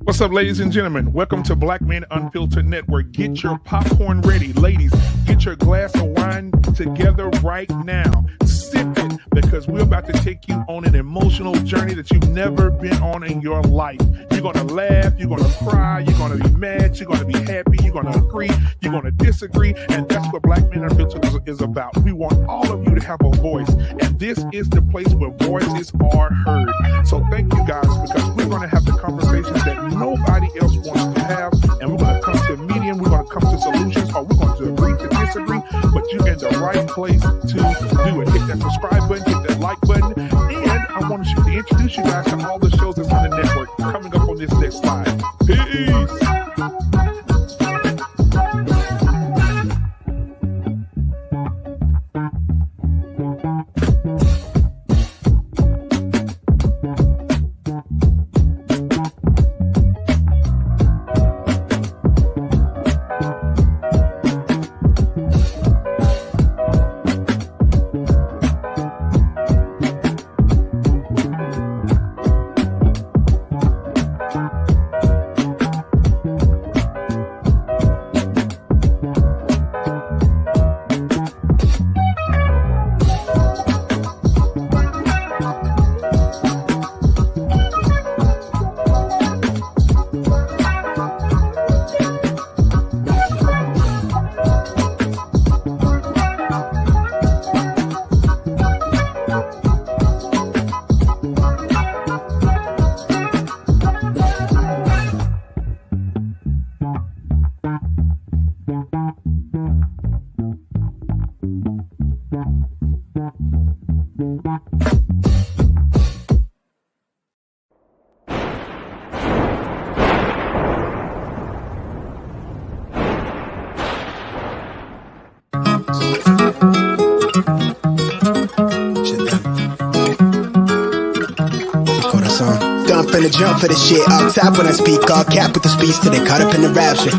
What's up, ladies and gentlemen? Welcome to Black Man Unfiltered Network. Get your popcorn ready. Ladies, get your glass of wine together right now. Sip it, because we're about to take you on an emotional journey that you've never been on in your life. You're going to laugh, you're going to cry, you're going to be mad, you're going to be happy, you're going to agree, you're going to disagree, and that's what Black Men Unfiltered is about. We want all of you to have a voice, and this is the place where voices are heard. So thank you guys, because we're going to have the conversations that nobody else wants to have, and we're going to come to a medium, we're going to come to solutions, or we're going to agree to disagree, but you're in the right place to do it. Hit that subscribe button, hit that like button, and I want to introduce you guys to all the shows that's on the network coming up on this next slide. Peace! Finna jump for the shit all top when I speak, all cap with the speech till they caught up in the rapture.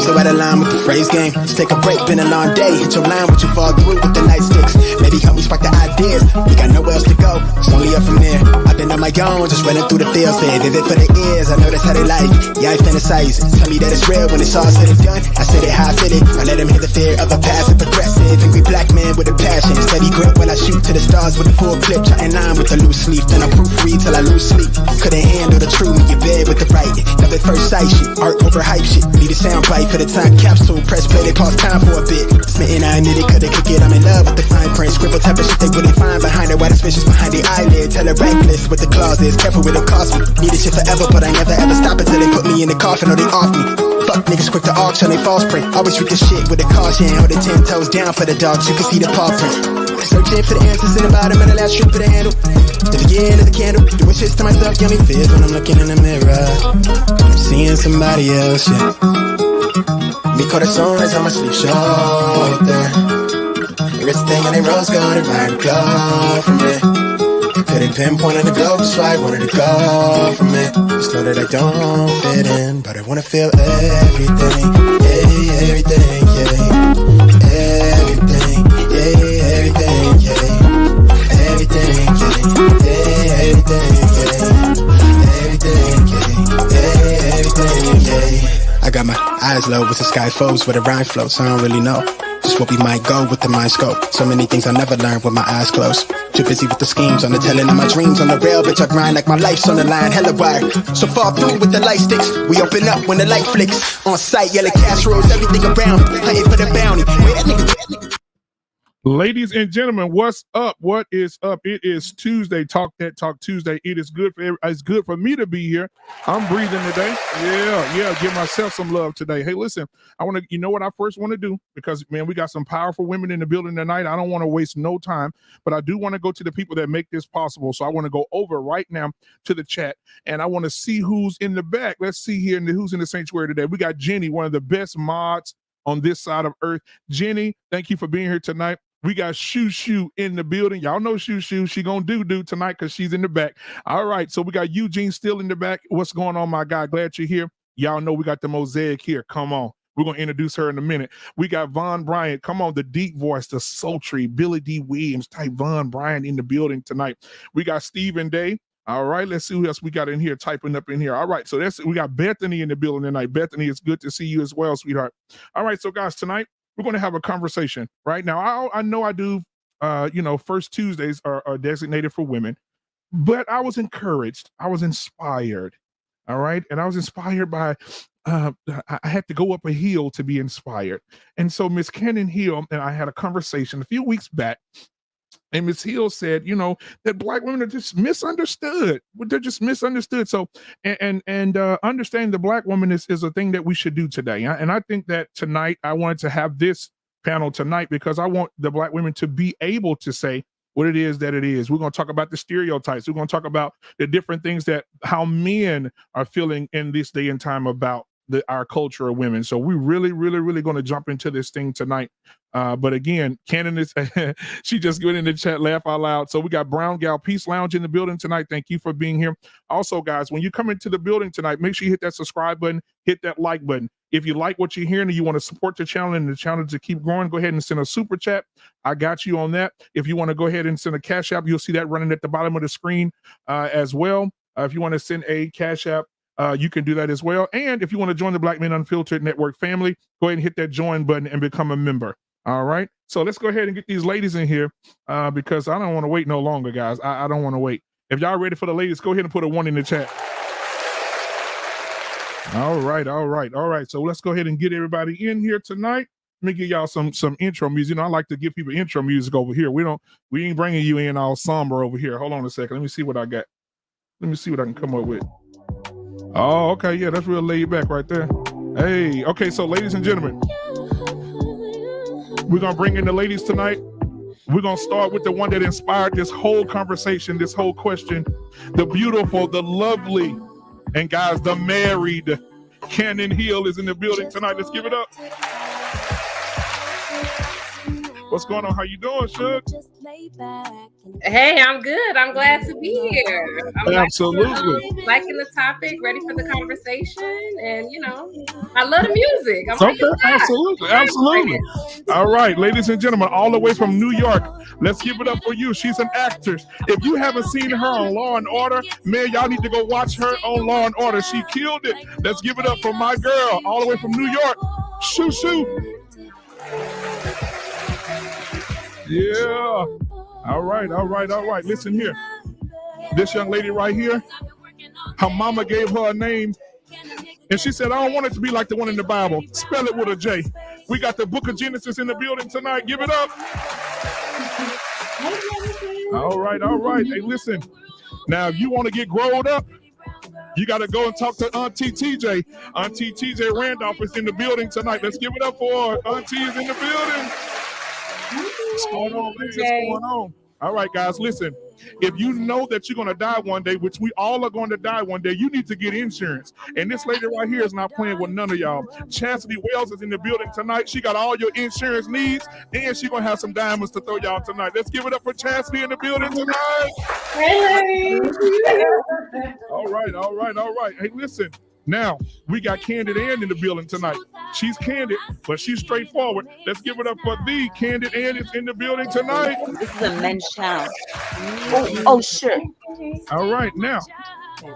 So out of line with the phrase game. Let's take a break, been a long day. Hit your line, what you fall through with the nightsticks. Maybe help me spark the ideas. We got nowhere else to go, it's only up from there. I've been on my own, just running through the fields. They vivid for the ears, I know that's how they like. Yeah, I fantasize, tell me that it's real when it's all said and done. I said it how I fit it, I let them hear the fear of a passive aggressive. Angry black man with a passion, steady grip when I shoot to the stars with a full clip. Trying line with a loose leaf, then I proofread till I lose sleep. Couldn't handle the truth in your bed with the writing. Love at first sight shit, art over hype shit. Need a sound bite for the time capsule. Press play, they pause time for a bit. Smitten, I admit it, couldn't kick it. I'm in love with the fine print. Scribble type of shit they wouldn't find behind it. White suspicious behind the eyelid. Tell a reckless with the clauses. Careful with the cost me. Need this shit forever, but I never ever stop until they put me in the coffin or they off me. Fuck niggas quick to auction, they false print. Always treat this shit with a caution. Hold it 10 toes down for the dogs, you can see the paw print. Searching for the answers in the bottom of the last strip of the handle. The beginning of the candle, doing shit to myself, yummy fears when I'm looking in the mirror. I'm seeing somebody else, yeah. Mi corazón is on my sleeve shoulder. Wrist thing and they rose gold and right glow from me. Couldn't pinpoint on the globe, so I wanted to go from it. Just know that I don't fit in, but I wanna feel everything, yeah, everything, yeah. Everything, yeah, everything, yeah. Everything, yeah, everything, yeah. Everything, yeah, everything, yeah. I got my eyes low with the sky foes where the rhyme flows, I don't really know just what we might go with the mind scope. So many things I never learned with my eyes closed. Too busy with the schemes on the telling of my dreams. On the rail, bitch, I grind like my life's on the line, hella wire. So fall through with the light sticks. We open up when the light flicks. On sight, yellow casseroles, everything around me. Hunting for the bounty. Wait, that nigga. Ladies and gentlemen, what's up? What is up? It is Tuesday, Talk That Talk Tuesday. It's good for me to be here. I'm breathing today. Yeah, give myself some love today. Hey, listen, you know what I first want to do? Because, man, we got some powerful women in the building tonight. I don't want to waste no time, but I do want to go to the people that make this possible. So I want to go over right now to the chat, and I want to see who's in the back. Let's see here who's in the sanctuary today. We got Jenny, one of the best mods on this side of earth. Jenny, thank you for being here tonight. We got Shoo in the building. Y'all know Shoo. She gonna do tonight because she's in the back. All right, so we got Eugene still in the back. What's going on, my guy? Glad you're here. Y'all know we got the mosaic here. Come on. We're going to introduce her in a minute. We got Von Bryant. Come on, the deep voice, the sultry Billy D. Williams type Von Bryant in the building tonight. We got Stephen Day. All right, let's see who else we got in here typing up in here. All right, so we got Bethany in the building tonight. Bethany, it's good to see you as well, sweetheart. All right, so guys, tonight we're going to have a conversation. Right now, I know I do, first Tuesdays are designated for women, but I was encouraged. I was inspired. All right, and I was inspired by, I had to go up a hill to be inspired. And so Miss Cannon Hill and I had a conversation a few weeks back. And Ms. Hill said, that Black women are just misunderstood. They're just misunderstood. So, and understanding the Black woman is a thing that we should do today. And I think that tonight, I wanted to have this panel tonight because I want the Black women to be able to say what it is that it is. We're going to talk about the stereotypes. We're going to talk about the different things that how men are feeling in this day and time about our culture of women. So we really, really, really going to jump into this thing tonight. But again, Cannon is, she just went in the chat, laugh out loud. So we got Brown Gal Peace Lounge in the building tonight. Thank you for being here. Also, guys, when you come into the building tonight, make sure you hit that subscribe button, hit that like button. If you like what you're hearing and you want to support the channel and the channel to keep growing, go ahead and send a super chat. I got you on that. If you want to go ahead and send a Cash App, you'll see that running at the bottom of the screen as well. If you want to send a Cash App, you can do that as well. And if you want to join the Black Man Unfiltered Network family, go ahead and hit that join button and become a member. All right. So let's go ahead and get these ladies in here because I don't want to wait no longer, guys. I don't want to wait. If y'all ready for the ladies, go ahead and put a 1 in the chat. All right. So let's go ahead and get everybody in here tonight. Let me give y'all some intro music. I like to give people intro music over here. We ain't bringing you in all somber over here. Hold on a second. Let me see what I got. Let me see what I can come up with. Oh, okay. Yeah, that's real laid back right there. Hey, okay. So ladies and gentlemen, we're going to bring in the ladies tonight. We're going to start with the one that inspired this whole conversation, this whole question. The beautiful, the lovely, and guys, the married Cannon Hill is in the building tonight. Let's give it up. What's going on? How you doing, Shug? Hey, I'm good. I'm glad to be here. I'm absolutely liking the topic, ready for the conversation, and I love the music. Absolutely. All right, ladies and gentlemen, all the way from New York, let's give it up for you. She's an actress. If you haven't seen her on Law and Order, man, y'all need to go watch her on Law and Order. She killed it. Let's give it up for my girl, all the way from New York. Shoo shoo. Yeah. All right. Listen here. This young lady right here, her mama gave her a name, and she said, I don't want it to be like the one in the Bible. Spell it with a J. We got the book of Genesis in the building tonight. Give it up. All right. Hey, listen. Now, if you want to get growed up, you got to go and talk to Auntie TJ. Auntie TJ Randolph is in the building tonight. Let's give it up for her. Auntie is in the building. What's going on, ladies? What's going on? All right, guys, listen. If you know that you're going to die one day, which we all are going to die one day, you need to get insurance. And this lady right here is not playing with none of y'all. Chastity Wells is in the building tonight. She got all your insurance needs, and she's going to have some diamonds to throw y'all tonight. Let's give it up for Chastity in the building tonight. Hey. All right. Hey, listen. Now, we got Candid Ann in the building tonight. She's candid, but she's straightforward. Let's give it up for the Candid Ann is in the building tonight. This is a men's challenge. Oh, sure. All right, now,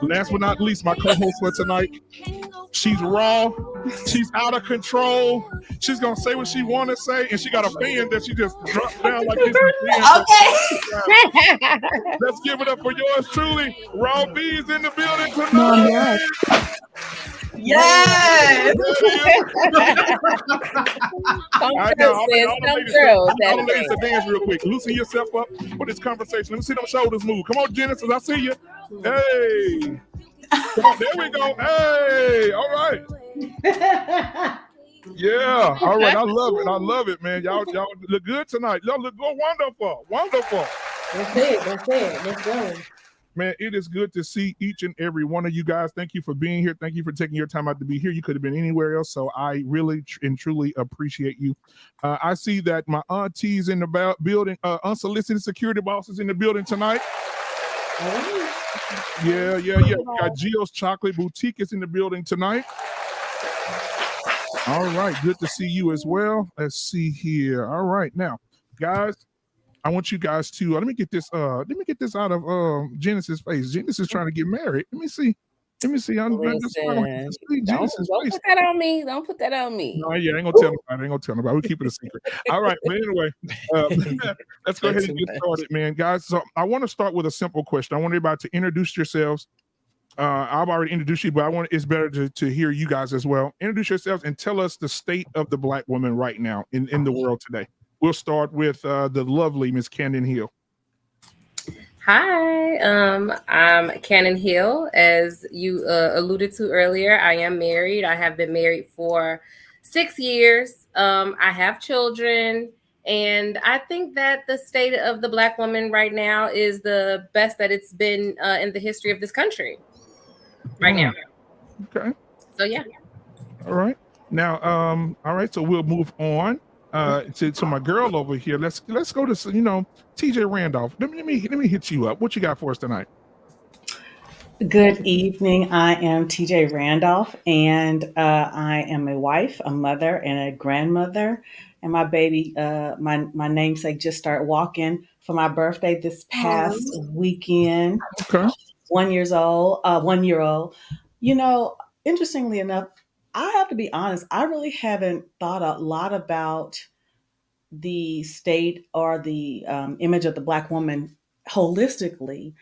last but not least, my co-host for tonight. She's raw. She's out of control. She's going to say what she want to say, and she got a fan that she just dropped down like this. Okay. Let's give it up for yours truly. Raw B's in the building tonight. Yes. All right, now, all the ladies to dance real quick. Loosen yourself up for this conversation. Let me see them shoulders move. Come on, Genesis. I see you. Hey. Come on, there we go. Hey. All right. Yeah. All right. I love it, man. Y'all look good tonight. Y'all look good. Wonderful. That's it. Let's go. Man, it is good to see each and every one of you guys. Thank you for being here. Thank you for taking your time out to be here. You could have been anywhere else, so I really and truly appreciate you. I see that my auntie's in the building. Unsolicited security boss is in the building tonight. Yeah. We got Gio's Chocolate Boutique is in the building tonight. All right, good to see you as well. Let's see here. All right, now, guys, I want you guys to let me get this out of Genesis' face. Genesis is trying to get married. Let me see. I'm just not gonna Listen, see don't Genesis' don't face. put that on me. Don't put that on me. No, yeah, I ain't gonna tell nobody. We'll keep it a secret. All right, but anyway, let's go ahead and get started, man, guys. So I want to start with a simple question. I want everybody to introduce yourselves. I've already introduced you, but it's better to hear you guys as well. Introduce yourselves and tell us the state of the Black woman right now in the world today. We'll start with the lovely Miss Cannon Hill. Hi, I'm Cannon Hill. As you alluded to earlier, I am married. I have been married for 6 years. I have children, and I think that the state of the Black woman right now is the best that it's been in the history of this country right now. Okay. So yeah. All right. Now, all right. So we'll move on to my girl over here. Let's go to TJ Randolph. Let me hit you up. What you got for us tonight? Good evening. I am TJ Randolph, and I am a wife, a mother, and a grandmother. And my baby, my namesake, just started walking for my birthday this past weekend. Okay. 1 year old. 1 year old. You know, interestingly enough, I have to be honest. I really haven't thought a lot about the state or the image of the Black woman holistically,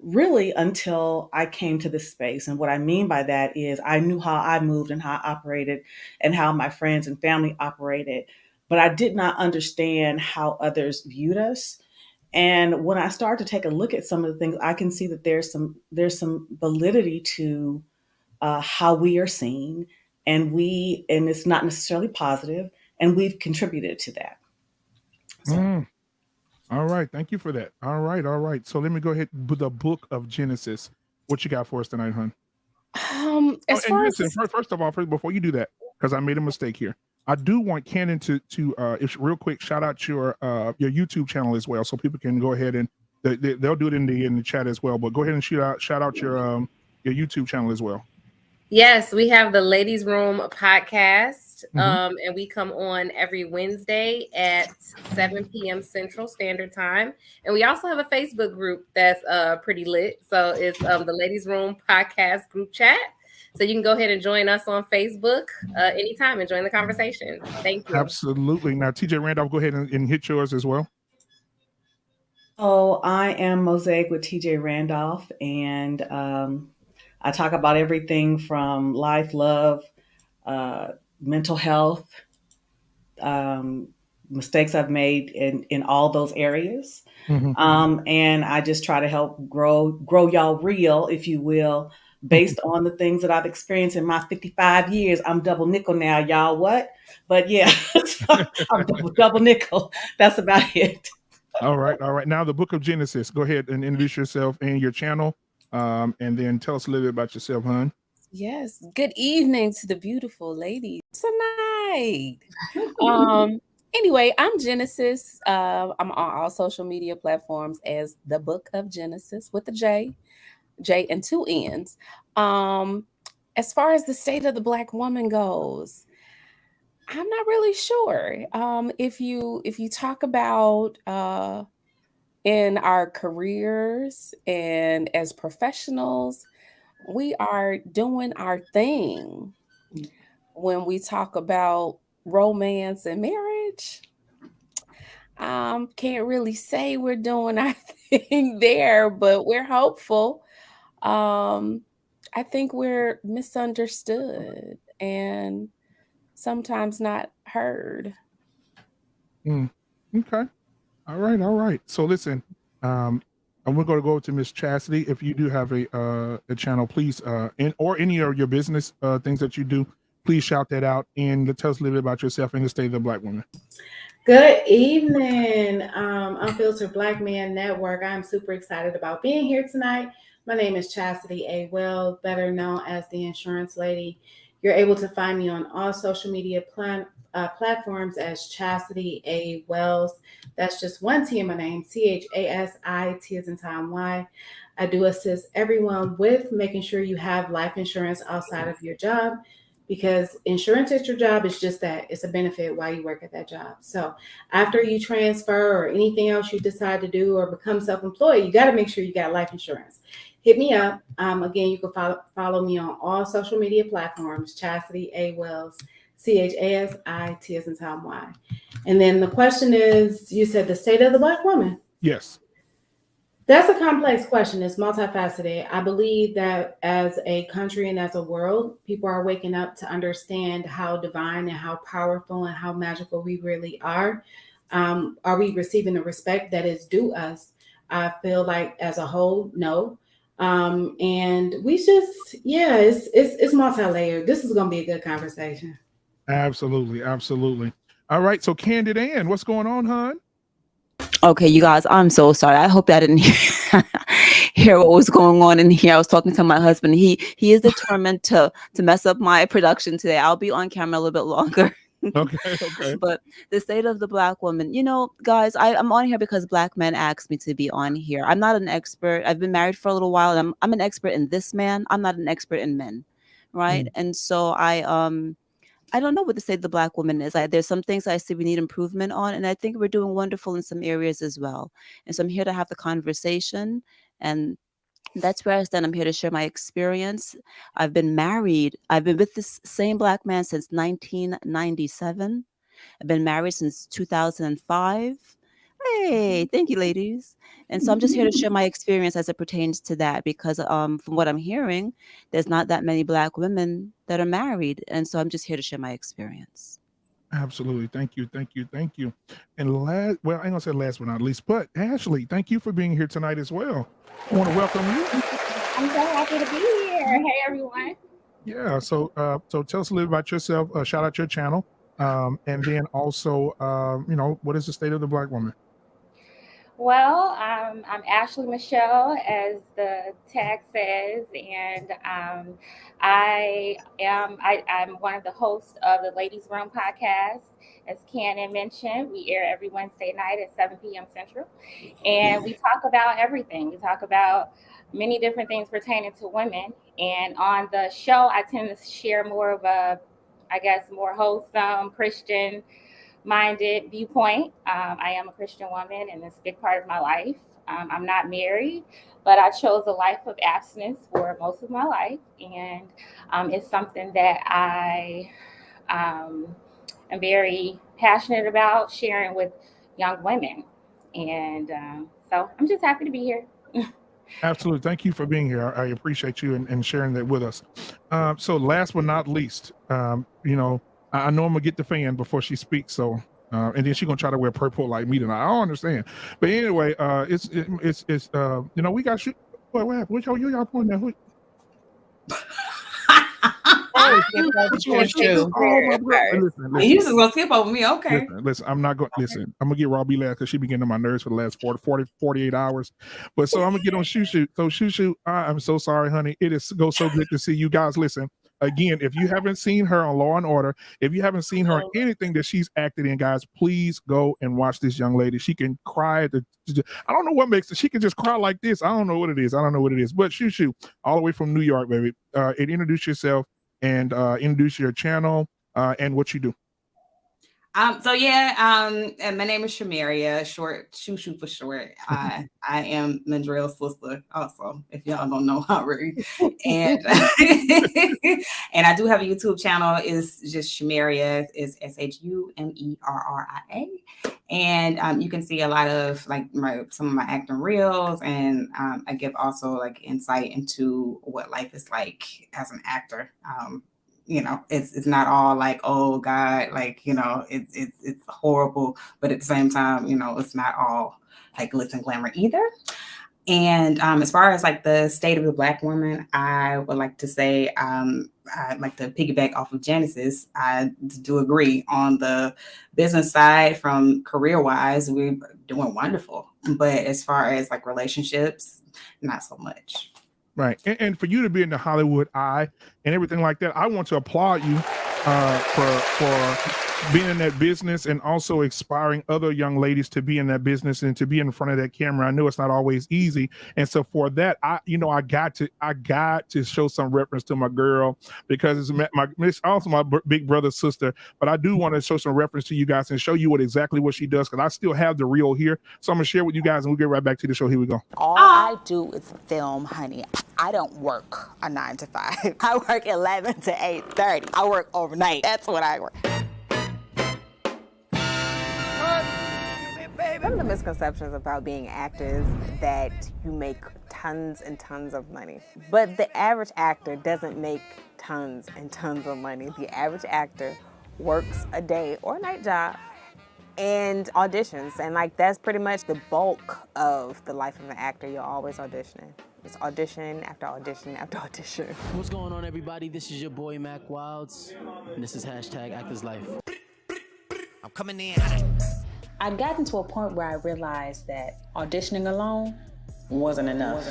really until I came to this space. And what I mean by that is I knew how I moved and how I operated and how my friends and family operated, but I did not understand how others viewed us. And when I started to take a look at some of the things, I can see that there's some validity to how we are seen, and it's not necessarily positive, and we've contributed to that. So. All right. Thank you for that. All right. So let me go ahead with the book of Genesis. What you got for us tonight, hon? First of all, before you do that, because I made a mistake here, I do want Cannon to if real quick shout out your YouTube channel as well, so people can go ahead and they'll do it in the chat as well. But go ahead and shout out your YouTube channel as well. Yes, we have the Ladies Room podcast, and we come on every Wednesday at 7 p.m. Central Standard Time. And we also have a Facebook group that's pretty lit. So it's the Ladies Room podcast group chat. So you can go ahead and join us on Facebook anytime and join the conversation. Thank you. Absolutely. Now, TJ Randolph, go ahead and hit yours as well. Oh, I am Mosaic with TJ Randolph, and I talk about everything from life, love, mental health, mistakes I've made in all those areas. And I just try to help grow y'all real, if you will, based on the things that I've experienced in my 55 years. I'm double nickel now, y'all. What? But yeah, I'm double nickel. That's about it. All right. Now the book of Genesis. Go ahead and introduce yourself and your channel. And then tell us a little bit about yourself, hon. Yes. Good evening to the beautiful ladies tonight. Anyway, I'm Genesis. I'm on all social media platforms as the Book of Genesis with a J and 2 N's. As far as the state of the Black woman goes, I'm not really sure. If you talk about in our careers and as professionals, we are doing our thing. When we talk about romance and marriage, can't really say we're doing our thing there, but we're hopeful. I think we're misunderstood and sometimes not heard. Okay. All right. So listen, and we're going to go to Miss Chastity. If you do have a channel, please, or any of your business things that you do, please shout that out and tell us a little bit about yourself and the state of the Black woman. Good evening, Unfiltered Black Man Network. I'm super excited about being here tonight. My name is Chastity A. Wells, better known as the Insurance Lady. You're able to find me on all social media platforms as Chastity A. Wells. That's just one T in my name, CHASIT as in Tom Y. I do assist everyone with making sure you have life insurance outside of your job, because insurance at your job is just that. It's a benefit while you work at that job. So after you transfer or anything else you decide to do or become self-employed, you got to make sure you got life insurance. Hit me up. Again, you can follow me on all social media platforms, Chastity A. Wells, CHASIT as in Tom Y. And then the question is, you said the state of the Black woman. Yes. That's a complex question. It's multifaceted. I believe that as a country and as a world, people are waking up to understand how divine and how powerful and how magical we really are. Are we receiving the respect that is due us? I feel like as a whole, no. And we just, it's multi-layered. This is going to be a good conversation. Absolutely. Absolutely. All right. So Candid Ann, what's going on, hon? Okay, you guys, I'm so sorry. I hope I didn't hear what was going on in here. I was talking to my husband. He is determined to mess up my production today. I'll be on camera a little bit longer. Okay. But the state of the Black woman, guys, I'm on here because Black men asked me to be on here. I'm not an expert. I've been married for a little while, and I'm an expert in this man. I'm not an expert in men, right? And so I don't know what the state of the Black woman is. There's some things I see we need improvement on, and I think we're doing wonderful in some areas as well. And so I'm here to have the conversation, and that's where I stand. I'm here to share my experience. I've been married. I've been with this same Black man since 1997. I've been married since 2005. Hey, thank you, ladies. And so I'm just here to share my experience as it pertains to that, because from what I'm hearing, there's not that many Black women that are married. And so I'm just here to share my experience. Absolutely. Thank you. And I ain't gonna say last but not least, but Ashley, thank you for being here tonight as well. I want to welcome you. I'm so happy to be here. Hey, everyone. Yeah. So tell us a little about yourself. Shout out your channel. And then also, what is the state of the Black woman? Well, I'm Ashley Michelle, as the tag says, and I'm one of the hosts of the Ladies Room podcast. As Cannon mentioned, we air every Wednesday night at 7 p.m. Central, and we talk about everything. We talk about many different things pertaining to women, and on the show, I tend to share more of a, more wholesome Christian minded viewpoint. I am a Christian woman, and it's a big part of my life. I'm not married, but I chose a life of abstinence for most of my life, and it's something that I am very passionate about sharing with young women, and so I'm just happy to be here. Absolutely. Thank you for being here. I appreciate you and sharing that with us. So last but not least, I know I'm gonna get the fan before she speaks. So, and then she's gonna try to wear purple like me tonight. I don't understand. But anyway, it's we got shoot. What happened? What y'all pointing at? Listen. You just gonna tip over me, okay? Listen, I'm not going. Listen, I'm gonna get Robbie last because she been getting on my nerves for the last 48 hours. But so I'm gonna get on Shushu. So Shushu, I'm so sorry, honey. It is so good to see you guys. Listen, again, if you haven't seen her on Law and Order, if you haven't seen her in anything that she's acted in, guys, please go and watch this young lady. She can cry I don't know what makes it. She can just cry like this. I don't know what it is. But Shushu, all the way from New York, baby. Introduce yourself and introduce your channel and what you do. My name is Shamaria, short Shushu for short. I am Mandrell's sister also, if y'all don't know already. And and I do have a YouTube channel. It's just Shamaria, is SHUMERRIA. And you can see a lot of some of my acting reels, and I give also insight into what life is like as an actor. It's not all oh God, it's horrible, but at the same time, it's not all glitz and glamour either. And as far as the state of the Black woman, I would like to say, I'd like to piggyback off of Genesis. I do agree on the business side, from career wise, we're doing wonderful, but as far as relationships, not so much. Right. And for you to be in the Hollywood eye and everything like that, I want to applaud you for being in that business and also inspiring other young ladies to be in that business and to be in front of that camera. I know it's not always easy, and so for that, I got to show some reference to my girl because it's also my big brother's sister. But I do want to show some reference to you guys and show you exactly what she does because I still have the reel here. So I'm gonna share with you guys, and we'll get right back to the show. Here we go. All I do is film, honey. I don't work a 9 to 5. I work 11 to 8:30. I work overnight. That's what I work. Some of the misconceptions about being actors that you make tons and tons of money. But the average actor doesn't make tons and tons of money. The average actor works a day or a night job and auditions. And like that's pretty much the bulk of the life of an actor. You're always auditioning. It's audition after audition after audition. What's going on, everybody? This is your boy Mac Wilds, and this is #ActorsLife. I'm coming in. I'd gotten to a point where I realized that auditioning alone wasn't enough.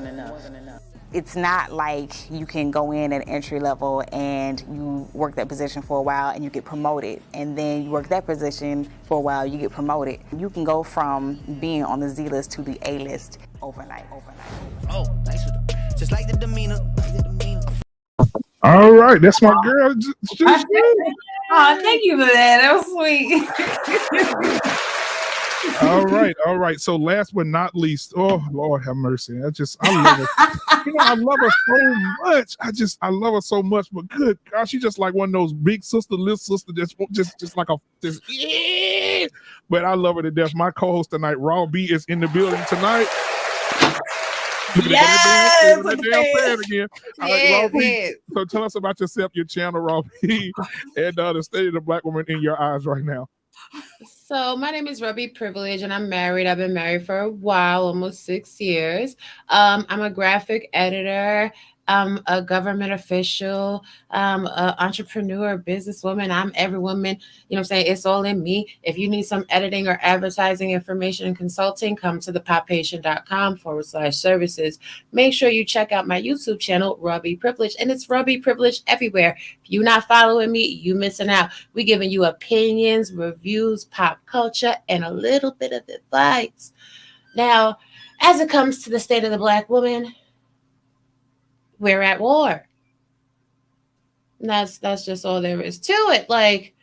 It's not like you can go in at entry level and you work that position for a while and you get promoted. And then you work that position for a while, you get promoted. You can go from being on the Z list to the A list overnight. Oh, nice. Just like the demeanor. All right, that's my girl. Oh, thank you for that. That was sweet. All right. So last but not least, oh Lord have mercy. I love her. I love her so much. I love her so much. But good God, she's just like one of those big sister, little sister, just like yeah. But I love her to death. My co-host tonight, Raw B, is in the building tonight. Yes, again. All right, Raw B, so tell us about yourself, your channel, Raw B, and the state of the Black woman in your eyes right now. So my name is Ruby Privilege and I'm married. I've been married for a while, almost 6 years. I'm a graphic editor. I'm a government official. I'm an entrepreneur, businesswoman. I'm every woman. You know what I'm saying? It's all in me. If you need some editing or advertising information and consulting, come to thepopation.com/services. Make sure you check out my YouTube channel, Ruby Privilege. And it's Ruby Privilege everywhere. If you're not following me, you missing out. We're giving you opinions, reviews, pop culture, and a little bit of advice. Now, as it comes to the state of the Black woman, we're at war. And that's just all there is to it. Like,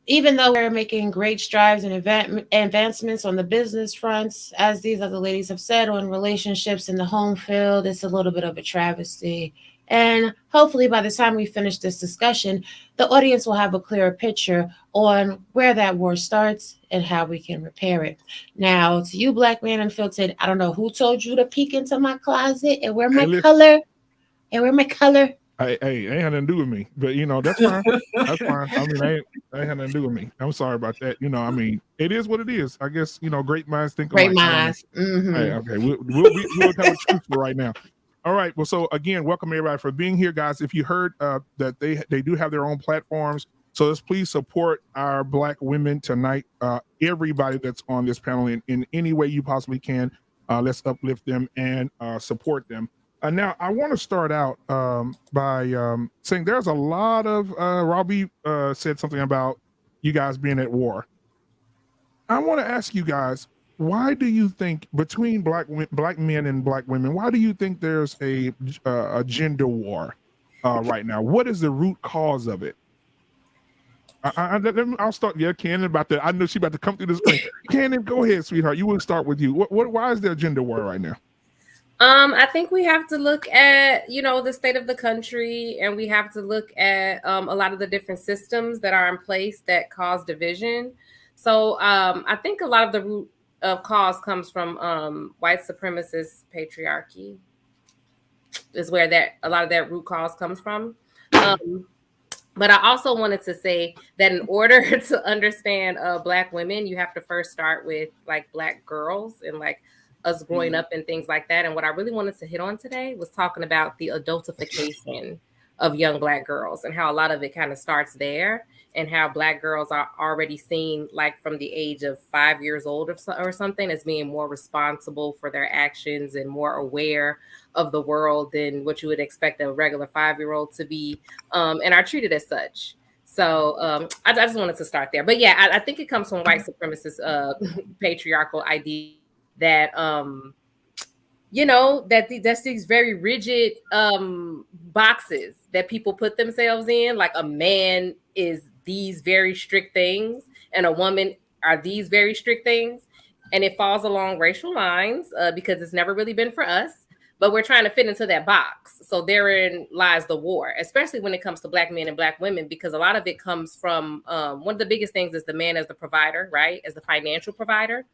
even though we're making great strides and advancements on the business fronts, as these other ladies have said, on relationships in the home field, it's a little bit of a travesty. And hopefully by the time we finish this discussion, the audience will have a clearer picture on where that war starts and how we can repair it. Now, to you, Black Man Unfiltered, I don't know who told you to peek into my closet and wear my color. Hey, it ain't had nothing to do with me, but that's fine. That's fine. I mean, it ain't had nothing to do with me. I'm sorry about that. I mean, it is what it is. I guess great minds think alike. Great minds. Mm-hmm. Hey, okay, we'll have a truth for right now. All right. Well, so again, welcome everybody for being here, guys. If you heard that they do have their own platforms, so let's please support our Black women tonight. Everybody that's on this panel in any way you possibly can. Let's uplift them and support them. Now, I want to start out by saying there's a lot of Robbie said something about you guys being at war. I want to ask you guys, why do you think between black men and Black women, why do you think there's a gender war right now? What is the root cause of it? I'll start. Yeah, Cannon about that. I know she's about to come through the screen. Cannon, go ahead, sweetheart. You will start with you. Why is there a gender war right now? I think we have to look at, the state of the country, and we have to look at a lot of the different systems that are in place that cause division. So I think a lot of the root of cause comes from white supremacist patriarchy is where a lot of that root cause comes from. But I also wanted to say that in order to understand Black women, you have to first start with like Black girls and like us growing up and things like that. And what I really wanted to hit on today was talking about the adultification of young Black girls and how a lot of it kind of starts there, and how Black girls are already seen like from the age of 5 years old or something as being more responsible for their actions and more aware of the world than what you would expect a regular 5-year-old to be, and are treated as such. So I just wanted to start there. But yeah, I think it comes from white supremacist patriarchal idea that that's these very rigid boxes that people put themselves in. Like a man is these very strict things, and a woman are these very strict things, and it falls along racial lines because it's never really been for us. But we're trying to fit into that box. So therein lies the war, especially when it comes to Black men and Black women, because a lot of it comes from one of the biggest things is the man as the provider, right? As the financial provider.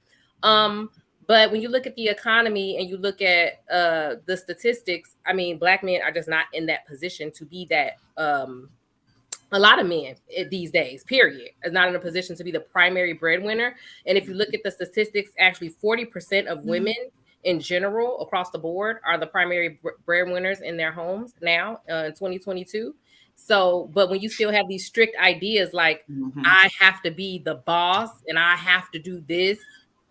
But when you look at the economy and you look at the statistics, I mean, Black men are just not in that position to be that. A lot of men these days, period, is not in a position to be the primary breadwinner. And if you look at the statistics, actually 40% of women in general across the board are the primary breadwinners in their homes now in 2022. So, but when you still have these strict ideas like I have to be the boss and I have to do this,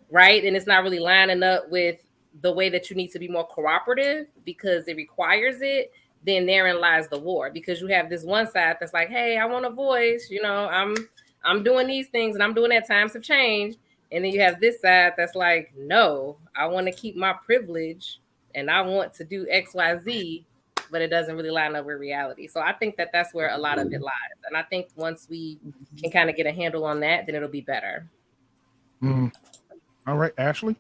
right? And it's not really lining up with the way that you need to be more cooperative because it requires it, then therein lies the war. Because you have this one side that's like, hey, I want a voice, I'm doing these things and I'm doing that, times have changed. And then you have this side that's like, no, I want to keep my privilege and I want to do XYZ, but it doesn't really line up with reality. So I think that that's where a lot of it lies. And I think once we can kind of get a handle on that, then it'll be better. All right, Ashley?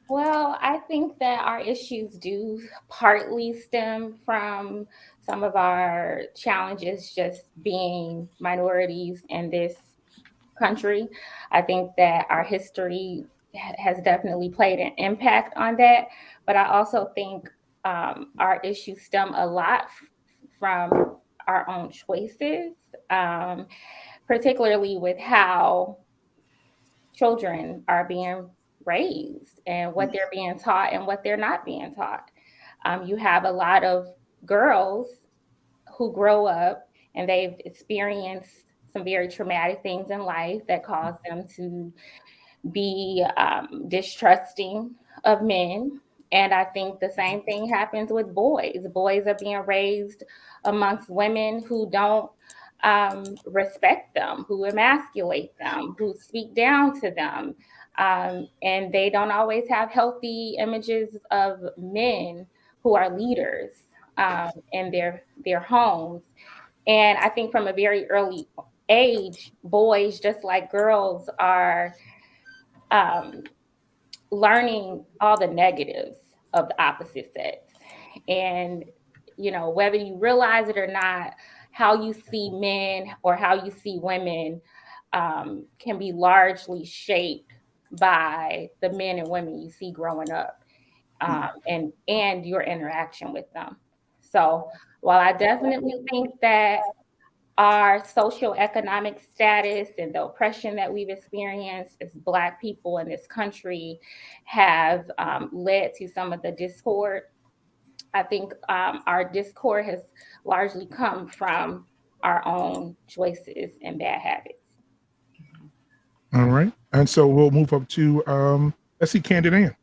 Well, I think that our issues do partly stem from some of our challenges just being minorities in this country. I think that our history has definitely played an impact on that. But I also think our issues stem a lot from our own choices, particularly with how children are being raised and what they're being taught and what they're not being taught. You have a lot of girls who grow up and they've experienced some very traumatic things in life that cause them to be distrusting of men. And I think the same thing happens with boys. Boys are being raised amongst women who don't respect them, who emasculate them, who speak down to them. And they don't always have healthy images of men who are leaders in their homes. And I think from a very early age, boys, just like girls, are learning all the negatives of the opposite sex. And, whether you realize it or not, how you see men or how you see women can be largely shaped by the men and women you see growing up and your interaction with them. So while I definitely think that our socioeconomic status and the oppression that we've experienced as Black people in this country have led to some of the discord, I think our discord has largely come from our own choices and bad habits. All right. And so we'll move up to, let's see, Candid Ann.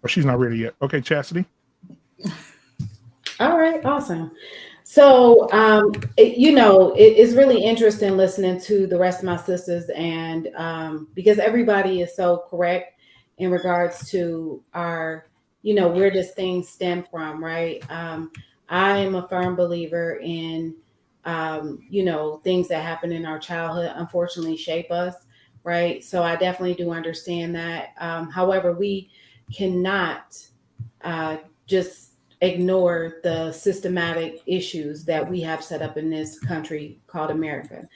Oh, she's not ready yet. Okay, Chastity. All right, awesome. So, it's really interesting listening to the rest of my sisters, and because everybody is so correct in regards to our, where this thing stem from, right? I am a firm believer in, things that happen in our childhood, unfortunately, shape us, right? So I definitely do understand that. However, we cannot just ignore the systematic issues that we have set up in this country called America.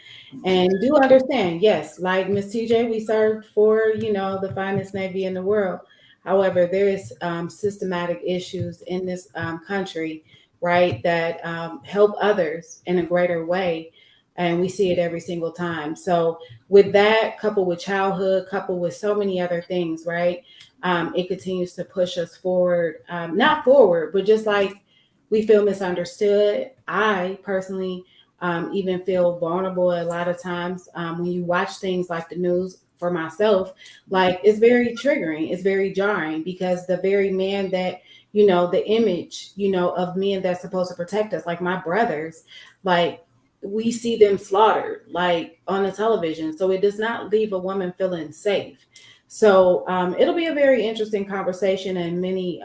And do understand, yes, like Miss TJ, we served for, the finest Navy in the world. However, there is systematic issues in this country, right, that help others in a greater way. And we see it every single time. So with that, coupled with childhood, coupled with so many other things, right, it continues to push us forward, not forward, but just like we feel misunderstood. I personally even feel vulnerable a lot of times when you watch things like the news. for myself, like it's very triggering, it's very jarring, because the very man that, you know, the image, you know, of men that's supposed to protect us, like my brothers, like we see them slaughtered like on the television. So it does not leave a woman feeling safe. So it'll be a very interesting conversation, and many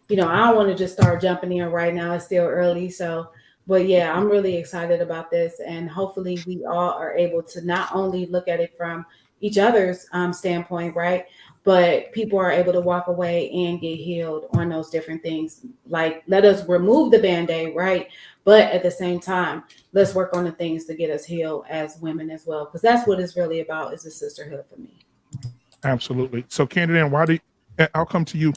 you know, I don't want to just start jumping in right now. It's still early. So, but yeah, I'm really excited about this. And hopefully we all are able to not only look at it from each other's standpoint, right? But people are able to walk away and get healed on those different things. Like, let us remove the band-aid, right? But at the same time, let's work on the things to get us healed as women as well. Because that's what it's really about, is a sisterhood for me. Absolutely. So, Candidae, I'll come to you.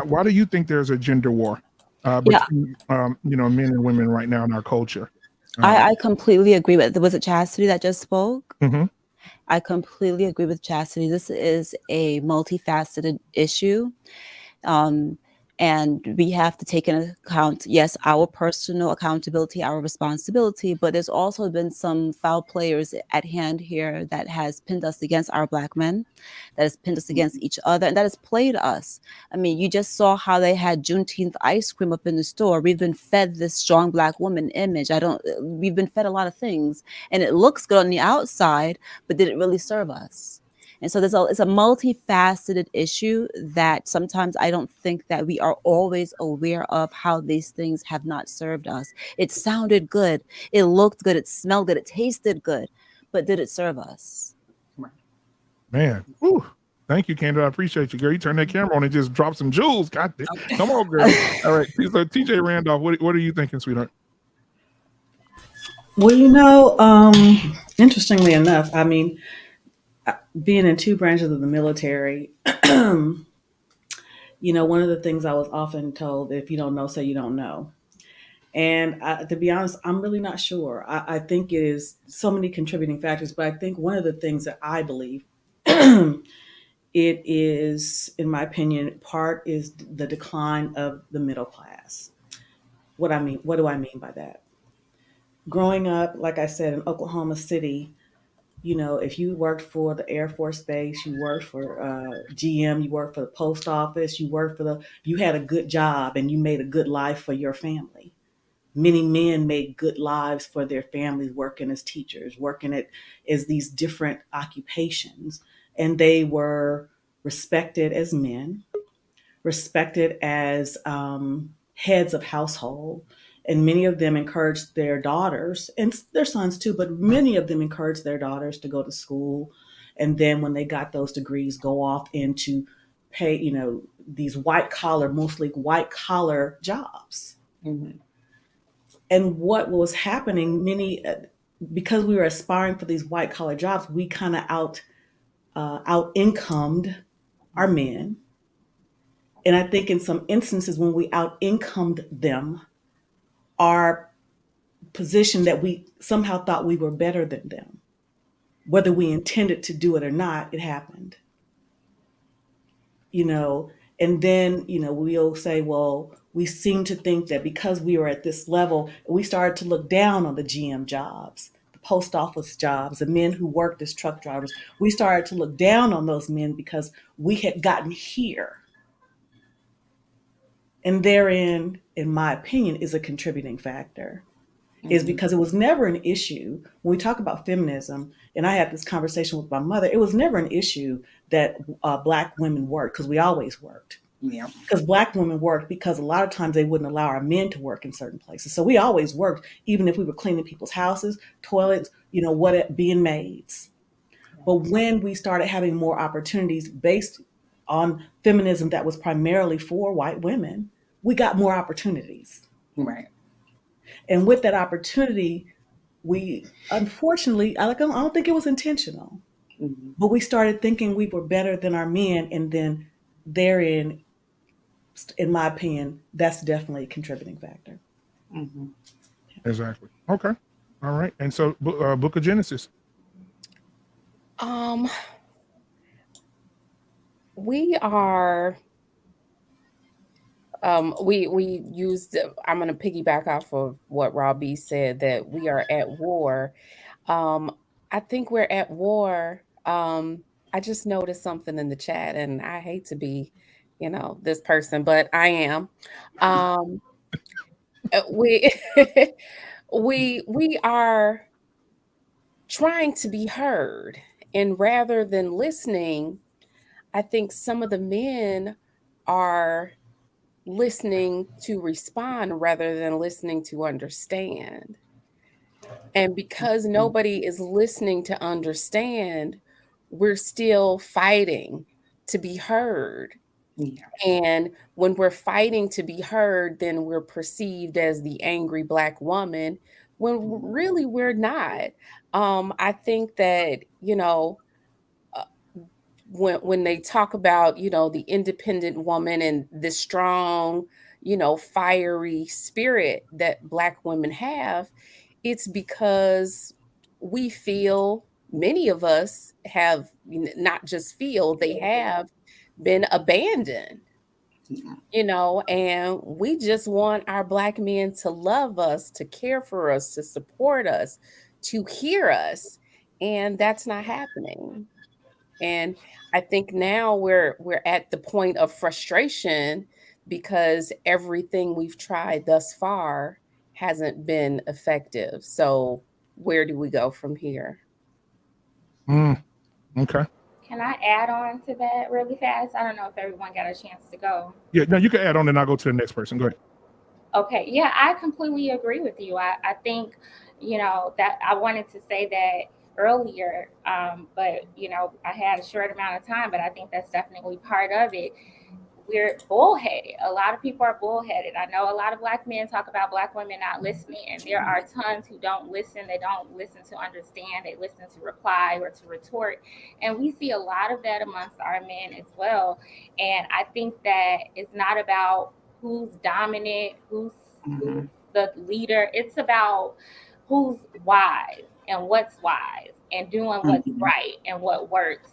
Why do you think there's a gender war between you know, men and women right now in our culture? I completely agree with. Was it Chastity that just spoke? Mm-hmm. I completely agree with Chastity. This is a multifaceted issue. And we have to take into account, yes, our personal accountability, our responsibility, but there's also been some foul players at hand here that has pinned us against our Black men, that has pinned us against each other, and that has played us. I mean, you just saw how they had Juneteenth ice cream up in the store. We've been fed this strong Black woman image. We've been fed a lot of things, and it looks good on the outside, but did it really serve us? And so it's a multifaceted issue that sometimes I don't think that we are always aware of how these things have not served us. It sounded good. It looked good. It smelled good. It tasted good. But did it serve us? Man, whew. Thank you, Candidae. I appreciate you, girl. You turn that camera on and just drop some jewels. God damn. Come on, girl. All right. So, TJ Randolph, what are you thinking, sweetheart? Well, you know, interestingly enough, I mean, being in two branches of the military, you know, one of the things I was often told, if you don't know, say you don't know. And to be honest, I'm really not sure. I think it is so many contributing factors, but I think one of the things that I believe it is, in my opinion, part is the decline of the middle class. What do I mean by that? Growing up, like I said, in Oklahoma City, you know, if you worked for the Air Force Base, you worked for GM, you worked for the post office, you had a good job and you made a good life for your family. Many men made good lives for their families, working as teachers, working as these different occupations. And they were respected as men, respected as heads of household. And many of them encouraged their daughters, and their sons too, but many of them encouraged their daughters to go to school. And then when they got those degrees, go off into pay, you know, these mostly white collar jobs. Mm-hmm. And what was happening, because we were aspiring for these white collar jobs, we kind of out incomed our men. And I think in some instances when we out incomed them, our position that we somehow thought we were better than them, whether we intended to do it or not, it happened. You know, and then, you know, we'll say, well, we seem to think that because we were at this level, we started to look down on the GM jobs, the post office jobs, the men who worked as truck drivers. We started to look down on those men because we had gotten here. And therein, in my opinion, is a contributing factor. Is because it was never an issue when we talk about feminism. And I had this conversation with my mother. It was never an issue that Black women worked, because we always worked. Yeah. Because Black women worked because a lot of times they wouldn't allow our men to work in certain places. So we always worked, even if we were cleaning people's houses, toilets, you know, being maids. But when we started having more opportunities based on feminism that was primarily for white women, we got more opportunities. Right. And with that opportunity, we unfortunately, I don't think it was intentional, but we started thinking we were better than our men. And then therein, in my opinion, that's definitely a contributing factor. Mm-hmm. Exactly. Okay. All right. And so, Book of Genesis. We are we used, I'm going to piggyback off of what Robbie said, that we are at war. I think we're at war I just noticed something in the chat, and I hate to be, this person, but I am. We we are trying to be heard, and rather than listening, I think some of the men are listening to respond rather than listening to understand. And because nobody is listening to understand, we're still fighting to be heard. Yeah. And when we're fighting to be heard, then we're perceived as the angry Black woman when really we're not. I think that, when they talk about, the independent woman and the strong, fiery spirit that Black women have, it's because we feel, many of us have, not just feel, they have been abandoned, and we just want our Black men to love us, to care for us, to support us, to hear us. And that's not happening. And I think now we're at the point of frustration because everything we've tried thus far hasn't been effective. So where do we go from here? Okay. Can I add on to that really fast? I don't know if everyone got a chance to go. Yeah, no, you can add on and I'll go to the next person. Go ahead. Okay, yeah, I completely agree with you. I think, that I wanted to say that earlier, but, I had a short amount of time, but I think that's definitely part of it. We're bullheaded. A lot of people are bullheaded. I know a lot of Black men talk about Black women not listening, and there are tons who don't listen. They don't listen to understand. They listen to reply or to retort. And we see a lot of that amongst our men as well. And I think that it's not about who's dominant, who's the leader. It's about who's wise and what's wise and doing what's right and what works.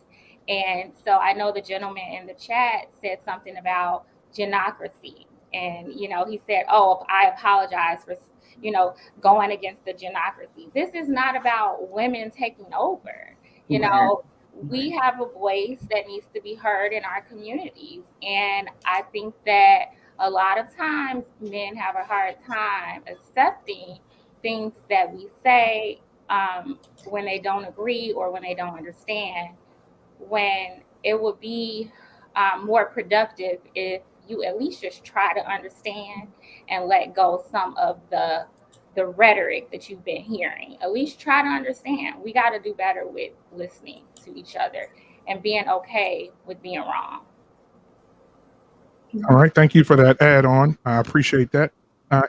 And so I know the gentleman in the chat said something about genocracy. And, he said, oh, I apologize for, going against the genocracy. This is not about women taking over. We have a voice that needs to be heard in our communities. And I think that a lot of times men have a hard time accepting things that we say when they don't agree or when they don't understand, when it would be more productive if you at least just try to understand and let go some of the rhetoric that you've been hearing. At least try to understand. We got to do better with listening to each other and being okay with being wrong. All right. Thank you for that add on. I appreciate that.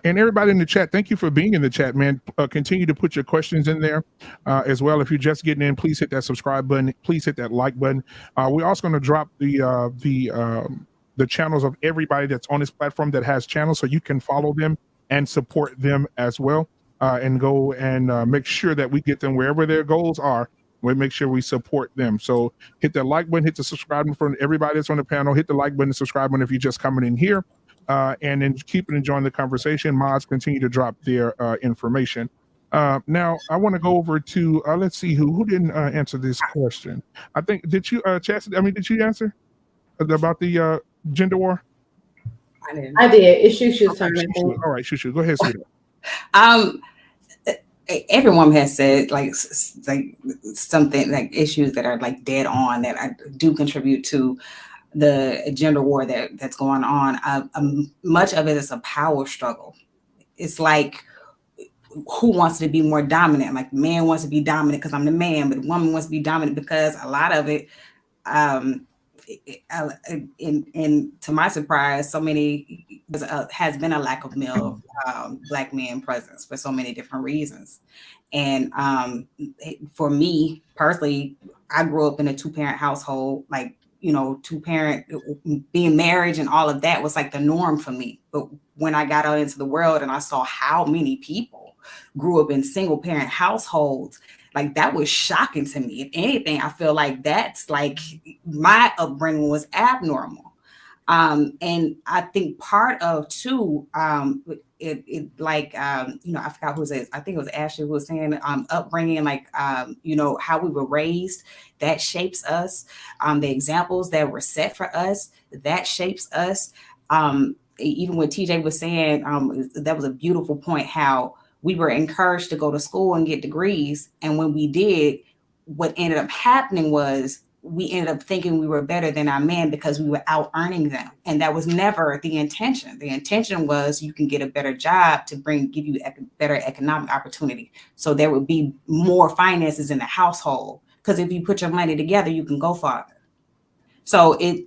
And everybody in the chat, thank you for being in the chat, man. Continue to put your questions in there as well. If you're just getting in, please hit that subscribe button. Please hit that like button. We're also going to drop the channels of everybody that's on this platform that has channels, so you can follow them and support them as well. And go and make sure that we get them wherever their goals are. We make sure we support them. So hit that like button, hit the subscribe button for everybody that's on the panel. Hit the like button and subscribe button if you're just coming in here. And then keep enjoying the conversation. Mods continue to drop their information. Now I want to go over to let's see who didn't answer this question. I think did you Chastity? Did you answer about the gender war? I did. It's Shushu's turn. All right, Shushu, go ahead, sweetheart. Every woman has said like something like issues that are like dead on that I do contribute to the gender war that's going on. Much of it is a power struggle. It's like who wants to be more dominant? Like man wants to be dominant because I'm the man, but the woman wants to be dominant because a lot of it, and to my surprise, so many has been a lack of male Black man presence for so many different reasons. And for me personally, I grew up in a 2-parent household, like, 2-parent, being married and all of that was like the norm for me. But when I got out into the world and I saw how many people grew up in single-parent households, like that was shocking to me. If anything, I feel like that's like my upbringing was abnormal. And I think part of too, it like I forgot who says, I think it was Ashley who was saying upbringing, like how we were raised, that shapes us. The examples that were set for us, that shapes us. Even when TJ was saying, that was a beautiful point, how we were encouraged to go to school and get degrees, and when we did, what ended up happening was we ended up thinking we were better than our men because we were out earning them. And that was never the intention. The intention was you can get a better job to give you better economic opportunity. So there would be more finances in the household. Because if you put your money together, you can go farther.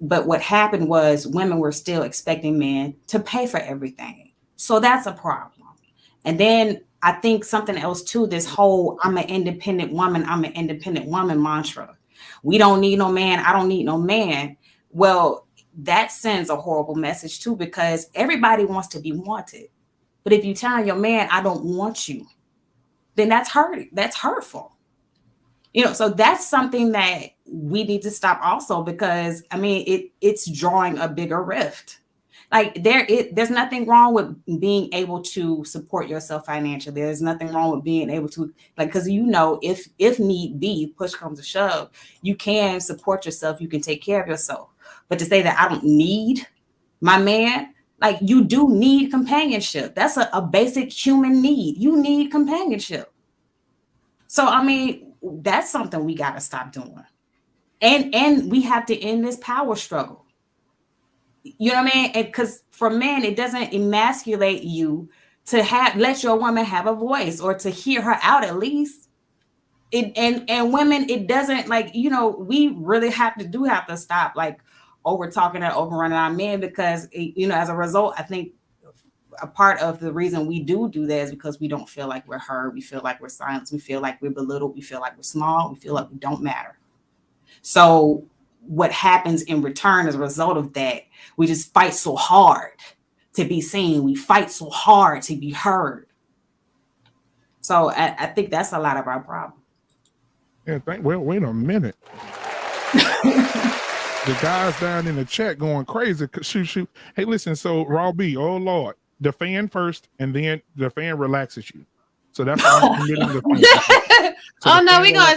But what happened was women were still expecting men to pay for everything. So that's a problem. And then I think something else too, this whole I'm an independent woman mantra. We don't need no man. I don't need no man. Well, that sends a horrible message too, because everybody wants to be wanted. But if you tell your man, I don't want you, then that's hurting. That's hurtful. So that's something that we need to stop also, because it's drawing a bigger rift. Like there's nothing wrong with being able to support yourself financially. There's nothing wrong with being able to, because if need be, push comes to shove, you can support yourself. You can take care of yourself. But to say that I don't need my man, like, you do need companionship. That's a basic human need. You need companionship. So that's something we got to stop doing, and we have to end this power struggle. You know what I mean? Because for men, it doesn't emasculate you to let your woman have a voice, or to hear her out at least. And women, it doesn't, we really have to stop over talking and overrunning our men, because as a result, I think a part of the reason we do that is because we don't feel like we're heard. We feel like we're silenced. We feel like we're belittled. We feel like we're small. We feel like we don't matter. So what happens in return as a result of that, we just fight so hard to be seen. We fight so hard to be heard. So I think that's a lot of our problem. Yeah, wait a minute. The guys down in the chat going crazy. Shoot. Hey, listen, so Raw B, oh Lord, the fan first, and then the fan relaxes you. So that's why I'm committing the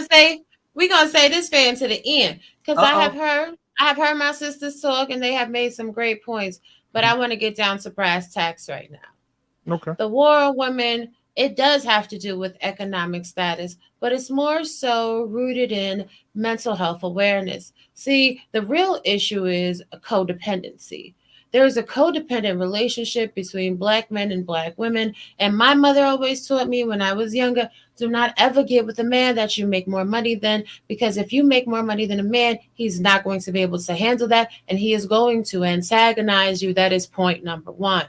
fan. We're gonna say this fan to the end, because I have heard my sisters talk, and they have made some great points, but I want to get down to brass tacks right now. Okay. The war on women, it does have to do with economic status, but it's more so rooted in mental health awareness. See, the real issue is a codependency. There's a codependent relationship between Black men and Black women. And my mother always taught me when I was younger, do not ever get with a man that you make more money than, because if you make more money than a man, he's not going to be able to handle that, and he is going to antagonize you. That is point number one.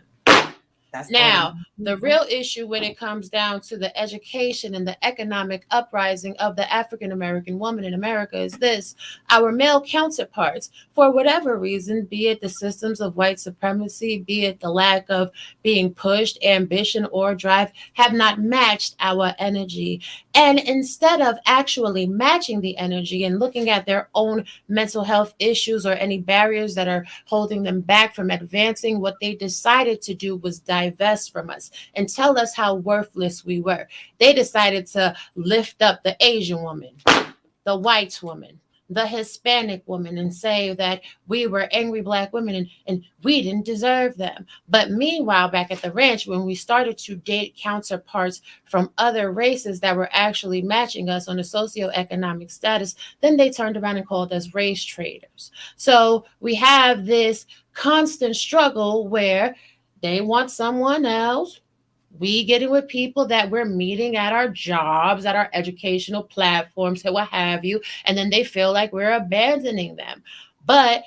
Now, the real issue when it comes down to the education and the economic uprising of the African American woman in America is this: our male counterparts, for whatever reason, be it the systems of white supremacy, be it the lack of being pushed, ambition, or drive, have not matched our energy. And instead of actually matching the energy and looking at their own mental health issues or any barriers that are holding them back from advancing, what they decided to do was divest from us and tell us how worthless we were. They decided to lift up the Asian woman, the white woman, the Hispanic woman, and say that we were angry Black women and we didn't deserve them. But meanwhile, back at the ranch, when we started to date counterparts from other races that were actually matching us on a socioeconomic status, then they turned around and called us race traders. So we have this constant struggle where they want someone else. We get it with people that we're meeting at our jobs, at our educational platforms, and what have you, and then they feel like we're abandoning them. But,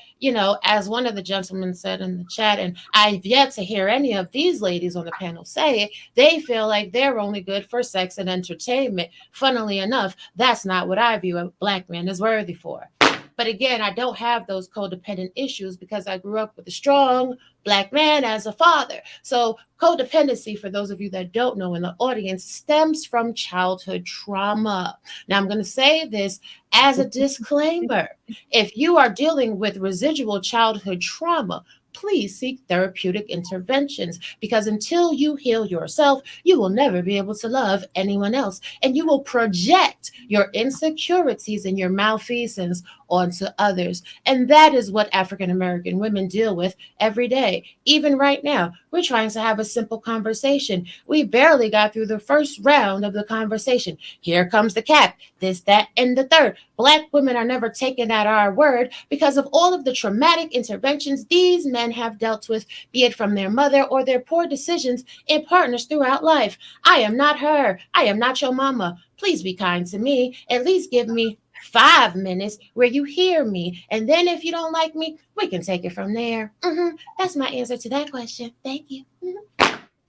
as one of the gentlemen said in the chat, and I've yet to hear any of these ladies on the panel say it, they feel like they're only good for sex and entertainment. Funnily enough, that's not what I view a Black man as worthy for. But again, I don't have those codependent issues because I grew up with a strong Black man as a father. So codependency, for those of you that don't know in the audience, stems from childhood trauma. Now, I'm going to say this as a disclaimer. If you are dealing with residual childhood trauma, please seek therapeutic interventions, because until you heal yourself, you will never be able to love anyone else. And you will project your insecurities and your malfeasance onto others. And that is what African American women deal with every day. Even right now, we're trying to have a simple conversation. We barely got through the first round of the conversation. Here comes the cap, this, that, and the third. Black women are never taken at our word because of all of the traumatic interventions these men have dealt with, be it from their mother or their poor decisions in partners throughout life. I am not her. I am not your mama. Please be kind to me. At least give me 5 minutes where you hear me. And then if you don't like me, we can take it from there. That's my answer to that question. Thank you.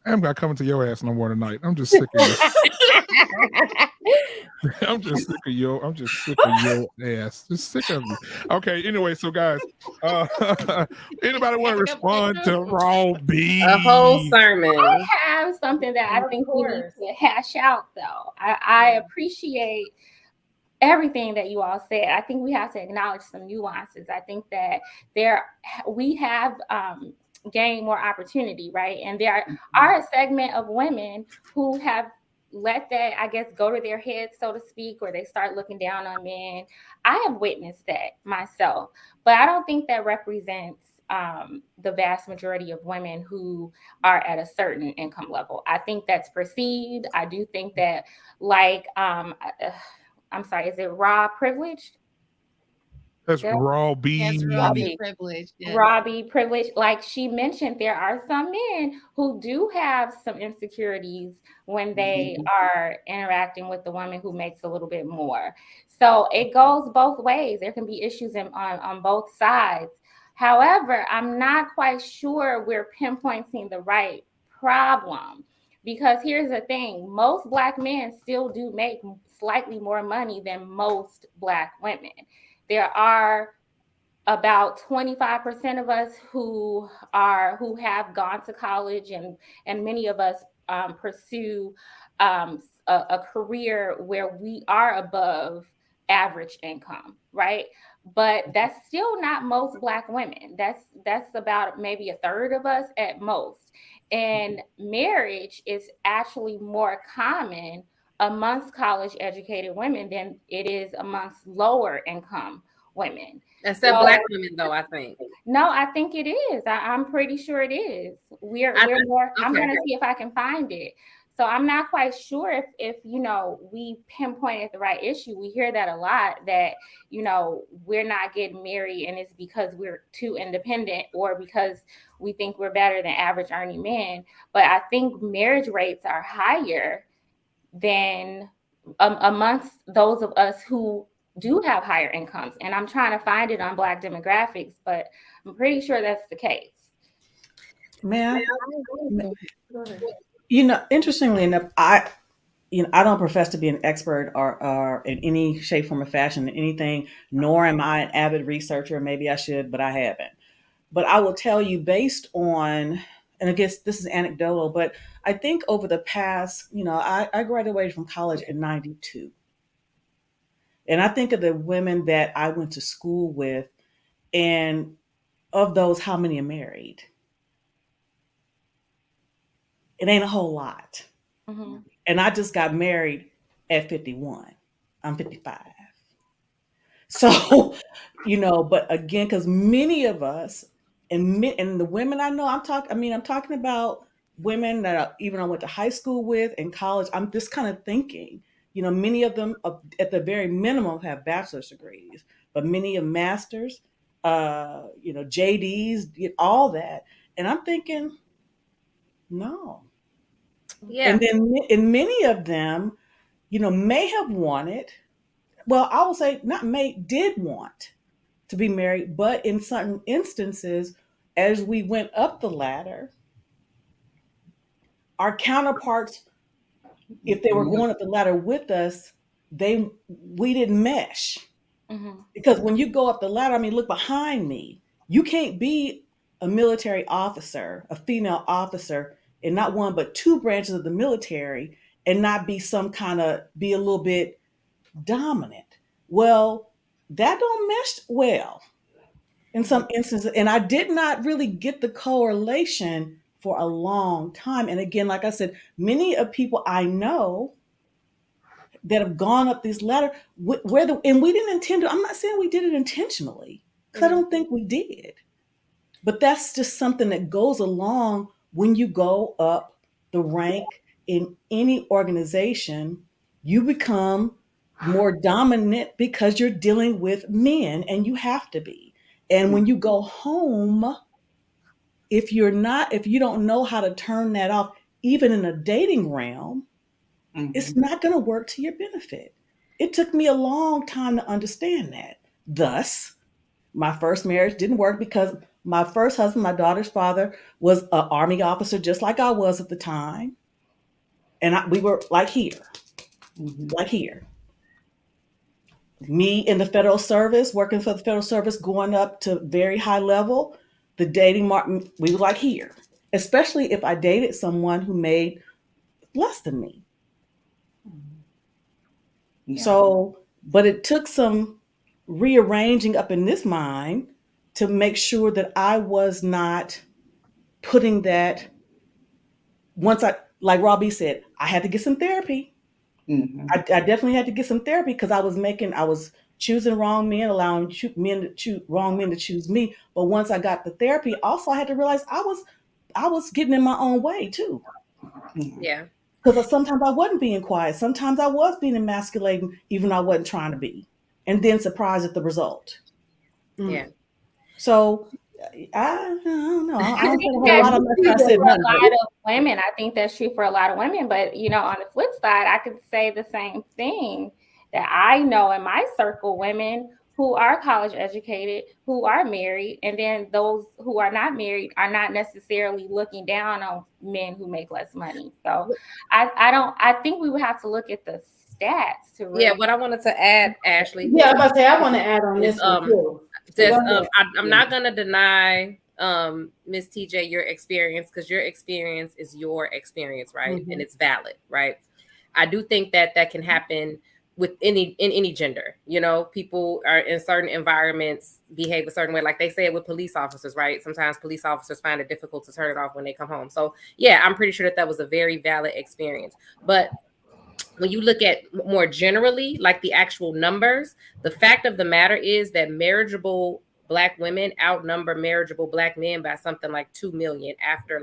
I'm not coming to your ass no more tonight. I'm just sick of you. I'm just sick of your ass. Just sick of you. Okay, anyway, so guys, anybody want to respond to Raw B? A whole sermon. I have something that I think we need to hash out, though. I appreciate everything that you all said. I think we have to acknowledge some nuances. I think that we have gained more opportunity, right? And there are a segment of women who have let that, I guess, go to their heads, so to speak, or they start looking down on men. I have witnessed that myself, but I don't think that represents the vast majority of women who are at a certain income level. I think that's perceived. I do think that, like, I'm sorry, is it raw privilege? That's Raw B. That's Raw B privilege. Yes. Raw B privilege. Like she mentioned, there are some men who do have some insecurities when they are interacting with the woman who makes a little bit more. So it goes both ways. There can be issues on both sides. However, I'm not quite sure we're pinpointing the right problem. Because here's the thing, most Black men still do make slightly more money than most Black women. There are about 25% of us who have gone to college, and many of us pursue a career where we are above average income, right? But that's still not most Black women. That's about maybe a third of us at most. And marriage is actually more common amongst college educated women than it is amongst lower income women. Except Black women, though, I think. No, I think it is. I'm pretty sure it is. We're more. Okay. I'm going to see if I can find it. So I'm not quite sure if we pinpointed the right issue. We hear that a lot, that we're not getting married and it's because we're too independent or because we think we're better than average earning men. But I think marriage rates are higher than amongst those of us who do have higher incomes. And I'm trying to find it on Black demographics, but I'm pretty sure that's the case. Man, interestingly enough, I don't profess to be an expert or in any shape, form, or fashion in anything, nor am I an avid researcher. Maybe I should, but I haven't. But I will tell you, based on, and I guess this is anecdotal, but I think over the past, I graduated from college in 92. And I think of the women that I went to school with, and of those, how many are married? It ain't a whole lot. Mm-hmm. And I just got married at 51. I'm 55. So, but again, because many of us, and the women I know, I'm talking about women that I went to high school with and college. I'm just kind of thinking, many of them at the very minimum have bachelor's degrees, but many have masters, JDs, all that. And I'm thinking, no. Yeah. And many of them, may have wanted, well, I will say did want to be married, but in certain instances, as we went up the ladder, our counterparts, if they were going up the ladder with us, we didn't mesh. Because when you go up the ladder, I mean, look behind me. You can't be a military officer, a female officer, in not one but two branches of the military, and not be be a little bit dominant. Well, that don't mesh well in some instances. And I did not really get the correlation for a long time. And again, like I said, many of people I know that have gone up this ladder and we didn't intend to, I'm not saying we did it intentionally, because I don't think we did. But that's just something that goes along when you go up the rank in any organization. You become more dominant because you're dealing with men, and you have to be. And when you go home, if you don't know how to turn that off, even in a dating realm, it's not going to work to your benefit. It took me a long time to understand that. Thus, my first marriage didn't work because my first husband, my daughter's father, was an Army officer just like I was at the time. And we were like here. Me in the federal service, working for the federal service, going up to very high level, the dating market, we were like here. Especially if I dated someone who made less than me. Yeah. So, but it took some rearranging up in this mind to make sure that I was not putting that, like Robbie said, I had to get some therapy. I definitely had to get some therapy because I was choosing wrong men, allowing wrong men to choose me. But once I got the therapy, also I had to realize I was getting in my own way too. Yeah. Because sometimes I wasn't being quiet. Sometimes I was being emasculating, even though I wasn't trying to be. And then surprised at the result. Yeah. So I don't know. I don't think a a lot of women. I think that's true for a lot of women. But on the flip side, I could say the same thing that I know in my circle, women who are college educated, who are married, and then those who are not married are not necessarily looking down on men who make less money. So I think we would have to look at the stats to really. Yeah, what I wanted to add, Ashley. Yeah, I was about to say I want to add on this one too. I'm not gonna deny Miss TJ your experience, because your experience is your experience, right? And it's valid, right? I do think that can happen with any gender. People are in certain environments behave a certain way, like they say it with police officers, right? Sometimes police officers find it difficult to turn it off when they come home. So yeah, I'm pretty sure that was a very valid experience. But when you look at more generally, like the actual numbers, the fact of the matter is that marriageable Black women outnumber marriageable Black men by something like 2 million after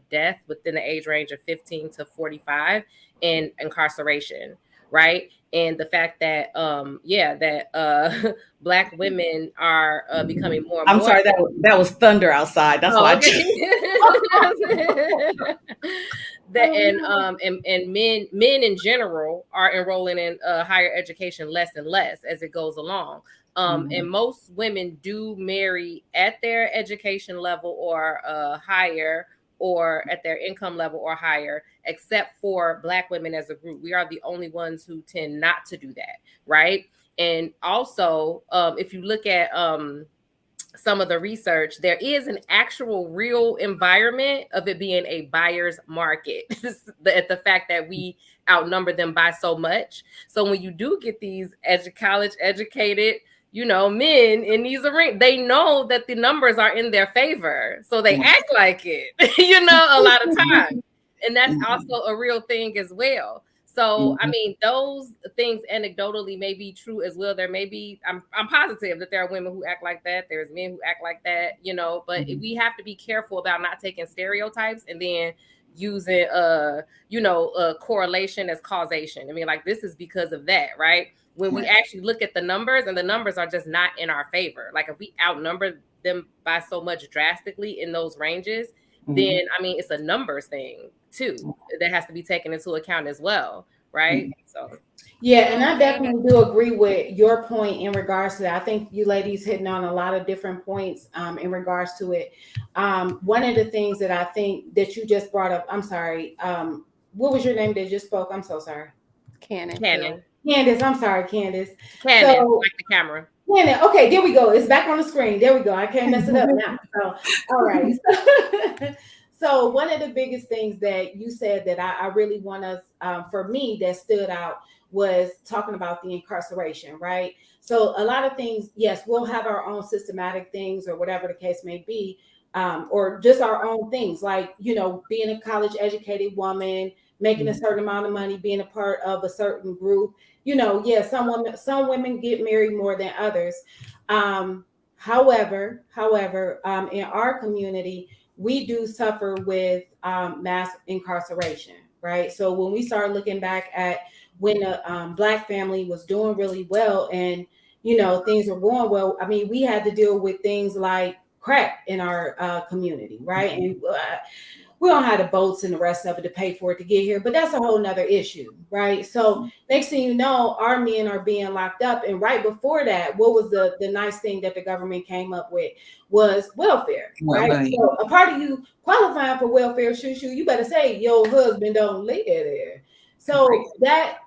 death within the age range of 15 to 45 and incarceration, right? And the fact that Black women are becoming more and I'm more. sorry, that was thunder outside. That's why. And men in general are enrolling in higher education less and less as it goes along. And most women do marry at their education level or higher, or at their income level or higher, except for Black women as a group. We are the only ones who tend not to do that, right? And also, if you look at some of the research, there is an actual real environment of it being a buyer's market at the fact that we outnumber them by so much. So when you do get these college educated, men in these arenas, they know that the numbers are in their favor. So they act like it, a lot of times. And that's also a real thing as well. So, I mean, those things anecdotally may be true as well. There may be, I'm positive that there are women who act like that. There's men who act like that, but we have to be careful about not taking stereotypes and then using, correlation as causation. I mean, like, this is because of that, right? When we actually look at the numbers, and the numbers are just not in our favor. Like, if we outnumber them by so much drastically in those ranges, then, I mean, it's a numbers thing too that has to be taken into account as well, right? So yeah, and I definitely do agree with your point in regards to that. I think you ladies hitting on a lot of different points in regards to it. One of the things that I think that you just brought up, I'm sorry, what was your name that just spoke? I'm so sorry. Cannon. Candace, I'm sorry, Candace. Candace, So, like the camera. Candace, okay, there we go. It's back on the screen. There we go. I can't mess it up now. So, all right. So one of the biggest things that you said that I really want us, for me, that stood out was talking about the incarceration, right? So a lot of things, yes, we'll have our own systematic things or whatever the case may be, or just our own things, like, you know, being a college educated woman, making a certain amount of money, being a part of a certain group. You know, yeah, some women get married more than others. However, in our community, we do suffer with mass incarceration, right? So when we start looking back at when a Black family was doing really well and, you know, things were going well, I mean, we had to deal with things like crack in our community, right? And we don't have the boats and the rest of it to pay for it to get here, but that's a whole nother issue, right? So next thing you know, our men are being locked up. And right before that, what was the nice thing that the government came up with was welfare, right? So a part of you qualifying for welfare, you better say your husband don't live there. So that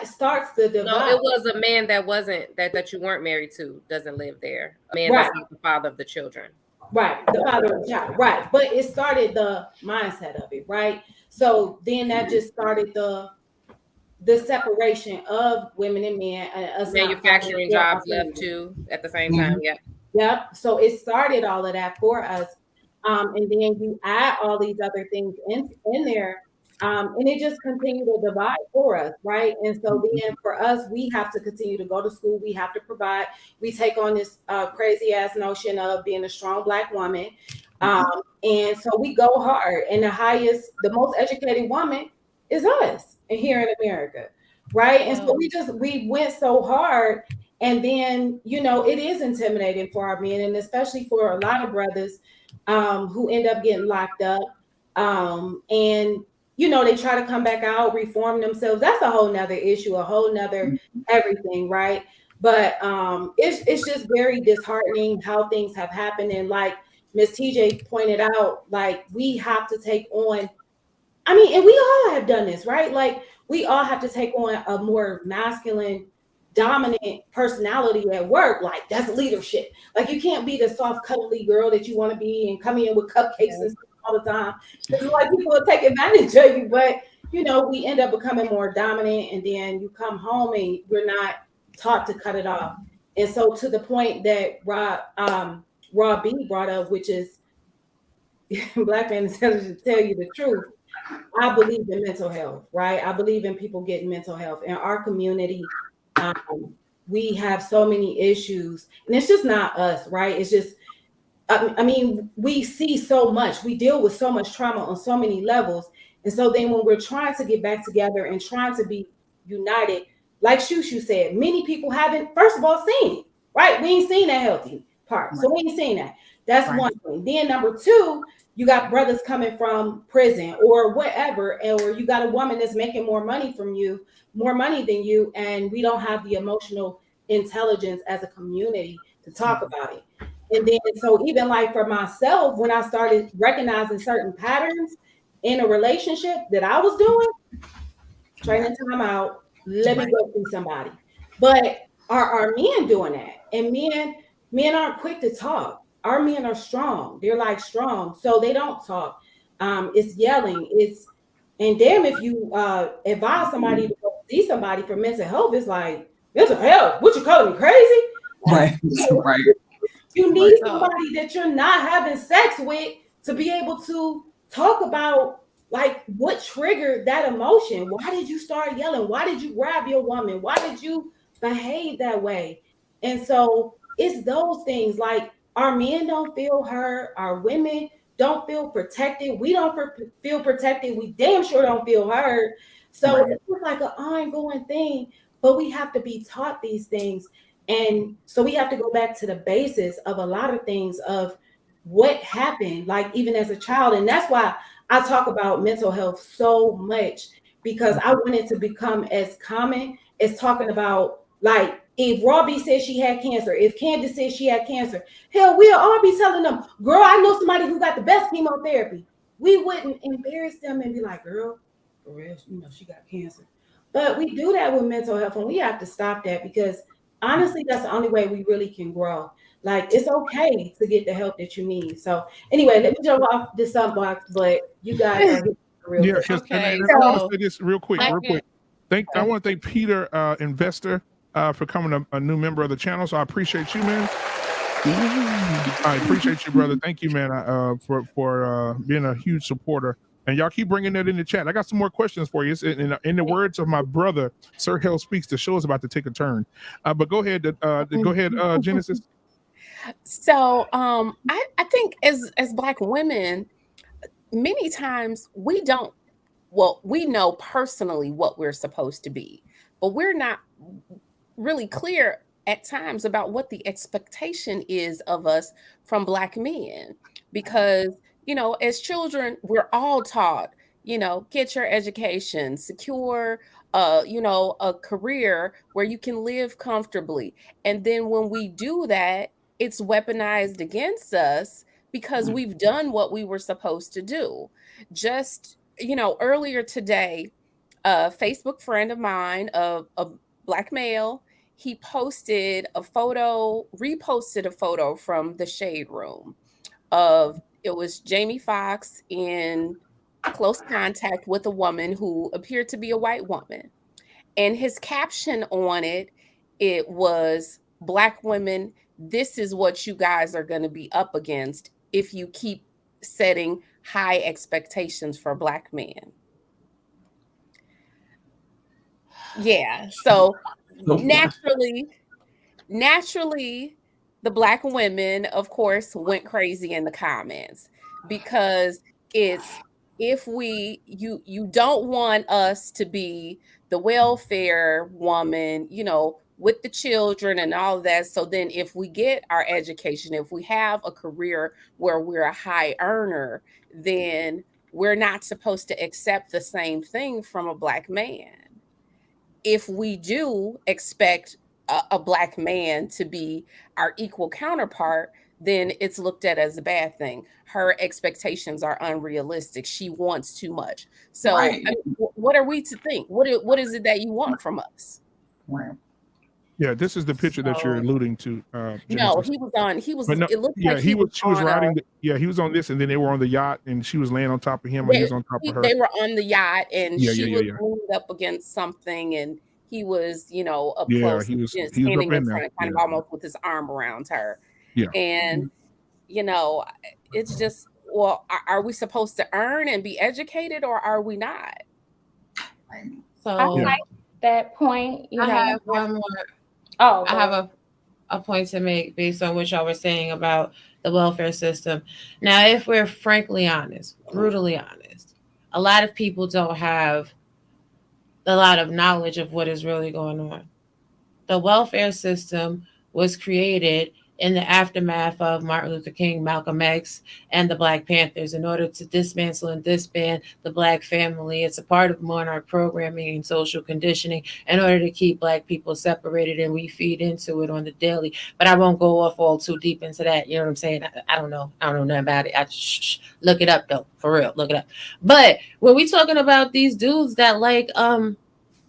starts the divide. No, it was a man that wasn't that you weren't married to, doesn't live there. A man that's not the father of the children. Right, the father of the child, right. But it started the mindset of it, right? So then that just started the separation of women and men. Manufacturing jobs left too at the same time, yeah. Yep. So it started all of that for us. And then you add all these other things in there. And it just continued to divide for us, right? And so then for us, we have to continue to go to school. We have to provide. We take on this crazy ass notion of being a strong Black woman. And so we go hard. And the most educated woman is us here in America, right? And so we went so hard. And then, you know, it is intimidating for our men, and especially for a lot of brothers who end up getting locked up. And you know, they try to come back out, reform themselves. That's a whole nother issue, a whole nother everything, right? But it's just very disheartening how things have happened. And like Miss TJ pointed out, like we have to take on, I mean, and we all have done this, right? Like we all have to take on a more masculine, dominant personality at work. Like that's leadership. Like you can't be the soft, cuddly girl that you want to be and come in with cupcakes and stuff all the time. It's like people will take advantage of you, but you know, we end up becoming more dominant, and then you come home and we're not taught to cut it off. And so to the point that Rob B brought up, which is Black Man Unfiltered, to tell you the truth, I believe in mental health, right? I believe in people getting mental health. In our community, we have so many issues, and it's just not us, right? It's just, I mean, we see so much, we deal with so much trauma on so many levels. And so then when we're trying to get back together and trying to be united, like Shushu said, many people haven't, first of all, seen it, right? We ain't seen that healthy part. So we ain't seen that. That's one thing. Then number two, you got brothers coming from prison or whatever, or you got a woman that's making more money than you, and we don't have the emotional intelligence as a community to talk about it. And then, so even like for myself, when I started recognizing certain patterns in a relationship that I was doing, training time out, let me go see somebody. But are men doing that? And men aren't quick to talk. Our men are strong. They're like strong. So they don't talk. It's yelling. And damn, if you advise somebody to go see somebody for mental health, it's like, mental health? What, you calling me crazy? Right. Right. You need somebody that you're not having sex with to be able to talk about like what triggered that emotion. Why did you start yelling? Why did you grab your woman? Why did you behave that way? And so it's those things, like our men don't feel heard, our women don't feel protected, we don't feel protected, we damn sure don't feel heard. So it's like an ongoing thing, but we have to be taught these things. And so we have to go back to the basis of a lot of things of what happened, like even as a child. And that's why I talk about mental health so much, because I want it to become as common as talking about, like, if Robbie said she had cancer, if Candace said she had cancer, hell, we'll all be telling them, girl, I know somebody who got the best chemotherapy. We wouldn't embarrass them and be like, girl, for real, you know, she got cancer. But we do that with mental health, and we have to stop that because honestly, that's the only way we really can grow. Like, it's okay to get the help that you need. So anyway, let me jump off this soapbox, but you guys are hitting it real Yeah, good. because Okay, and I want to so say this real quick. I want to thank Peter Investor for coming a new member of the channel. So I appreciate you, man. I appreciate you, brother. Thank you, man, for being a huge supporter. And y'all keep bringing that in the chat. I got some more questions for you. It's in the words of my brother, Sir Hell Speaks. The show is about to take a turn. But go ahead, Genesis. So I think as Black women, many times we don't, well, we know personally what we're supposed to be, but we're not really clear at times about what the expectation is of us from Black men. Because, you know, as children, we're all taught, you know, get your education, secure, you know, a career where you can live comfortably. And then when we do that, it's weaponized against us because we've done what we were supposed to do. Just, you know, earlier today, a Facebook friend of mine, a Black male, he posted a photo, reposted a photo from the Shade Room of, it was Jamie Foxx in close contact with a woman who appeared to be a white woman. And his caption on it, it was, Black women, this is what you guys are going to be up against if you keep setting high expectations for Black men. Yeah. So naturally, the Black women, of course, went crazy in the comments because it's, if you don't want us to be the welfare woman, you know, with the children and all of that. So then if we get our education, if we have a career where we're a high earner, then we're not supposed to accept the same thing from a Black man. If we do expect a Black man to be our equal counterpart, then it's looked at as a bad thing. Her expectations are unrealistic. She wants too much. So, Right. I mean, what are we to think? What is it that you want from us? Right. Yeah, this is the picture that you're alluding to. No, Genesis. he was on. He was. But no, It looked yeah, like she was on riding. He was on this, and then they were on the yacht, and she was laying on top of him, and he was on top of her. They were on the yacht, and Yeah, she yeah, was yeah. leaned up against something, and he was, you know, up Yeah, close, he was standing up in in there. front, kind of almost with his arm around her. Yeah. And, you know, it's just, well, are we supposed to earn and be educated, or are we not? So I like that point. You know, I have one more. Oh, I have a point to make based on what y'all were saying about the welfare system. Now, if we're frankly honest, brutally honest, a lot of people don't have a lot of knowledge of what is really going on. The welfare system was created in the aftermath of Martin Luther King, Malcolm X, and the Black Panthers in order to dismantle and disband the Black family. It's a part of monarch programming and social conditioning in order to keep Black people separated, and we feed into it on the daily. But I won't go off all too deep into that. You know what I'm saying? I don't know. I don't know nothing about it. Look it up, though. For real, look it up. But when we talking about these dudes that like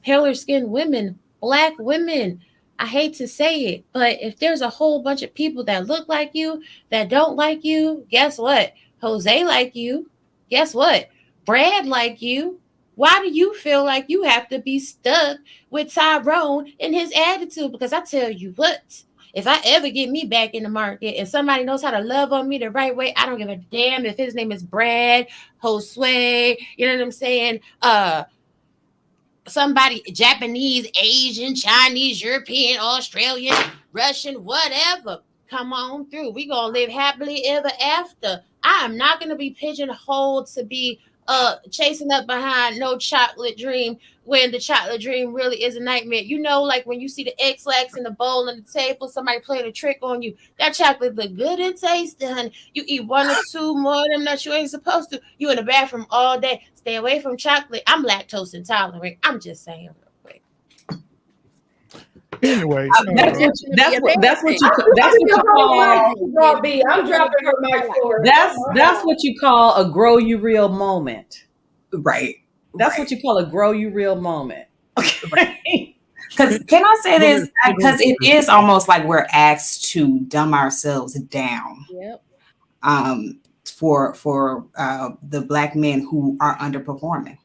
paler skinned women, Black women, I hate to say it, but if there's a whole bunch of people that look like you, that don't like you, guess what? Jose like you. Guess what? Brad like you. Why do you feel like you have to be stuck with Tyrone and his attitude? Because I tell you what, if I ever get me back in the market and somebody knows how to love on me the right way, I don't give a damn if his name is Brad, Josue, you know what I'm saying? Somebody, Japanese, Asian, Chinese, European, Australian, Russian, whatever. Come on through. We gonna live happily ever after. I am not gonna be pigeonholed to be chasing up behind no chocolate dream when the chocolate dream really is a nightmare. You know, like when you see the X-Lax in the bowl on the table, somebody playing a trick on you. That chocolate look good and tasty, honey. You eat one or two more of them that you ain't supposed to. You in the bathroom all day. Stay away from chocolate. I'm lactose intolerant. I'm just saying real quick. Anyway, that's what you call. I'm dropping her mic for That's what you call a grow you real moment. Right. That's what you call a grow you real moment. Okay. Because can I say this? Because it is almost like we're asked to dumb ourselves down. Yep. For the Black men who are underperforming.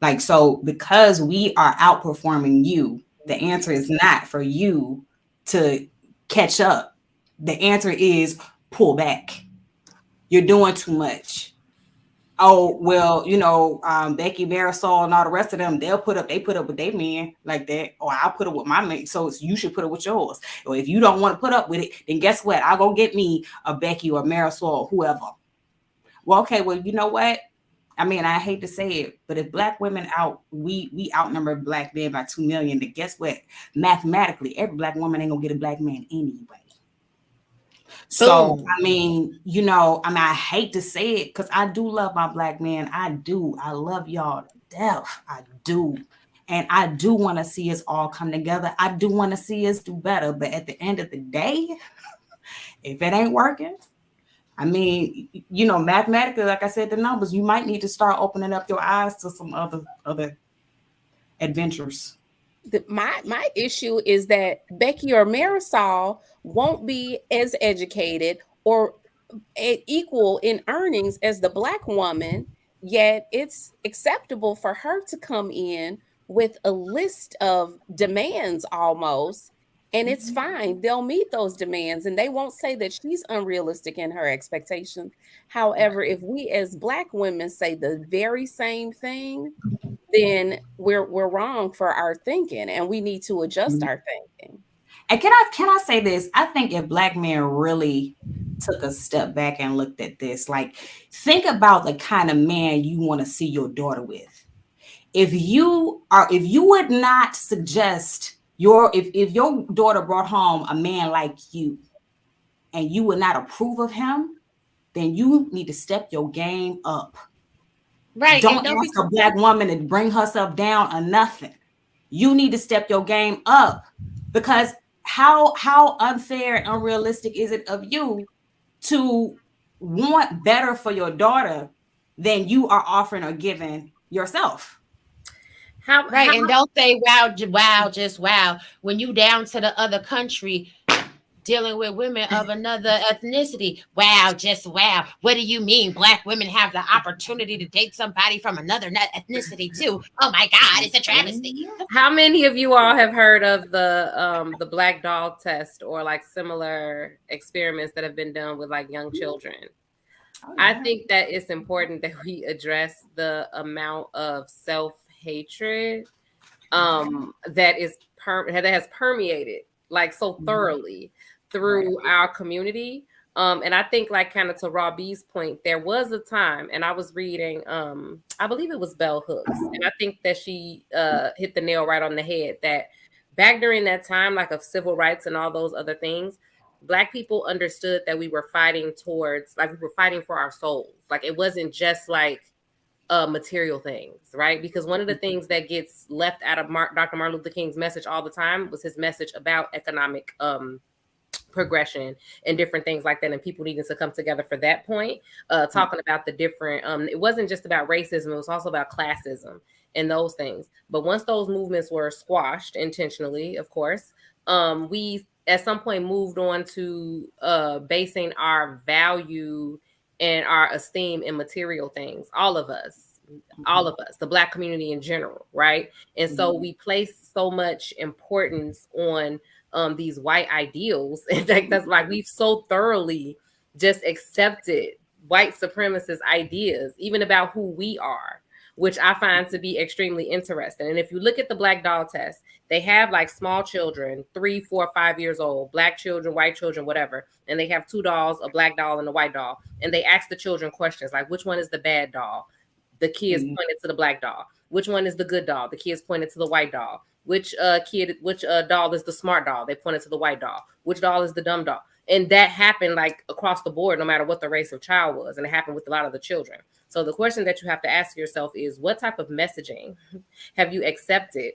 Like, so because we are outperforming you, the answer is not for you to catch up. The answer is pull back. You're doing too much. Oh, well, Becky, Marisol, and all the rest of them, they put up with their men like that. Or I'll put up with my men. So you should put up with yours. Or if you don't want to put up with it, then guess what? I'll go get me a Becky or Marisol or whoever. Well, okay, well, you know what? I mean, I hate to say it, but if Black women we outnumber Black men by 2 million, then guess what? Mathematically, every Black woman ain't gonna get a Black man anyway. So, I mean, I hate to say it because I do love my Black men. I do. I love y'all to death. I do. And I do want to see us all come together. I do want to see us do better. But at the end of the day, if it ain't working, I mean, mathematically, like I said, the numbers, you might need to start opening up your eyes to some other adventures. My issue is that Becky or Marisol won't be as educated or equal in earnings as the Black woman, yet it's acceptable for her to come in with a list of demands almost, and it's fine. They'll meet those demands and they won't say that she's unrealistic in her expectations. However, if we as Black women say the very same thing, then we're wrong for our thinking, and we need to adjust our thinking. And can I say this? I think if Black men really took a step back and looked at this, like, think about the kind of man you want to see your daughter with. If you would not suggest if your daughter brought home a man like you and you would not approve of him, then you need to step your game up. Right. Don't ask a Black woman to bring herself down or nothing. You need to step your game up, because how unfair and unrealistic is it of you to want better for your daughter than you are offering or giving yourself? And don't say wow, just wow, when you down to the other country dealing with women of another ethnicity. Wow, just wow. What do you mean Black women have the opportunity to date somebody from another ethnicity too? Oh my God, it's a travesty. How many of you all have heard of the black doll test or like similar experiments that have been done with like young children? I think that it's important that we address the amount of self-hatred that has permeated like so thoroughly through our community. And I think, like, kind of to Rob B's point, there was a time, and I was reading, I believe it was Bell Hooks, and I think that she hit the nail right on the head, that back during that time, like of civil rights and all those other things, Black people understood that we were fighting for our souls. Like, it wasn't just like material things, right? Because one of the things that gets left out of Dr. Martin Luther King's message all the time was his message about economic progression and different things like that, and people needing to come together for that point, talking about the different, it wasn't just about racism, it was also about classism and those things. But once those movements were squashed intentionally, of course, we at some point moved on to basing our value and our esteem in material things, all of us, the Black community in general, right? And so we place so much importance on these white ideals. And that's like, we've so thoroughly just accepted white supremacist ideas, even about who we are, which I find to be extremely interesting. And if you look at the Black doll test, they have like small children, 3, 4, 5 years old, Black children, white children, whatever. And they have 2 dolls, a Black doll and a white doll. And they ask the children questions like, which one is the bad doll? The kids pointed to the Black doll. Which one is the good doll? The kids pointed to the white doll. Which doll is the smart doll? They pointed to the white doll. Which doll is the dumb doll? And that happened like across the board, no matter what the race of child was. And it happened with a lot of the children. So the question that you have to ask yourself is, what type of messaging have you accepted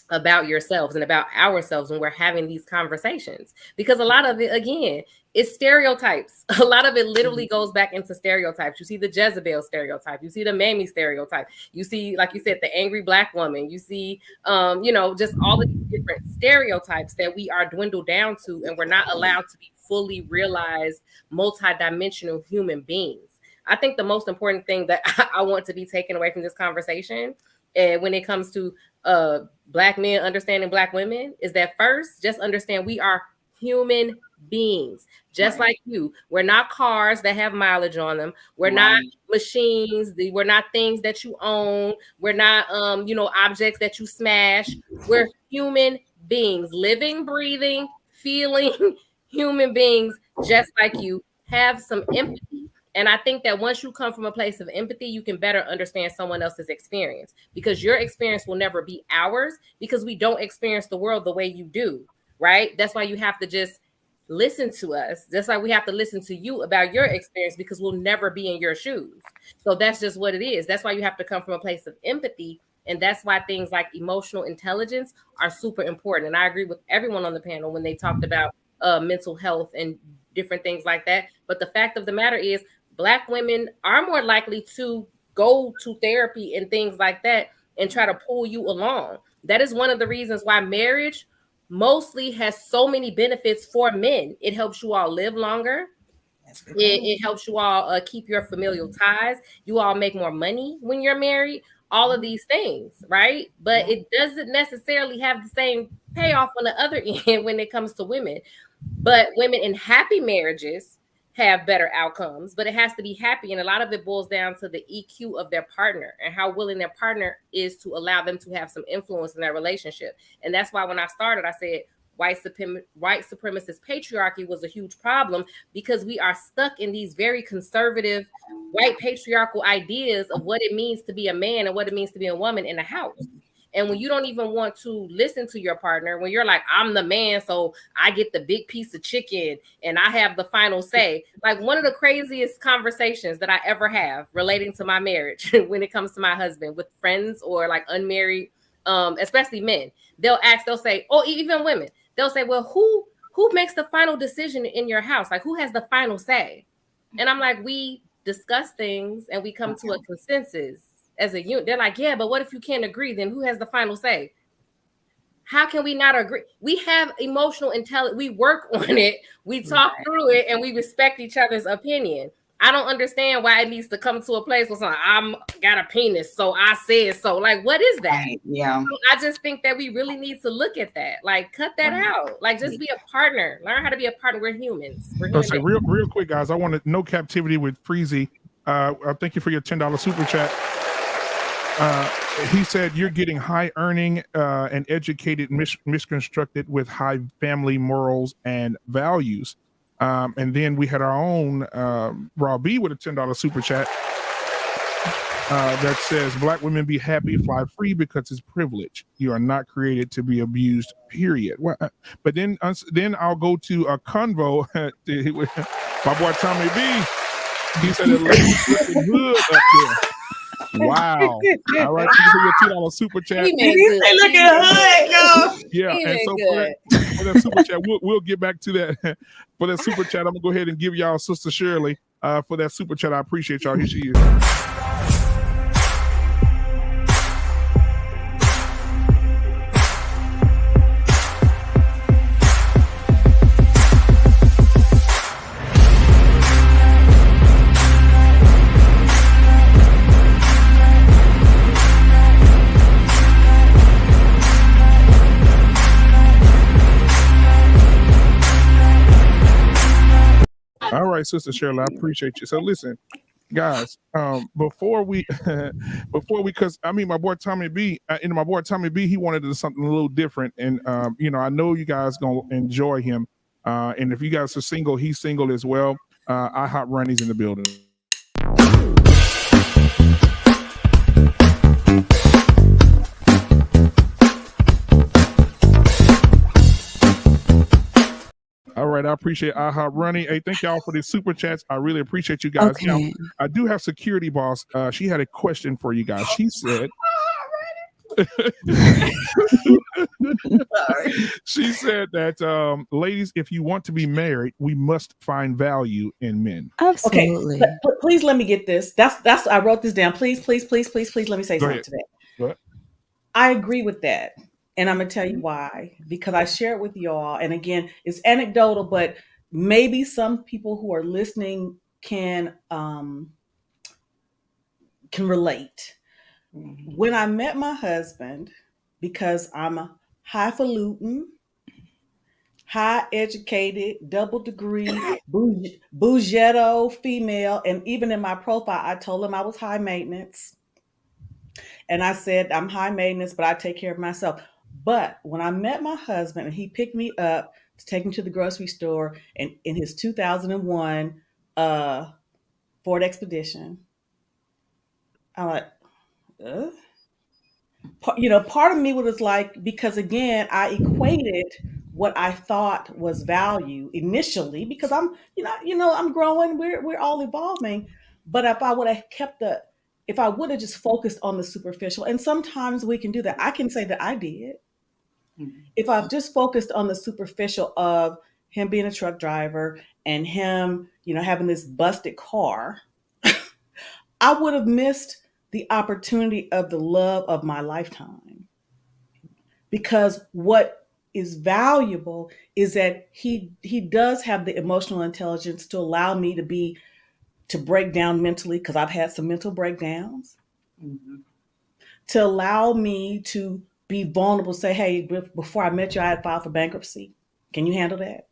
about yourselves and about ourselves when we're having these conversations? Because a lot of it, again, it's stereotypes. A lot of it literally goes back into stereotypes. You see the Jezebel stereotype. You see the Mammy stereotype. You see, like you said, the angry Black woman. You see, just all of these different stereotypes that we are dwindled down to, and we're not allowed to be fully realized, multidimensional human beings. I think the most important thing that I want to be taken away from this conversation, when it comes to Black men understanding Black women, is that first, just understand we are human beings, just like you. We're not cars that have mileage on them. We're not machines. We're not things that you own. We're not, objects that you smash. We're human beings, living, breathing, feeling human beings, just like you. Have some empathy. And I think that once you come from a place of empathy, you can better understand someone else's experience, because your experience will never be ours, because we don't experience the world the way you do, right? That's why you have to just listen to us. That's why we have to listen to you about your experience, because we'll never be in your shoes. So that's just what it is. That's why you have to come from a place of empathy. And that's why things like emotional intelligence are super important. And I agree with everyone on the panel when they talked about mental health and different things like that. But the fact of the matter is, Black women are more likely to go to therapy and things like that and try to pull you along. That is one of the reasons why marriage mostly has so many benefits for men. It helps you all live longer. It helps you all keep your familial ties. You all make more money when you're married. All of these things, right? But it doesn't necessarily have the same payoff on the other end when it comes to women. But women in happy marriages have better outcomes, but it has to be happy. And a lot of it boils down to the EQ of their partner and how willing their partner is to allow them to have some influence in their relationship. And that's why when I started, I said white supremacist patriarchy was a huge problem, because we are stuck in these very conservative white patriarchal ideas of what it means to be a man and what it means to be a woman in a house. And when you don't even want to listen to your partner, when you're like, I'm the man, so I get the big piece of chicken and I have the final say. Like, one of the craziest conversations that I ever have relating to my marriage when it comes to my husband with friends or like unmarried, especially men, they'll say, oh, even women, they'll say, well, who makes the final decision in your house? Like, who has the final say? And I'm like, we discuss things and we come to a consensus as a unit. They're like, yeah, but what if you can't agree? Then who has the final say? How can we not agree? We have emotional intelligence. We work on it. We talk through it, and we respect each other's opinion. I don't understand why it needs to come to a place where I'm got a penis, so I said so. Like, what is that? Yeah. I just think that we really need to look at that. Like, cut that out. Like, just be a partner. Learn how to be a partner. We're humans. So real quick, guys, I want to no captivity with Freezy. Thank you for your $10 super chat. He said you're getting high earning and educated misconstructed with high family morals and values. And then we had our own Raw B with a $10 super chat that says Black women be happy, fly free because it's privilege. You are not created to be abused, period. Well, but then I'll go to a convo. My boy Tommy B. He said it looking good up there. Wow. All right, thank you for your $2 super chat. He say looking hood, yo. Yeah, and so for that super chat, we'll get back to that. For that super chat, I'm gonna go ahead and give y'all Sister Shirley for that super chat. I appreciate y'all. Here she is. All right, Sister Shirley, I appreciate you. So listen, guys, before we, because I mean, my boy Tommy B, he wanted to do something a little different, and I know you guys gonna enjoy him. And if you guys are single, he's single as well. I Hot Ronnie's in the building. All right, I appreciate IHOP Running. Hey, thank y'all for the super chats. I really appreciate you guys. Okay. Now, I do have Security Boss. She had a question for you guys. She said, She said that, ladies, if you want to be married, we must find value in men. Absolutely. Okay, please let me get this. That's I wrote this down. Please let me say Go something ahead. to that. Go ahead. I agree with that. And I'm gonna tell you why. Because I share it with y'all. And again, it's anecdotal, but maybe some people who are listening can relate. When I met my husband, because I'm a highfalutin, high educated, double degree, bougetto female, and even in my profile, I told him I was high maintenance. And I said, I'm high maintenance, but I take care of myself. But when I met my husband and he picked me up to take me to the grocery store and in his 2001 Ford Expedition, I'm like, part of me was like, because again, I equated what I thought was value initially, because I'm, I'm growing, we're all evolving. But if I would have if I would have just focused on the superficial, and sometimes we can do that. I can say that I did. If I've just focused on the superficial of him being a truck driver and him, having this busted car, I would have missed the opportunity of the love of my lifetime. Because what is valuable is that he does have the emotional intelligence to allow me to break down mentally, because I've had some mental breakdowns, to allow me to be vulnerable, say, hey, before I met you, I had filed for bankruptcy. Can you handle that?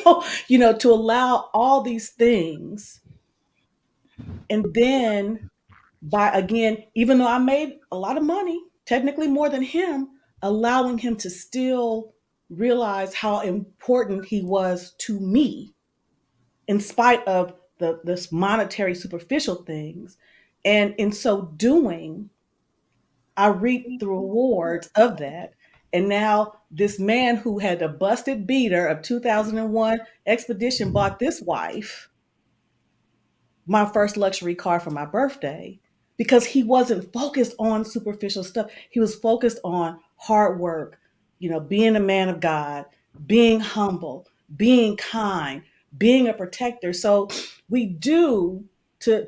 So, to allow all these things. And then again, even though I made a lot of money, technically more than him, allowing him to still realize how important he was to me in spite of this monetary superficial things. And in so doing, I reaped the rewards of that. And now this man who had a busted beater of 2001 Expedition bought this wife my first luxury car for my birthday, because he wasn't focused on superficial stuff. He was focused on hard work, being a man of God, being humble, being kind, being a protector. So we do, to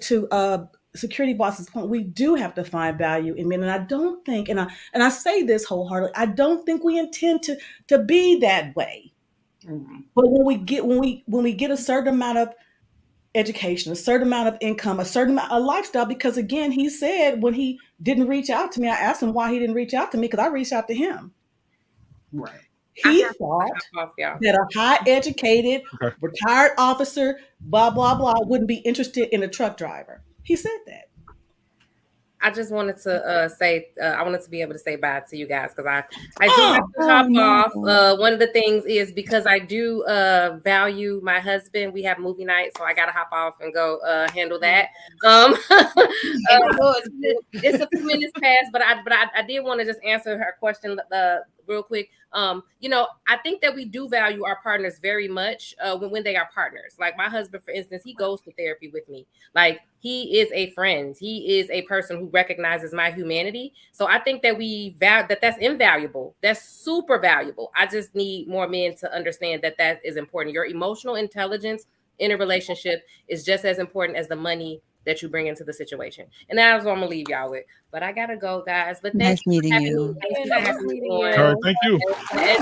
security boss's point, we do have to find value in men. And I don't think, and I say this wholeheartedly, I don't think we intend to be that way. But when we get a certain amount of education, a certain amount of income, a certain amount of lifestyle, because again, he said when he didn't reach out to me, I asked him why he didn't reach out to me, because I reached out to him. Right. He thought that a high educated, retired officer, blah, blah, blah, wouldn't be interested in a truck driver. He said that. I just wanted to say, I wanted to be able to say bye to you guys, because I do have to hop off. One of the things is because I do value my husband. We have movie night, so I got to hop off and go handle that. It's a few minutes past, but I did want to just answer her question real quick. I think that we do value our partners very much when they are partners. Like my husband, for instance, he goes to therapy with me. Like he is a friend. He is a person who recognizes my humanity. So I think that that's invaluable. That's super valuable. I just need more men to understand that is important. Your emotional intelligence in a relationship is just as important as the money that you bring into the situation. And that's what I'm gonna leave y'all with. But I gotta go, guys. But nice meeting you. All right, thank you. Good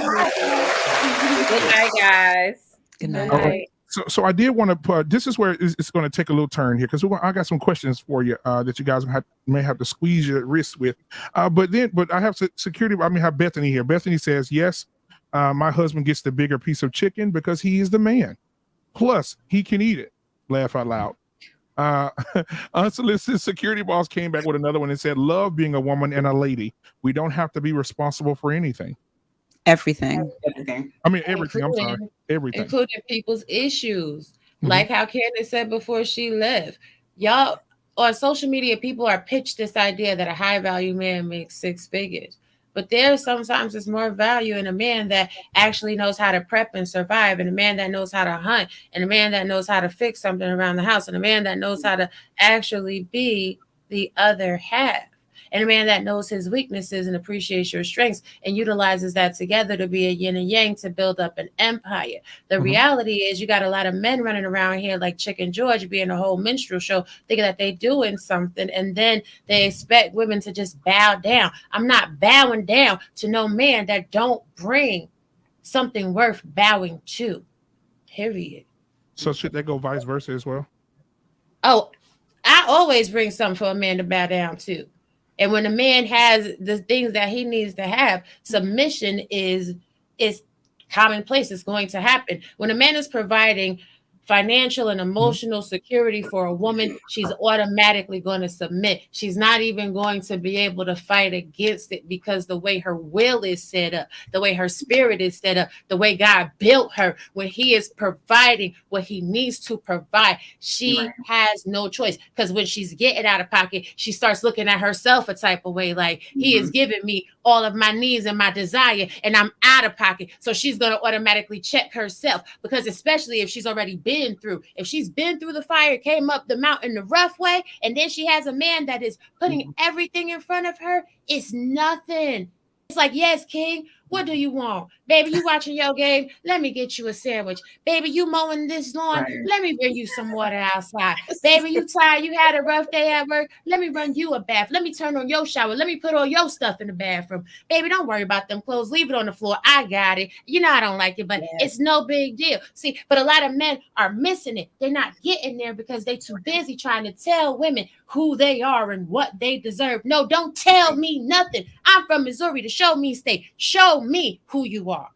night, guys. Good night. Okay. So I did want to put, this is where it's going to take a little turn here, because I got some questions for you that you guys may have to squeeze your wrist with. But I have security. I have Bethany here. Bethany says, yes, my husband gets the bigger piece of chicken because he is the man. Plus, he can eat it. Laugh out loud. Unsolicited security boss came back with another one and said, love being a woman and a lady. We don't have to be responsible for anything. Everything. Everything. I'm sorry. Everything. Including people's issues. Like how Candace said before she left. Y'all, on social media, people are pitched this idea that a high value man makes 6 figures. But sometimes there's more value in a man that actually knows how to prep and survive, and a man that knows how to hunt, and a man that knows how to fix something around the house, and a man that knows how to actually be the other half. and a man that knows his weaknesses and appreciates your strengths and utilizes that together to be a yin and yang to build up an empire. The reality is you got a lot of men running around here like Chicken George being a whole minstrel show, thinking that they doing something, and then they expect women to just bow down. I'm not bowing down to no man that don't bring something worth bowing to. Period. So should that go vice versa as well? Oh, I always bring something for a man to bow down to. And when a man has the things that he needs to have, submission is commonplace. It's going to happen. When a man is providing financial and emotional security for a woman, she's automatically going to submit. She's not even going to be able to fight against it, because the way her will is set up, the way her spirit is set up, the way God built her, when he is providing what he needs to provide, she has no choice. Because when she's getting out of pocket, she starts looking at herself a type of way, like he is giving me all of my needs and my desire, and I'm out of pocket. So she's going to automatically check herself, because especially if she's already been through, if she's been through the fire, came up the mountain the rough way, and then she has a man that is putting everything in front of her, it's nothing. It's like, yes, king, what do you want? Baby, you watching your game? Let me get you a sandwich. Baby, you mowing this lawn? Let me bring you some water outside. Baby, you tired? You had a rough day at work? Let me run you a bath. Let me turn on your shower. Let me put all your stuff in the bathroom. Baby, don't worry about them clothes. Leave it on the floor. I got it. You know I don't like it, but it's no big deal. See, but a lot of men are missing it. They're not getting there because they're too busy trying to tell women who they are and what they deserve. No, don't tell me nothing. I'm from Missouri, the show me state. Show me who you are.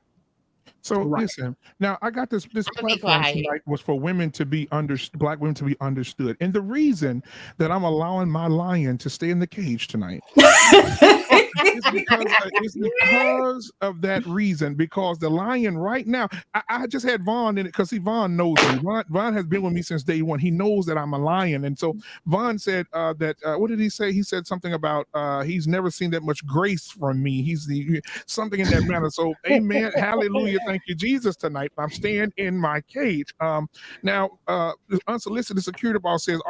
So listen, now I got this platform tonight was for women to be Black women to be understood. And the reason that I'm allowing my lion to stay in the cage tonight is because of that reason. Because the lion right now, I just had Vaughn in it because Vaughn knows me. Vaughn has been with me since day one. He knows that I'm a lion. And so Vaughn said that, what did he say? He said something about he's never seen that much grace from me. He's something in that manner. So amen. Hallelujah. Thank you, Jesus, tonight. I'm staying in my cage. Now, unsolicited security boss says,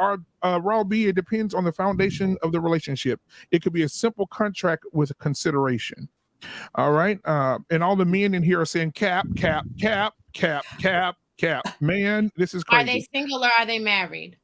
Raw B, it depends on the foundation of the relationship. It could be a simple contract with consideration. All right. And all the men in here are saying cap. Man, this is crazy. Are they single or are they married?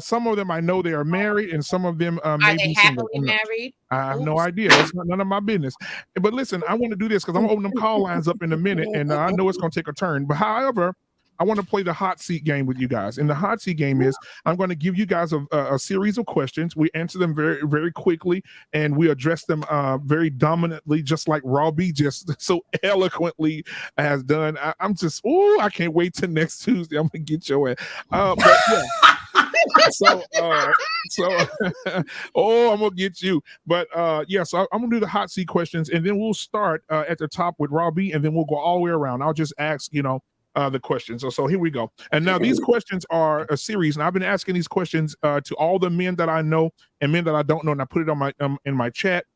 Some of them I know they are married, and some of them are they happily married? I have no idea. That's none of my business. But listen, I want to do this because I'm gonna open them call lines up in a minute, and I know it's gonna take a turn. But however, I want to play the hot seat game with you guys. And the hot seat game is I'm going to give you guys a series of questions. We answer them very, very quickly, and we address them very dominantly, just like Robbie just so eloquently has done. I'm just, I can't wait till next Tuesday. I'm going to get your ass. But yeah. I'm gonna get you. But so I'm gonna do the hot seat questions, and then we'll start at the top with Robbie, and then we'll go all the way around. I'll just ask, the questions. So here we go. And now these questions are a series, and I've been asking these questions to all the men that I know and men that I don't know, and I put it on my in my chat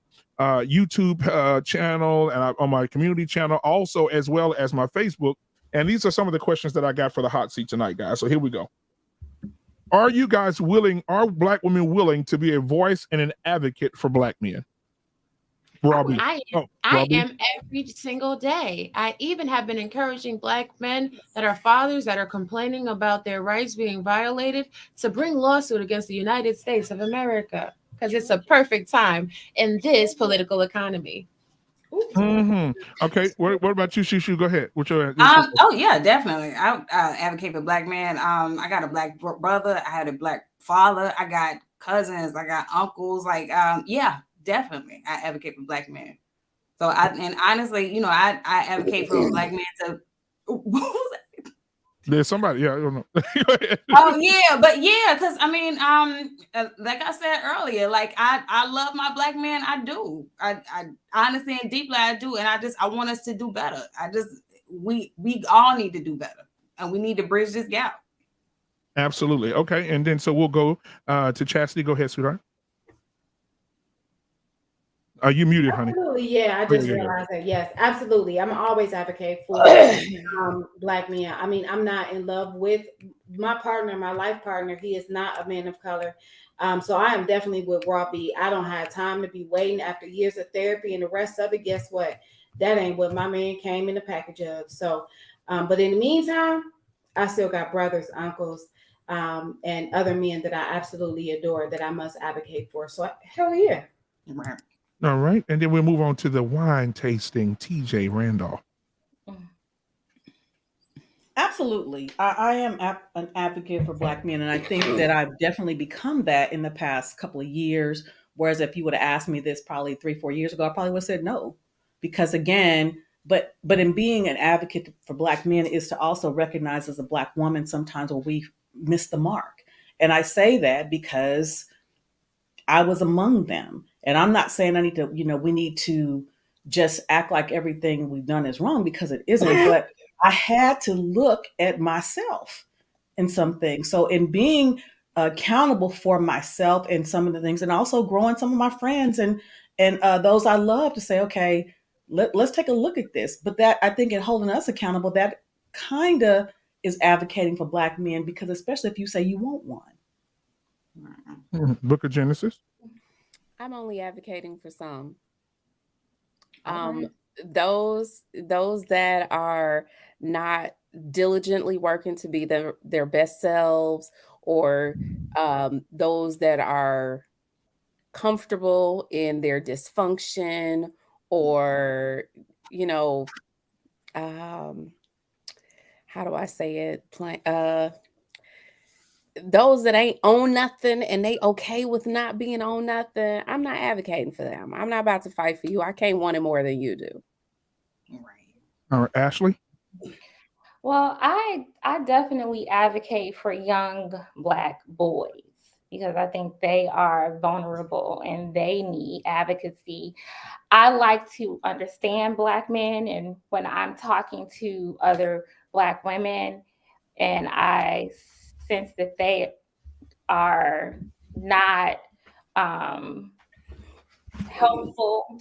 YouTube channel and on my community channel, also as well as my Facebook. And these are some of the questions that I got for the hot seat tonight, guys. So here we go. Are you guys willing? Are Black women willing to be a voice and an advocate for Black men? Robbie. I am every single day. I even have been encouraging Black men that are fathers that are complaining about their rights being violated to bring lawsuit against the United States of America, because it's a perfect time in this political economy. Okay, what about you, Shushu? Go ahead. What's your oh yeah, definitely. I advocate for Black men. I got a Black brother. I had a Black father. I got cousins. I got uncles. Yeah. Definitely, I advocate for Black men. So honestly, I advocate for Black men to. What was that? There's somebody, I don't know. Oh yeah, but yeah, because like I said earlier, like I love my Black man. I do. I honestly and deeply I do, and I want us to do better. We all need to do better, and we need to bridge this gap. Absolutely. Okay, and then so we'll go to Chastity. Go ahead, sweetheart. Are you muted, honey? Absolutely, yeah. I Oh, just yeah, yeah. realized that. Yes, absolutely. I'm always advocate for Black men. I mean, I'm not in love with my partner, my life partner. He is not a man of color. So I am definitely with Robbie. I don't have time to be waiting after years of therapy and the rest of it. Guess what? That ain't what my man came in the package of. So, but in the meantime, I still got brothers, uncles, and other men that I absolutely adore that I must advocate for. So hell yeah. Right. All right. And then we'll move on to the wine tasting, TJ Randolph. Absolutely. I am an advocate for Black men. And I think that I've definitely become that in the past couple of years. Whereas if you would have asked me this probably 3-4 years ago, I probably would have said no. Because again, but in being an advocate for Black men is to also recognize as a Black woman sometimes where we miss the mark. And I say that because I was among them. And I'm not saying I need to, we need to just act like everything we've done is wrong, because it isn't. But I had to look at myself in some things. So in being accountable for myself and some of the things, and also growing some of my friends and those I love, to say, okay, let's take a look at this. But that, I think, in holding us accountable, that kind of is advocating for Black men, because especially if you say you want one. Book of Genesis. I'm only advocating for some. Right. Those that are not diligently working to be their best selves, or those that are comfortable in their dysfunction, or how do I say it? Those that ain't own nothing and they okay with not being on nothing, I'm not advocating for them. I'm not about to fight for you. I can't want it more than you do. All right, Ashley. Well, I definitely advocate for young Black boys because I think they are vulnerable and they need advocacy. I like to understand Black men, and when I'm talking to other Black women and I sense that they are not helpful,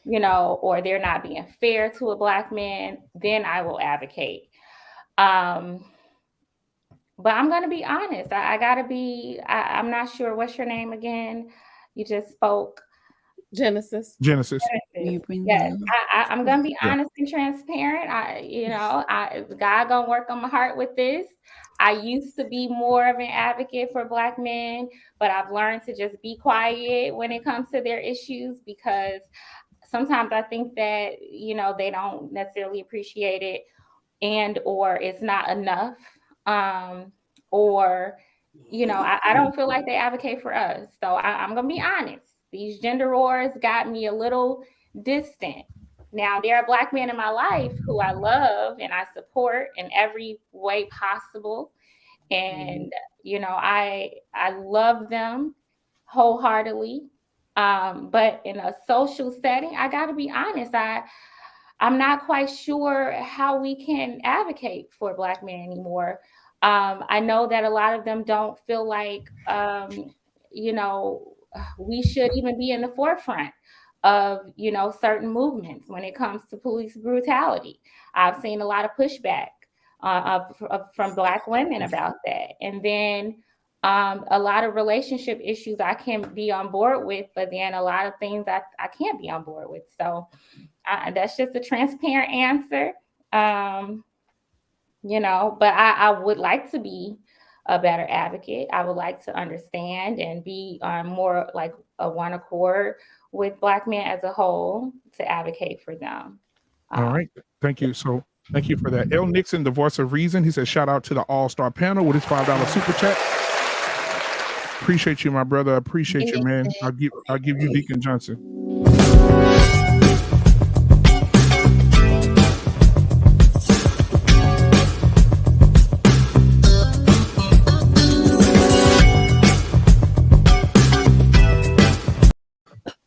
or they're not being fair to a Black man, then I will advocate. But I'm going to be honest. I got to be, I'm not sure. What's your name again? You just spoke. Genesis. Yes, I'm going to be Yeah. honest and transparent. God going to work on my heart with this. I used to be more of an advocate for Black men, but I've learned to just be quiet when it comes to their issues, because sometimes I think that, they don't necessarily appreciate it, and or it's not enough. Or I don't feel like they advocate for us. So I'm gonna be honest. These gender wars got me a little distant. Now there are Black men in my life who I love and I support in every way possible, and I love them wholeheartedly. But in a social setting, I got to be honest. I'm not quite sure how we can advocate for Black men anymore. I know that a lot of them don't feel like, we should even be in the forefront of, certain movements when it comes to police brutality. I've seen a lot of pushback from Black women about that. And then a lot of relationship issues I can be on board with, but then a lot of things I can't be on board with. So that's just a transparent answer. But I would like to be a better advocate. I would like to understand and be more like a one accord with Black men as a whole to advocate for them. All right. Thank you. So thank you for that. L. Nixon, the voice of reason. He says, shout out to the all-star panel with his $5 super chat. Appreciate you, my brother. I appreciate you, man. I'll give you Deacon Johnson.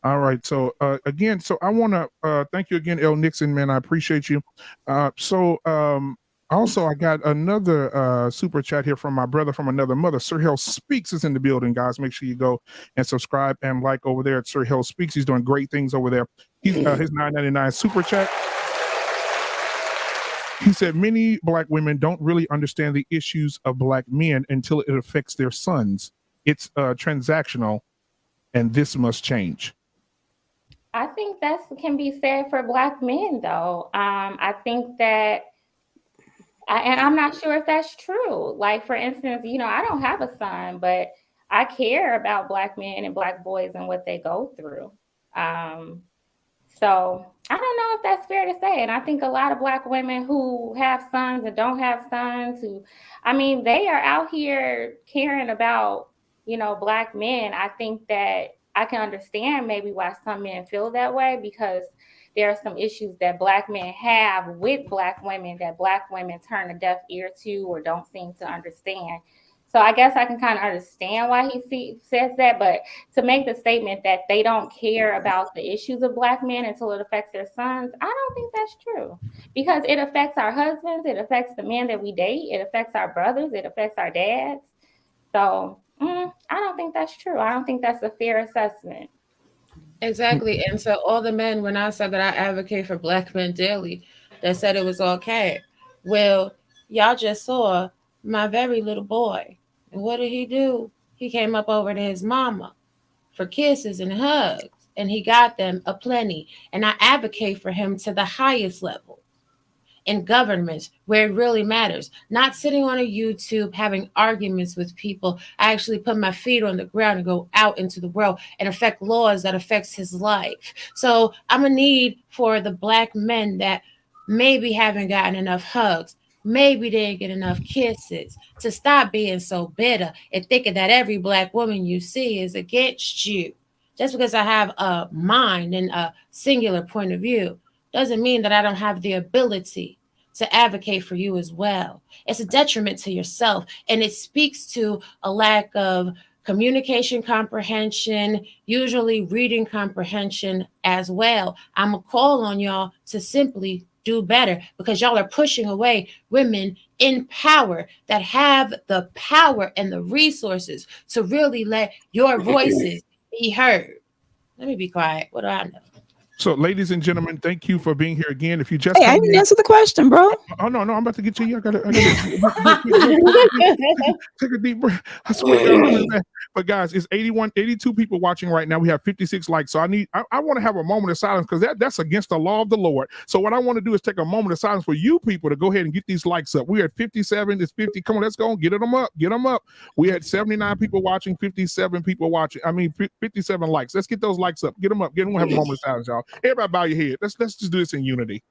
All right. So again, I want to thank you again, L. Nixon, man. I appreciate you. Also, I got another super chat here from my brother from another mother. Sir Hill Speaks is in the building, guys. Make sure you go and subscribe and like over there at Sir Hill Speaks. He's doing great things over there. He's his $9.99 super chat. He said many Black women don't really understand the issues of Black men until it affects their sons. It's transactional, and this must change. I think that can be said for Black men, though. I think that, and I'm not sure if that's true. Like, for instance, I don't have a son, but I care about Black men and Black boys and what they go through. So I don't know if that's fair to say. And I think a lot of Black women who have sons and don't have sons, they are out here caring about, Black men. I think that I can understand maybe why some men feel that way, because there are some issues that Black men have with Black women that Black women turn a deaf ear to or don't seem to understand. So I guess I can kind of understand why he says that, but to make the statement that they don't care about the issues of Black men until it affects their sons, I don't think that's true, because it affects our husbands, it affects the men that we date, it affects our brothers, it affects our dads. So I don't think that's true. I don't think that's a fair assessment. Exactly. And so all the men, when I said that I advocate for Black men daily, that said it was okay. Well, y'all just saw my very little boy. And what did he do? He came up over to his mama for kisses and hugs, and he got them aplenty. And I advocate for him to the highest level in government where it really matters. Not sitting on a YouTube having arguments with people. I actually put my feet on the ground and go out into the world and affect laws that affects his life. So I'm a need for the Black men that maybe haven't gotten enough hugs, maybe didn't get enough kisses, to stop being so bitter and thinking that every Black woman you see is against you. Just because I have a mind and a singular point of view doesn't mean that I don't have the ability to advocate for you as well. It's a detriment to yourself, and it speaks to a lack of communication comprehension, usually reading comprehension as well. I'm a call on y'all to simply do better, because y'all are pushing away women in power that have the power and the resources to really let your voices be heard. Let me be quiet. What do I know? So, ladies and gentlemen, thank you for being here again. If you just I didn't answer the question, bro. Oh no, I'm about to get to you. I gotta take a deep breath. I swear to God. But guys, it's 82 people watching right now. We have 56 likes. So I want to have a moment of silence, because that's against the law of the Lord. So what I want to do is take a moment of silence for you people to go ahead and get these likes up. We're at 57, it's 50. Come on, let's go and get them up. Get them up. We had 79 people watching, 57 people watching. 57 likes. Let's get those likes up. Get them up. Get them. We'll have a moment of silence, y'all. Everybody bow your head. Let's just do this in unity.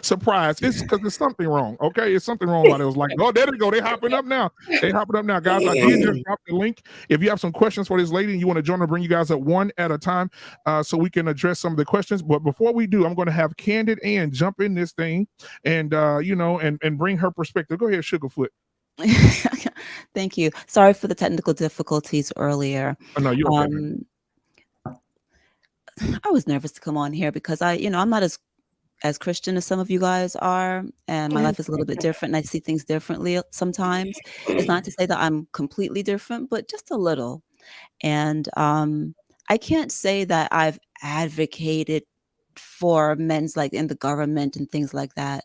Surprise. It's because there's something wrong. Okay, it's something wrong. While it was like, oh, there they go. They hopping up now. Guys. I did just drop the link. If you have some questions for this lady and you want to join her, bring you guys up one at a time, so we can address some of the questions. But before we do, I'm going to have Candid Ann jump in this thing and and bring her perspective. Go ahead, Sugarfoot. Thank you. Sorry for the technical difficulties earlier. Oh, no, you're okay. I was nervous to come on here because I'm not as Christian as some of you guys are, and my life is a little bit different, and I see things differently sometimes. It's not to say that I'm completely different, but just a little. And I can't say that I've advocated for men's, like, in the government and things like that.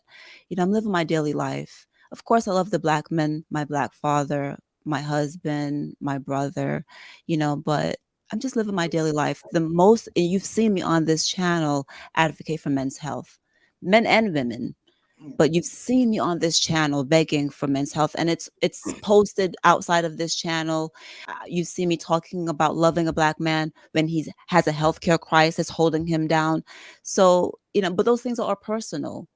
I'm living my daily life. Of course, I love the Black men, my Black father, my husband, my brother, but I'm just living my daily life. And you've seen me on this channel advocate for men's health, men and women. But you've seen me on this channel begging for men's health, and it's posted outside of this channel. You see me talking about loving a Black man when he has a healthcare crisis holding him down. So, but those things are personal.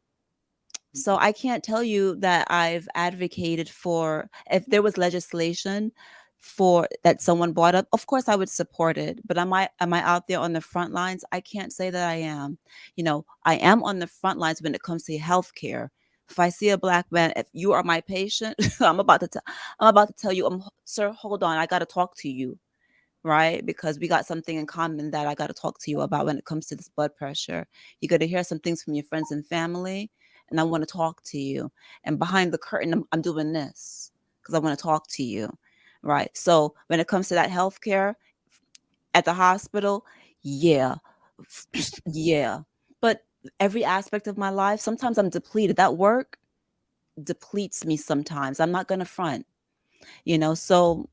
So I can't tell you that I've advocated for, if there was legislation for that someone brought up, of course I would support it. But am I out there on the front lines? I can't say that I am. I am on the front lines when it comes to healthcare. If I see a Black man, if you are my patient, I'm about to tell you, sir, hold on, I got to talk to you, right? Because we got something in common that I got to talk to you about when it comes to this blood pressure. You got to hear some things from your friends and family, and I want to talk to you. And behind the curtain, I'm doing this because I want to talk to you. Right. So when it comes to that healthcare at the hospital, yeah. Yeah. But every aspect of my life, sometimes I'm depleted. That work depletes me sometimes. I'm not going to front, so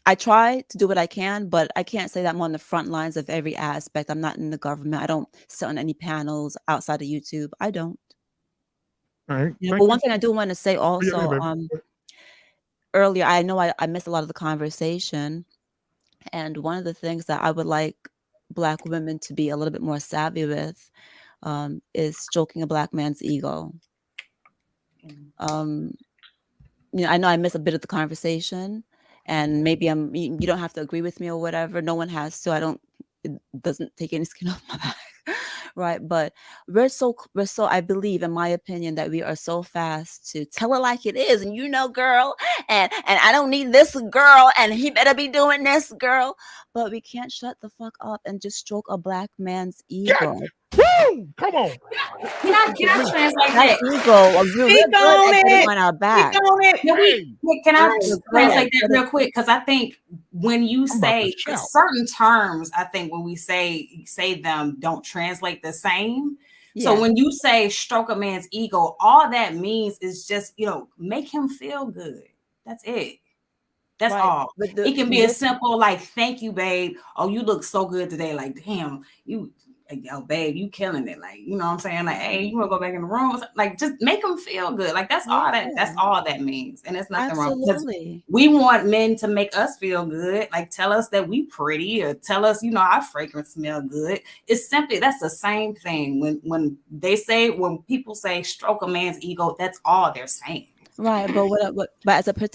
I try to do what I can, but I can't say that I'm on the front lines of every aspect. I'm not in the government. I don't sit on any panels outside of YouTube. I don't. All right. But one thing I do want to say also, Yeah, earlier, I know I missed a lot of the conversation. And one of the things that I would like Black women to be a little bit more savvy with is stroking a Black man's ego. I know I missed a bit of the conversation, and maybe you don't have to agree with me or whatever. No one has to. It doesn't take any skin off my back. Right. But we're so, I believe, in my opinion, that we are so fast to tell it like it is. And girl, and I don't need this girl, and he better be doing this, girl. But we can't shut the fuck up and just stroke a Black man's ego. Woo! Come on. Can I translate that? Ego, we're good at getting on our back. Can I translate that real quick? Because I think when you say certain terms, I think when we say them don't translate the same. Yeah. So when you say stroke a man's ego, all that means is just, make him feel good. That's it. That's all. It can be as simple like, thank you, babe. Oh, you look so good today. Like, damn, oh, babe, you killing it. Like, you know what I'm saying? Like, hey, you want to go back in the room? Like, just make them feel good. Like, that's all that means. And it's nothing wrong. Because we want men to make us feel good. Like, tell us that we pretty, or tell us, our fragrance smell good. It's simply, that's the same thing. When people say stroke a man's ego, that's all they're saying. Right, but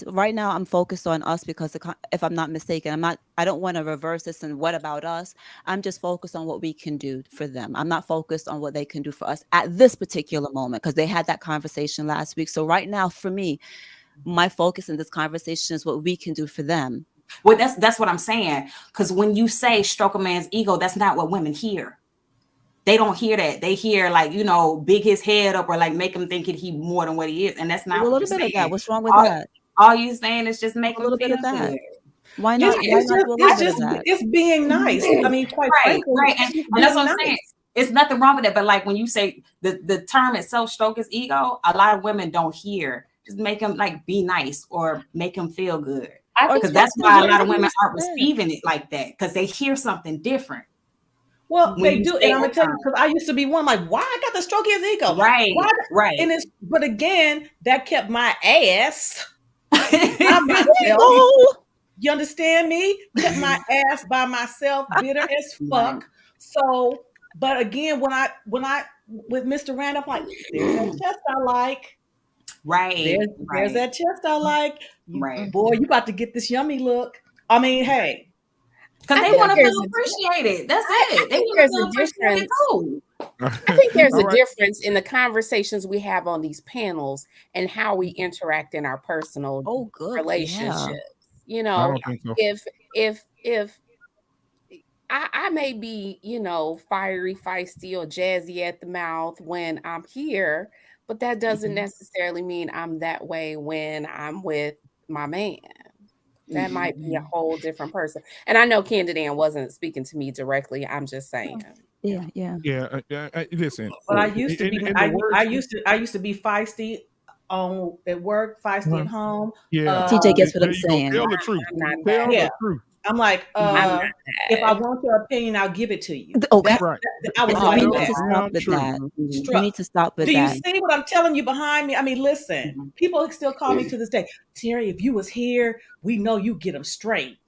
right now I'm focused on us because if I'm not mistaken, I don't want to reverse this and what about us? I'm just focused on what we can do for them. I'm not focused on what they can do for us at this particular moment because they had that conversation last week. So right now, for me, my focus in this conversation is what we can do for them. Well, that's what I'm saying. Because when you say stroke a man's ego, that's not what women hear. They don't hear that. They hear like, big his head up or like make him think he more than what he is. And that's not a little bit of that. What's wrong with that? All you saying is just make a little bit of that. Good. Why not? It's being nice. I mean, quite frankly, right. And that's what I'm saying. It's nothing wrong with that. But like when you say the term itself, stroke his ego, a lot of women don't hear. Just make him like be nice or make him feel good. Because that's why a lot of women aren't receiving it like that, because they hear something different. Well, they do, and I'm gonna tell you, because I used to be one like, why I got to stroke his ego, right? And but again, that kept my ass. You understand me? Kept my ass by myself, bitter as fuck. So, but again, when I with Mr. Randolph, like, there's that chest I like. Right. There's that chest I like. Boy, you about to get this yummy look. I mean, hey. Because they want to feel appreciated. That's it. They want to feel appreciated too. I think there's a difference in the conversations we have on these panels and how we interact in our personal relationships. Yeah. If I may be, fiery, feisty, or jazzy at the mouth when I'm here, but that doesn't necessarily mean I'm that way when I'm with my man. That might be a whole different person. And I know Candid Ann wasn't speaking to me directly. I'm just saying. Yeah. Listen. But I used to be. I used to be feisty at work, feisty at home. Yeah. TJ gets what I'm saying. Tell the truth. Tell the truth. I'm like, if I want your opinion, I'll give it to you. Okay. I was like, we need to stop with that. We need to stop with that. Do you see what I'm telling you behind me? I mean, listen, people still call me to this day. Terry, if you was here, we know you get them straight.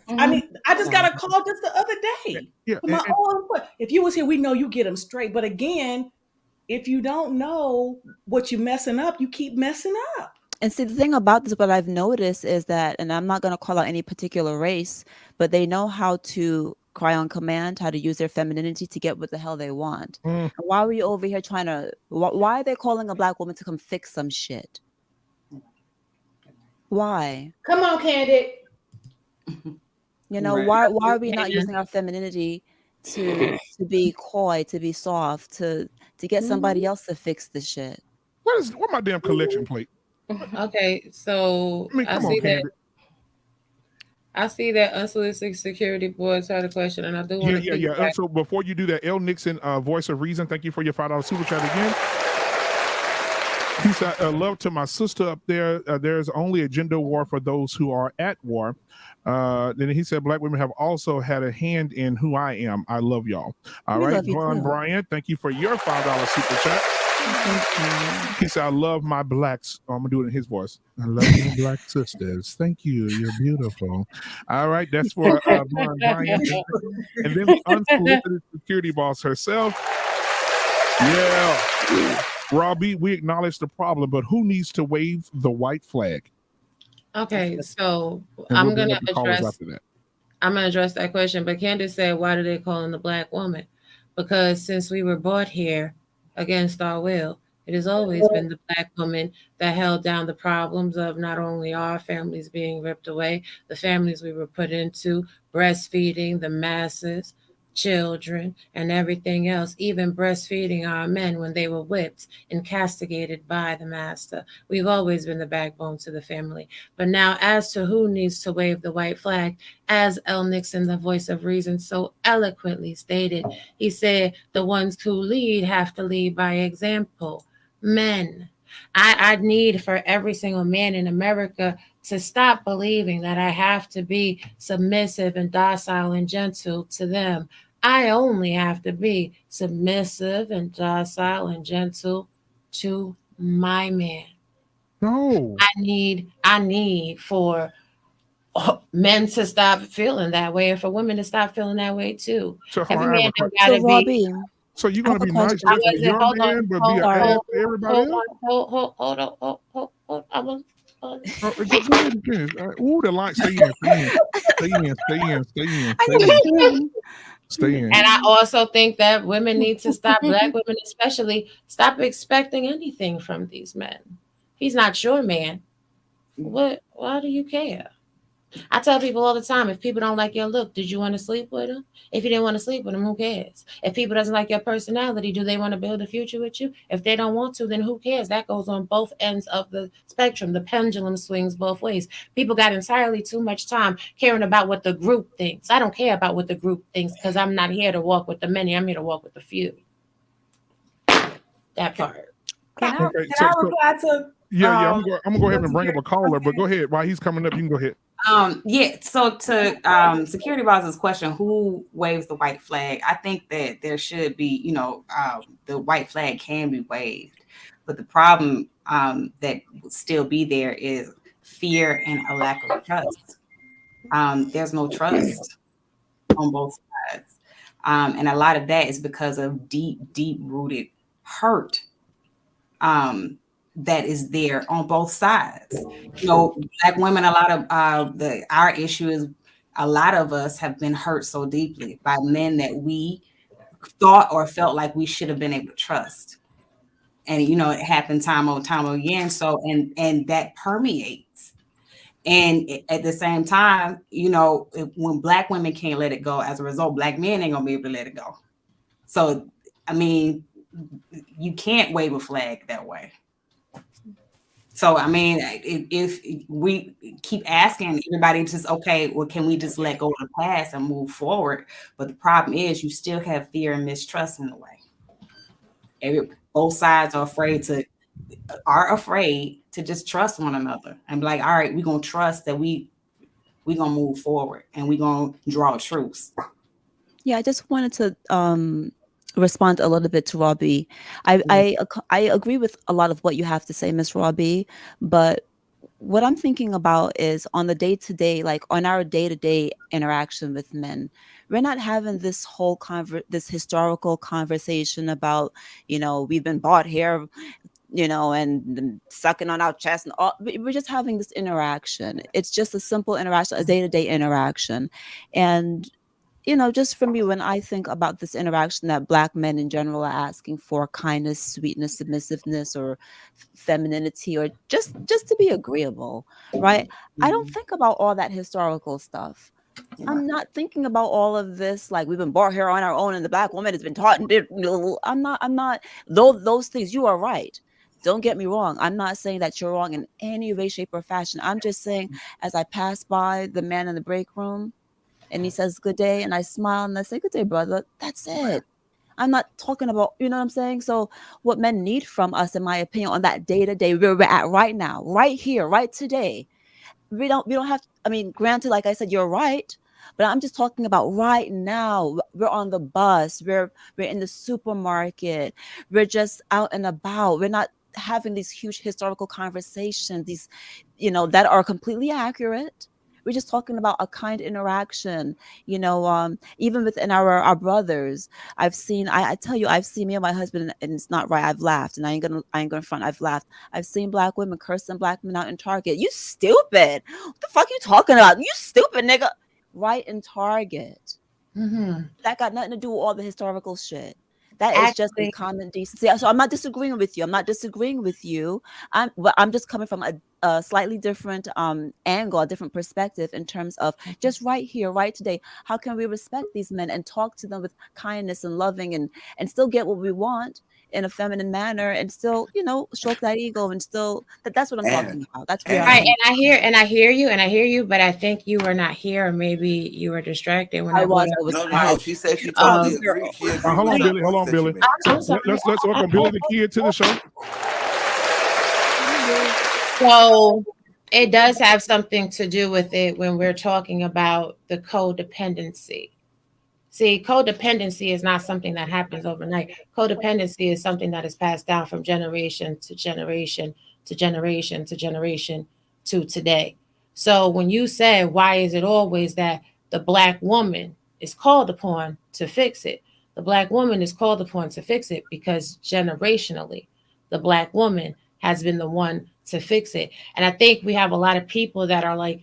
I mean, I just got a call just the other day. If you was here, we know you get them straight. But again, if you don't know what you're messing up, you keep messing up. And see, the thing about this, what I've noticed is that, and I'm not going to call out any particular race, but they know how to cry on command, how to use their femininity to get what the hell they want. And why are we over here why are they calling a Black woman to come fix some shit? Why? Come on, Candid. Why are we not using our femininity to be coy, to be soft, to to get somebody else to fix the shit. What my damn collection plate? Okay, so I mean, come on, Candy. I see that unsolicited security boards had a question, and I do want to Yeah. So before you do that, L. Nixon, Voice of Reason, thank you for your $5 super chat again. He said, love to my sister up there. There's only a gender war for those who are at war. Then he said, Black women have also had a hand in who I am. I love y'all. All right, John Bryant, thank you for your $5 super chat. He said, I love my blacks. Oh, I'm going to do it in his voice. I love my black sisters. Thank you. You're beautiful. All right, that's for John Bryant. And then the unsolicited security boss herself. Yeah. Robbie, we acknowledge the problem, but who needs to wave the white flag? Okay, so And I'm we'll going to address after that. I'm going to address that question. But Candace said, why do they call him the Black woman? Because since we were brought here against our will, it has always been the Black woman that held down the problems of not only our families being ripped away, the families we were put into, breastfeeding the masses, children, and everything else, even breastfeeding our men when they were whipped and castigated by the master. We've always been the backbone to the family. But now, as to who needs to wave the white flag, as L. Nixon, the voice of reason, so eloquently stated, he said, the ones who lead have to lead by example. Men. I need for every single man in America to stop believing that I have to be submissive and docile and gentle to them. I only have to be submissive and docile and gentle to my man. No. I need for men to stop feeling that way and for women to stop feeling that way too. So, every man don't gotta be. Robbie, so you're gonna be nice to your man, but be an ass to everybody else? Hold on. I was. Go ahead and finish. Ooh, the line. Stay in. And I also think that women need to stop, Black women especially, stop expecting anything from these men. He's not your man. Why do you care? I tell people all the time, if people don't like your look, did you want to sleep with him? If you didn't want to sleep with him, who cares? If people doesn't like your personality, do they want to build a future with you? If they don't want to, then who cares? That goes on both ends of the spectrum. The pendulum swings both ways. People got entirely too much time caring about what the group thinks. I don't care about what the group thinks because I'm not here to walk with the many. I'm here to walk with the few. That part. Can I reply to? Yeah. I'm gonna go ahead and bring up a caller, but go ahead. While he's coming up, you can go ahead. So to security boss's question, who waves the white flag? I think that there should be, the white flag can be waved, but the problem that would still be there is fear and a lack of trust. There's no trust on both sides, and a lot of that is because of deep rooted hurt. That is there on both sides. Black women, a lot of our issue is a lot of us have been hurt so deeply by men that we thought or felt like we should have been able to trust. And it happened time over time again. So and that permeates. And at the same time, when Black women can't let it go, as a result, Black men ain't gonna be able to let it go. So I mean, you can't wave a flag that way. So, I mean, if we keep asking everybody just, okay, well, can we just let go of the past and move forward? But the problem is you still have fear and mistrust in the way. Both sides are afraid to just trust one another and be like, all right, we're going to trust that we're going to move forward and we're going to draw a truce. Yeah, I just wanted to respond a little bit to Robbie. I agree with a lot of what you have to say, Miss Robbie, but what I'm thinking about is on the day-to-day, like on our day-to-day interaction with men, we're not having this whole this historical conversation about, we've been bought here, and sucking on our chest and all. We're just having this interaction. It's just a simple interaction, a day-to-day interaction. And just for me, when I think about this interaction that Black men in general are asking for, kindness, sweetness, submissiveness, or femininity, or just to be agreeable, right? I don't think about all that historical stuff. I'm not thinking about all of this. Like we've been brought here on our own, and the black woman has been taught. And I'm not. Those things. You are right. Don't get me wrong. I'm not saying that you're wrong in any way, shape, or fashion. I'm just saying, as I pass by the man in the break room, and he says good day, and I smile and I say good day, brother. That's it. I'm not talking about, you know what I'm saying? So what men need from us, in my opinion, on that day to day where we're at right now, right here, right today, we don't have, I mean, granted, like I said, you're right, but I'm just talking about right now. We're on the bus, we're in the supermarket, we're just out and about. We're not having these huge historical conversations, these, that are completely accurate. We're just talking about a kind interaction, even within our brothers. I tell you, I've seen me and my husband, and it's not right. I've laughed, and I ain't gonna front. I've laughed. I've seen black women cursing black men out in Target. You stupid. What the fuck you talking about? You stupid nigga. Right in Target. Mm-hmm. That got nothing to do with all the historical shit. That is just a common decency. So I'm not disagreeing with you. I'm just coming from a slightly different angle, a different perspective in terms of just right here, right today. How can we respect these men and talk to them with kindness and loving and still get what we want in a feminine manner and still, stroke that ego and still that's what I'm talking about. That's where right. And I hear you, but I think you were not here, or maybe you were distracted when I was. No, she said she totally agreed. She agreed. Hold on, Billy. Let's welcome Billy the Kid to the show. So it does have something to do with it when we're talking about the codependency. See, codependency is not something that happens overnight. Codependency is something that is passed down from generation to generation to generation to generation to today. So when you say, why is it always that the black woman is called upon to fix it? The black woman is called upon to fix it because generationally, the black woman has been the one to fix it. And I think we have a lot of people that are like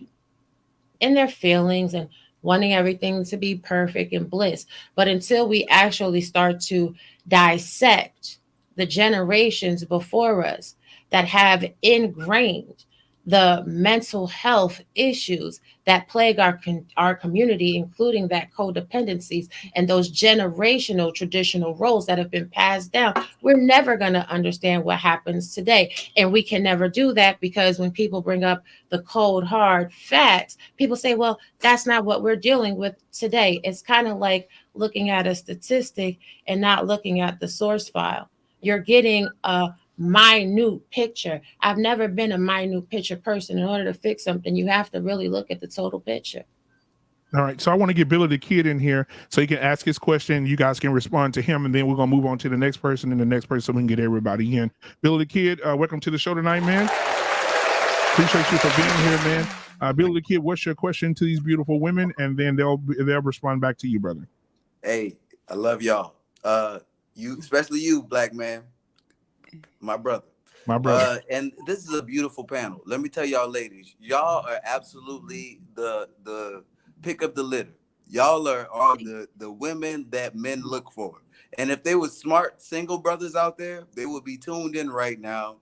in their feelings and wanting everything to be perfect and bliss. But until we actually start to dissect the generations before us that have ingrained the mental health issues that plague our community, including that codependencies and those generational traditional roles that have been passed down, we're never going to understand what happens today. And we can never do that because when people bring up the cold, hard facts, people say, well, that's not what we're dealing with today. It's kind of like looking at a statistic and not looking at the source file. You're getting a minute picture. I've never been a minute picture person. In order to fix something, you have to really look at the total picture. All right, so I want to get Billy the Kid in here so he can ask his question. You guys can respond to him, and then we're gonna move on to the next person and the next person so we can get everybody in. Billy the Kid, welcome to the show tonight, man. Appreciate you for being here, man. Billy the Kid, what's your question to these beautiful women, and then they'll respond back to you, brother. Hey, I love y'all. You, especially you, black man. My brother. And this is a beautiful panel. Let me tell y'all, ladies, y'all are absolutely the pick of the litter. Y'all are the women that men look for. And if they were smart single brothers out there, they would be tuned in right now,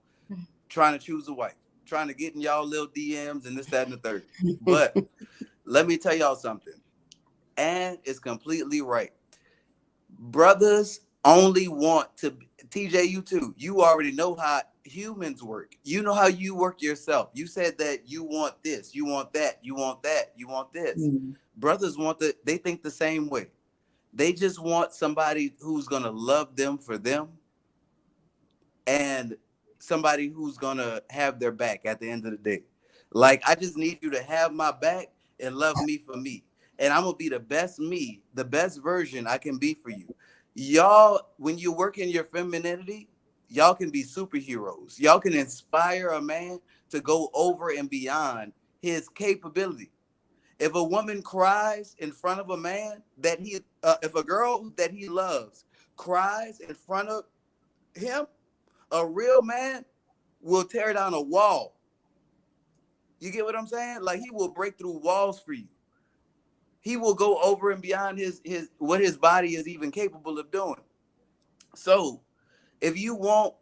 trying to choose a wife, trying to get in y'all little DMs and this, that, and the third. But let me tell y'all something. And it's completely right. Brothers only want to, TJ, you too. You already know how humans work. You know how you work yourself. You said that you want this, you want that, you want that, you want this. Brothers want they think the same way. They just want somebody who's going to love them for them and somebody who's going to have their back at the end of the day. Like, I just need you to have my back and love me for me. And I'm going to be the best me, the best version I can be for you. Y'all, when you work in your femininity, y'all can be superheroes. Y'all can inspire a man to go over and beyond his capability. If a woman cries in front of a man that if a girl that he loves cries in front of him, a real man will tear down a wall. You get what I'm saying? Like, he will break through walls for you. He will go over and beyond his what his body is even capable of doing. So if you want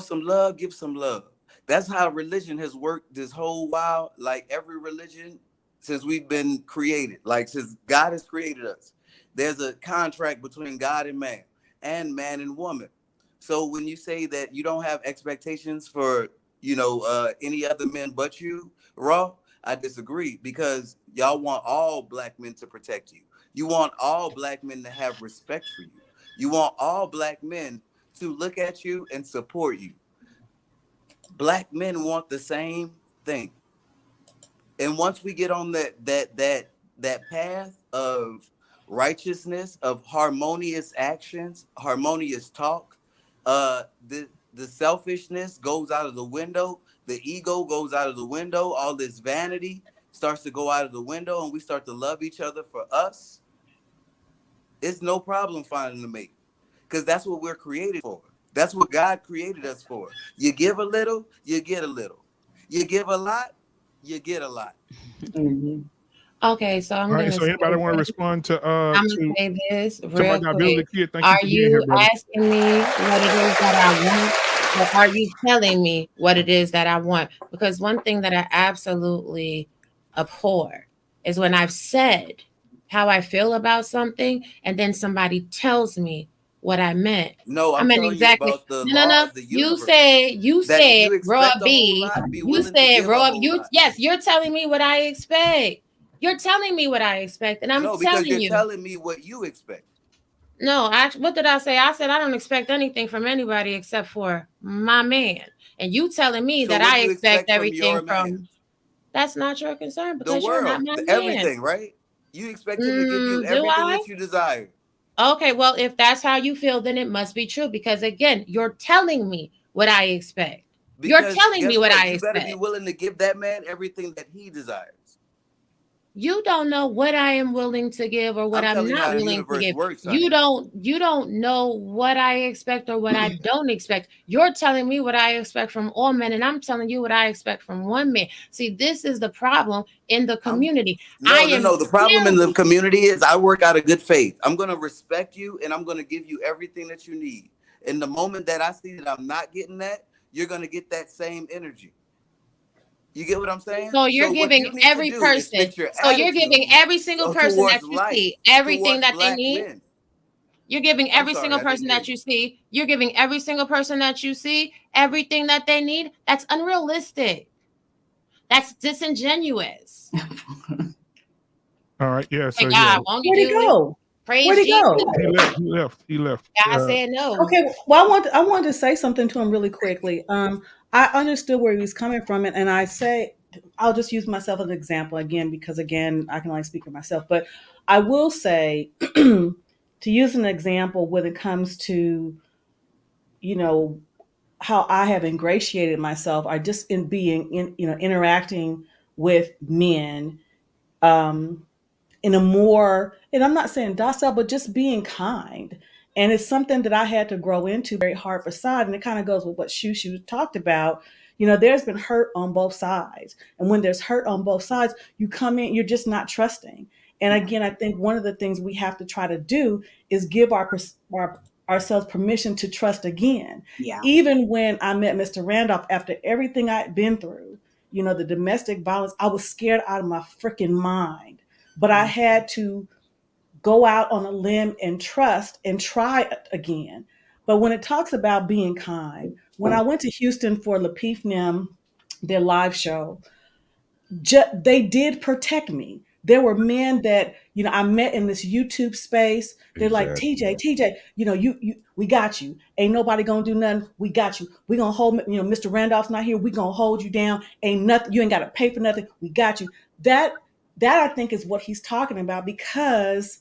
some love, give some love. That's how religion has worked this whole while. Like, every religion since we've been created, like since God has created us. There's a contract between God and man and woman. So when you say that you don't have expectations for, any other men but you, Raw, I disagree, because y'all want all black men to protect you. You want all black men to have respect for you. You want all black men to look at you and support you. Black men want the same thing. And once we get on that path of righteousness, of harmonious actions, harmonious talk, the selfishness goes out of the window, the ego goes out of the window, all this vanity starts to go out of the window, and we start to love each other for us. It's no problem finding a mate, because that's what we're created for. That's what God created us for. You give a little, you get a little. You give a lot, you get a lot. Mm-hmm. Okay, so I'm gonna. So anybody want to respond to? I'm gonna say this real quick. Kid, thank are you you asking me what it is that I want, or are you telling me what it is that I want? Because one thing that I absolutely abhor is when I've said how I feel about something, and then somebody tells me what I meant. No, I'm telling exactly. you about the No. law of the universe. You said, Rob B. You said, Rob. Yes, you're telling me what I expect. You're telling me what I expect, and I'm telling you. No, because you're telling me what you expect. No, what did I say? I said I don't expect anything from anybody except for my man. And you telling me that I expect everything from. That's not your concern, because you're not my man. Everything, right? You expect him to give you everything that you desire. Okay, well, if that's how you feel, then it must be true, because again, you're telling me what I expect. You're telling me what I expect. You better be willing to give that man everything that he desires. You don't know what I am willing to give or what I'm not willing to give. You don't know what I expect or what I don't expect. You're telling me what I expect from all men, and I'm telling you what I expect from one man. See, this is the problem in the community. No. The problem in the community is I work out of good faith. I'm going to respect you, and I'm going to give you everything that you need. And the moment that I see that I'm not getting that, you're going to get that same energy. You get what I'm saying? So you're giving every person. So you're giving every single person that you see everything that they need. Men. You're giving every single person that you see. You're giving every single person that you see everything that they need. That's unrealistic. That's disingenuous. All right. Yeah. So God, where'd he go? Where'd he go? He left. God said no. Okay. Well, I wanted to say something to him really quickly. I understood where he was coming from, and I'll just use myself as an example again, because again, I can only speak for myself. But I will say, to use an example when it comes to, how I have ingratiated myself, I just in being interacting with men, in a more, and I'm not saying docile, but just being kind. And it's something that I had to grow into, very hard facade. And it kind of goes with what Shushu talked about. There's been hurt on both sides. And when there's hurt on both sides, you come in, you're just not trusting. And again, I think one of the things we have to try to do is give ourselves permission to trust again. Yeah. Even when I met Mr. Randolph, after everything I'd been through, the domestic violence, I was scared out of my freaking mind. But I had to go out on a limb and trust and try it again. But when it talks about being kind, when I went to Houston for Lapeef Nim, their live show, they did protect me. There were men that, I met in this YouTube space. They're like, TJ, we got you. Ain't nobody gonna do nothing. We got you. We gonna hold, Mr. Randolph's not here. We gonna hold you down. Ain't nothing. You ain't got to pay for nothing. We got you. That I think is what he's talking about, because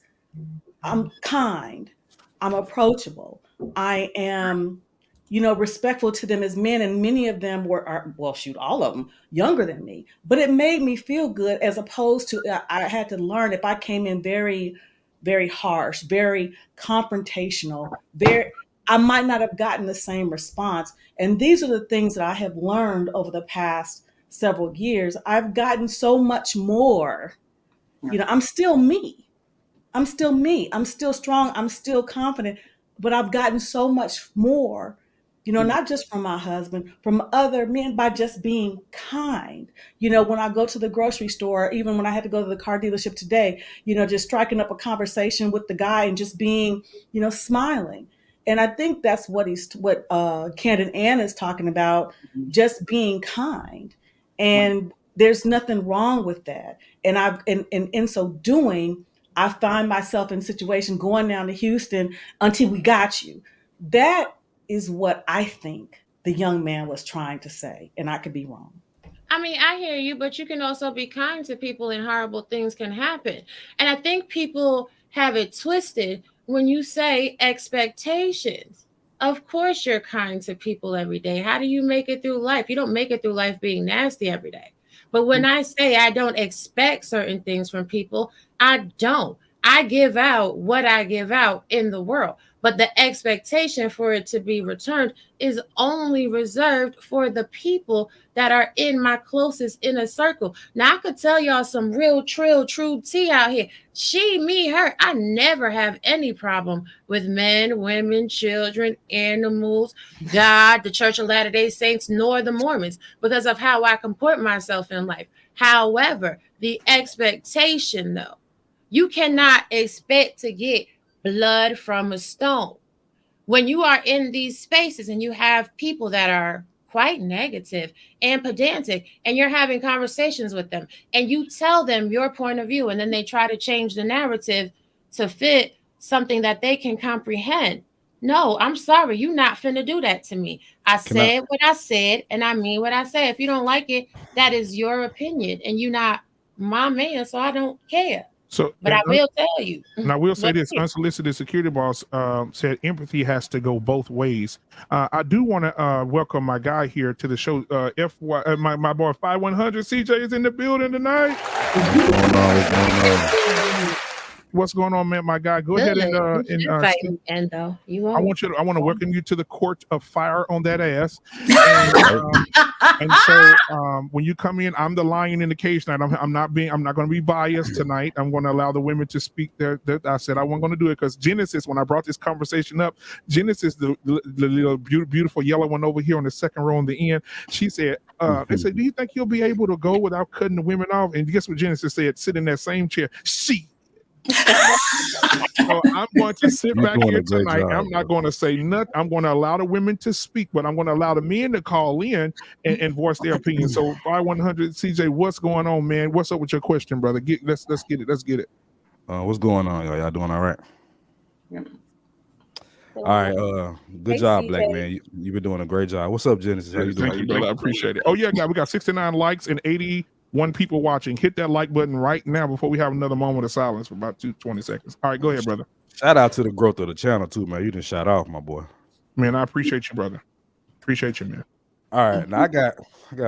I'm kind, I'm approachable, I am, respectful to them as men, and many of them all of them younger than me. But it made me feel good, as opposed to I had to learn, if I came in very, very harsh, very confrontational, I might not have gotten the same response. And these are the things that I have learned over the past several years. I've gotten so much more. I'm still me. I'm still strong. I'm still confident, but I've gotten so much more not just from my husband, from other men, by just being kind. When I go to the grocery store, even when I had to go to the car dealership today, just striking up a conversation with the guy and just being, smiling. And I think that's what Ken and Ann is talking about, just being kind. And there's nothing wrong with that. And in so doing, I find myself in a situation going down to Houston until we got you. That is what I think the young man was trying to say, and I could be wrong. I mean, I hear you, but you can also be kind to people and horrible things can happen. And I think people have it twisted when you say expectations. Of course, you're kind to people every day. How do you make it through life? You don't make it through life being nasty every day. But when I say I don't expect certain things from people, I don't. I give out what I give out in the world. But the expectation for it to be returned is only reserved for the people that are in my closest inner circle. Now, I could tell y'all some real, true tea out here. She, me, her. I never have any problem with men, women, children, animals, God, the Church of Latter-day Saints, nor the Mormons, because of how I comport myself in life. However, the expectation, though, you cannot expect to get blood from a stone. When you are in these spaces and you have people that are quite negative and pedantic, and you're having conversations with them, and you tell them your point of view, and then they try to change the narrative to fit something that they can comprehend. No, I'm sorry, you're not finna do that to me. I said what I said, and I mean what I say. If you don't like it, that is your opinion, and you're not my man, so I don't care. But I will tell you. And I will say this: unsolicited security boss said empathy has to go both ways. I do want to welcome my guy here to the show. My boy 5100 CJ is in the building tonight. What's going on, man? My guy, go ahead and I want to welcome you to the court of fire on that ass. And so when you come in, I'm the lion in the cage tonight. I'm not going to be biased tonight. I'm going to allow the women to speak. I said I wasn't going to do it because Genesis, when I brought this conversation up, Genesis, the little beautiful yellow one over here on the second row on the end, she said, they said, do you think you'll be able to go without cutting the women off? And guess what Genesis said? Sit in that same chair. So I'm going to sit back here tonight. I'm not going to say nothing. I'm going to allow the women to speak, but I'm going to allow the men to call in and voice their opinion. So 5100 CJ, what's going on, man? What's up with your question, brother? Let's get it. What's going on, y'all? Doing all right? Yep. All right. Good job, Black Man. You've been doing a great job. What's up, Genesis? How you doing? Thank you, brother. I appreciate it. Oh yeah, we got 69 likes and 81 people watching. Hit that like button right now before we have another moment of silence for about 20 seconds. All right, go ahead, brother. Shout out to the growth of the channel too, man. You didn't shout off, my boy. Man, I appreciate you, brother. Appreciate you, man. All right, now I got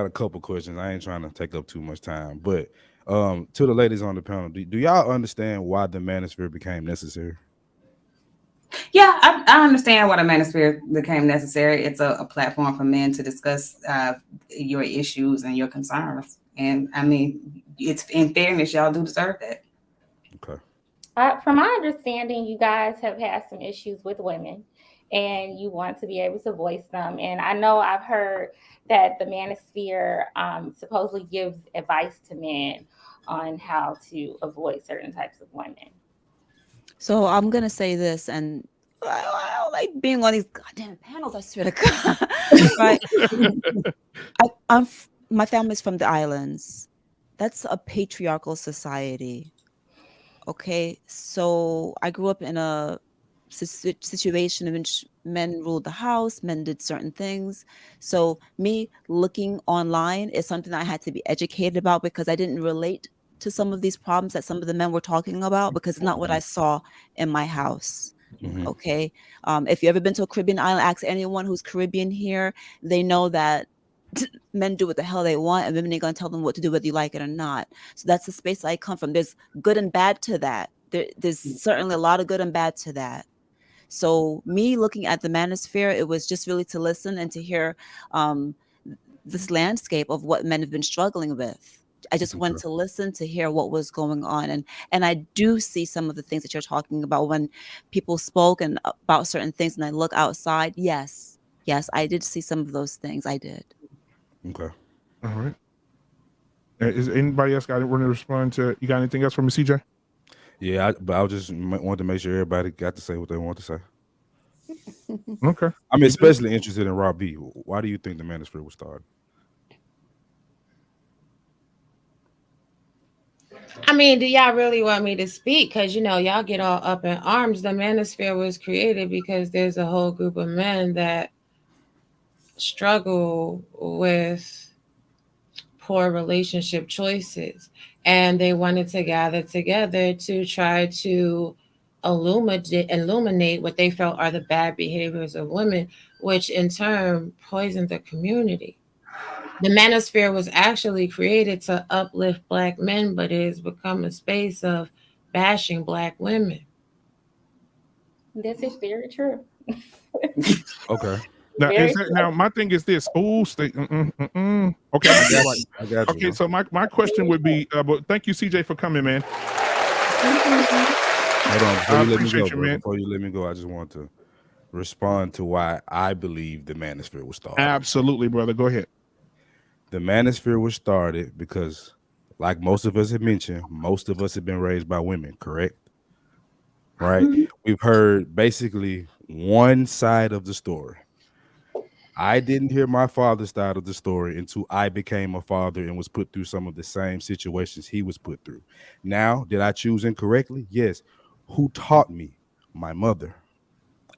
a couple questions. I ain't trying to take up too much time, but to the ladies on the panel, do y'all understand why the Manosphere became necessary? Yeah, I understand why the Manosphere became necessary. It's a platform for men to discuss your issues and your concerns. And I mean, it's in fairness, y'all do deserve that. Okay. From my understanding, you guys have had some issues with women and you want to be able to voice them. And I know I've heard that the Manosphere supposedly gives advice to men on how to avoid certain types of women. So I'm going to say this, and I don't like being on these goddamn panels, I swear to God. My family's from the islands. That's a patriarchal society. Okay, so I grew up in a situation in which men ruled the house, men did certain things. So me looking online is something I had to be educated about because I didn't relate to some of these problems that some of the men were talking about because it's not what I saw in my house. Mm-hmm. Okay, if you ever been to a Caribbean island, ask anyone who's Caribbean here, they know that men do what the hell they want and women ain't gonna tell them what to do whether you like it or not. So that's the space I come from. There's good and bad to that. There's certainly a lot of good and bad to that. So me looking at the Manosphere, it was just really to listen and to hear this landscape of what men have been struggling with. I just wanted to listen to hear what was going on. And I do see some of the things that you're talking about when people spoke and about certain things and I look outside. Yes, yes, I did see some of those things. I did. Okay. All right. Is anybody else got want to respond to? You got anything else from me, CJ? Yeah, but I just wanted to make sure everybody got to say what they want to say. Okay. I'm especially interested in Rob B. Why do you think the Manosphere was started? I mean, do y'all really want me to speak? Because, y'all get all up in arms. The Manosphere was created because there's a whole group of men that struggle with poor relationship choices. And they wanted to gather together to try to illuminate what they felt are the bad behaviors of women, which in turn poisoned the community. The Manosphere was actually created to uplift Black men, but it has become a space of bashing Black women. This is very true. Okay. Now, my thing is this. Oh, stay. Okay, I got you. Okay, so my question would be, but thank you, CJ, for coming, man. Hold on, before I you let me appreciate go, you, bro, man. before you let me go, I just want to respond to why I believe the Manosphere was started. Absolutely, brother. Go ahead. The Manosphere was started because, like most of us have mentioned, most of us have been raised by women, correct? Right? We've heard basically one side of the story. I didn't hear my father's side of the story until I became a father and was put through some of the same situations he was put through. Now, did I choose incorrectly? Yes. Who taught me? My mother.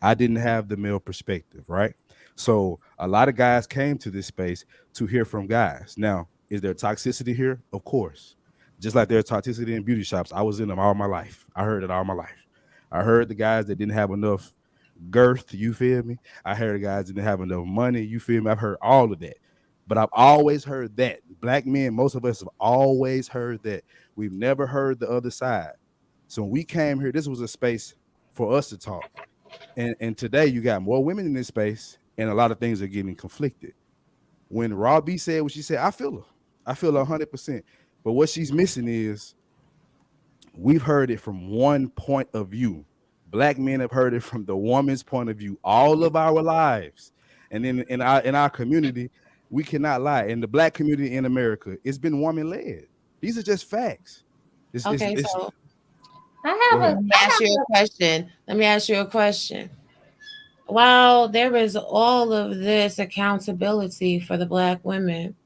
I didn't have the male perspective, right? So a lot of guys came to this space to hear from guys. Now, is there toxicity here? Of course. Just like there's toxicity in beauty shops. I was in them all my life. I heard it all my life. I heard the guys that didn't have enough girth, you feel me? I heard the guys that didn't have enough money, you feel me? I've heard all of that. But I've always heard that. Black men, most of us have always heard that. We've never heard the other side. So when we came here, this was a space for us to talk. And today you got more women in this space, and a lot of things are getting conflicted. When Robbie said what she said, I feel her. I feel her 100%. But what she's missing is we've heard it from one point of view. Black men have heard it from the woman's point of view all of our lives. And then in our community, we cannot lie. In the Black community in America, it's been woman-led. These are just facts. So let me ask you a question. While there is all of this accountability for the Black women,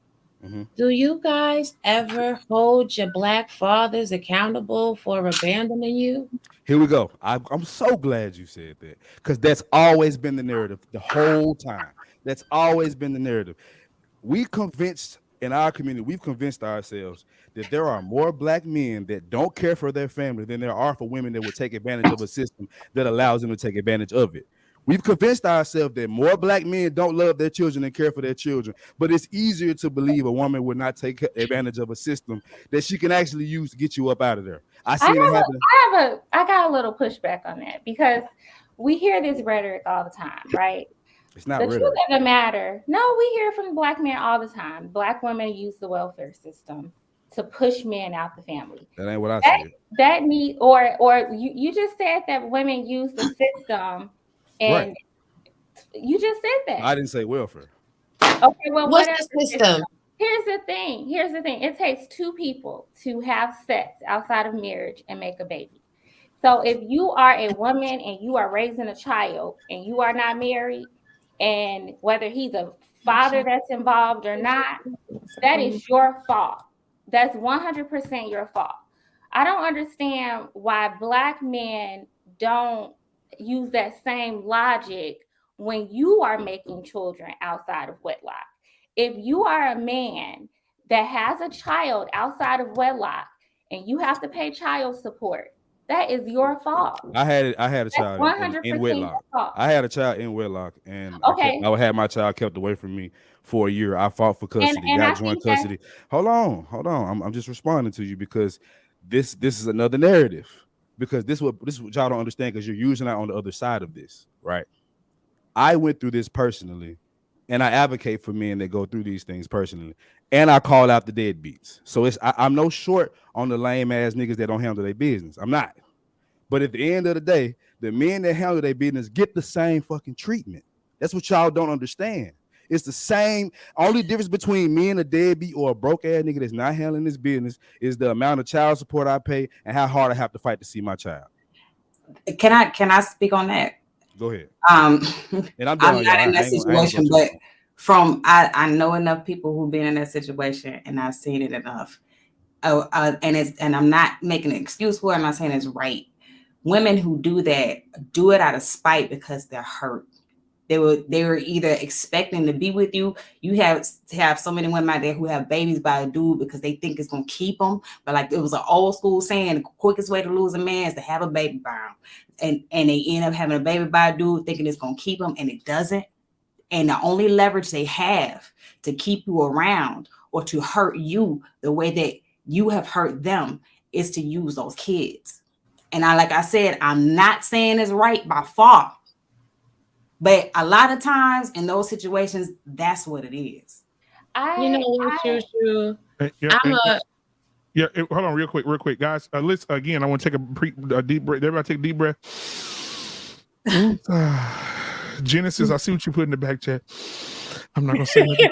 do you guys ever hold your Black fathers accountable for abandoning you? Here we go. I'm so glad you said that, because that's always been the narrative the whole time. That's always been the narrative. We've convinced ourselves that there are more Black men that don't care for their family than there are for women that would take advantage of a system that allows them to take advantage of it. We've convinced ourselves that more Black men don't love their children and care for their children, but it's easier to believe a woman would not take advantage of a system that she can actually use to get you up out of there. I got a little pushback on that, because we hear this rhetoric all the time, right? It's not the rhetoric. truth of the matter. No, we hear from Black men all the time. Black women use the welfare system to push men out the family. That ain't what I said. That need or you just said that women use the system, and right. You just said that. I didn't say welfare. Okay, well, what's the system? Here's the thing. It takes two people to have sex outside of marriage and make a baby. So if you are a woman and you are raising a child and you are not married, and whether he's a father that's involved or not, that is your fault. That's 100% your fault. I don't understand why Black men don't use that same logic when you are making children outside of wedlock. If you are a man that has a child outside of wedlock and you have to pay child support, that is your fault. I had a child 100% in wedlock. I had a child in wedlock, and okay. I had my child kept away from me for a year. I fought for custody, got joint custody. Hold on. I'm just responding to you because this is another narrative. Because this is what y'all don't understand, because you're usually not on the other side of this, right? I went through this personally, and I advocate for men that go through these things personally, and I call out the deadbeats. So I'm no short on the lame ass niggas that don't handle their business. I'm not. But at the end of the day, the men that handle their business get the same fucking treatment. That's what y'all don't understand. It's the same. Only difference between me and a deadbeat or a broke ass nigga that's not handling this business is the amount of child support I pay and how hard I have to fight to see my child. Can I speak on that? Go ahead. And I'm not in that situation, but I know enough people who've been in that situation, and I've seen it enough. And I'm not making an excuse for it. I'm not saying it's right. Women who do that do it out of spite because they're hurt. They were either expecting to be with you. You have so many women out there who have babies by a dude because they think it's gonna keep them. But like it was an old school saying, the quickest way to lose a man is to have a baby by him. And they end up having a baby by a dude thinking it's gonna keep them, and it doesn't. And the only leverage they have to keep you around or to hurt you the way that you have hurt them is to use those kids. And like I said, I'm not saying it's right by far. But a lot of times in those situations, that's what it is. You know what, Shushu? Hold on, real quick, guys. Let's again. I want to take a deep breath. Everybody, take a deep breath. Genesis, I see what you put in the back chat. I'm not gonna say nothing.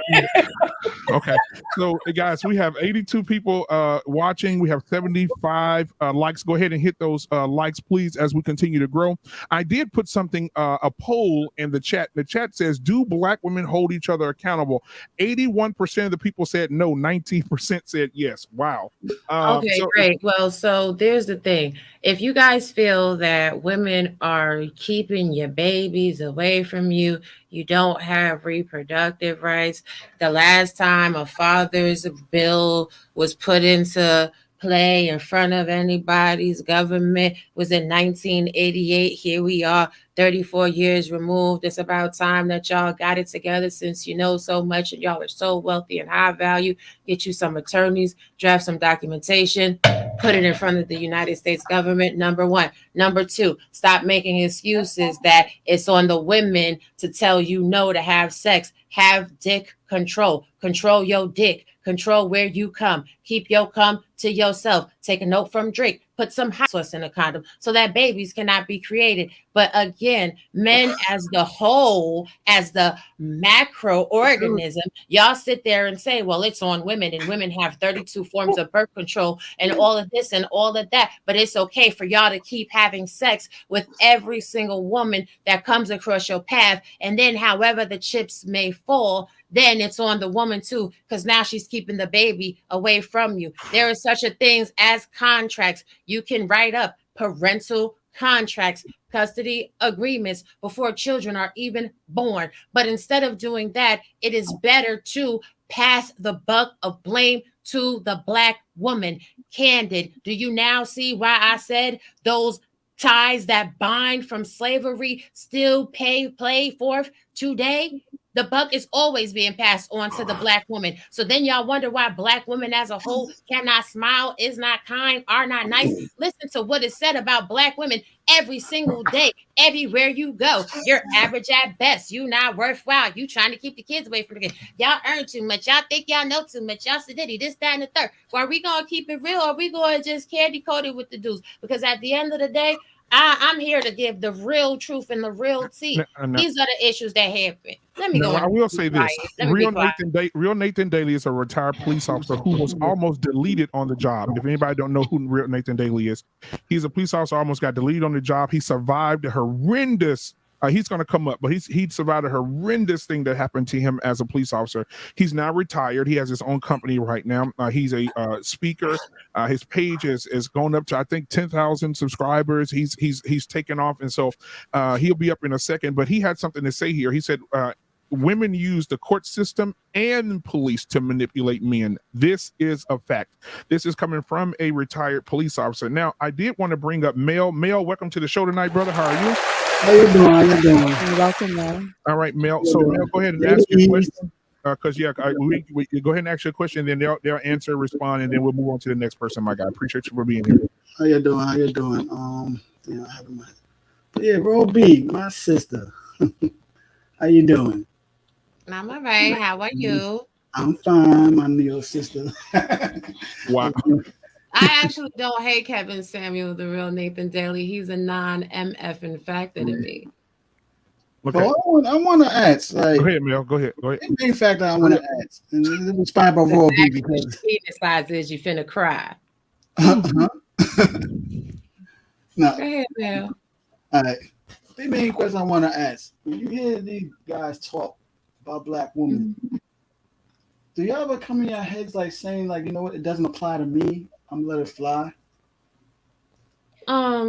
Okay, so guys, we have 82 people watching. We have 75 likes. Go ahead and hit those likes, please, as we continue to grow. I did put something, a poll in the chat. The chat says, "Do Black women hold each other accountable?" 81% of the people said no. 19% said yes. Wow. Okay, great. Well, so there's the thing. If you guys feel that women are keeping your babies away from you, you don't have reproductive rights. The last time a father's bill was put into play in front of anybody's government was in 1988. Here we are, 34 years removed. It's about time that y'all got it together, since you know so much and y'all are so wealthy and high value. Get you some attorneys, draft some documentation, put it in front of the United States government, number one. Number two, stop making excuses that it's on the women to tell you no to have sex. Have dick control. Control your dick. Control where you come. Keep your cum to yourself. Take a note from Drake. Put some hot sauce in a condom so that babies cannot be created. But again, men as the whole, as the macro organism, y'all sit there and say, well, it's on women, and women have 32 forms of birth control and all of this and all of that. But it's okay for y'all to keep having sex with every single woman that comes across your path. And then however the chips may fall, then it's on the woman too, because now she's keeping the baby away from you. There is such a thing as contracts. You can write up parental contracts, custody agreements before children are even born. But instead of doing that, it is better to pass the buck of blame to the Black woman. Candid, do you now see why I said those ties that bind from slavery still play forth today? The buck is always being passed on to the Black woman. So then y'all wonder why Black women as a whole cannot smile, is not kind, are not nice. Listen to what is said about Black women every single day, everywhere you go. You're average at best. You not worthwhile. You trying to keep the kids away from the kids. Y'all earn too much. Y'all think y'all know too much. Y'all sedity, this, that, and the third. Well, are we going to keep it real, or are we going to just candy coat it with the dudes? Because at the end of the day, I'm here to give the real truth and the real tea. These are the issues that happen. Let me go. I will say this: Real Nathan Daly is a retired police officer who was almost deleted on the job. If anybody don't know who Real Nathan Daly is, he's a police officer, almost got deleted on the job. He survived a horrendous. He's going to come up, but he survived a horrendous thing that happened to him as a police officer. He's now retired. He has his own company right now. He's a speaker. His page is gone up to, I think, 10,000 subscribers. He's taken off, and so he'll be up in a second. But he had something to say here. He said, women use the court system and police to manipulate men. This is a fact. This is coming from a retired police officer. Now, I did want to bring up Mel. Mel, welcome to the show tonight, brother. How are you? How you doing? How you doing? You're welcome, Mel. All right, Mel. So Mel, go ahead and ask your question. Because we go ahead and ask your question, and then they'll answer, respond, and then we'll move on to the next person. My guy, appreciate you for being here. How you doing? How you doing? Ro B, my sister. How you doing? I'm all right. How are you? I'm fine, my little sister. Wow. I actually don't hate Kevin Samuel, the real Nathan Daly. He's a non-MF factor to me. Okay. But I want to ask, like, Go ahead, Mel. Go ahead. the main factor I want to ask, and this is inspired by Raw B because penis size is you finna cry. no. Go ahead, Mel. All right. The main question I want to ask: when you hear these guys talk about black women, do y'all ever come in your heads like saying, like, you know what, it doesn't apply to me, I'm gonna let it fly?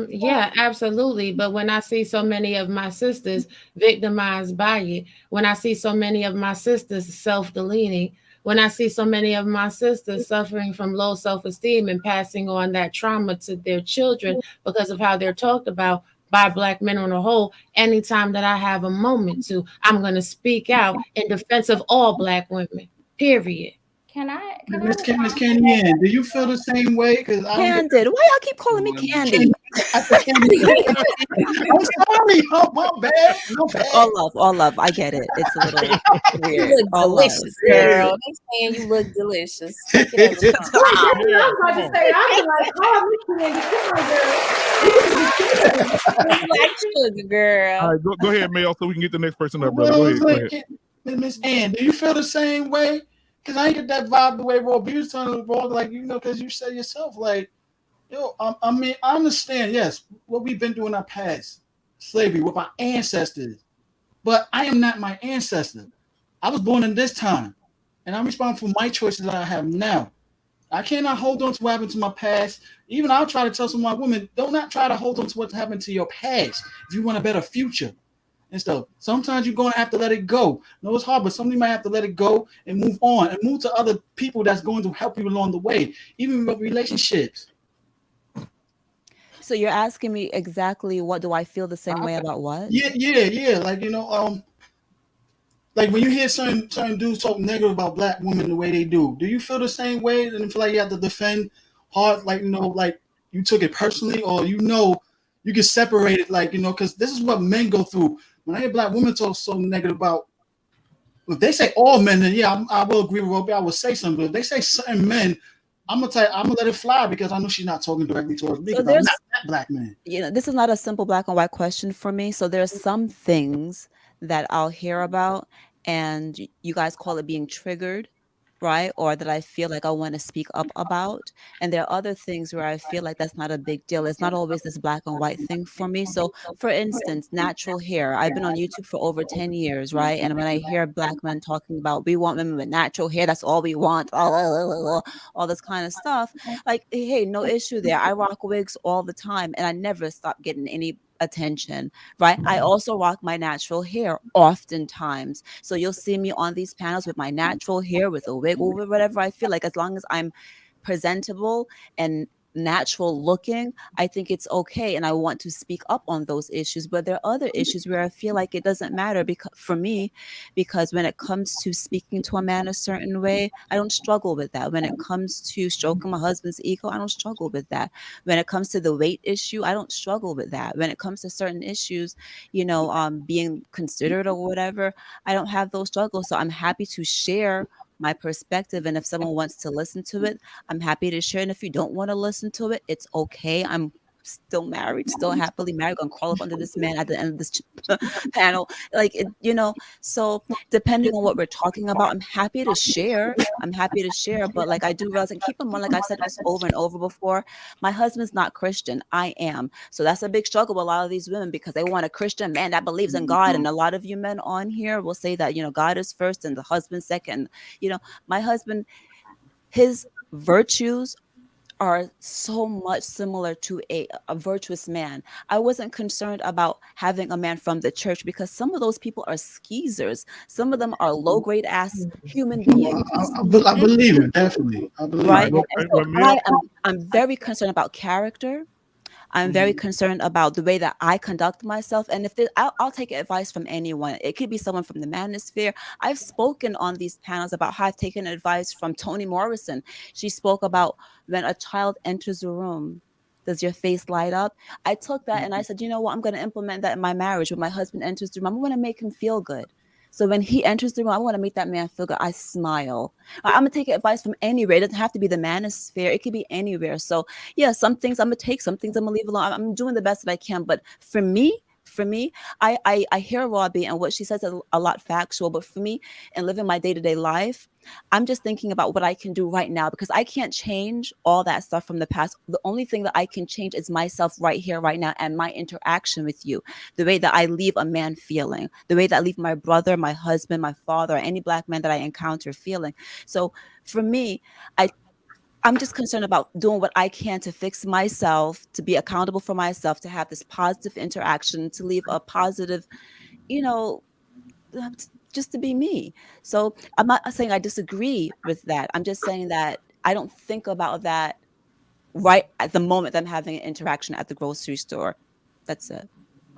Yeah, absolutely. But when I see so many of my sisters victimized by it, when I see so many of my sisters self-deleting, when I see so many of my sisters suffering from low self-esteem and passing on that trauma to their children because of how they're talked about by Black men on the whole, anytime that I have a moment to, I'm going to speak out in defense of all Black women, period. Miss Candy Ann, do you feel the same way? Because Candid, why y'all keep calling me Candy? I'm sorry, my bad. All love. I get it. It's a little weird. You look All love. delicious, girl. They saying you look delicious. Take it as a compliment. I was about to say, I was like, call me Candy. You like sugar, girl. All right, go ahead, Mel, so we can get the next person up, brother. Go ahead. Miss Ann, do you feel the same way? Because I get that vibe the way Raw B was telling us, bro. Like, you know, because you said yourself, like, yo, I mean, I understand, yes, what we've been doing in our past, slavery with our ancestors, but I am not my ancestor. I was born in this time, and I'm responsible for my choices that I have now. I cannot hold on to what happened to my past. Even I'll try to tell some of my women, do not try to hold on to what happened to your past if you want a better future and stuff. Sometimes you're going to have to let it go. No, it's hard, but somebody might have to let it go and move on and move to other people that's going to help you along the way, even with relationships. So you're asking me exactly what do I feel the same way about what? Yeah. Like, you know, like when you hear certain dudes talk negative about Black women the way they do you feel the same way and feel like you have to defend hard, like, you know, like you took it personally, or you know you can separate it, like, you know, because this is what men go through. When I hear Black women talk so negative about, if they say all men, then yeah, I will agree with Robbie. I will say something. But if they say certain men, I'm gonna let it fly because I know she's not talking directly towards me. So I'm not that Black man. You know, this is not a simple black and white question for me. So there's some things that I'll hear about, and you guys call it being triggered, right? Or that I feel like I want to speak up about. And there are other things where I feel like that's not a big deal. It's not always this black and white thing for me. So for instance, natural hair. I've been on YouTube for over 10 years, right? And when I hear Black men talking about, we want women with natural hair, that's all we want, all this kind of stuff. Like, hey, no issue there. I rock wigs all the time and I never stop getting any attention, right? I also rock my natural hair oftentimes. So you'll see me on these panels with my natural hair, with a wig over, whatever I feel like, as long as I'm presentable and natural looking, I think it's okay. And I want to speak up on those issues. But there are other issues where I feel like it doesn't matter because for me, because when it comes to speaking to a man a certain way, I don't struggle with that. When it comes to stroking my husband's ego, I don't struggle with that. When it comes to the weight issue, I don't struggle with that. When it comes to certain issues, you know, being considered or whatever, I don't have those struggles. So I'm happy to share my perspective, and if someone wants to listen to it, I'm happy to share. And if you don't want to listen to it, it's okay. I'm still married, still happily married, gonna crawl up under this man at the end of this panel, like it, you know. So depending on what we're talking about, I'm happy to share. But like I do realize, and keep in mind, like I've said this over and over before, my husband's not Christian, I am. So that's a big struggle with a lot of these women, because they want a Christian man that believes in God. And a lot of you men on here will say that, you know, God is first and the husband second. You know, my husband, his virtues are so much similar to a virtuous man. I wasn't concerned about having a man from the church, because some of those people are skeezers. Some of them are low grade ass human beings. I believe it, definitely. I believe right. it. And so I'm very concerned about character. I'm very concerned about the way that I conduct myself. And if I'll take advice from anyone. It could be someone from the Manosphere. I've spoken on these panels about how I've taken advice from Toni Morrison. She spoke about when a child enters a room, does your face light up? I took that and I said, you know what? I'm going to implement that in my marriage. When my husband enters the room, I'm going to make him feel good. So when he enters the room, I want to make that man feel good. I smile. I'm going to take advice from anywhere. It doesn't have to be the Manosphere. It could be anywhere. So yeah, some things I'm going to take, some things I'm going to leave alone. I'm doing the best that I can. But for me, For me, I hear Robbie and what she says is a lot factual, but for me, in living my day-to-day life, I'm just thinking about what I can do right now, because I can't change all that stuff from the past. The only thing that I can change is myself right here, right now, and my interaction with you. The way that I leave a man feeling, the way that I leave my brother, my husband, my father, or any Black man that I encounter feeling. So for me, I'm just concerned about doing what I can to fix myself, to be accountable for myself, to have this positive interaction, to leave a positive, you know, just to be me. So I'm not saying I disagree with that. I'm just saying that I don't think about that right at the moment that I'm having an interaction at the grocery store. That's it.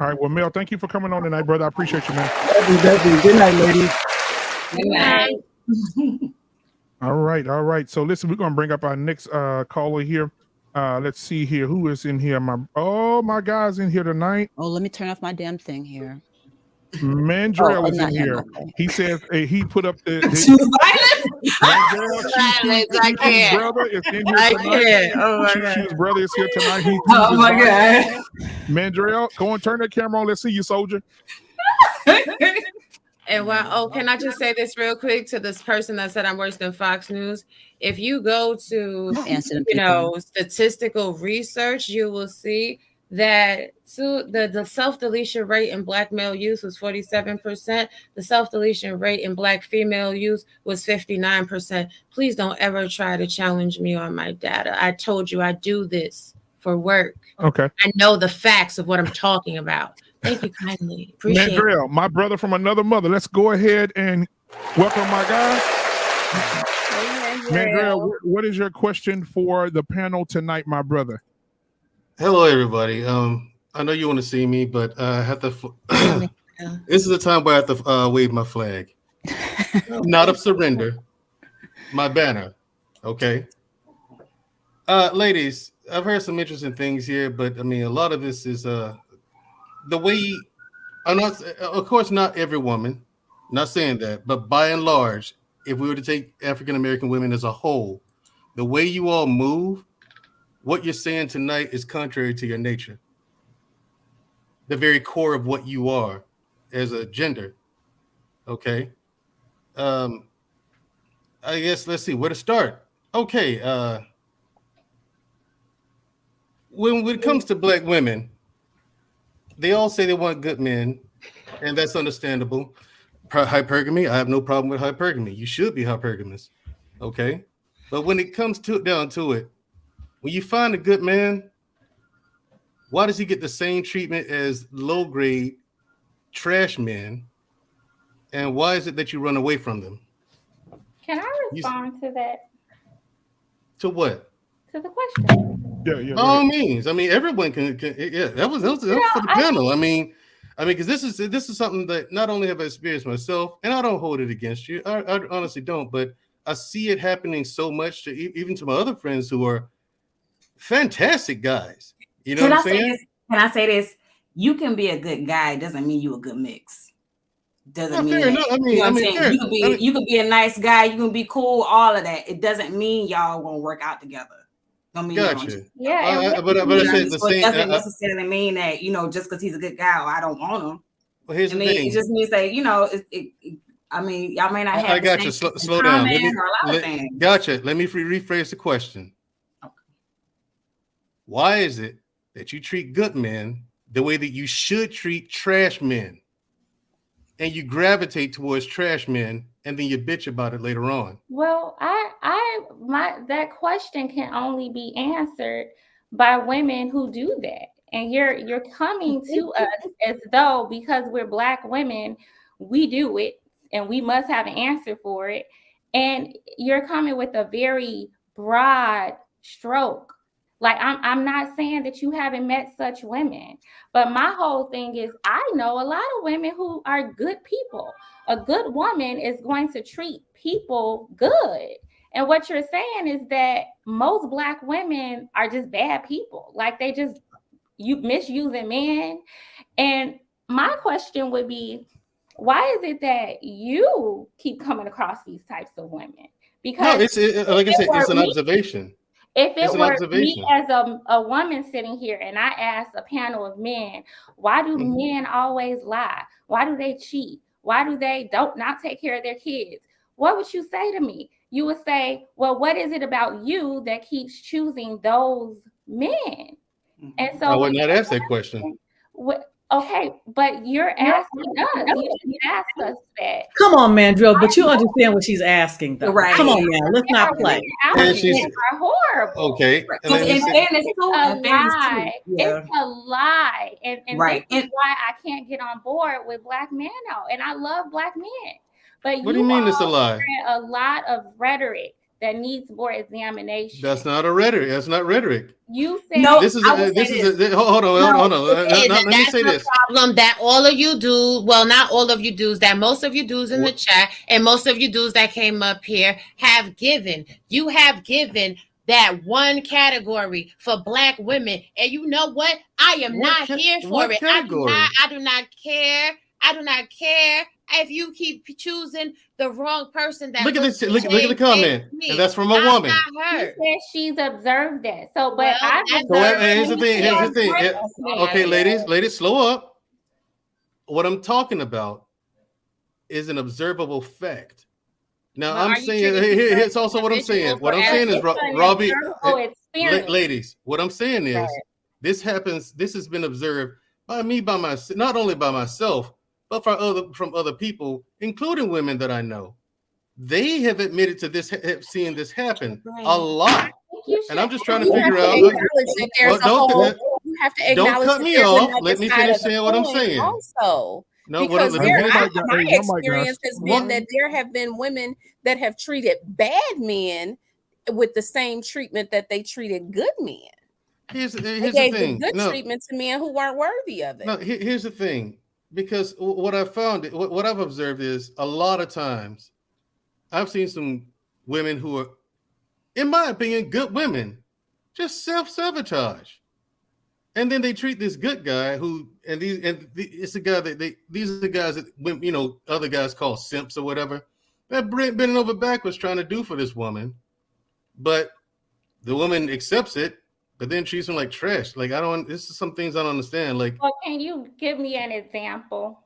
All right. Well, Mel, thank you for coming on tonight, brother. I appreciate you, man. Definitely. Good night, ladies. Good night. All right. So listen, we're gonna bring up our next caller here. Let's see here. Who is in here? My guy's in here tonight. Oh, let me turn off my damn thing here. Mandrell is in not him, here. okay. He says he put up the I can't. brother is in here I tonight. can't. Oh my God. Choose brother is here tonight. He Oh my God. Mandrell, go and turn that camera on. Let's see you, soldier. And can I just say this real quick to this person that said I'm worse than Fox News? If you go to, statistical research, you will see that the self-deletion rate in Black male youth was 47%. The self-deletion rate in Black female youth was 59%. Please don't ever try to challenge me on my data. I told you I do this for work. Okay. I know the facts of what I'm talking about. Thank you kindly. Appreciate it. Mandrell, my brother from another mother. Let's go ahead and welcome my guy. Mandrell, what is your question for the panel tonight, my brother? Hello, everybody. I know you want to see me, but I have to. This is the time where I have to wave my flag, not of surrender, my banner. Okay, ladies, I've heard some interesting things here, but I mean, a lot of this is the way. I'm not, of course, not every woman. Not saying that, but by and large, if we were to take African American women as a whole, the way you all move. What you're saying tonight is contrary to your nature. The very core of what you are as a gender. Okay. I guess let's see where to start. Okay. When it comes to Black women, they all say they want good men, and that's understandable. Hypergamy, I have no problem with hypergamy. You should be hypergamous. Okay. But when it comes down to it, when you find a good man, why does he get the same treatment as low-grade trash men? And why is it that you run away from them? Can I respond to that? To what? To the question. Yeah. By all means. I mean, everyone can yeah, that was for the panel. I mean, because this is something that not only have I experienced myself, and I don't hold it against you. I honestly don't, but I see it happening so much to even to my other friends who are fantastic guys. You know what I'm saying? Can I say this? You can be a good guy, doesn't mean you a good mix. Doesn't mean fair enough. I mean, you know what I'm fair. saying? You could be a nice guy, you can be cool, all of that. It doesn't mean y'all won't work out together. Don't mean Gotcha. Yeah, but I said the same. It doesn't necessarily mean that just because he's a good guy, I don't want him. Well, here's the thing. It just means that I mean, y'all may not have. I got you. Slow down. Things. Gotcha. Let me rephrase the question. Okay. Why is it that you treat good men the way that you should treat trash men, and you gravitate towards trash men, and then you bitch about it later on? Well, that question can only be answered by women who do that. And you're coming to us as though because we're Black women, we do it and we must have an answer for it. And you're coming with a very broad stroke. Like I'm not saying that you haven't met such women, but my whole thing is I know a lot of women who are good people. A good woman is going to treat people good. And what you're saying is that most Black women are just bad people. Like you misusing men. And my question would be, why is it that you keep coming across these types of women? Because no, like I said, it's an observation. If it It's an were me observation. as a woman sitting here and I asked a panel of men, why do men always lie? Why do they cheat? Why do they not take care of their kids? What would you say to me? You would say, well, what is it about you that keeps choosing those men? And so I would not ask that question. Okay, but you're asking us. You didn't ask us that. Come on, Mandrill, but you understand what she's asking, though. Right. Come on now, let's not play. Are horrible. Okay. It's a lie. It's a lie. And Right. This is why I can't get on board with black men now. And I love black men. But What do you mean it's a lie? A lot of rhetoric that needs more examination. That's not a rhetoric. That's not rhetoric. You said no. Hold on. Let me say this. Problem that all of you do, well, not all of you dudes, that most of you dudes in the chat and most of you dudes that came up here have given. You have given that one category for black women, and you know what? I am not here for it. Category? I do not care. I do not care if you keep choosing the wrong person. That look at this. Look at the comment, and that's from a woman. She said she's observed that. So, but I've observed. Here's the thing. Here's the thing. Okay, ladies, slow up. What I'm talking about is an observable fact. Now, I'm saying here's also what I'm saying. What I'm saying is, Robbie, ladies, what I'm saying is this happens. This has been observed by me, by myself, not only by myself, but from other people, including women that I know. They have admitted to this, seeing this happen a lot. And I'm just trying to figure out. You have to acknowledge. Don't cut me off. Let me finish saying what I'm saying. Also, no, because my experience has been that there have been women that have treated bad men with the same treatment that they treated good men. Here's the gave thing. Good treatment to men who weren't worthy of it. No, here's the thing. Because what I found, what I've observed is a lot of times I've seen some women who are, in my opinion, good women, just self-sabotage. And then they treat this good guy it's a guy that these are the guys that, other guys call simps or whatever. They're bending over backwards trying to do for this woman. But the woman accepts it, but then treats them like trash. Like, this is some things I don't understand. Like, well, can you give me an example?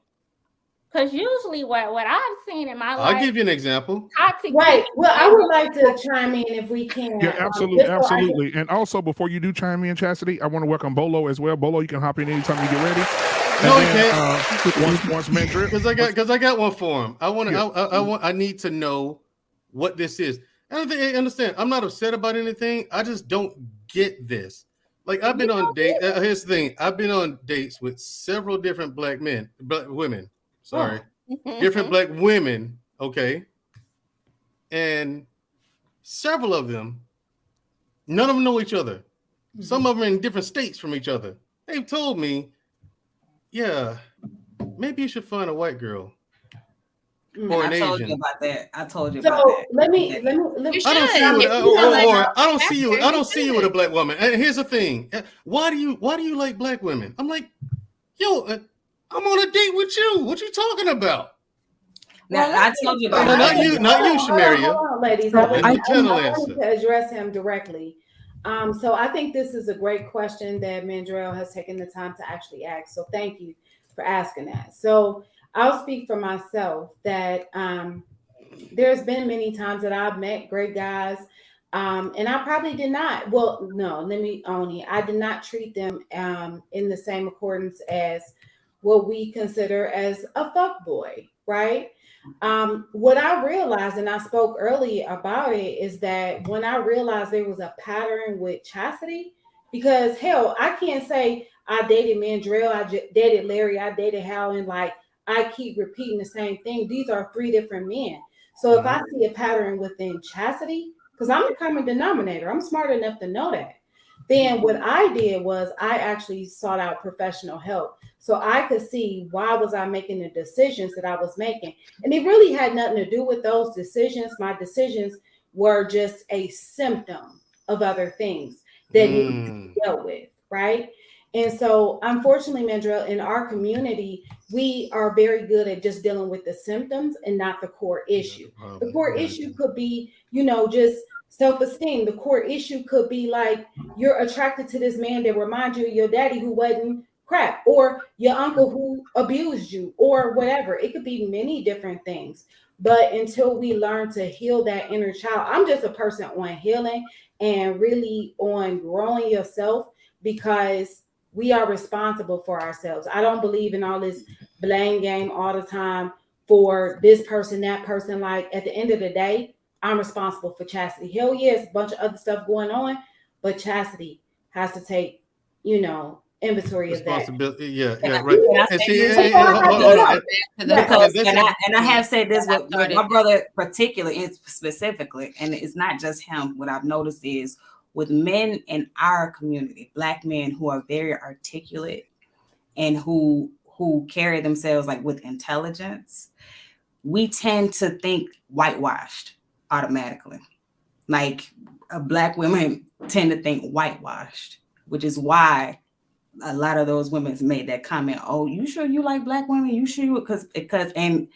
Because usually what I've seen in my life. I'll give you an example. Right. Well, I would like to chime in if we can. Yeah, absolutely. And also, before you do chime in, Chastity, I want to welcome Bolo as well. Bolo, you can hop in anytime you get ready. No, you can't. Once Mandrill. Because I got one for him. I need to know what this is. And I understand. I'm not upset about anything. I just don't get this. Like, I've been on dates. Here's the thing. I've been on dates with several different black women. Sorry. Different black women. Okay. And several of them, none of them know each other. Some of them are in different states from each other. They've told me, yeah, maybe you should find a white girl. Or an Asian. I told you about that. So let me. I don't see you with a black woman. And here's the thing. Why do you like black women? I'm like, yo, I'm on a date with you. What you talking about? Now, I told you about not you, Shamaria. Hold on, ladies. I want to address him directly. So I think this is a great question that Mandrill has taken the time to actually ask. So thank you for asking that. So I'll speak for myself that there's been many times that I've met great guys, and I probably did not. Well, no, let me own it. I did not treat them in the same accordance as what we consider as a fuckboy, right? What I realized, and I spoke earlier about it, is that when I realized there was a pattern with Chastity, because hell, I can't say I dated Mandrill, I dated Larry, I dated Hal, and like I keep repeating the same thing. These are three different men. So if I see a pattern within Chastity, because I'm the common denominator, I'm smart enough to know that. Then what I did was I actually sought out professional help so I could see why was I making the decisions that I was making. And it really had nothing to do with those decisions. My decisions were just a symptom of other things that needed to be dealt with, right? And so unfortunately, Mandrill, in our community, we are very good at just dealing with the symptoms and not the core issue. The core issue could be, just self-esteem. The core issue could be like you're attracted to this man that reminds you of your daddy who wasn't crap, or your uncle who abused you, or whatever. It could be many different things. But until we learn to heal that inner child, I'm just a person on healing and really on growing yourself, because we are responsible for ourselves. I don't believe in all this blame game all the time for this person, that person. Like, at the end of the day, I'm responsible for Chastity. Hell yes, a bunch of other stuff going on, but Chastity has to take, inventory of that. Responsibility. Yeah, right. And see, and I have said this with my brother particularly, specifically, and it's not just him. What I've noticed is with men in our community, Black men who are very articulate and who carry themselves like with intelligence, we tend to think whitewashed automatically. Like Black women tend to think whitewashed, which is why a lot of those women made that comment. Oh, you sure you like Black women? You sure you, because and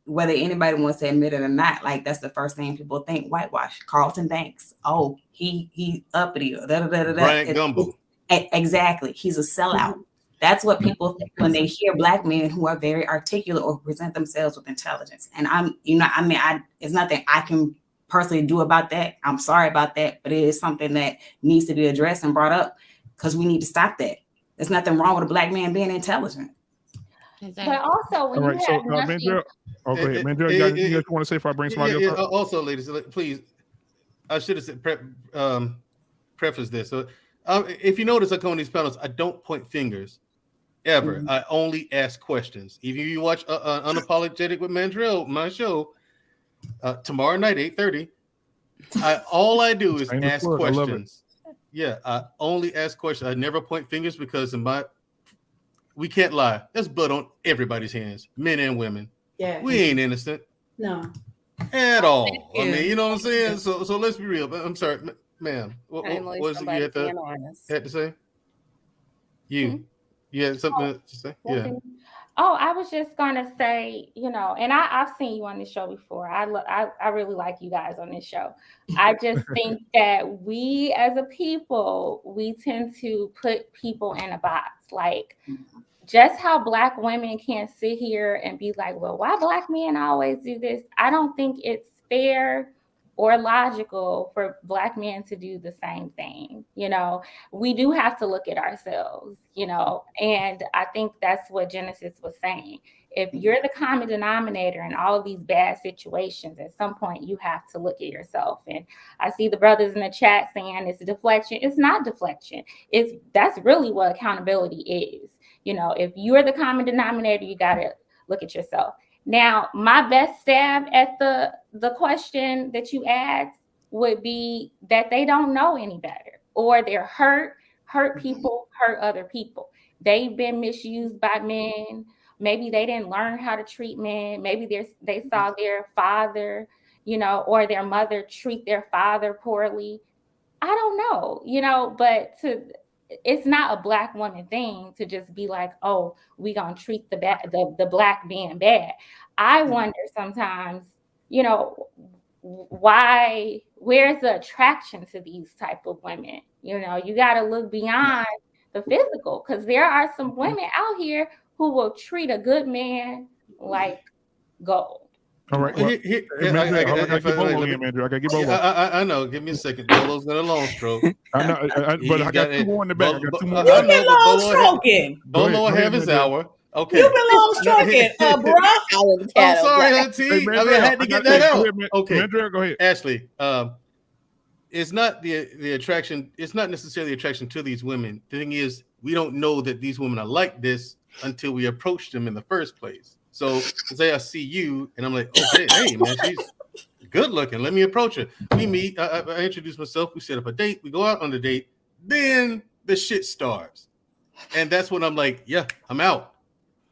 whether anybody wants to admit it or not, like that's the first thing people think: whitewash. Carlton Banks. Oh, he uppity. Bryant Gumbel. Exactly. He's a sellout. That's what people think when they hear Black men who are very articulate or present themselves with intelligence. And it's nothing I can personally do about that. I'm sorry about that, but it is something that needs to be addressed and brought up, because we need to stop that. There's nothing wrong with a Black man being intelligent. Exactly. But also, when you have nothing... Mandrell, Mandrell, you guys want to say if I bring somebody else up? Also, ladies, please, I should have said preface this. So, if you notice, I come on these panels, I don't point fingers ever. Mm-hmm. I only ask questions. If you watch Unapologetic with Mandrell, my show, tomorrow night, 8:30, all I do is ask questions. Yeah, I only ask questions. I never point fingers, because we can't lie. There's blood on everybody's hands, men and women. Yeah, we ain't innocent. No, at all. I mean, you know what I'm saying. So let's be real. I'm sorry, ma'am. What was it you had to say? You had something to say? Yeah. Oh, I was just gonna say, and I've seen you on this show before. I really like you guys on this show. I just think that we as a people, we tend to put people in a box. Like, just how Black women can't sit here and be like, well, why Black men always do this? I don't think it's fair or logical for Black men to do the same thing. We do have to look at ourselves, and I think that's what Genesis was saying. If you're the common denominator in all of these bad situations, at some point you have to look at yourself. And I see the brothers in the chat saying it's deflection. It's not deflection. That's really what accountability is. If you're the common denominator, you got to look at yourself. Now, my best stab at the question that you asked would be that they don't know any better, or they're hurt people, hurt other people. They've been misused by men. Maybe they didn't learn how to treat men. Maybe they saw their father, or their mother treat their father poorly. I don't know, but it's not a Black woman thing to just be like, oh, we gonna treat the Black being bad. I wonder sometimes, where's the attraction to these type of women? You got to look beyond the physical, because there are some women out here who will treat a good man like gold. All right. Well, I gotta give Bolo. I know. Give me a second. Bolo's got a long stroke. I know, but I got two more in the back. I got two more. You've been long stroking. Bolo have his hour. Okay. You've been long stroking, bro. I'm sorry, Auntie. I had to get that out. Okay. Go ahead. Ashley, it's not the attraction. It's not necessarily attraction to these women. The thing is, we don't know that these women are like this until we approach them in the first place. So say I see you and I'm like, okay, hey man, she's good looking. Let me approach her. We meet. I introduce myself. We set up a date. We go out on the date. Then the shit starts, and that's when I'm like, yeah, I'm out.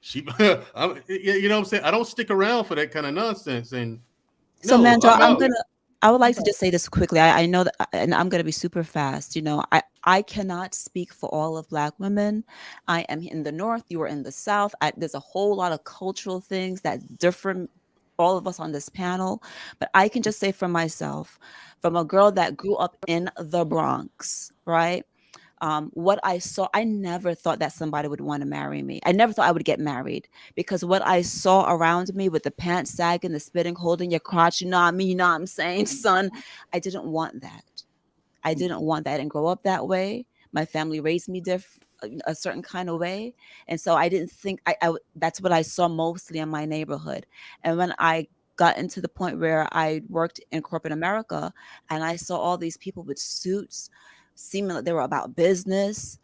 You know what I'm saying? I don't stick around for that kind of nonsense. And so, Mandrell, I would like to just say this quickly. I know that, and I'm going to be super fast. I cannot speak for all of Black women. I am in the North. You are in the South. There's a whole lot of cultural things that different all of us on this panel, but I can just say for myself, from a girl that grew up in the Bronx, right? What I saw, I never thought that somebody would want to marry me. I never thought I would get married, because what I saw around me with the pants sagging, the spitting, holding your crotch, you know what I mean? You know what I'm saying, son? I didn't want that. I didn't want that. I didn't grow up that way. My family raised me a certain kind of way. And so I didn't think that's what I saw mostly in my neighborhood. And when I got into the point where I worked in corporate America and I saw all these people with suits seeming like they were about business,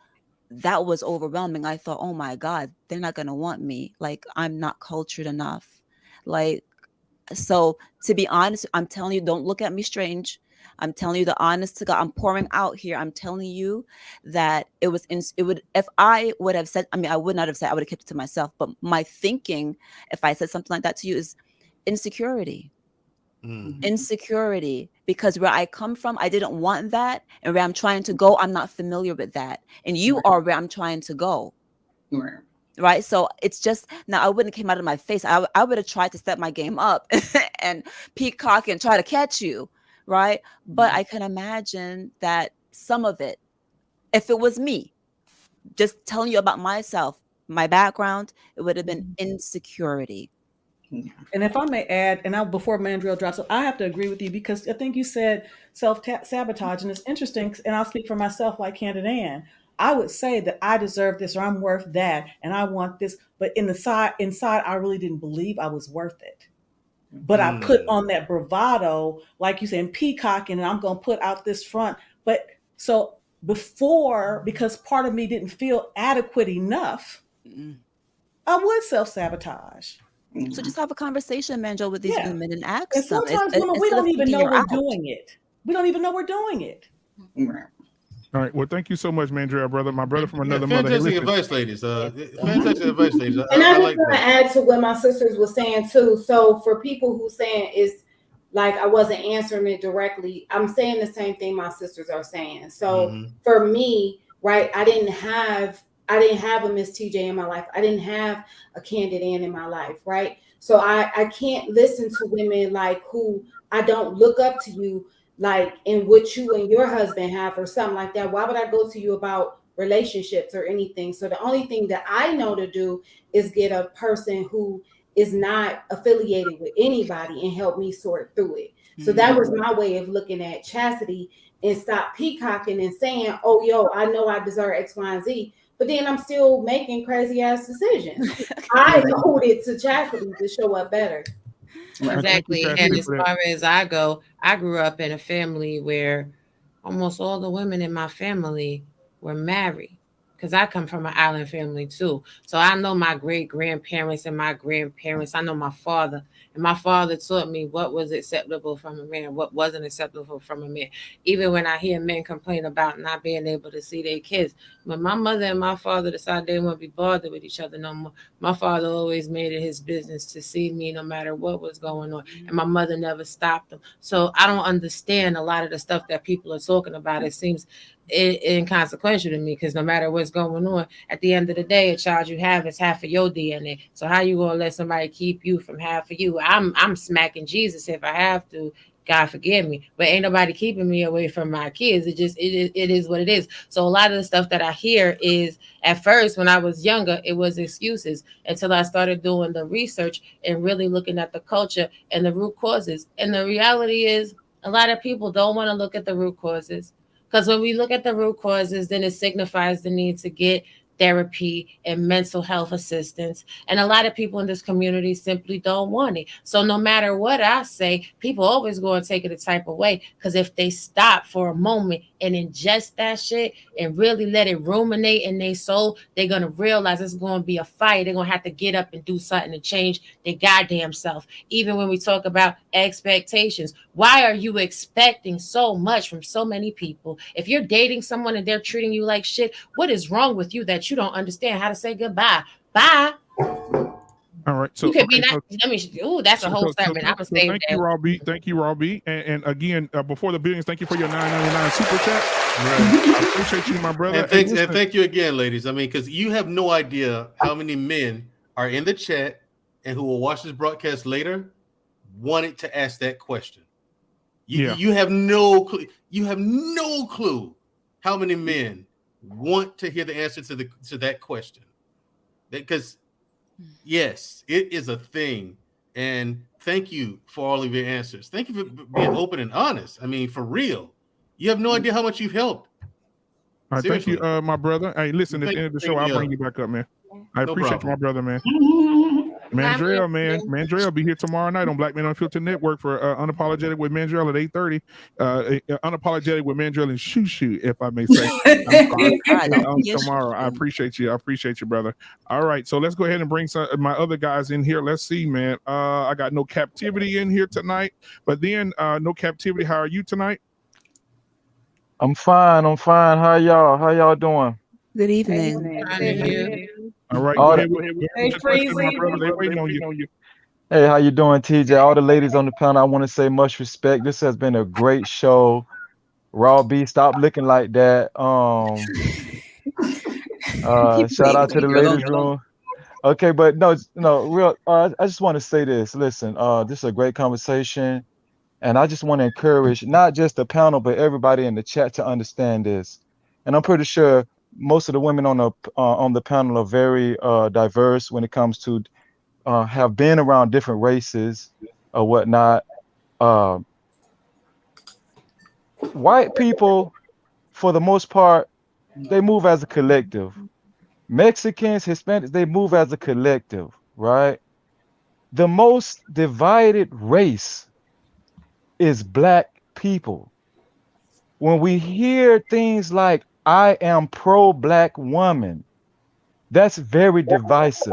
that was overwhelming. I thought, oh my God, they're not going to want me. Like, I'm not cultured enough. Like, so to be honest, I'm telling you, don't look at me strange. I'm telling you the honest to God, I'm pouring out here. I'm telling you that if I would have said, I mean, I would not have said, I would have kept it to myself. But my thinking, if I said something like that to you, is insecurity. Insecurity, because where I come from, I didn't want that. And where I'm trying to go, I'm not familiar with that. And you are where I'm trying to go. Right. So it's just, now I wouldn't have came out of my face. I would have tried to step my game up and peacock and try to catch you. Right. But I can imagine that some of it, if it was me, just telling you about myself, my background, it would have been insecurity. And if I may add, and before Mandrill drops, I have to agree with you, because I think you said self-sabotage, and it's interesting, and I'll speak for myself like Candid Ann. I would say that I deserve this, or I'm worth that, and I want this, but inside, I really didn't believe I was worth it. But I put on that bravado, like you said, and peacocking, and I'm going to put out this front. But so before, because part of me didn't feel adequate enough, I would self-sabotage. So just have a conversation, Manjo, with these women and ask and them. sometimes women, we don't even know we're doing it. We don't even know we're doing it. All right. Well, thank you so much, Mandrill, brother. My brother from another mother. Fantastic advice, ladies. Fantastic advice, ladies. And I like just want to add to what my sisters were saying too. So for people who saying is like I wasn't answering it directly, I'm saying the same thing my sisters are saying. So for me, right, I didn't have a Miss TJ in my life. I didn't have a Candid Ann in my life, right? So I can't listen to women like who I don't look up to you like in what you and your husband have or something like that. Why would I go to you about relationships or anything? So the only thing that I know to do is get a person who is not affiliated with anybody and help me sort through it. So that was my way of looking at chastity, and stop peacocking and saying, oh, yo, I know I deserve X, Y, and Z, but then I'm still making crazy ass decisions. I owed it to chastity to show up better. Exactly. And as far as I go, I grew up in a family where almost all the women in my family were married, because I come from an island family too. So I know my great grandparents and my grandparents. I know my father, and my father taught me what was acceptable from a man, what wasn't acceptable from a man. Even when I hear men complain about not being able to see their kids, when my mother and my father decided they wouldn't be bothered with each other no more, my father always made it his business to see me no matter what was going on. And my mother never stopped him. So I don't understand a lot of the stuff that people are talking about. It seems inconsequential to me, because no matter what's going on, at the end of the day, a child you have is half of your DNA. So how you gonna let somebody keep you from half of you? I'm smacking Jesus if I have to. God forgive me, but ain't nobody keeping me away from my kids. It is what it is. So a lot of the stuff that I hear is, at first when I was younger, it was excuses, until I started doing the research and really looking at the culture and the root causes. And the reality is, a lot of people don't want to look at the root causes, because when we look at the root causes, then it signifies the need to get therapy and mental health assistance. And a lot of people in this community simply don't want it. So no matter what I say, people always go and take it a type of way, because if they stop for a moment and ingest that shit and really let it ruminate in their soul, they're going to realize it's going to be a fight. They're going to have to get up and do something to change their goddamn self. Even when we talk about expectations, why are you expecting so much from so many people? If you're dating someone and they're treating you like shit, what is wrong with you that you don't understand how to say goodbye? Bye. All right. So you could be not. Let me. Ooh, that's a whole sermon. I'm gonna save thank you, Robbie. Thank you, Robbie. And again, before the billions, thank you for your $9.99 super chat. I appreciate you, my brother. And thank you again, ladies. I mean, because you have no idea how many men are in the chat and who will watch this broadcast later wanted to ask that question. You have no clue. You have no clue how many men want to hear the answer to that question. Because yes, it is a thing. And thank you for all of your answers. Thank you for being open and honest. I mean, for real. You have no idea how much you've helped. All right, thank you, my brother. Hey, listen, at the end of the show, I'll bring you back up, man. I appreciate you, my brother, man. Mandrell, man. Mandrell be here tomorrow night on Black Man Unfiltered Network for Unapologetic with Mandrell at 8:30. Unapologetic with Mandrell and Shoo, if I may say. Tomorrow. I appreciate you. I appreciate you, brother. All right, so let's go ahead and bring some my other guys in here. Let's see, man. I got No Captivity in here tonight. But then, No Captivity, how are you tonight? I'm fine. How y'all doing? Good evening. All right, All go ahead. My brother, they waiting on you. Hey, how you doing, TJ? All the ladies on the panel, I want to say much respect. This has been a great show. Raw B, stop looking like that. Shout out to the ladies room. Okay, but no, real. I just want to say this. Listen, this is a great conversation, and I just want to encourage not just the panel, but everybody in the chat to understand this. And I'm pretty sure most of the women on the panel are very diverse when it comes to have been around different races or whatnot. White people, for the most part, they move as a collective. Mexicans, Hispanics, they move as a collective, right? The most divided race is Black people. When we hear things like, I am pro-Black woman, that's very divisive.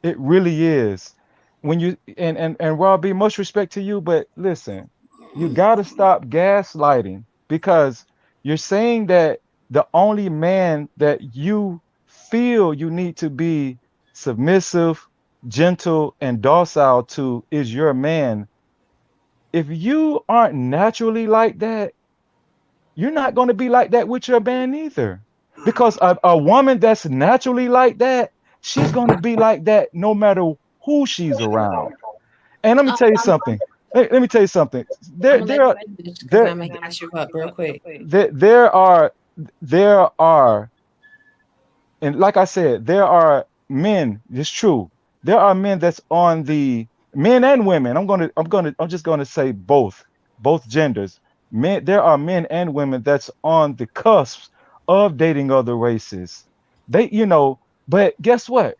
It really is. When you and Robbie, much respect to you, but listen, you got to stop gaslighting, because you're saying that the only man that you feel you need to be submissive, gentle, and docile to is your man. If you aren't naturally like that, you're not going to be like that with your man either. Because a woman that's naturally like that, she's going to be like that no matter who she's around. And let me tell you something. Let me tell you something. There are, and like I said, there are men. It's true. There are men that's on the men and women. I'm just gonna say both genders. Men, there are men and women that's on the cusp of dating other races. But guess what?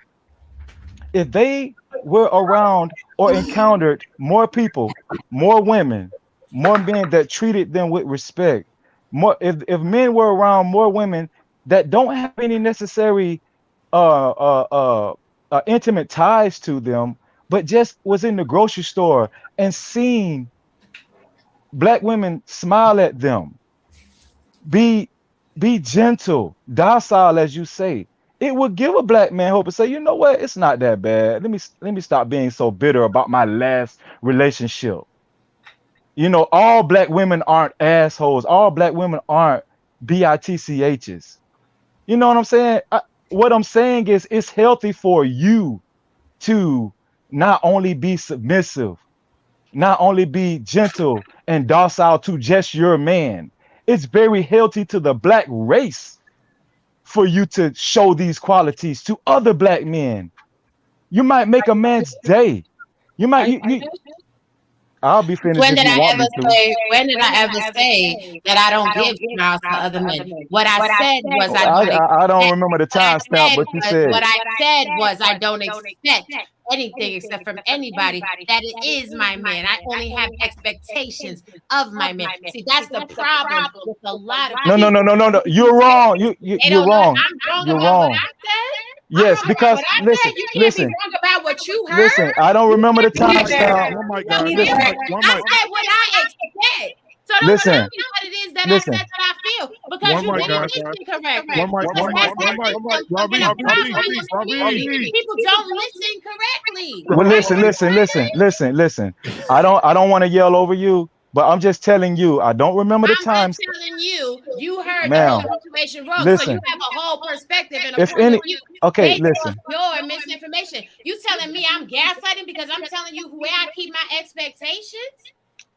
If they were around or encountered more people, more women, more men that treated them with respect, if men were around more women that don't have any necessary intimate ties to them, but just was in the grocery store and seen Black women smile at them, be gentle, docile, as you say, it would give a Black man hope and say, you know what, it's not that bad. Let me stop being so bitter about my last relationship. All Black women aren't assholes. All Black women aren't bitchs. You know what I'm saying? What I'm saying is, it's healthy for you to not only be submissive, not only be gentle and docile to just your man. It's very healthy to the Black race for you to show these qualities to other Black men. You might make a man's day. You might. I'll be finished. When did I ever say that I don't give smiles to other men? What I said was I don't remember the timestamp, but you said what I said was I don't expect anything except from anybody that it is my man. I only have expectations of my man. See, that's the problem with a lot of people. No. You're wrong. You're wrong. You're wrong. Yes, because listen. You can't be wrong about what you heard. Listen, I don't remember the timestamp. Oh my God. I said what I expect. So don't tell me what it is that I said that I feel, because you didn't listen correctly. People don't listen correctly. Well, listen. I don't want to yell over you, but I'm just telling you, I don't remember the time. I'm telling you You heard the Ma'am, whole situation wrong, so listen. you have a whole perspective and a If point any, of view okay, based listen. off your misinformation. You telling me I'm gaslighting because I'm telling you where I keep my expectations?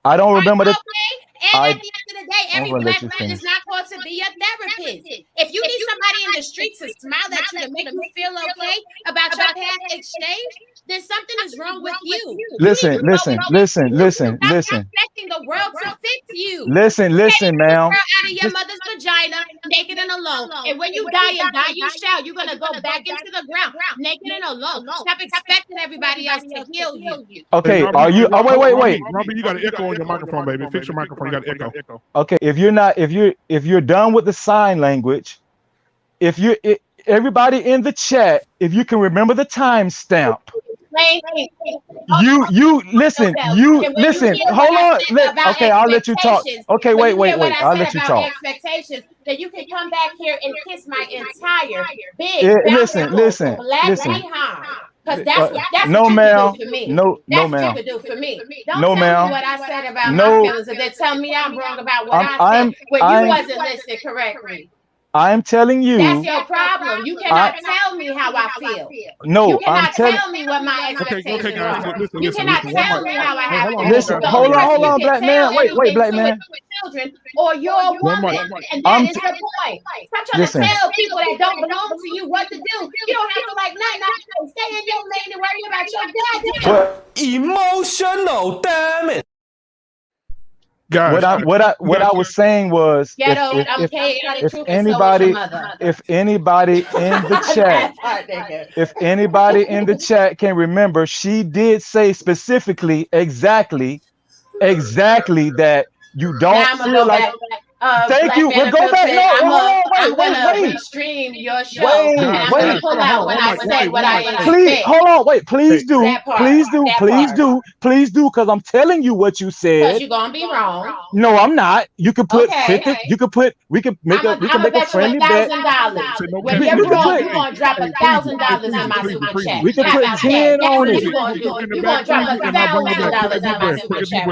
I don't remember the. Okay. And I, at the end of the day, I'm every gonna let black you man finish. is not going to be a therapist. If you need somebody in the street to smile at you to make you feel okay about your past exchange, then something is wrong with you. Listen, listen, listen, listen, Stop listen, expecting the world to fix you. listen, listen, ma'am. Girl out of your mother's vagina, naked and alone. And when you die and die, you shall. You're gonna go back into the ground, naked and alone. Stop expecting everybody else to heal you. Okay, Robbie, are you? Oh, wait. Robbie, you got an echo on your microphone, baby. Fix your microphone. You got an echo. Okay, if you're not, if you're done with the sign language, everybody in the chat, if you can remember the timestamp. You listen. You listen. Hold on. Okay, I'll let you talk. Okay, wait. I'll let you talk. Expectations that you can come back here and kiss my entire big Listen. black behind. Because that's No, what you ma'am. can do for me. No, That's ma'am. what you can do for me. Don't No, tell ma'am. me what I said about No. my feelings and then tell me I'm wrong about what I I'm- said when you I'm- wasn't listening correctly. I'm telling you. That's your problem. You cannot tell me how I feel. No, You I'm cannot telling. tell me what my expectations Okay, guys. are. Listen, You cannot listen. tell me how I have to Listen, The hold only person on, you can black tell man. Wait, anything black to man. is your children or your woman. And I'm that is the point. Stop trying Listen. to tell people that don't belong to you what to do. You don't have to like nothing. Stay in your lane and worry about your goddamn. Emotional, damn it. Guys, What I was saying was, Ghetto, if chaotic truth, and so is your anybody mother. if anybody in the chat That part, nigga. if anybody in the chat can remember, she did say specifically exactly that you Now don't I'm gonna feel go like. back. Thank Black you. Man We'll go back. Unfiltered. No, I'm hold on. gonna Wait. restream your show, and I'm Wait. gonna pull out what I said, what I Please expect. hold on. Wait. Please do. That part. Please do. Because I'm telling you what you Because said. you're gonna be wrong. No, I'm not. You could put Okay. 50. You could put. We can make a bet friendly you bet. $1,000. When We you're could wrong, put. you're gonna drop $1,000 in my super chat. We could How put about 10 that? That's on what it. you're gonna do. You're gonna drop $1,000 in my super chat.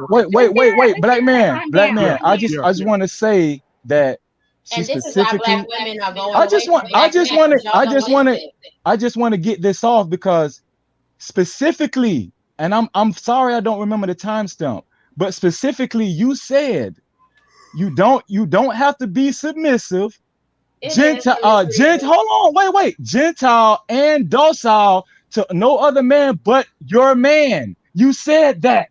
Wait, black man. I just want to say that she And this is why specifically. black women are going I just away from black men, 'cause y'all don't listen. I just want to get this off because specifically, and I'm sorry I don't remember the timestamp, but specifically you said you don't have to be submissive. Gentile, hold on, wait. Gentile and docile to no other man but your man. You said that.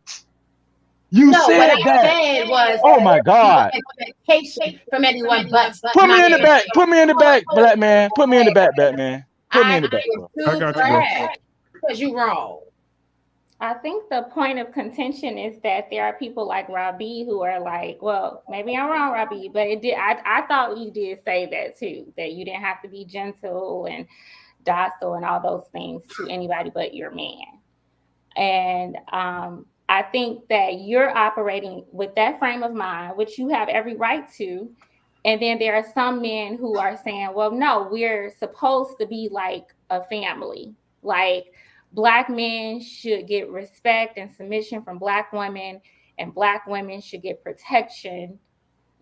What I said was, oh my God. Expectation from anyone but Put me in the back. Put me in the back, black man. Put me in the back, Batman. Put me in the back. I got you. Because you wrong. I think the point of contention is that there are people like Robbie who are like, well, maybe I'm wrong, Robbie, but it did. I thought you did say that too, that you didn't have to be gentle and docile and all those things to anybody but your man. And I think that you're operating with that frame of mind, which you have every right to. And then there are some men who are saying, well, no, we're supposed to be like a family. Like Black men should get respect and submission from Black women, and Black women should get protection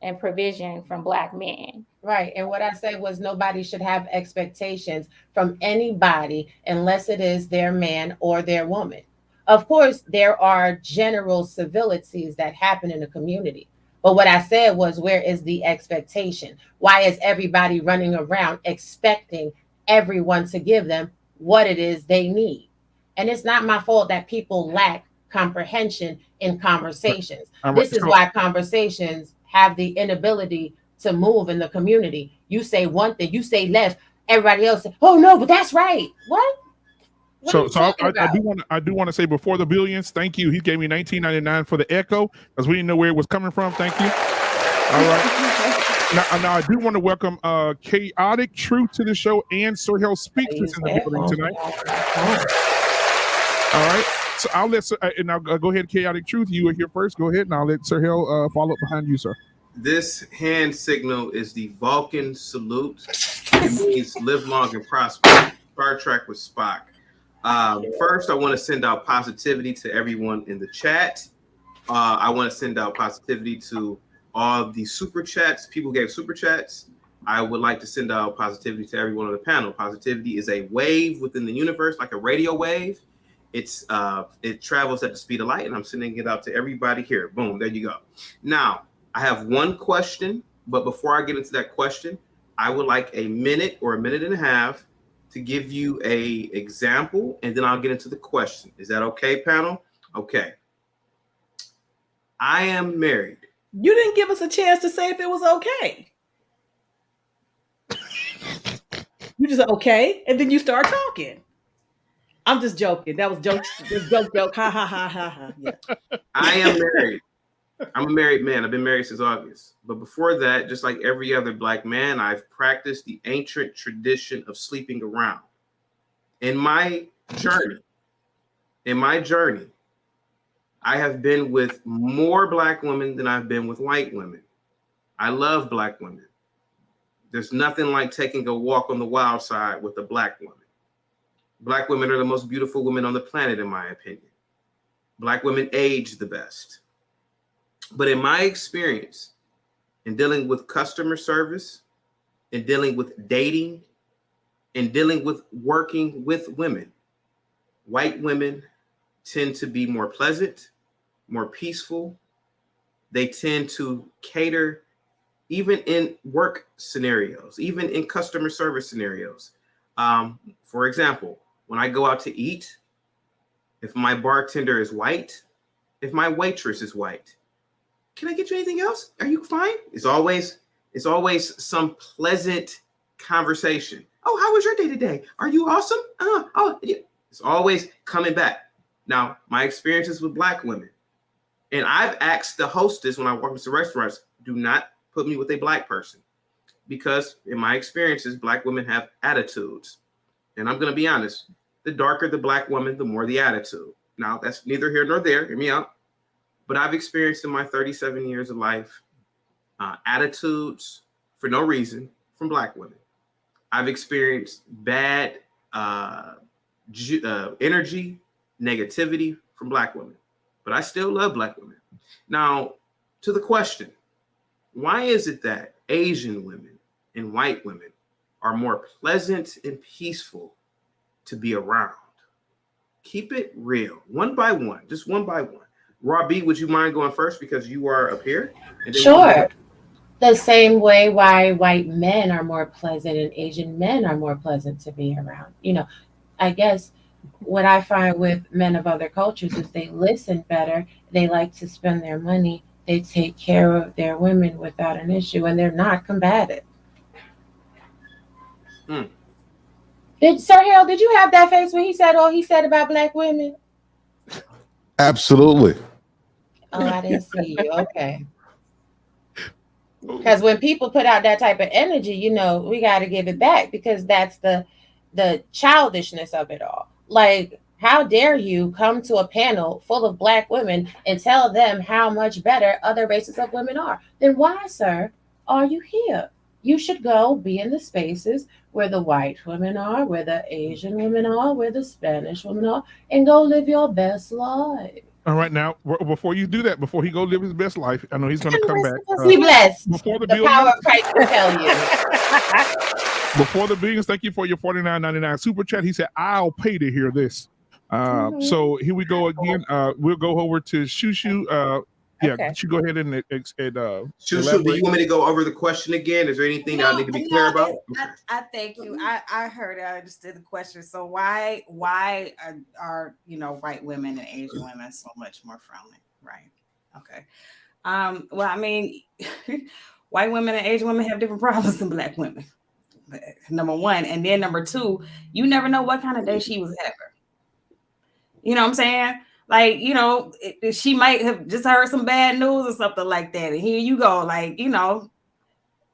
and provision from Black men. Right. And what I said was nobody should have expectations from anybody unless it is their man or their woman. Of course, there are general civilities that happen in the community. But what I said was, where is the expectation? Why is everybody running around expecting everyone to give them what it is they need? And it's not my fault that people lack comprehension in conversations. This is why conversations have the inability to move in the community. You say one thing, you say left, everybody else says, oh no, but that's right. What? So I do want to say before the billions, thank you. He gave me $19.99 for the echo because we didn't know where it was coming from. Thank you. All right. Now I do want to welcome Chaotic Truth to the show and Sir Hell Speaks is in the building tonight. All right. So I'll let and now go ahead, Chaotic Truth. You were here first. Go ahead, and I'll let Sir Hell follow up behind you, sir. This hand signal is the Vulcan salute. It means live long and prosper. Star Trek with Spock. First, I want to send out positivity to everyone in the chat. I want to send out positivity to all the super chats. People gave super chats. I would like to send out positivity to everyone on the panel. Positivity is a wave within the universe, like a radio wave. It travels at the speed of light, and I'm sending it out to everybody here. Boom, there you go. Now, I have one question, but before I get into that question, I would like a minute or a minute and a half to give you a example, and then I'll get into the question. Is that okay, panel? Okay. I am married. You didn't give us a chance to say if it was okay. You just said okay, and then you start talking. I'm just joking. That was joke. Joke. Ha ha ha ha ha. Yeah. I am married. I'm a married man. I've been married since August. But before that, just like every other Black man, I've practiced the ancient tradition of sleeping around. In my journey, I have been with more Black women than I've been with white women. I love Black women. There's nothing like taking a walk on the wild side with a Black woman. Black women are the most beautiful women on the planet, in my opinion. Black women age the best. But in my experience, in dealing with customer service, in dealing with dating, in dealing with working with women, white women tend to be more pleasant, more peaceful. They tend to cater, even in work scenarios, even in customer service scenarios. For example, when I go out to eat, if my bartender is white, if my waitress is white, can I get you anything else? Are you fine? It's always some pleasant conversation. Oh, how was your day today? Are you awesome? It's always coming back. Now, my experiences with Black women, and I've asked the hostess when I walk into restaurants, do not put me with a Black person, because in my experiences, Black women have attitudes. And I'm going to be honest, the darker the Black woman, the more the attitude. Now, that's neither here nor there. Hear me out. But I've experienced in my 37 years of life attitudes for no reason from Black women. I've experienced bad energy, negativity from Black women. But I still love Black women. Now, to the question, why is it that Asian women and white women are more pleasant and peaceful to be around? Keep it real, one by one, just one by one. Robbie, would you mind going first because you are up here? Sure. The same way why white men are more pleasant and Asian men are more pleasant to be around. You know, I guess what I find with men of other cultures is they listen better. They like to spend their money. They take care of their women without an issue, and they're not combative. Sir Harold, did you have that face when he said all he said about Black women? Absolutely. Oh, I didn't see you. Okay. Because when people put out that type of energy, you know, we got to give it back, because that's the childishness of it all. Like, how dare you come to a panel full of Black women and tell them how much better other races of women are? Then why, sir, are you here? You should go be in the spaces where the white women are, where the Asian women are, where the Spanish women are, and go live your best life. All right, now before you do that, before he go live his best life, I know he's going to come back. Be blessed. Before the power of Christ will tell you. Before the billions, thank you for your $49.99 super chat. He said, "I'll pay to hear this." So here we go again. We'll go over to Shushu. Yeah, Okay. you go ahead and Shushu, do you want me to go over the question again? Is there anything that I need to be clear about? I thank you. I heard, I understood the question. So why are white women and Asian women so much more friendly? Right. Okay. Well, I mean, white women and Asian women have different problems than Black women. Number one, and then number two, you never know what kind of day she was having. You know what I'm saying? Like, you know, she might have just heard some bad news or something like that. And here you go, like, you know,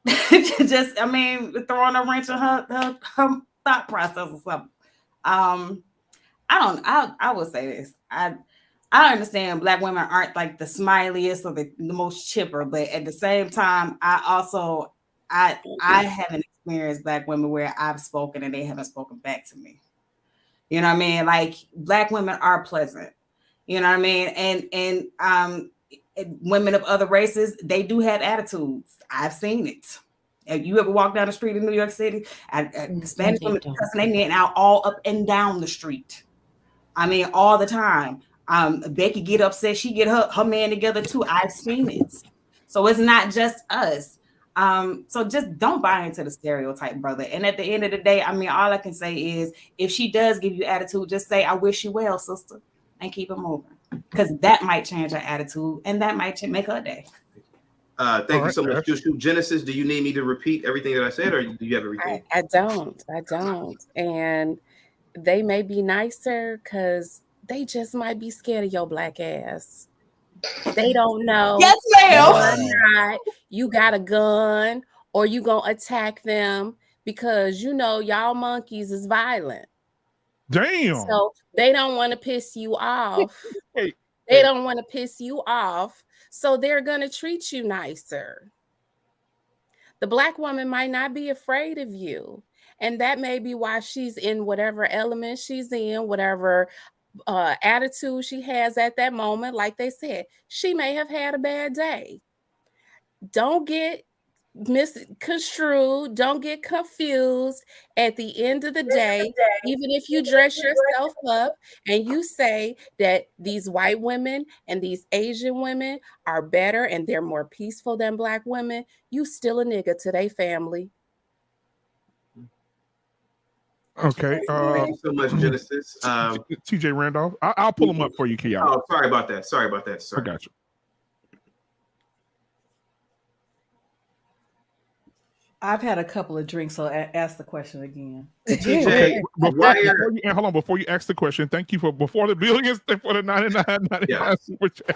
just, I mean, throwing a wrench in her thought process or something. I would say this. I understand Black women aren't like the smiliest or the most chipper, but at the same time, I haven't experienced Black women where I've spoken and they haven't spoken back to me. You know what I mean? Like, Black women are pleasant. You know what I mean? And women of other races, they do have attitudes. I've seen it. If you ever walk down the street in New York City, Spanish women cussing their men out all up and down the street. I mean, all the time. Becky get upset, she get her man together too. I've seen it. So it's not just us. So just don't buy into the stereotype, brother. And at the end of the day, I mean, all I can say is if she does give you attitude, just say, I wish you well, sister, and keep it moving. Because that might change her attitude and that might make her day. Thank you so much, Shushu. Genesis, do you need me to repeat everything that I said, or do you have everything? I don't. And they may be nicer because they just might be scared of your black ass. They don't know yes, ma'am. whether or not you got a gun or you gonna attack them because you know y'all monkeys is violent. Damn. So they don't want to piss you off. They don't want to piss you off. So they're gonna treat you nicer. The black woman might not be afraid of you. And that may be why she's in whatever element she's in, whatever attitude she has at that moment. Like they said, she may have had a bad day. Don't get misconstrued. Don't get confused. At the end of the day, even if you dress yourself up and you say that these white women and these Asian women are better and they're more peaceful than black women, you still a nigga to their family. Okay. Thank you so much, Genesis. TJ Randolph. I'll pull him up for you, Kiara. Oh, sorry about that. Sorry. I got you. I've had a couple of drinks, so ask the question again. Okay. Before you ask the question, thank you for before the billions for the 99 super chat.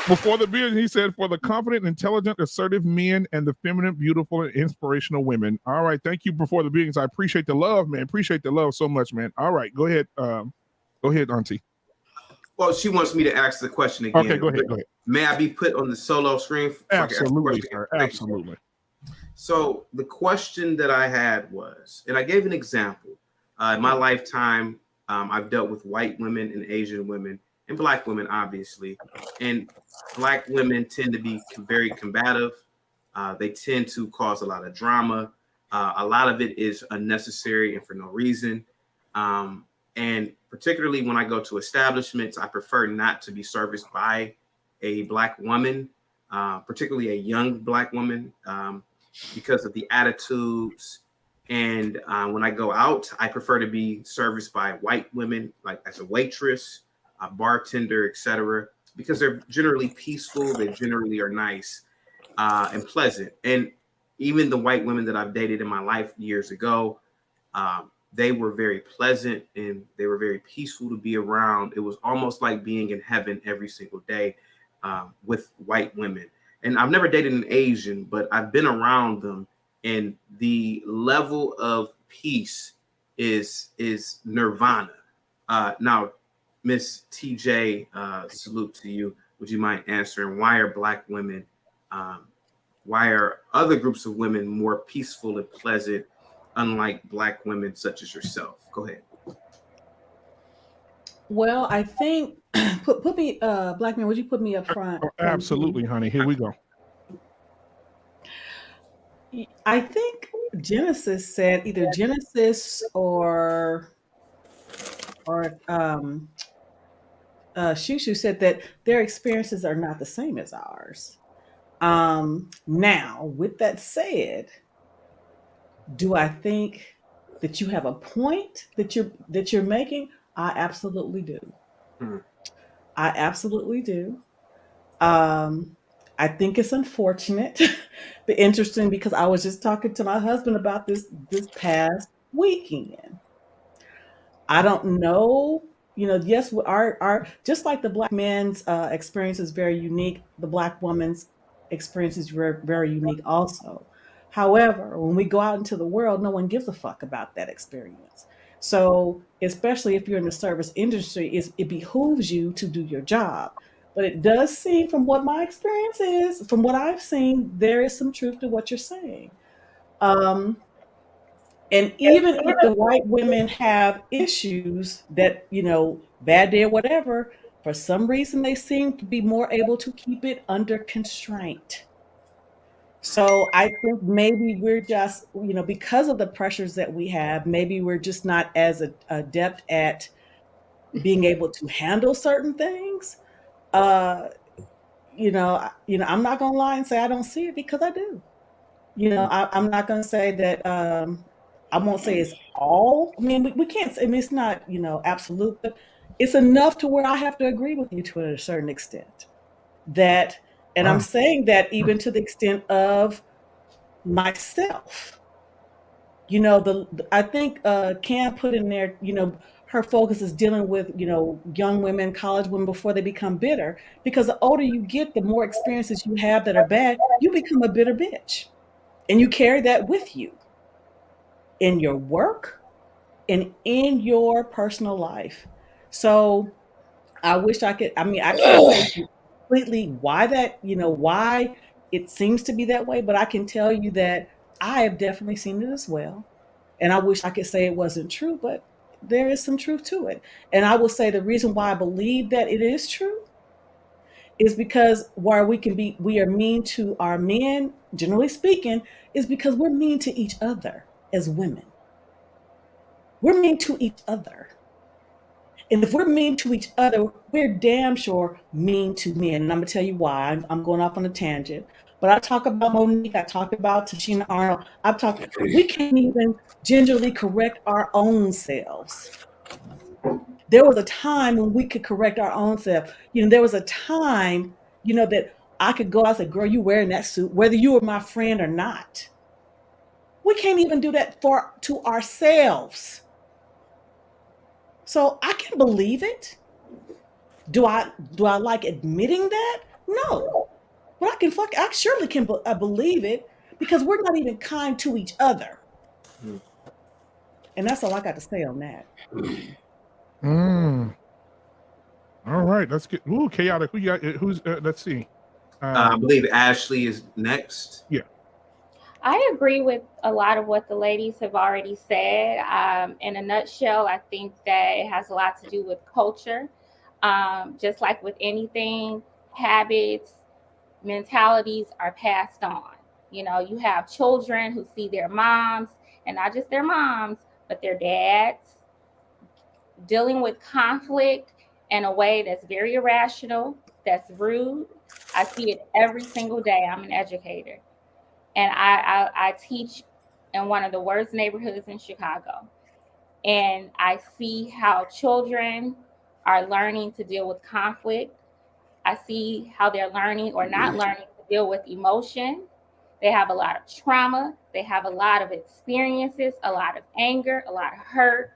Before the billion, he said, for the confident, intelligent, assertive men and the feminine, beautiful, and inspirational women. All right. Thank you before the billions. I appreciate the love, man. Appreciate the love so much, man. All right. Go ahead. Go ahead, Auntie. Well, she wants me to ask the question again. Okay, go ahead. May I be put on the solo screen? Absolutely, sir. Absolutely. So the question that I had was, and I gave an example. In my lifetime, I've dealt with white women and Asian women and black women, obviously. And black women tend to be very combative. They tend to cause a lot of drama. A lot of it is unnecessary and for no reason. And particularly when I go to establishments, I prefer not to be serviced by a black woman, particularly a young black woman, because of the attitudes. And when I go out, I prefer to be serviced by white women, like as a waitress, a bartender, etc., because they're generally peaceful. They generally are nice and pleasant. And even the white women that I've dated in my life years ago, they were very pleasant and they were very peaceful to be around. It was almost like being in heaven every single day with white women. And I've never dated an Asian, but I've been around them, and the level of peace is nirvana. Now, Miss TJ, salute to you. Would you mind answering why are black women, why are other groups of women more peaceful and pleasant, unlike black women such as yourself? Go ahead. Well, I think put me, Black Man. Would you put me up front? Absolutely, honey. Here we go. I think Genesis said either Genesis or Shushu said that their experiences are not the same as ours. Now, with that said, do I think that you have a point that you're making? I absolutely do. I absolutely do. I think it's unfortunate, but interesting, because I was just talking to my husband about this past weekend. I don't know, yes, our just like the black man's experience is very unique, the black woman's experience is very, very unique also. However, when we go out into the world, no one gives a fuck about that experience. So, especially if you're in the service industry, it behooves you to do your job. But it does seem, from what my experience is, from what I've seen, there is some truth to what you're saying. And even if the white women have issues that, bad day or whatever, For some reason, they seem to be more able to keep it under constraint. So I think maybe we're just, because of the pressures that we have, maybe we're just not as adept at being able to handle certain things. I'm not gonna lie and say I don't see it, because I do. I'm not gonna say that. I won't say it's all. I mean, we can't. I mean, it's not absolute, but it's enough to where I have to agree with you to a certain extent. That, and I'm saying that even to the extent of myself. I think Cam put in there, her focus is dealing with, young women, college women before they become bitter. Because the older you get, the more experiences you have that are bad, you become a bitter bitch. And you carry that with you in your work and in your personal life. So I wish I could, I can't say completely why it seems to be that way, but I can tell you that I have definitely seen it as well. And I wish I could say it wasn't true, but there is some truth to it. And I will say the reason why I believe that it is true is because while we are mean to our men, generally speaking, is because we're mean to each other as women. We're mean to each other. And if we're mean to each other, we're damn sure mean to men. And I'm going to tell you why. I'm going off on a tangent. But I talk about Monique. I talk about Tashina Arnold. We can't even gingerly correct our own selves. There was a time when we could correct our own self. There was a time, that I could go out and say, girl, you wearing that suit, whether you were my friend or not. We can't even do that to ourselves. So I can believe it. Do I like admitting that? No. But I surely can believe it, because we're not even kind to each other. And that's all I got to say on that. All right, let's get chaotic. Let's see. I believe Ashley is next. Yeah. I agree with a lot of what the ladies have already said. In a nutshell, I think that it has a lot to do with culture. Just like with anything, habits, mentalities are passed on. You have children who see their moms, and not just their moms, but their dads, dealing with conflict in a way that's very irrational, that's rude. I see it every single day. I'm an educator. And I teach in one of the worst neighborhoods in Chicago. And I see how children are learning to deal with conflict. I see how they're learning or not learning to deal with emotion. They have a lot of trauma. They have a lot of experiences, a lot of anger, a lot of hurt,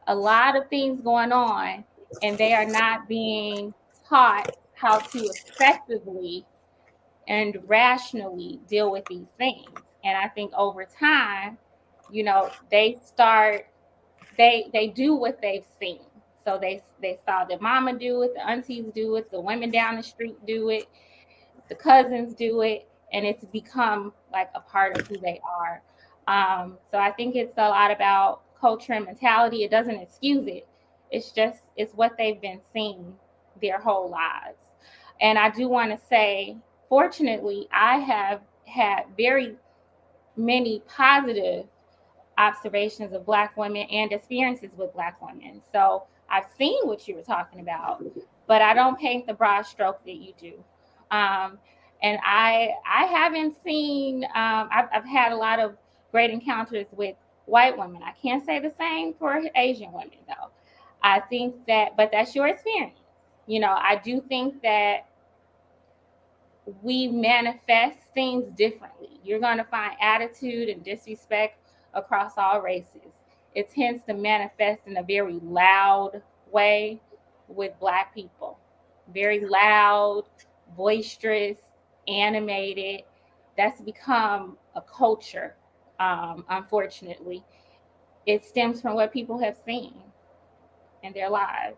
a lot of things going on. And they are not being taught how to effectively and rationally deal with these things. And I think over time, they do what they've seen. So they saw their mama do it, the aunties do it, the women down the street do it, the cousins do it, and it's become like a part of who they are. So I think it's a lot about culture and mentality. It doesn't excuse it. It's what they've been seeing their whole lives. And I do want to say, fortunately, I have had very many positive observations of Black women and experiences with Black women. So I've seen what you were talking about, but I don't paint the broad stroke that you do. And I haven't seen, I've had a lot of great encounters with white women. I can't say the same for Asian women, though. I think that, but that's your experience. I do think that we manifest things differently. You're going to find attitude and disrespect across all races. It tends to manifest in a very loud way with Black people. Very loud, boisterous, animated. That's become a culture, unfortunately. It stems from what people have seen in their lives.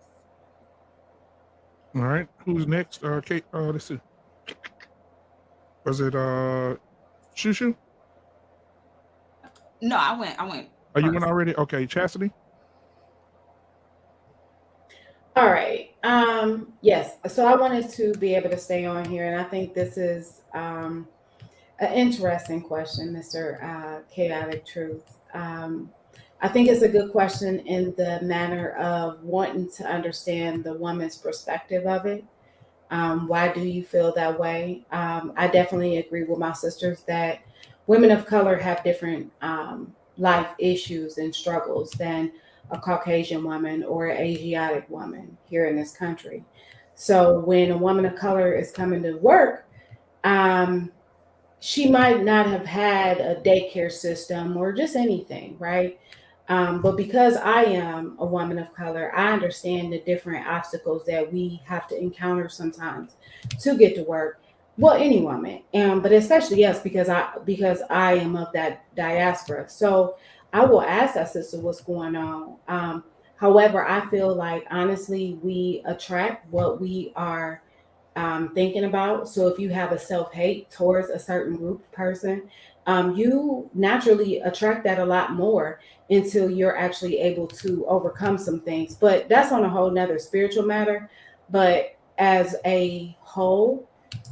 All right, who's next? Kate. Let's see. Was it Shushu? No, I went. Oh, you went already? Okay, Chastity. All right. Yes. So I wanted to be able to stay on here, and I think this is an interesting question, Mr. Chaotic Truth. I think it's a good question in the manner of wanting to understand the woman's perspective of it. Why do you feel that way? I definitely agree with my sisters that women of color have different life issues and struggles than a Caucasian woman or an Asiatic woman here in this country. So when a woman of color is coming to work, um, she might not have had a daycare system or just anything, right? But because I am a woman of color, I understand the different obstacles that we have to encounter sometimes to get to work. Well, any woman, but especially yes, because I am of that diaspora. So I will ask that sister what's going on. However, I feel like honestly, we attract what we are thinking about. So if you have a self hate towards a certain group of person, you naturally attract that a lot more until you're actually able to overcome some things. But that's on a whole nother spiritual matter. But as a whole,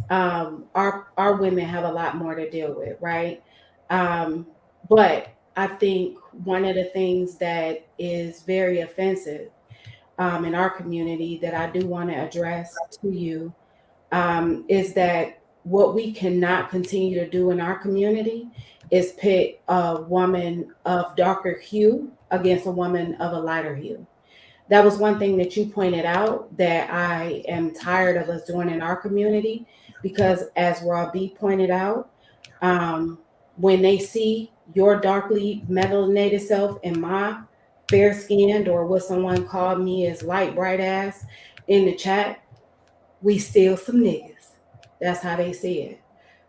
our women have a lot more to deal with, right? But I think one of the things that is very offensive in our community that I do want to address to you is that what we cannot continue to do in our community is pit a woman of darker hue against a woman of a lighter hue. That was one thing that you pointed out that I am tired of us doing in our community because, as Rob B pointed out, um, when they see your darkly melanated self and my fair skinned, or what someone called me as light bright ass in the chat, we still some niggas. That's how they see it.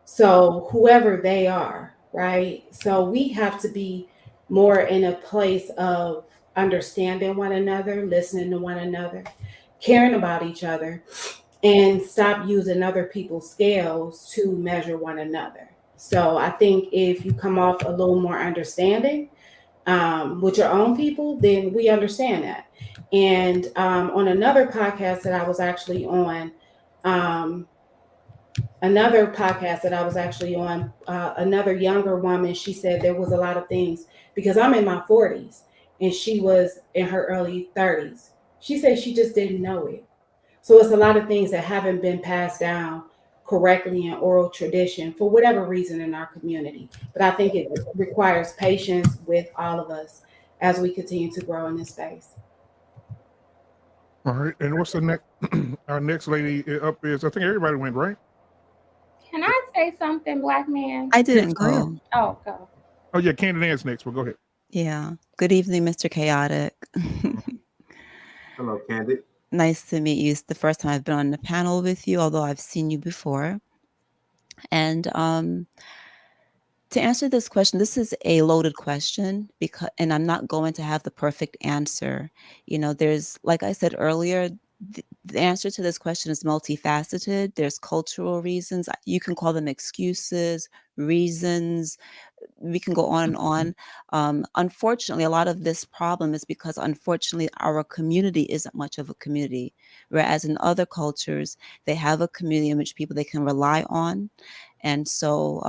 So whoever they are, right? So we have to be more in a place of understanding one another, listening to one another, caring about each other, and stop using other people's scales to measure one another. So I think if you come off a little more understanding with your own people, then we understand that. And on another podcast that I was actually on, um, another younger woman, she said there was a lot of things because I'm in my 40s and she was in her early 30s. She said she just didn't know it. So it's a lot of things that haven't been passed down correctly in oral tradition for whatever reason in our community. But I think it requires patience with all of us as we continue to grow in this space. All right. And what's the next? Our next lady up is, I think everybody went, right? Can I say something, Black Man? I didn't Yes, go ahead. go. Oh, go. Oh, yeah. Candy Ann's next. Well, go ahead. Yeah. Good evening, Mr. Chaotic. Hello, Candid. Nice to meet you. It's the first time I've been on the panel with you, although I've seen you before. And to answer this question, this is a loaded question and I'm not going to have the perfect answer. There's, like I said earlier, the answer to this question is multifaceted. There's cultural reasons. You can call them excuses, reasons. We can go on and on. Unfortunately, a lot of this problem is because, unfortunately, our community isn't much of a community, whereas in other cultures, they have a community in which people they can rely on. And so,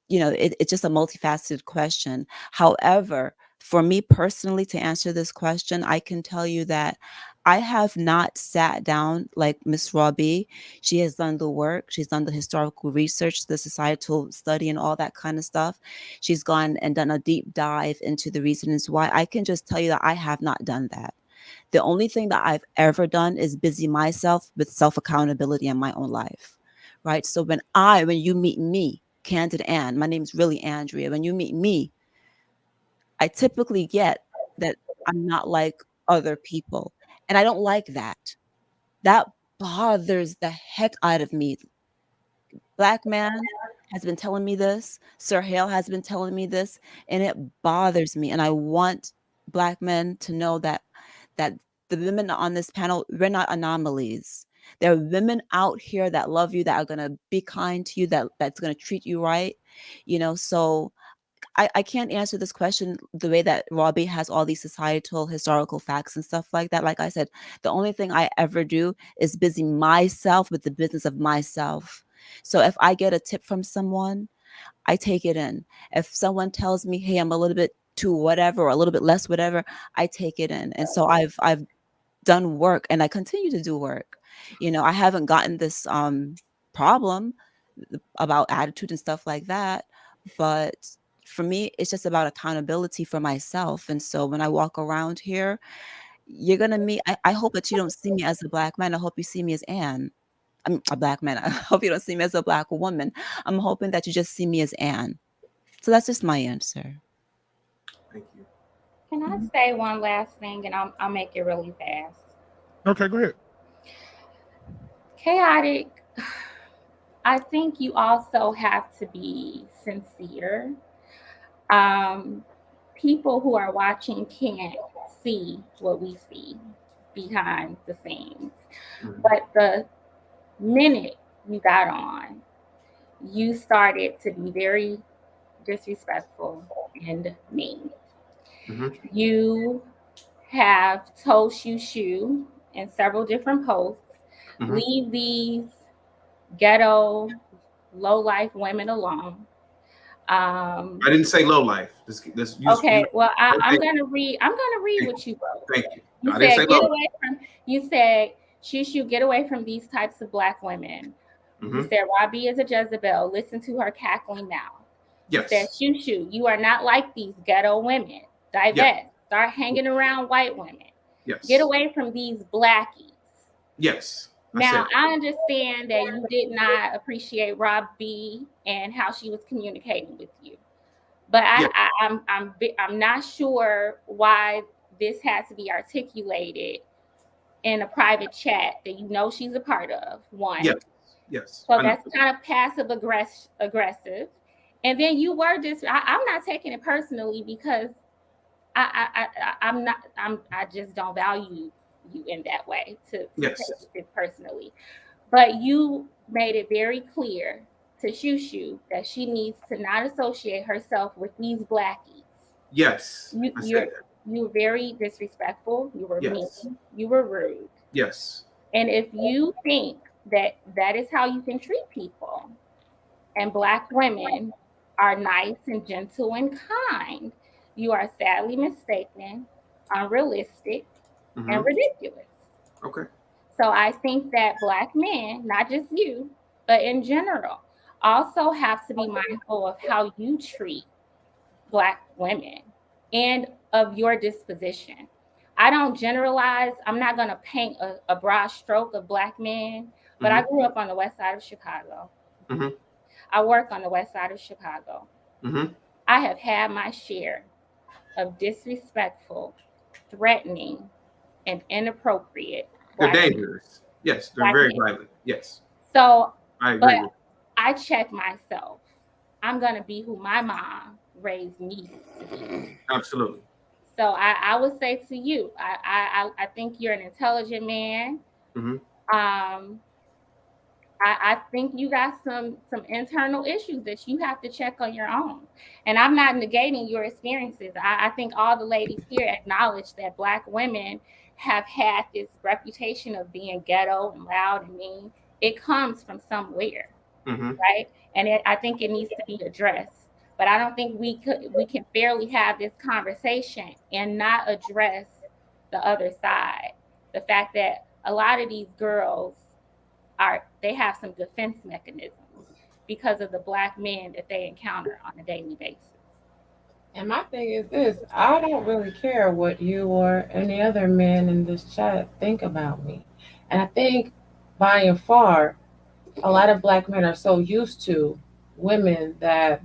it's just a multifaceted question. However, for me personally, to answer this question, I can tell you that I have not sat down like Miss Robbie. She has done the work. She's done the historical research, the societal study, and all that kind of stuff. She's gone and done a deep dive into the reasons why. I can just tell you that I have not done that. The only thing that I've ever done is busy myself with self-accountability in my own life, right? So when you meet me, Candid Ann, my name's really Andrea. When you meet me, I typically get that I'm not like other people. And I don't like that. That bothers the heck out of me. Black Man has been telling me this. Sir Hale has been telling me this. And it bothers me. And I want Black men to know that the women on this panel, we're not anomalies. There are women out here that love you, that are going to be kind to you, that's going to treat you right. So I can't answer this question the way that Robbie has all these societal historical facts and stuff like that. Like I said, the only thing I ever do is busy myself with the business of myself. So if I get a tip from someone, I take it in. If someone tells me, hey, I'm a little bit too whatever or a little bit less whatever, I take it in. And so I've done work and I continue to do work. I haven't gotten this problem about attitude and stuff like that, but for me it's just about accountability for myself. And so when I walk around here, you're gonna meet, I hope that you don't see me as a Black man. I hope you see me as Anne. I'm a Black man. I hope you don't see me as a Black woman. I'm hoping that you just see me as Anne. So that's just my answer. Thank you. Can I say one last thing, and I'll make it really fast? Okay, go ahead. Chaotic. I think you also have to be sincere. People who are watching can't see what we see behind the scenes. But the minute you got on, you started to be very disrespectful and mean. You have told Shushu in several different posts, leave these ghetto, low-life women alone. I didn't say low life. Okay, well, I'm gonna read what you wrote. Thank you. You I didn't say said low. you said, Shushu, get away from these types of Black women. You said Robbie is a Jezebel. Listen to her cackling now. Yes. You said, Shushu, you are not like these ghetto women. Divest. Yes. Start hanging around white women. Yes. Get away from these blackies. Yes. Now, I understand that you did not appreciate Rob B and how she was communicating with you, but I'm not sure why this has to be articulated in a private chat that she's a part of. One. Yes. Yes. So that's kind of passive aggressive, and then you were just. I'm not taking it personally because I just don't value you in that way to take it personally. But you made it very clear to Shushu that she needs to not associate herself with these blackies. Yes. You were very disrespectful. You were mean. You were rude. Yes. And if you think that is how you can treat people, and Black women are nice and gentle and kind, you are sadly mistaken, unrealistic, and ridiculous. Okay. So I think that Black men, not just you, but in general, also have to be mindful of how you treat Black women and of your disposition. I don't generalize. I'm not going to paint a broad stroke of Black men, but I grew up on the west side of Chicago. I work on the west side of Chicago. I have had my share of disrespectful, threatening, and inappropriate. They're dangerous. Yes, they're very violent. Yes. So, I agree. But I check myself. I'm going to be who my mom raised me to be. Absolutely. So I would say to you, I think you're an intelligent man. I think you got some internal issues that you have to check on your own. And I'm not negating your experiences. I think all the ladies here acknowledge that Black women have had this reputation of being ghetto and loud and mean. It comes from somewhere, right? And I think it needs to be addressed. But I don't think we can fairly have this conversation and not address the other side. The fact that a lot of these girls they have some defense mechanisms because of the Black men that they encounter on a daily basis. And my thing is this, I don't really care what you or any other man in this chat think about me. And I think by and far, a lot of Black men are so used to women that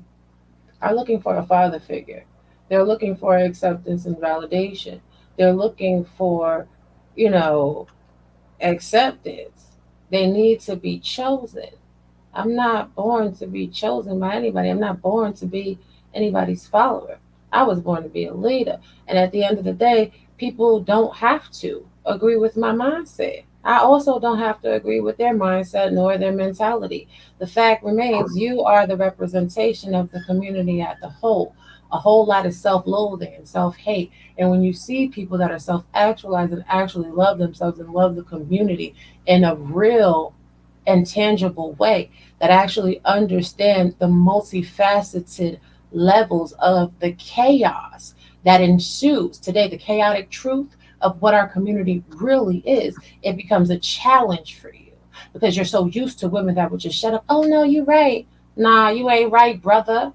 are looking for a father figure. They're looking for acceptance and validation. They're looking for, acceptance. They need to be chosen. I'm not born to be chosen by anybody. I'm not born to be anybody's follower. I was born to be a leader. And at the end of the day, people don't have to agree with my mindset. I also don't have to agree with their mindset nor their mentality. The fact remains, you are the representation of the community as a whole. a whole lot of self-loathing and self-hate. And when you see people that are self-actualized and actually love themselves and love the community in a real and tangible way, that actually understand the multifaceted levels of the chaos that ensues today, the chaotic truth of what our community really is, it becomes a challenge for you because you're so used to women that would just shut up. Oh no, you're right. Nah, you ain't right, brother.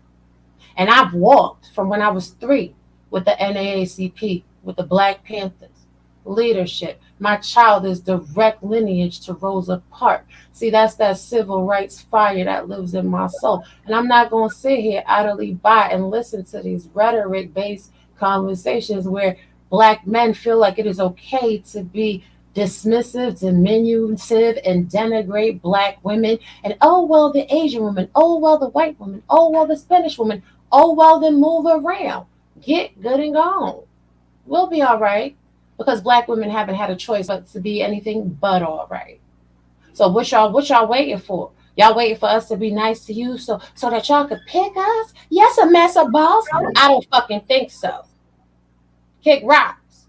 And I've walked from when I was 3 with the NAACP, with the Black Panthers, leadership. My child is direct lineage to Rosa Parks. See, that's that civil rights fire that lives in my soul. And I'm not going to sit here idly by and listen to these rhetoric-based conversations where Black men feel like it is okay to be dismissive, diminutive, and denigrate Black women. And oh, well, the Asian woman. Oh, well, the white woman. Oh, well, the Spanish woman. Oh, well, then move around. Get good and gone. We'll be all right because Black women haven't had a choice but to be anything but all right. So what y'all waiting for? Y'all waiting for us to be nice to you so that y'all could pick us? Yes, a mess of balls? I don't fucking think so. Kick rocks.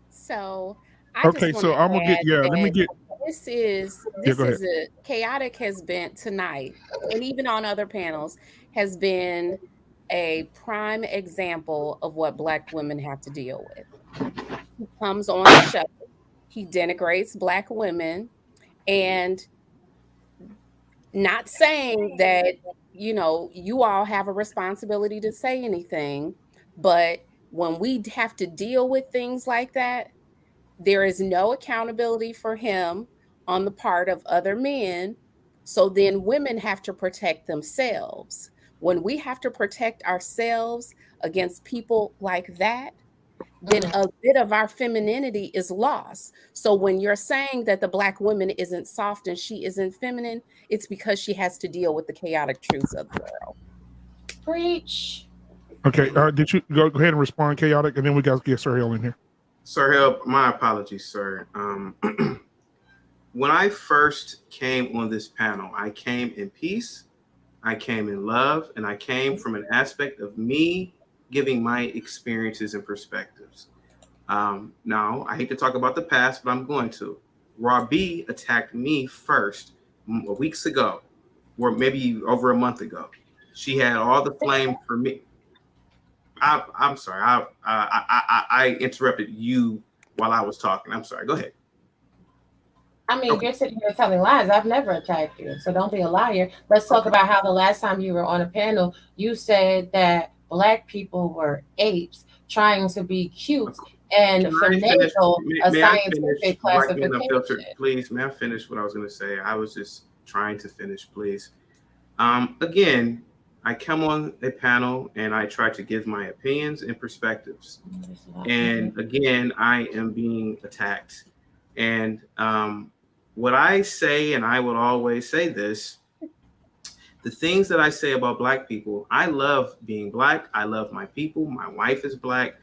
So I Okay, just so want I'm to gonna get add let me that get this go is ahead. a chaotic has been tonight, and even on other panels, has been a prime example of what Black women have to deal with. He comes on the show, he denigrates Black women, and not saying that, you all have a responsibility to say anything, but when we have to deal with things like that, there is no accountability for him on the part of other men. So then women have to protect themselves. When we have to protect ourselves against people like that, then a bit of our femininity is lost. So when you're saying that the Black woman isn't soft and she isn't feminine, it's because she has to deal with the chaotic truths of the world. Preach. Okay, did you go ahead and respond, chaotic, and then we got to get Sir Hill in here. Sir Hill, my apologies, sir. When I first came on this panel, I came in peace, I came in love, and I came from an aspect of me giving my experiences and perspectives. Now, I hate to talk about the past, but I'm going to. Robbie attacked me first weeks ago, or maybe over a month ago. She had all the flame for me. I'm sorry. I interrupted you while I was talking. I'm sorry. Go ahead. I mean, you're sitting here telling lies. I've never attacked you, so don't be a liar. Let's talk about how the last time you were on a panel, you said that Black people were apes trying to be cute and finagle a scientific classification. Please, may I finish what I was going to say? I was just trying to finish, please. Again, I come on a panel and I try to give my opinions and perspectives. And again, I am being attacked. And what I say, and I will always say this, the things that I say about Black people, I love being Black. I love my people. My wife is Black.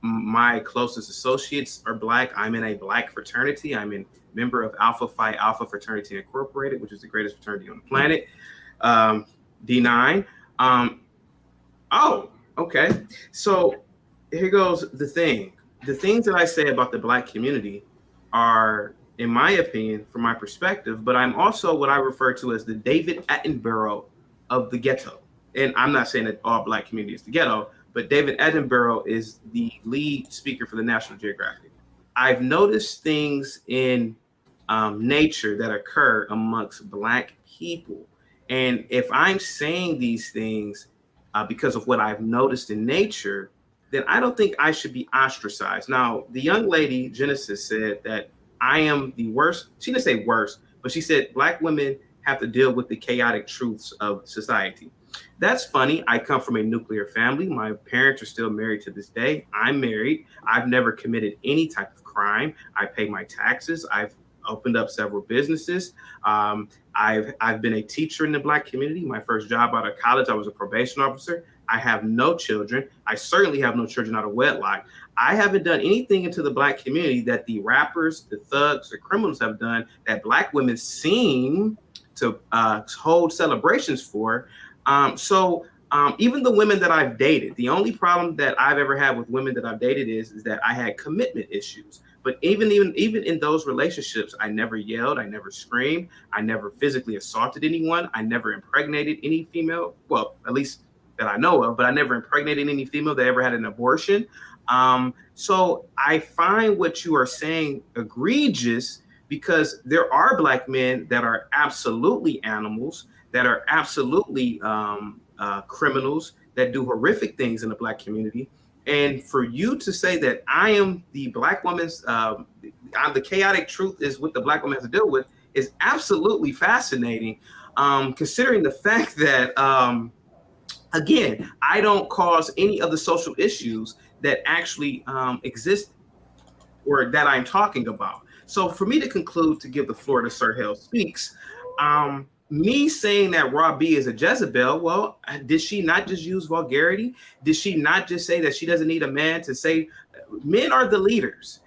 My closest associates are Black. I'm in a Black fraternity. I'm a member of Alpha Phi Alpha Fraternity Incorporated, which is the greatest fraternity on the planet. D9. Oh, okay. So here goes the thing. The things that I say about the Black community are, in my opinion, from my perspective, but I'm also what I refer to as the David Attenborough of the ghetto. And I'm not saying that all Black community is the ghetto, but David Attenborough is the lead speaker for the National Geographic. I've noticed things in nature that occur amongst Black people. And if I'm saying these things because of what I've noticed in nature, then I don't think I should be ostracized. Now, the young lady, Genesis, said that I am the worst. She didn't say worst, but she said Black women have to deal with the chaotic truths of society. That's funny. I come from a nuclear family. My parents are still married to this day. I'm married. I've never committed any type of crime. I pay my taxes. I've opened up several businesses. I've been a teacher in the Black community. My first job out of college, I was a probation officer. I have no children. I certainly have no children out of wedlock. I haven't done anything into the Black community that the rappers, the thugs, the criminals have done that Black women seem to hold celebrations for. So Even the women that I've dated, the only problem that I've ever had with women that I've dated is that I had commitment issues. But even in those relationships, I never yelled, I never screamed, I never physically assaulted anyone, I never impregnated any female. Well, at least that I know of, but I never impregnated any female that ever had an abortion. So I find what you are saying egregious, because there are Black men that are absolutely animals, that are absolutely criminals, that do horrific things in the Black community. And for you to say that I am the Black woman's, I'm the chaotic truth is what the Black woman has to deal with, is absolutely fascinating, considering the fact that, again, I don't cause any of the social issues that actually exist or that I'm talking about. So for me to conclude, to give the floor to Sir Hale Speaks, me saying that Raw B is a Jezebel, well, did she not just use vulgarity? Did she not just say that she doesn't need a man to say, men are the leaders?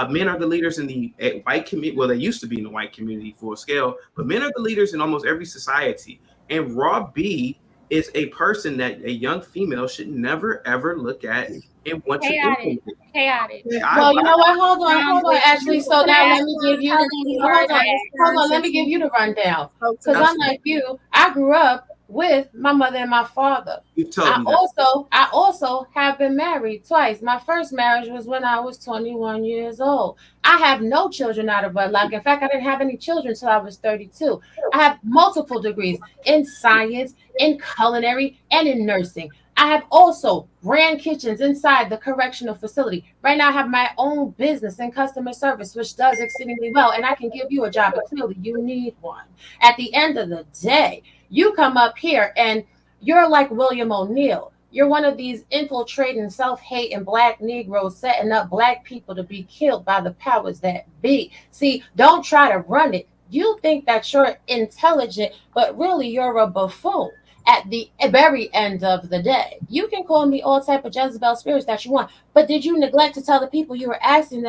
Men are the leaders in the white community. Well, they used to be in the white community full scale, but men are the leaders in almost every society. And Raw B is a person that a young female should never, ever look at and want to implement. Chaotic. Well, you know what? Hold on. Actually, so now let me give you. Hold on. Let me give you the rundown. Because unlike you, I grew up with my mother and my father. I also have been married twice. My first marriage was when I was 21 years old. I have no children out of wedlock. In fact, I didn't have any children until I was 32. I have multiple degrees in science, in culinary, and in nursing. I have also ran kitchens inside the correctional facility. Right now, I have my own business in customer service, which does exceedingly well, and I can give you a job, but clearly you need one. At the end of the day, you come up here and you're like William O'Neill. You're one of these infiltrating, self-hating Black Negroes setting up Black people to be killed by the powers that be. See, don't try to run it. You think that you're intelligent, but really you're a buffoon. At the very end of the day, you can call me all type of Jezebel spirits that you want, but did you neglect to tell the people you were asking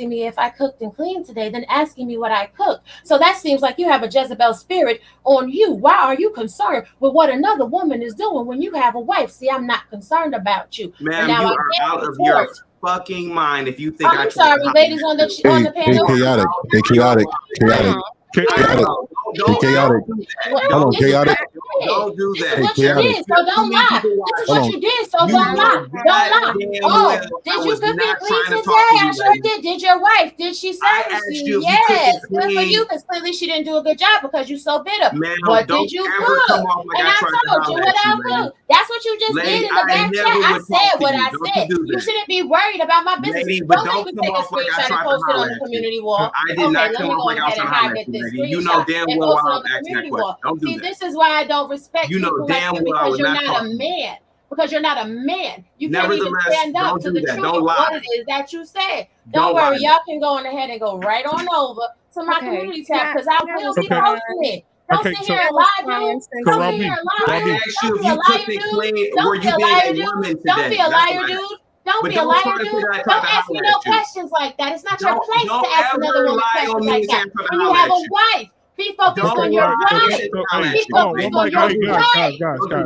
me if I cooked and cleaned today, then asking me what I cooked? So that seems like you have a Jezebel spirit on you. Why are you concerned with what another woman is doing when you have a wife? See, I'm not concerned about you. Ma'am, you are out of your fucking mind if you think I'm sorry, ladies on the panel. Chaotic. Chaotic. Hold on, chaotic. Don't do that. This is what you did, so don't lie. This is what you did, so don't lie. Don't lie. Oh, did you cook and clean today? I sure did. Did your wife? Did she service you? Yes. Good for you, because clearly she didn't do a good job because you're so bitter. What did you cook? And I told you what I cooked. That's what you just did in the back chat. I said what I said. You shouldn't be worried about my business. Don't make me take a screenshot and post it on the community wall. Okay, let me go ahead and highlight this screenshot. You know damn well I'm asking that question. Don't do that. See, this is why I don't respect you. Know damn well because you're not a man. Because you're not a man. You can't even stand up to the truth of what it is that you said. Don't worry, y'all can go on ahead and go right on over to my community tab, because I will be posting it. Don't sit here and lie, dude. Don't sit here and lie, dude. Don't be a liar, dude. Don't be a liar, dude. Don't be a liar, dude. Don't be a liar, dude. Don't ask me no questions like that. It's not your place to ask another woman questions like that. When you have a wife, be focused on your wife. Be focused on your wife.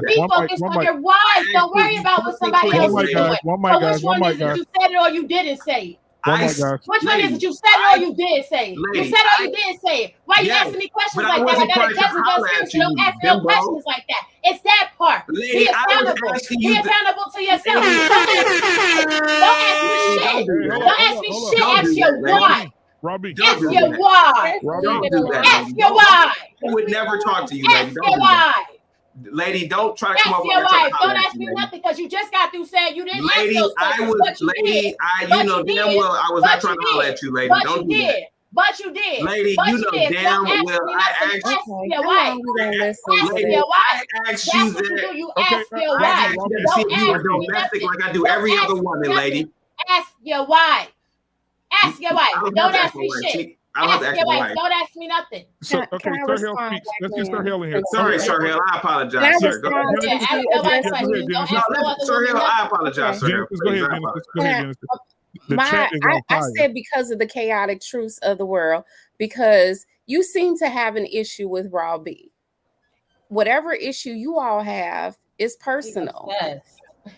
Be focused on your wife. Don't worry about what somebody else is doing. So which one is it? You said it or you didn't say it? Which one is it? You said it or you did say it? You said it or you did say it? Why are you asking me questions like that? I got a Jezebel spirit, so don't ask me no questions like that. It's that part. Be accountable. Be accountable to yourself. Don't ask me shit. Don't ask me shit. Ask your wife. Robbie, ask your why. Don't do that. Ask your why. I would never talk to you, lady. Ask your why. Lady, don't try to come ask over your wife. Don't ask ask me nothing because you just got through saying you didn't lady, ask those questions. You know damn well I was not trying to holler at you, lady. Don't do that. But you did. Lady, you know damn well I asked your wife. Ask your wife. I asked you that. You ask your wife. Don't see you are domestic like I do every other woman, lady. Ask your wife. Ask your wife. Don't ask me shit. Ask your wife. Don't ask me nothing. So, okay, Sir Hale speaks. Let's get Sir Hale in here. Sorry, Sir Hale. I apologize, sir. Go ahead. Sir Hale, I apologize, sir. Go ahead, I said because of the chaotic truths of the world, because you seem to have an issue with Raw B. Whatever issue you all have, is personal.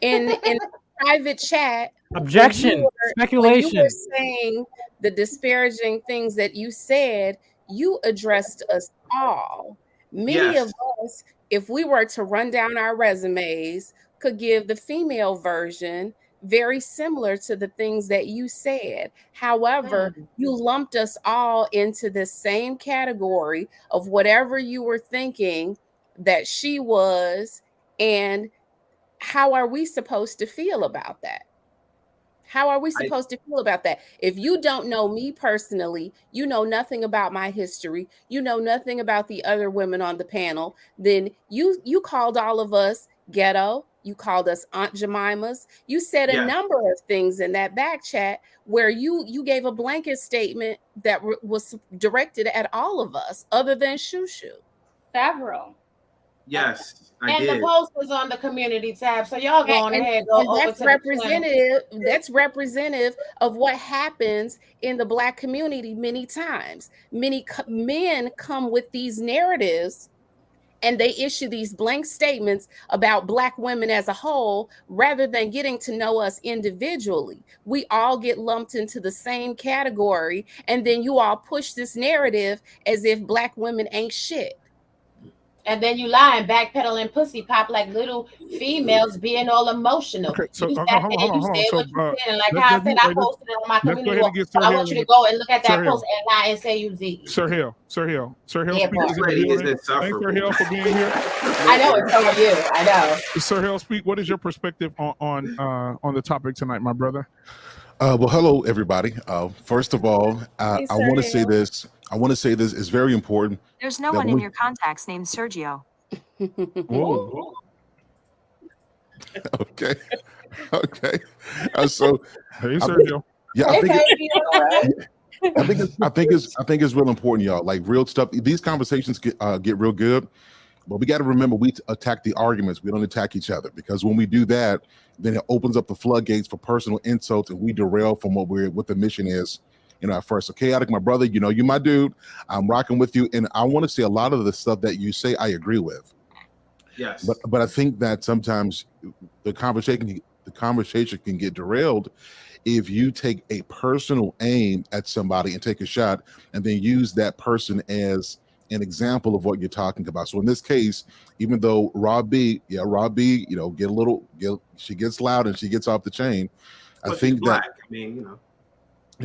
In private chat, Objection. when you were Speculation. saying the disparaging things that you said, you addressed us all. Many Yes. of us, if we were to run down our resumes, could give the female version very similar to the things that you said. However, you lumped us all into the same category of whatever you were thinking that she was, and how are we supposed to feel about that? How are we supposed to feel about that? If you don't know me personally, you know nothing about my history, you know nothing about the other women on the panel, then you called all of us ghetto, you called us Aunt Jemimas, you said a number of things in that back chat where you gave a blanket statement that was directed at all of us other than Shushu. Several. Yes, I And did. the post was on the community tab, so y'all go on ahead, go And over that's to the channel. That's representative of what happens in the Black community many times. Many men come with these narratives and they issue these blank statements about Black women as a whole rather than getting to know us individually. We all get lumped into the same category, and then you all push this narrative as if Black women ain't shit. And then you lie and backpedal and pussy pop like little females being all emotional. Okay, so you hold sat on. there, you said So, what you said, and like let's how I go said, ahead- I let's- posted it on my let's go community ahead wall. and get So Sir I Hill want you in to go and look at Sir that Hill. post and lie and say you Z. Sir Hill Yeah, speakers in the lady building. is Thanks, Sir Hill, for being here. I know it's all you. I know. Sir Hill, speak. What is your perspective on the topic tonight, my brother? Well, hello, everybody. First of all, I Sir want to say Hill. this. I want to say this is very important. There's no that one when in we- your contacts named Sergio. Whoa. Okay. Okay. So, hey, I Sergio. Yeah, I think I think it's real important, y'all. Like real stuff. These conversations get real good, but we got to remember we attack the arguments. We don't attack each other, because when we do that, then it opens up the floodgates for personal insults, and we derail from what the mission is. At first. So Chaotic, my brother, you my dude. I'm rocking with you, and I want to say a lot of the stuff that you say I agree with. Yes. But I think that sometimes the conversation can get derailed if you take a personal aim at somebody and take a shot and then use that person as an example of what you're talking about. So in this case, even though Rob B, she gets loud and she gets off the chain. But I think she's black. I mean,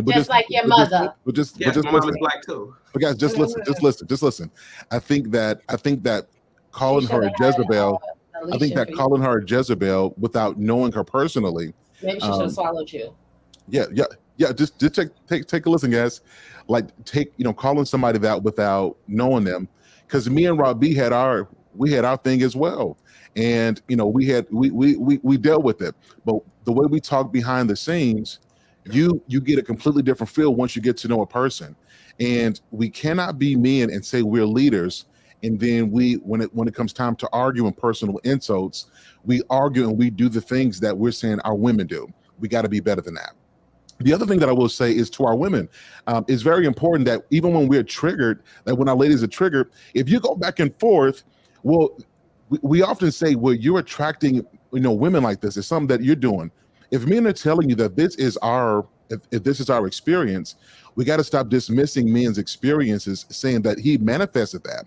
Just like your mother. But just my mom listen. is black too. But guys, just listen. I think that calling her a Jezebel, I think that calling her a Jezebel without knowing her personally. Maybe she should have swallowed you. Yeah. Just take a listen, guys. Like calling somebody that without knowing them, because me and Rob B had our thing as well, and we dealt with it. But the way we talk behind the scenes, you get a completely different feel once you get to know a person, and we cannot be men and say we're leaders, and then when it comes time to argue and personal insults, we argue and we do the things that we're saying our women do. We got to be better than that. The other thing that I will say is to our women, it's very important that even when we're triggered, that when our ladies are triggered, if you go back and forth, well, we often say, well, you're attracting, women like this. It's something that you're doing. If men are telling you that this is if this is our experience, we got to stop dismissing men's experiences, saying that he manifested that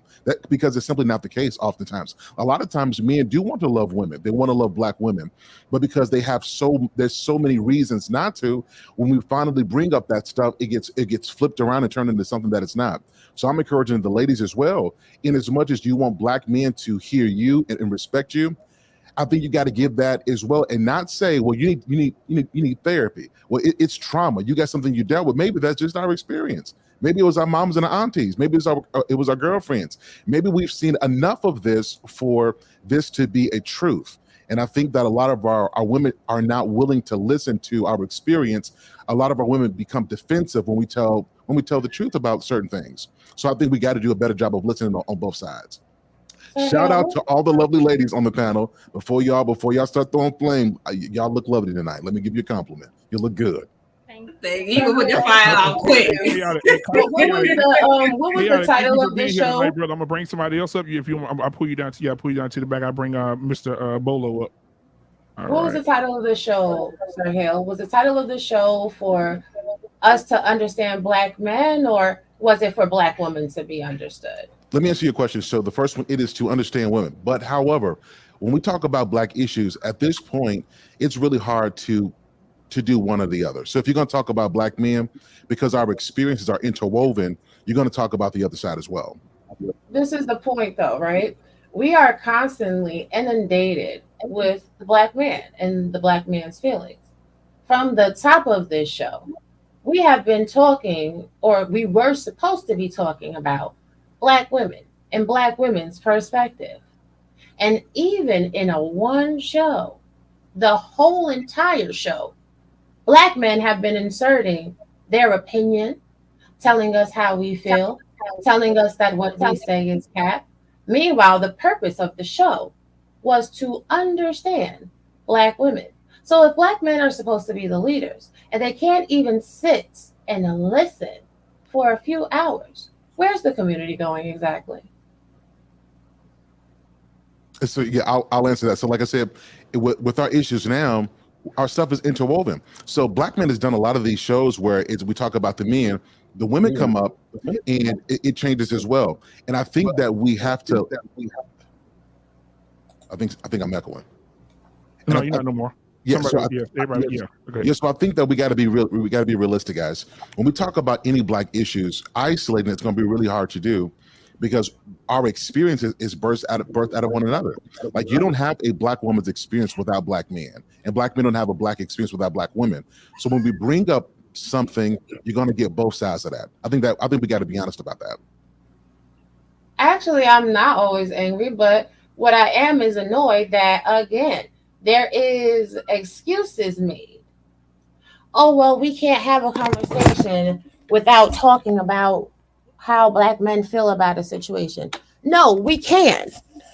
because it's simply not the case. Oftentimes, a lot of times men do want to love women. They want to love black women, but because there's so many reasons not to, when we finally bring up that stuff, it gets flipped around and turned into something that it's not. So I'm encouraging the ladies as well, in as much as you want black men to hear you and respect you, I think you got to give that as well, and not say, well, you need therapy. Well, it's trauma. You got something you dealt with. Maybe that's just our experience. Maybe it was our moms and our aunties. Maybe it was our girlfriends. Maybe we've seen enough of this for this to be a truth. And I think that a lot of our women are not willing to listen to our experience. A lot of our women become defensive when we tell the truth about certain things. So I think we got to do a better job of listening on both sides. Shout out to all the lovely ladies on the panel. Before y'all start throwing flame, y'all look lovely tonight. Let me give you a compliment. You look good. You can put your file out quick. What was the title of the show? Tonight, brother. I'm gonna bring somebody else up. If you want, I'll pull you down to the back. I bring Mr. Bolo up. What was the title of the show, Sir Hill? Was the title of the show for us to understand Black men, or was it for Black women to be understood? Let me answer your question. So the first one, it is to understand women. But however, when we talk about Black issues, at this point, it's really hard to do one or the other. So if you're going to talk about Black men, because our experiences are interwoven, you're going to talk about the other side as well. This is the point, though, right? We are constantly inundated with the Black man and the Black man's feelings. From the top of this show, we have been talking, or we were supposed to be talking about Black women and Black women's perspective. And even in a one show, the whole entire show, Black men have been inserting their opinion, telling us how we feel, telling us that what we say is cap. Meanwhile, the purpose of the show was to understand Black women. So if Black men are supposed to be the leaders and they can't even sit and listen for a few hours, where's the community going exactly? So yeah, I'll answer that. So like I said, with our issues now, our stuff is interwoven. So Black Men has done a lot of these shows where we talk about the men, the women come up, and it changes as well. And I think that we have to. I think I'm echoing. No, you're not no more. Yeah, so I think that we got to be real. We got to be realistic, guys. When we talk about any Black issues, isolating it's going to be really hard to do, because our experience is birthed out of one another. Like, you don't have a Black woman's experience without Black men, and Black men don't have a Black experience without Black women. So when we bring up something, you're going to get both sides of that. I think we got to be honest about that. Actually, I'm not always angry, but what I am is annoyed that, again, there is excuses made. Oh, well, we can't have a conversation without talking about how Black men feel about a situation. No, we can.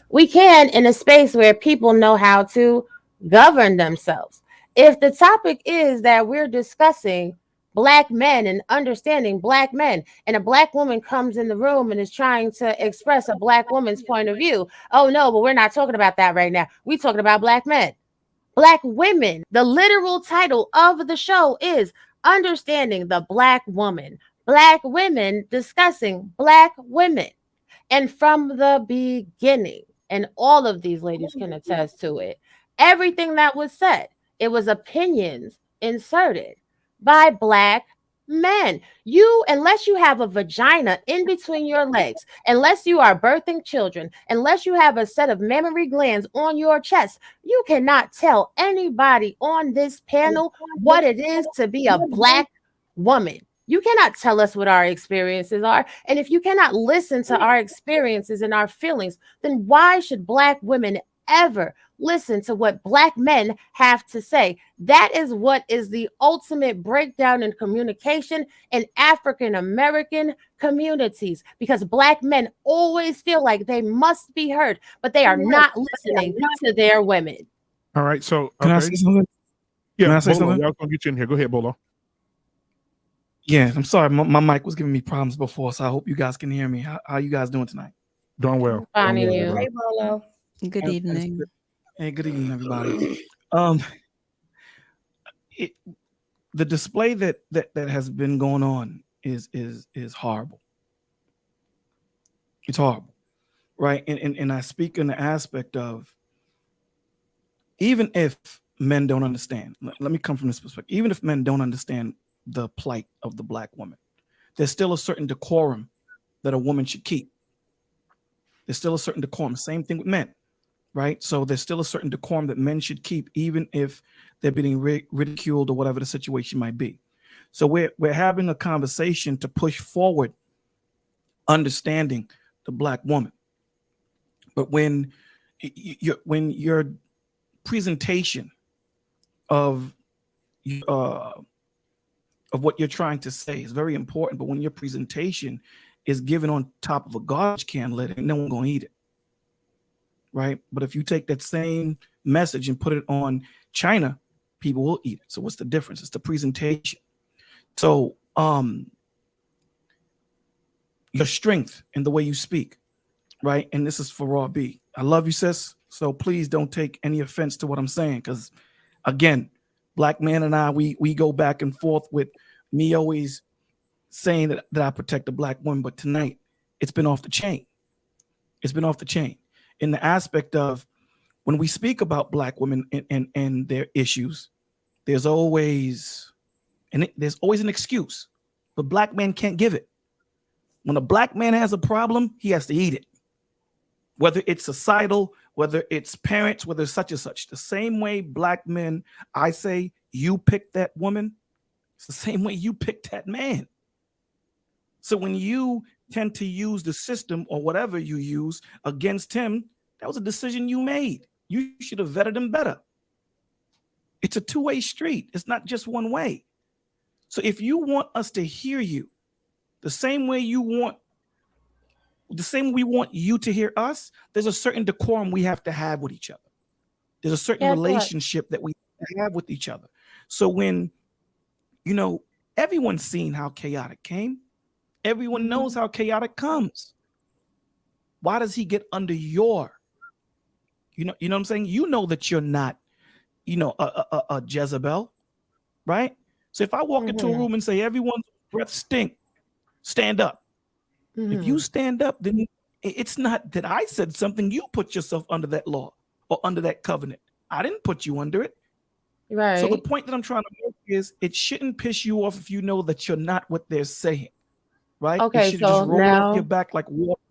We can, in a space where people know how to govern themselves. If the topic is that we're discussing Black men and understanding Black men, and a Black woman comes in the room and is trying to express a Black woman's point of view, oh no, but we're not talking about that right now. We're talking about Black men. Black women, the literal title of the show is Understanding the Black Woman. Black women discussing Black women. And from the beginning, and all of these ladies can attest to it, everything that was said, it was opinions inserted by Black men. You, unless you have a vagina in between your legs, unless you are birthing children, unless you have a set of mammary glands on your chest, you cannot tell anybody on this panel what it is to be a Black woman. You cannot tell us what our experiences are. And if you cannot listen to our experiences and our feelings, then why should Black women ever listen to what Black men have to say? That is what is the ultimate breakdown in communication in African American communities, because Black men always feel like they must be heard, but they are not listening to their women. All right, so Can I say something? Yeah, Can I say Bolo, something? I was gonna get you in here. Go ahead, Bolo. Yeah, I'm sorry. My mic was giving me problems before, so I hope you guys can hear me. How you guys doing tonight? Doing well. Finding you. Hey, Bolo. Good evening. Hey, good evening, everybody. The display that has been going on is horrible. It's horrible, right? And I speak in the aspect of, even if men don't understand, let me come from this perspective. Even if men don't understand the plight of the Black woman, there's still a certain decorum that a woman should keep. There's still a certain decorum. Same thing with men, right? So there's still a certain decorum that men should keep, even if they're being ridiculed or whatever the situation might be. So we're having a conversation to push forward understanding the Black woman. But when your presentation of what you're trying to say is very important, but when your presentation is given on top of a garbage can lid, no one gonna eat it, right? But if you take that same message and put it on China, people will eat it. So what's the difference? It's the presentation. So your strength in the way you speak, right? And this is for Raw B. I love you, sis. So please don't take any offense to what I'm saying, because again, Black Man and I, we go back and forth with me always saying that I protect the Black woman, but tonight it's been off the chain. It's been off the chain in the aspect of when we speak about Black women and their issues, there's always an excuse, but Black men can't give it. When a Black man has a problem, he has to eat it. Whether it's societal, whether it's parents, whether it's such and such. The same way Black men, I say, you pick that woman, it's the same way you pick that man. So when you tend to use the system or whatever you use against him, that was a decision you made. You should have vetted him better. It's a two-way street. It's not just one way. So if you want us to hear you, the same way we want you to hear us, there's a certain decorum we have to have with each other. There's a certain relationship that we have with each other. So when, everyone's seen how chaotic came. Everyone knows how chaotic comes. Why does he get under your, you know what I'm saying? You know that you're not, a Jezebel, right? So if I walk into a room and say, everyone's breath stink, stand up. If you stand up, then it's not that I said something. You put yourself under that law or under that covenant. I didn't put you under it. Right. So the point that I'm trying to make is it shouldn't piss you off if you know that you're not what they're saying, right? Okay, it should so just roll now off your back like water.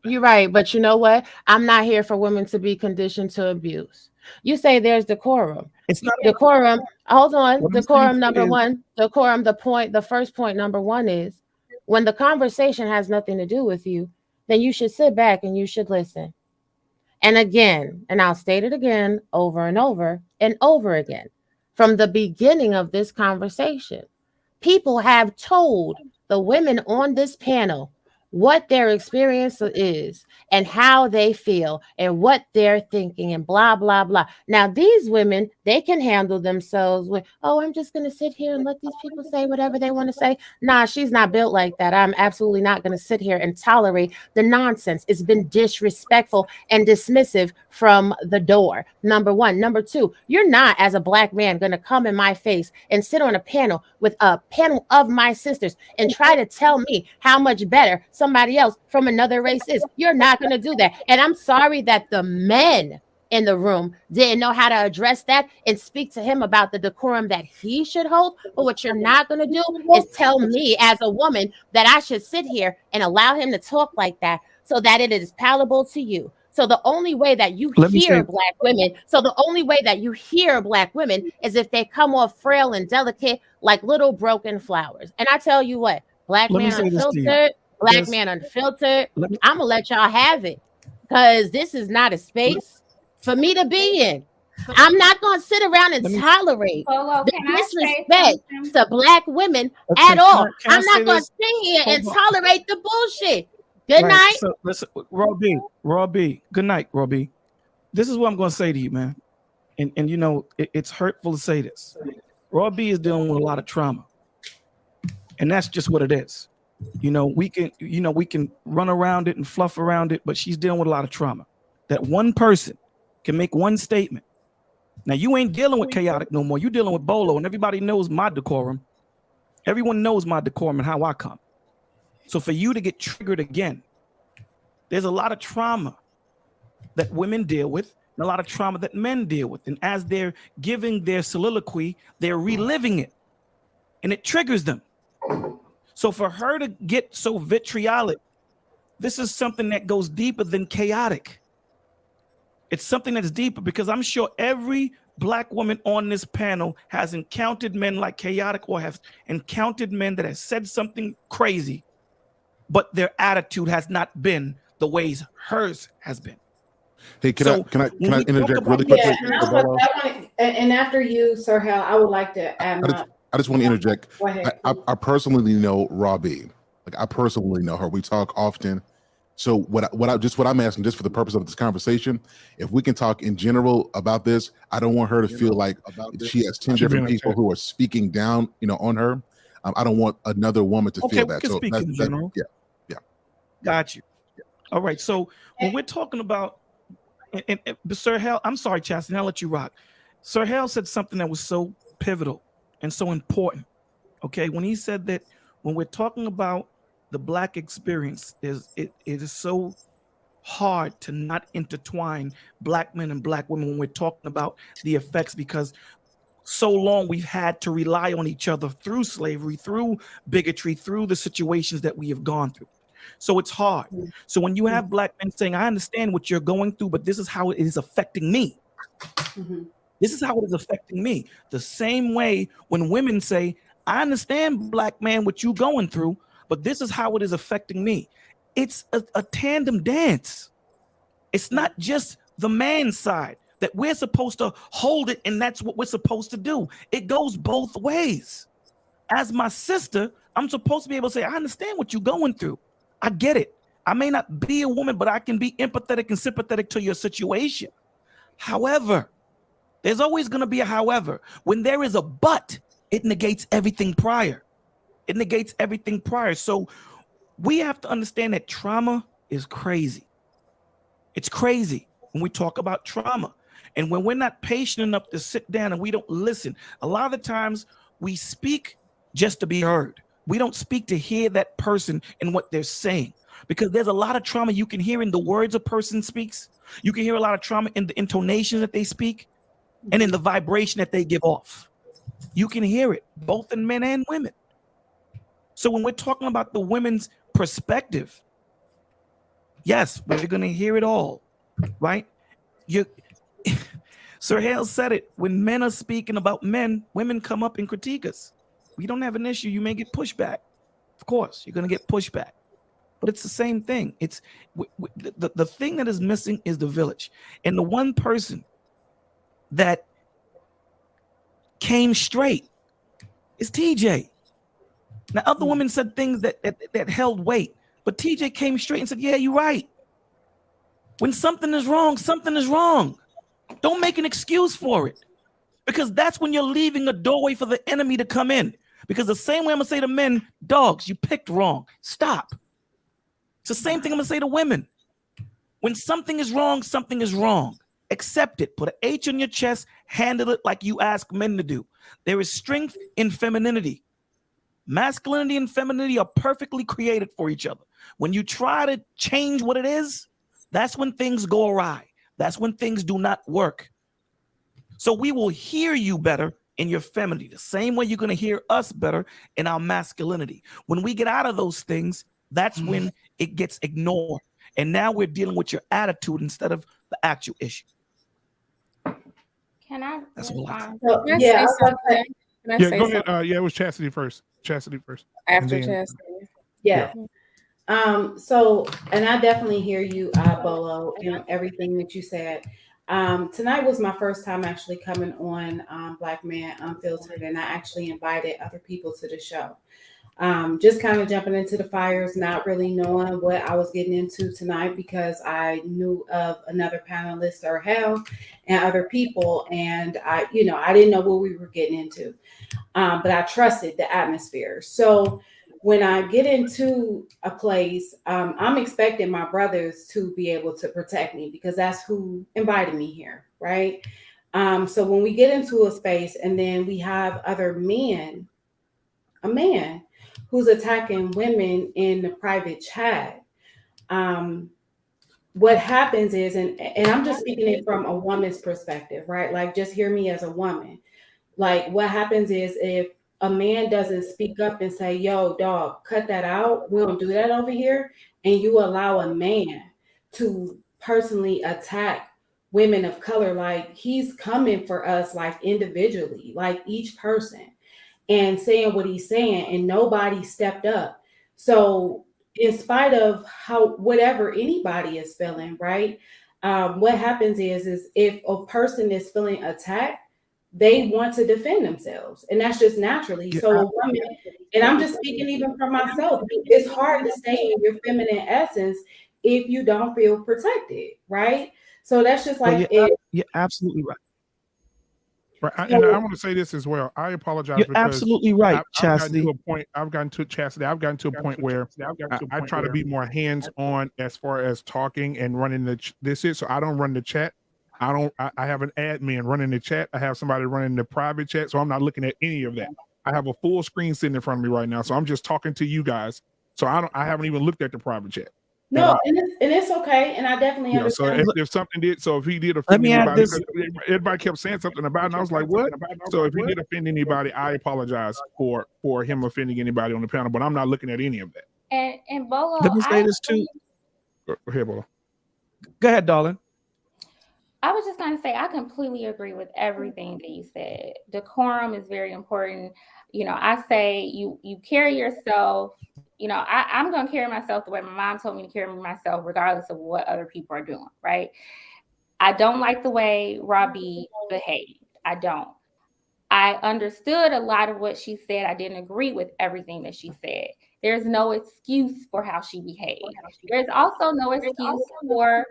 You're right, but you know what? I'm not here for women to be conditioned to abuse. You say there's decorum. It's not decorum. Hold on. What I'm Decorum saying number is- one. Decorum. The first point number one is when the conversation has nothing to do with you, then you should sit back and you should listen. And again, and I'll state it again over and over and over again. From the beginning of this conversation, people have told the women on this panel what their experience is and how they feel and what they're thinking and blah, blah, blah. Now, these women, they can handle themselves with, oh, I'm just going to sit here and let these people say whatever they want to say. Nah, she's not built like that. I'm absolutely not going to sit here and tolerate the nonsense. It's been disrespectful and dismissive from the door. Number one. Number two, you're not, as a Black man, going to come in my face and sit on a panel with a panel of my sisters and try to tell me how much better somebody else from another race is. You're not going to do that. And I'm sorry that the men in the room didn't know how to address that and speak to him about the decorum that he should hold. But what you're not going to do is tell me as a woman that I should sit here and allow him to talk like that so that it is palatable to you. So the only way that you hear Black women is if they come off frail and delicate like little broken flowers. And I tell you what, Black Man Unfiltered, Black Man Unfiltered, I'm gonna let y'all have it because this is not a space for me to be in. I'm not gonna sit around and tolerate the disrespect to Black women at all. I'm not gonna sit here and tolerate the bullshit. Good night. So listen, Raw B. Good night, Raw B. This is what I'm going to say to you, man. And it's hurtful to say this. Raw B is dealing with a lot of trauma, and that's just what it is. We can run around it and fluff around it, but she's dealing with a lot of trauma. That one person can make one statement. Now you ain't dealing with chaotic no more. You're dealing with Bolo, and everybody knows my decorum. Everyone knows my decorum and how I come. So for you to get triggered again, there's a lot of trauma that women deal with and a lot of trauma that men deal with. And as they're giving their soliloquy, they're reliving it and it triggers them. So for her to get so vitriolic, this is something that goes deeper than chaotic. It's something that's deeper because I'm sure every Black woman on this panel has encountered men like chaotic or have encountered men that have said something crazy, but their attitude has not been the ways hers has been. Hey, can I interject really quickly? Yeah, and after you, Sir Hal, I would like to add I just want to interject. Go ahead. I personally know Robbie. Like I personally know her. We talk often. So what I'm asking, just for the purpose of this conversation, if we can talk in general about this, I don't want her to feel like she has 10 different people who are speaking down, on her. I don't want another woman to feel that. We can So speak in general. Yeah. Got you. All right. So when we're talking about, and Sir Hal, I'm sorry, Chastity, I'll let you rock. Sir Hal said something that was so pivotal and so important. Okay, when he said that when we're talking about the Black experience, it is so hard to not intertwine Black men and Black women when we're talking about the effects, because so long we've had to rely on each other through slavery, through bigotry, through the situations that we have gone through. So it's hard. So when you have Black men saying, I understand what you're going through, but this is how it is affecting me. This is how it is affecting me. The same way when women say, I understand, Black man, what you're going through, but this is how it is affecting me. It's a tandem dance. It's not just the man's side that we're supposed to hold it, and that's what we're supposed to do. It goes both ways. As my sister, I'm supposed to be able to say, I understand what you're going through. I get it. I may not be a woman, but I can be empathetic and sympathetic to your situation. However, there's always going to be a however. When there is a but, it negates everything prior. It negates everything prior. So we have to understand that trauma is crazy. It's crazy when we talk about trauma. And when we're not patient enough to sit down and we don't listen, a lot of the times we speak just to be heard. We don't speak to hear that person and what they're saying, because there's a lot of trauma you can hear in the words a person speaks. You can hear a lot of trauma in the intonations that they speak and in the vibration that they give off. You can hear it both in men and women. So when we're talking about the women's perspective, yes, we're going to hear it all, right? Sir Hale said it. When men are speaking about men, women come up and critique us. We don't have an issue. You may get pushback. Of course, you're going to get pushback. But it's the same thing. It's the thing that is missing is the village. And the one person that came straight is TJ. Now, other women said things that held weight, but TJ came straight and said, yeah, you're right. When something is wrong, something is wrong. Don't make an excuse for it, because that's when you're leaving a doorway for the enemy to come in. Because the same way I'm going to say to men, dogs, you picked wrong. Stop. It's the same thing I'm going to say to women. When something is wrong, something is wrong. Accept it. Put an H on your chest. Handle it like you ask men to do. There is strength in femininity. Masculinity and femininity are perfectly created for each other. When you try to change what it is, that's when things go awry. That's when things do not work. So we will hear you better in your femininity, the same way you're going to hear us better in our masculinity. When we get out of those things, that's when it gets ignored. And now we're dealing with your attitude instead of the actual issue. Can I respond? So, yeah, Go ahead. It was Chastity first. After Chastity. Yeah. So, and I definitely hear you, Bolo, everything that you said. Tonight was my first time actually coming on Black Man Unfiltered, and I actually invited other people to the show. Just kind of jumping into the fires, not really knowing what I was getting into tonight, because I knew of another panelist or Hell and other people, and I didn't know what we were getting into, but I trusted the atmosphere. So when I get into a place, I'm expecting my brothers to be able to protect me, because that's who invited me here, right? So when we get into a space and then we have other men, a man who's attacking women in the private chat, what happens is, and I'm just speaking it from a woman's perspective, right? Like, just hear me as a woman. Like, what happens is, if a man doesn't speak up and say, yo, dog, cut that out, we don't do that over here, and you allow a man to personally attack women of color, like, he's coming for us, like, individually, like each person, and saying what he's saying, and nobody stepped up. So in spite of whatever anybody is feeling, right? What happens is if a person is feeling attacked, they want to defend themselves, and that's just naturally. So a woman, and I'm just speaking even for myself, it's hard to stay in your feminine essence if you don't feel protected, right? So that's just Well, like you're absolutely right. Right, and I want to say this as well. I apologize You're because absolutely right, I've gotten to Chastity. a point. I've gotten to a point where I try to be more hands on as far as talking and running this is. So I don't run the chat. I have an admin running the chat. I have somebody running the private chat. So I'm not looking at any of that. I have a full screen sitting in front of me right now. So I'm just talking to you guys. So I haven't even looked at the private chat. no, and it's okay, and I definitely So understand. if something did, so if he did Let offend me add anybody, this. everybody kept saying something about it, and I was like, what? So if he did offend anybody, I apologize for him offending anybody on the panel, but I'm not looking at any of that. And Bolo, Let me say this too. Go ahead, Bolo. Go ahead, darling. I was just going to say, I completely agree with everything that you said. Decorum is very important. You know, I say you carry yourself, you know, I'm going to carry myself the way my mom told me to carry myself, regardless of what other people are doing, right? I don't like the way Robbie behaved. I don't. I understood a lot of what she said. I didn't agree with everything that she said. There's no excuse for how she behaved. There's also no excuse for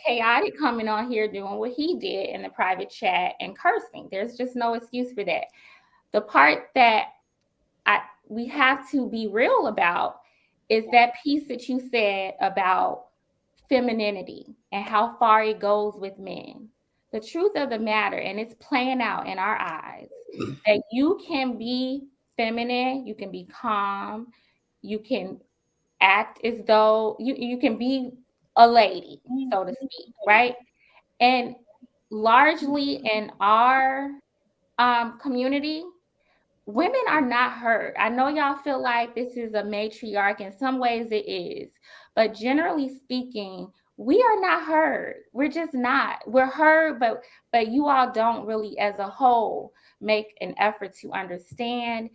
Chaotic coming on here doing what he did in the private chat and cursing. There's just no excuse for that. The part that we have to be real about is that piece that you said about femininity and how far it goes with men. The truth of the matter, and it's playing out in our eyes, that you can be feminine, you can be calm, you can act as though you can be a lady, so to speak, right? And largely in our community, women are not heard. I know y'all feel like this is a matriarch. In some ways it is. But generally speaking, we are not heard. We're just not. We're heard, but you all don't really, as a whole, make an effort to understand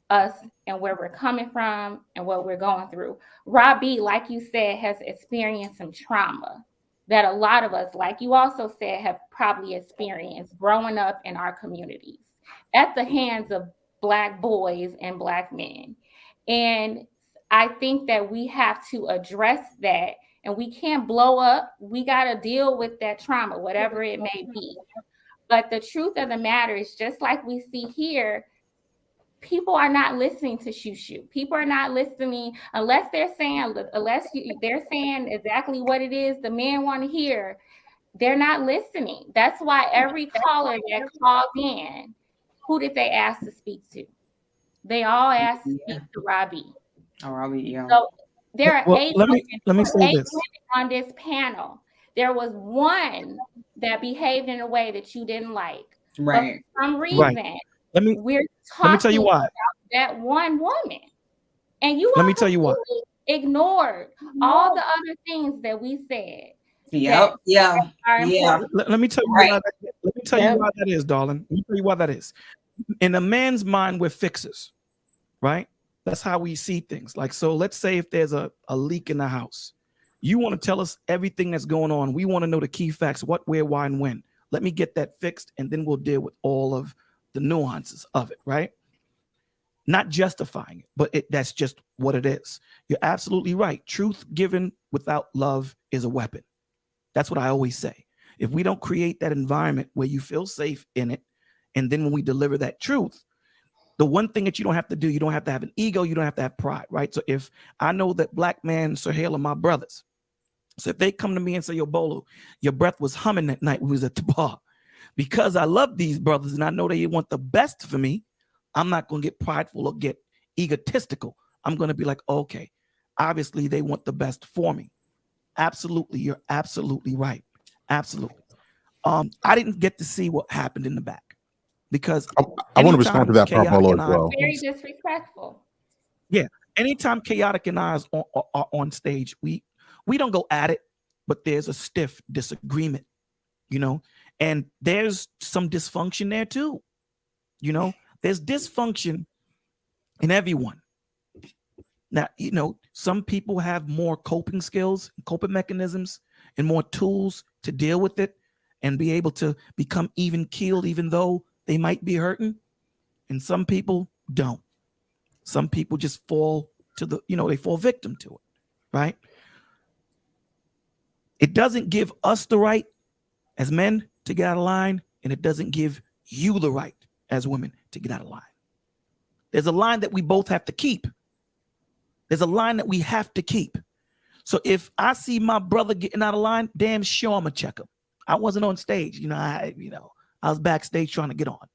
us and where we're coming from and what we're going through. Robbie, like you said, has experienced some trauma that a lot of us, like you also said, have probably experienced growing up in our communities at the hands of Black boys and Black men. And I think that we have to address that, and we can't blow up. We got to deal with that trauma, whatever it may be. But the truth of the matter is, just like we see here, people are not listening to Shushu. People are not listening unless they're saying exactly what it is the men want to hear. They're not listening. That's why every caller that called in, who did they ask to speak to? They all asked to speak to Robbie. Oh, Robbie, yeah. So there are eight let me say women this on this panel. There was one that behaved in a way that you didn't like. Right. But for some reason, we're let me tell you talking why. about that one woman. And you Let me tell you why. ignored all the other things that we said. Yep. Yeah. Let me tell you why. Let me tell you why that is, darling. Let me tell you why that is. In a man's mind, we're fixers, right? That's how we see things. Like, so let's say if there's a leak in the house, you want to tell us everything that's going on. We want to know the key facts, what, where, why, and when. Let me get that fixed, and then we'll deal with all of the nuances of it, right? Not justifying it, but that's just what it is. You're absolutely right. Truth given without love is a weapon. That's what I always say. If we don't create that environment where you feel safe in it, and then when we deliver that truth, the one thing that you don't have to do, you don't have to have an ego, you don't have to have pride, right? So if I know that Black Man and Sahel are my brothers, so if they come to me and say, yo, Bolo, your breath was humming that night when we was at the bar, because I love these brothers and I know they want the best for me, I'm not going to get prideful or get egotistical. I'm going to be like, okay, obviously they want the best for me. Absolutely. You're absolutely right. Absolutely. I didn't get to see what happened in the back because I want to respond to that part, Bolo, as well. Very disrespectful. Yeah. Anytime Chaotic and I are on stage, we don't go at it, but there's a stiff disagreement, you know, and there's some dysfunction there too. You know, there's dysfunction in everyone. Now, you know, some people have more coping skills, coping mechanisms, and more tools to deal with it and be able to become even keeled, even though they might be hurting. And some people don't. Some people just fall to they fall victim to it, right? It doesn't give us the right as men to get out of line, and it doesn't give you the right as women to get out of line. There's a line that we both have to keep. There's a line that we have to keep. So if I see my brother getting out of line, damn sure I'm gonna check him. I wasn't on stage, I was backstage trying to get on.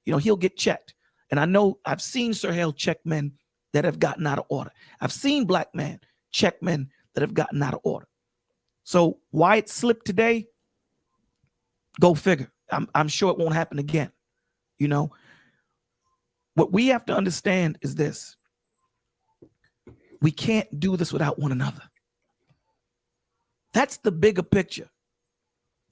He'll get checked. And I know I've seen Sir Hale check men that have gotten out of order. I've seen black men check men that have gotten out of order. So why it slipped today? Go figure. I'm sure it won't happen again. What we have to understand is this. We can't do this without one another. That's the bigger picture.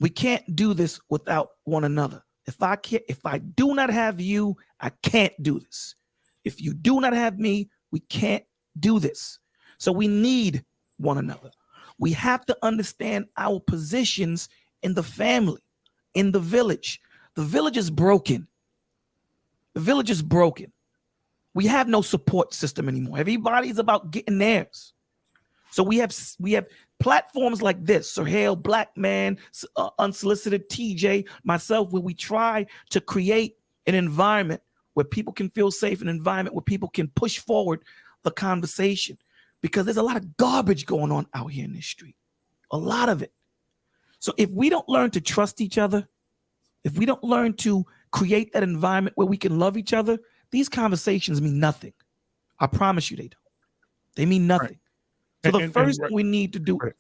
We can't do this without one another. If I do not have you, I can't do this. If you do not have me, we can't do this. So we need one another. We have to understand our positions in the family, in the village. The village is broken. The village is broken. We have no support system anymore. Everybody's about getting theirs. So we have platforms like this, Sir Hale, Black Man, Unsolicited, TJ, myself, where we try to create an environment where people can feel safe, an environment where people can push forward the conversation. Because there's a lot of garbage going on out here in this street. A lot of it. So if we don't learn to trust each other, if we don't learn to create that environment where we can love each other, these conversations mean nothing. I promise you they don't. They mean nothing. Right. So the first thing we need to do is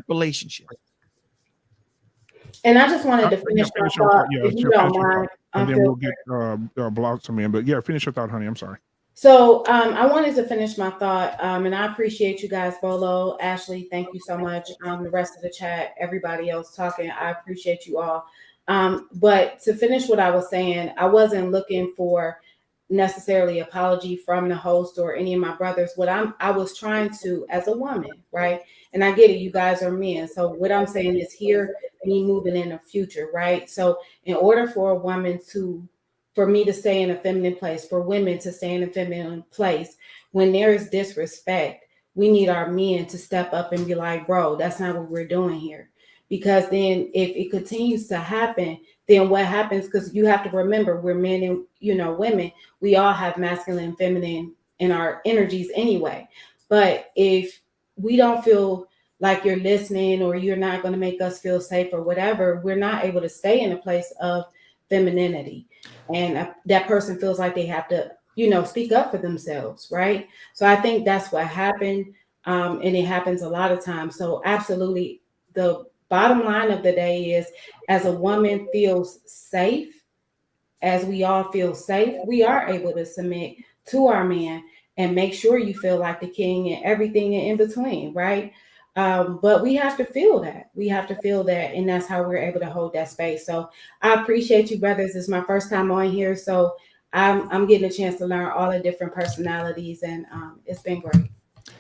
relationship. And I just wanted to finish my thought, if you don't mind. And then we'll get Blossom in. But yeah, finish your thought, honey. I'm sorry. So I wanted to finish my thought, and I appreciate you guys, Bolo, Ashley, thank you so much. The rest of the chat, everybody else talking, I appreciate you all. But to finish what I was saying, I wasn't looking for necessarily apology from the host or any of my brothers. I was trying to, as a woman, right? And I get it, you guys are men. So what I'm saying is here, me moving in the future, right? So in order for a woman for me to stay in a feminine place, for women to stay in a feminine place, when there is disrespect, we need our men to step up and be like, bro, that's not what we're doing here. Because then if it continues to happen, then what happens, because you have to remember we're men and women, we all have masculine and feminine in our energies anyway. But if we don't feel like you're listening or you're not going to make us feel safe or whatever, we're not able to stay in a place of femininity. And that person feels like they have to, speak up for themselves, right? So I think that's what happened. And it happens a lot of times. So absolutely, the bottom line of the day is, as a woman feels safe, as we all feel safe, we are able to submit to our man and make sure you feel like the king and everything in between, right? But we have to feel that. We have to feel that. And that's how we're able to hold that space. So I appreciate you, brothers. It's my first time on here. So I'm getting a chance to learn all the different personalities, and it's been great.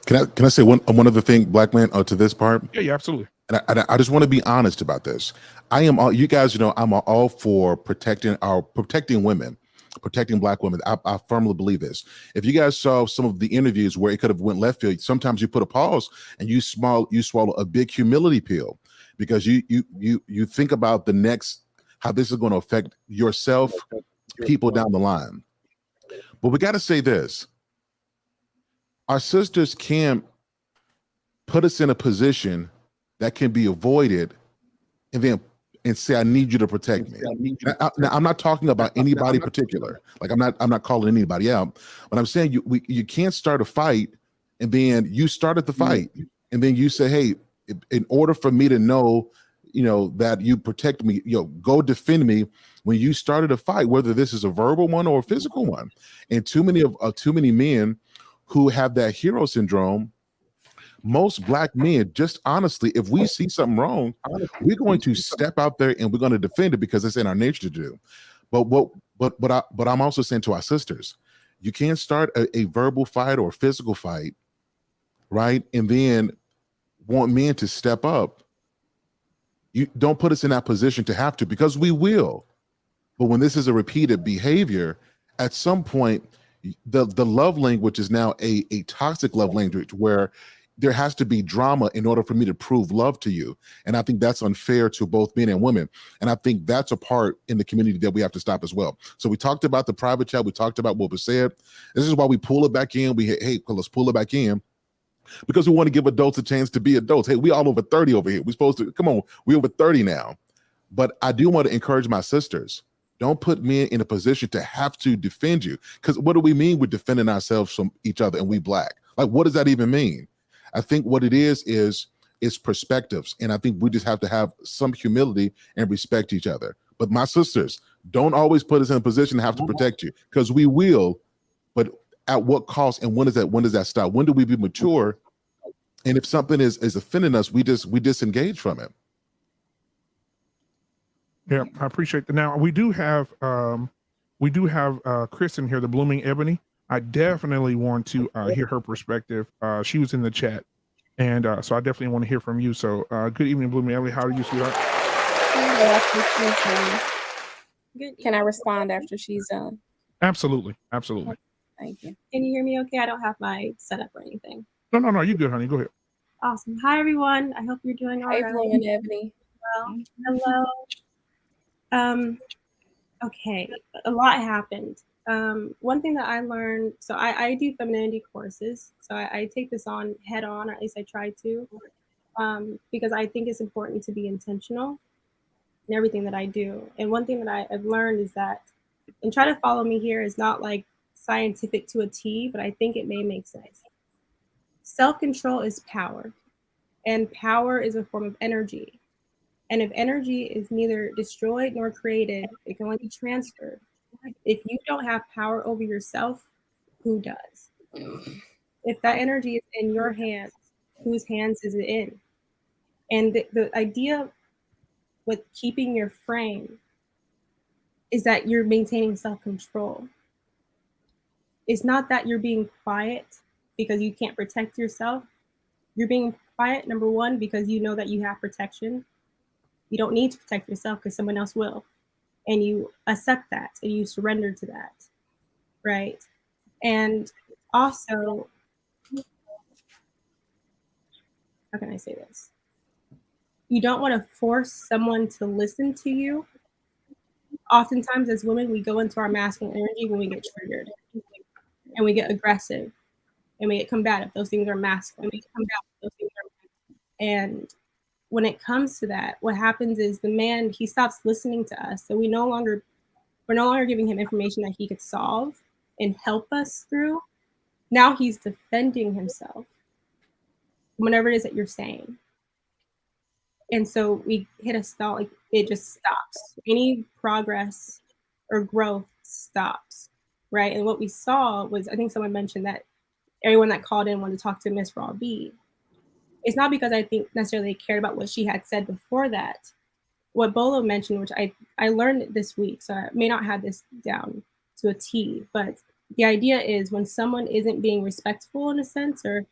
Can I say one other thing, Black Man, to this part? Yeah, absolutely. And I just want to be honest about this. I am all, you guys, I'm all for protecting women, protecting Black women. I firmly believe this. If you guys saw some of the interviews where it could have went left field, sometimes you put a pause and you swallow a big humility pill, because you think about how this is going to affect yourself, people down the line. But we got to say this: our sisters can't put us in a position that can be avoided and say, I need you to protect me. Now, I'm not talking about anybody particular. Like I'm not calling anybody out, but I'm saying you can't start a fight and then you started the fight and then you say, hey, in order for me to know, that you protect me, go defend me when you started a fight, whether this is a verbal one or a physical one. And too many men who have that hero syndrome. Most Black men, just honestly, if we see something wrong, we're going to step out there and we're going to defend it because it's in our nature to do. But I'm also saying to our sisters, you can't start a verbal fight or a physical fight, right? And then want men to step up. You don't put us in that position to have to, because we will. But when this is a repeated behavior, at some point, the love language is now a toxic love language where there has to be drama in order for me to prove love to you. And I think that's unfair to both men and women. And I think that's a part in the community that we have to stop as well. So we talked about the private chat. We talked about what was said. This is why we pull it back in. Let's pull it back in, because we want to give adults a chance to be adults. Hey, we all over 30 over here. We're supposed to, come on, we're over 30 now. But I do want to encourage my sisters. Don't put men in a position to have to defend you. Because what do we mean with defending ourselves from each other and we Black? Like, what does that even mean? I think what it is perspectives. And I think we just have to have some humility and respect each other. But my sisters, don't always put us in a position to have to protect you, because we will, but at what cost? And when does that stop? When do we be mature? And if something is offending us, we disengage from it. Yeah, I appreciate that. Now we do have Chris in here, the Blooming Ebony. I definitely want to hear her perspective. She was in the chat, and so I definitely want to hear from you. So good evening, Blooming Ebony. How are you, sweetheart? Good. Can I respond after she's done? Absolutely. Thank you. Can you hear me okay? I don't have my setup or anything. No, you good, honey. Go ahead. Awesome. Hi, everyone. I hope you're doing all right. Hey, Blooming Ebony. Well, hello. Okay, a lot happened. One thing that I learned, so I do femininity courses, so I take this on head on, or at least I try to, because I think it's important to be intentional in everything that I do. And one thing that I've learned is that, and try to follow me here, is not like scientific to a T, but I think it may make sense. Self-control is power, and power is a form of energy. And if energy is neither destroyed nor created, it can only be transferred. If you don't have power over yourself, who does? If that energy is in your hands, whose hands is it in? And the idea with keeping your frame is that you're maintaining self-control. It's not that you're being quiet because you can't protect yourself. You're being quiet, number one, because you know that you have protection. You don't need to protect yourself because someone else will. And you accept that and you surrender to that, right? And also, how can I say this? You don't want to force someone to listen to you. Oftentimes as women, we go into our masculine energy when we get triggered and we get aggressive and we get combative. Those things are masculine. We get combative. Those things are masculine. And when it comes to that, what happens is the man, he stops listening to us. So we're no longer giving him information that he could solve and help us through. Now he's defending himself, whatever it is that you're saying. And so we hit a stall, like it just stops. Any progress or growth stops, right? And what we saw was, I think someone mentioned that everyone that called in wanted to talk to Miss Raw B. It's not because I think necessarily they cared about what she had said before that. What Bolo mentioned, which I learned this week, so I may not have this down to a T, but the idea is when someone isn't being respectful in a sense, or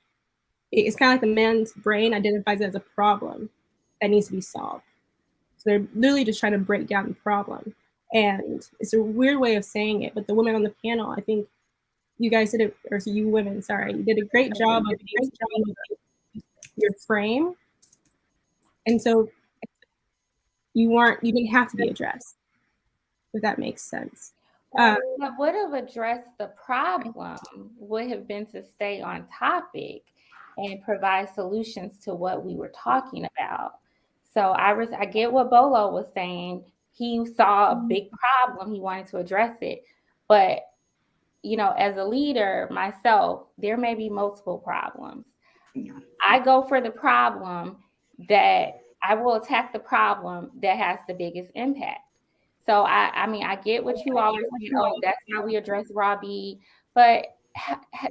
it's kind of like the man's brain identifies it as a problem that needs to be solved. So they're literally just trying to break down the problem. And it's a weird way of saying it, but the women on the panel, I think you guys did it, or you women, sorry, you did a great job of your frame. And so you didn't have to be addressed, if that makes sense. What would have addressed the problem would have been to stay on topic and provide solutions to what we were talking about. So I get what Bolo was saying. He saw a big problem. He wanted to address it. But, you know, as a leader myself, there may be multiple problems. I go for the problem that I will attack the problem that has the biggest impact. So I mean, I get what you all are saying. Oh, that's how we address Robbie, but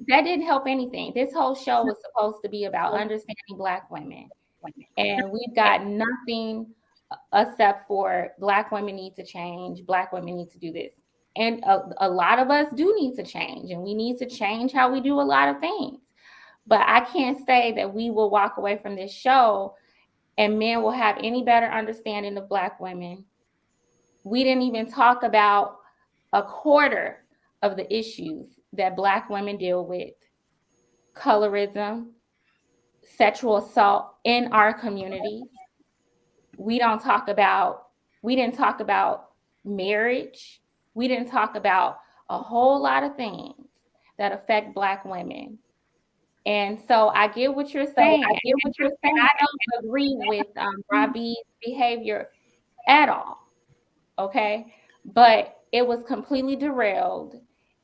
that didn't help anything. This whole show was supposed to be about understanding Black women, and we've got nothing except for Black women need to change. Black women need to do this, and a lot of us do need to change, and we need to change how we do a lot of things. But I can't say that we will walk away from this show and men will have any better understanding of Black women. We didn't even talk about a quarter of the issues that Black women deal with: colorism, sexual assault in our communities. We didn't talk about marriage. We didn't talk about a whole lot of things that affect Black women. And so I get what you're saying. I don't agree with Robbie's behavior at all. Okay. But it was completely derailed.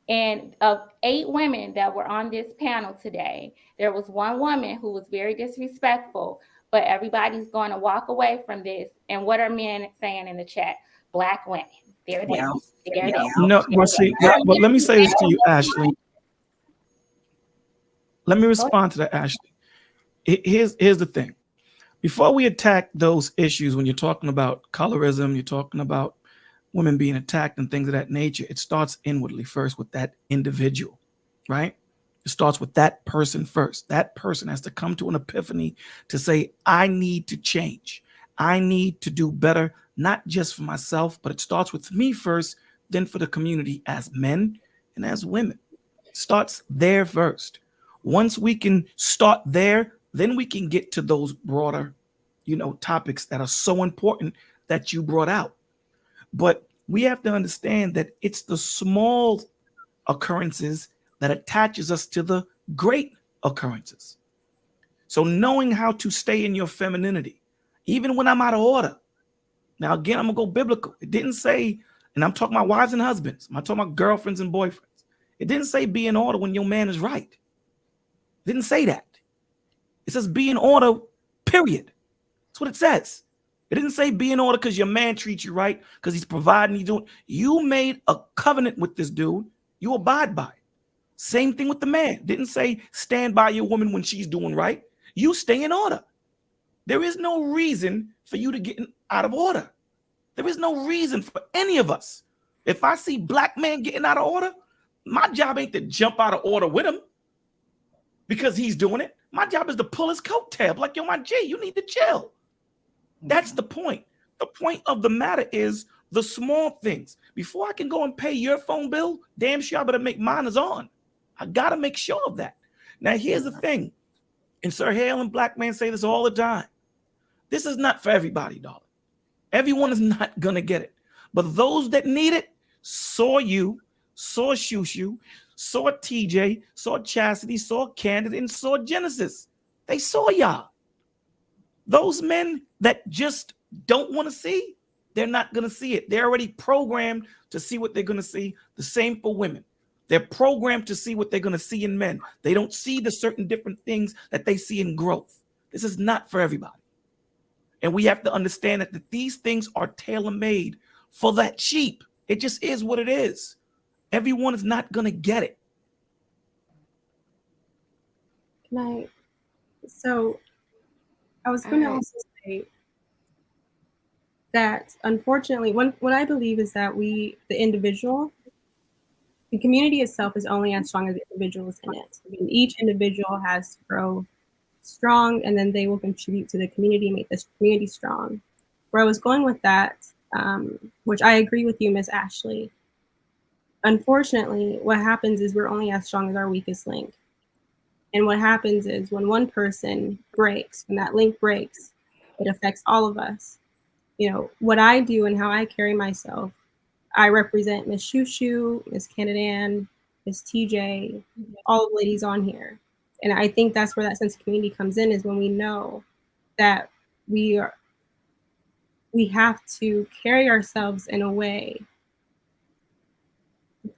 And of 8 women that were on this panel today, there was one woman who was very disrespectful, but everybody's going to walk away from this. And what are men saying in the chat? Black women. There it is. There it is. No, well, see, well, let me say this to you, Ashley. Let me respond to that, Ashley. Here's the thing. Before we attack those issues, when you're talking about colorism, you're talking about women being attacked and things of that nature, it starts inwardly first with that individual, right? It starts with that person first. That person has to come to an epiphany to say, I need to change. I need to do better, not just for myself, but it starts with me first, then for the community as men and as women. It starts there first. Once we can start there, then we can get to those broader, topics that are so important that you brought out. But we have to understand that it's the small occurrences that attaches us to the great occurrences. So knowing how to stay in your femininity, even when I'm out of order. Now, again, I'm going to go biblical. It didn't say, and I'm talking about wives and husbands. I'm not talking about girlfriends and boyfriends. It didn't say be in order when your man is right. It didn't say that. It says be in order, period. That's what it says. It didn't say be in order because your man treats you right, because he's providing, he's doing. You made a covenant with this dude. You abide by it. Same thing with the man. Didn't say stand by your woman when she's doing right. You stay in order. There is no reason for you to get out of order. There is no reason for any of us. If I see Black man getting out of order, my job ain't to jump out of order with him because he's doing it. My job is to pull his coat tab like, yo, my G, you need to chill. That's the point. The point of the matter is the small things. Before I can go and pay your phone bill, damn sure I better make mine is on. I got to make sure of that. Now, here's the thing. And Sir Hale and Black Man say this all the time. This is not for everybody, darling. Everyone is not going to get it. But those that need it saw you, saw Shushu, saw TJ, saw Chastity, saw Candid, and saw Genesis. They saw y'all. Those men that just don't want to see, they're not going to see it. They're already programmed to see what they're going to see. The same for women. They're programmed to see what they're going to see in men. They don't see the certain different things that they see in growth. This is not for everybody. And we have to understand that these things are tailor-made for that sheep. It just is what it is. Everyone is not going to get it. So I was going to also say that unfortunately, what I believe is that the community itself is only as strong as the individuals in it. I mean, each individual has to grow strong, and then they will contribute to the community, make this community strong. Where I was going with that, which I agree with you, Miss Ashley. Unfortunately, what happens is we're only as strong as our weakest link. And what happens is when one person breaks, when that link breaks, it affects all of us. What I do and how I carry myself, I represent Miss Shushu, Miss Candidan, Miss TJ, all the ladies on here. And I think that's where that sense of community comes in, is when we know that we have to carry ourselves in a way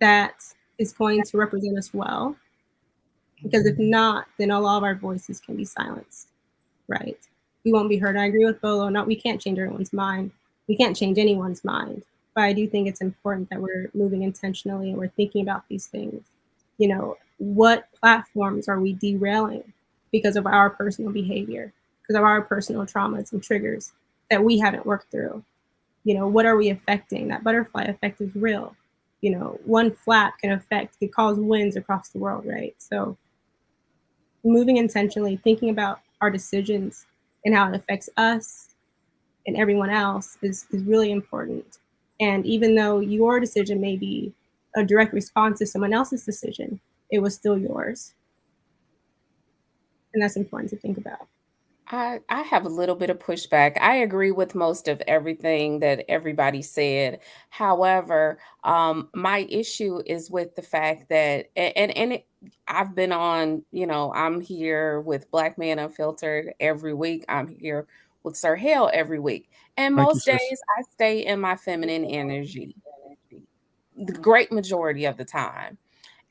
that is going to represent us well. Because if not, then all of our voices can be silenced, right? We won't be heard. I agree with Bolo. We can't change everyone's mind. We can't change anyone's mind. But I do think it's important that we're moving intentionally and we're thinking about these things. What platforms are we derailing because of our personal behavior, because of our personal traumas and triggers that we haven't worked through? What are we affecting? That butterfly effect is real. One flap can cause winds across the world, right? So moving intentionally, thinking about our decisions and how it affects us and everyone else is really important. And even though your decision may be a direct response to someone else's decision, it was still yours. And that's important to think about. I have a little bit of pushback. I agree with most of everything that everybody said. However, my issue is with the fact that, I've been on, I'm here with Black Man Unfiltered every week. I'm here with Sir Hale every week. And Thank you, most sis. days I stay in my feminine energy, the great majority of the time.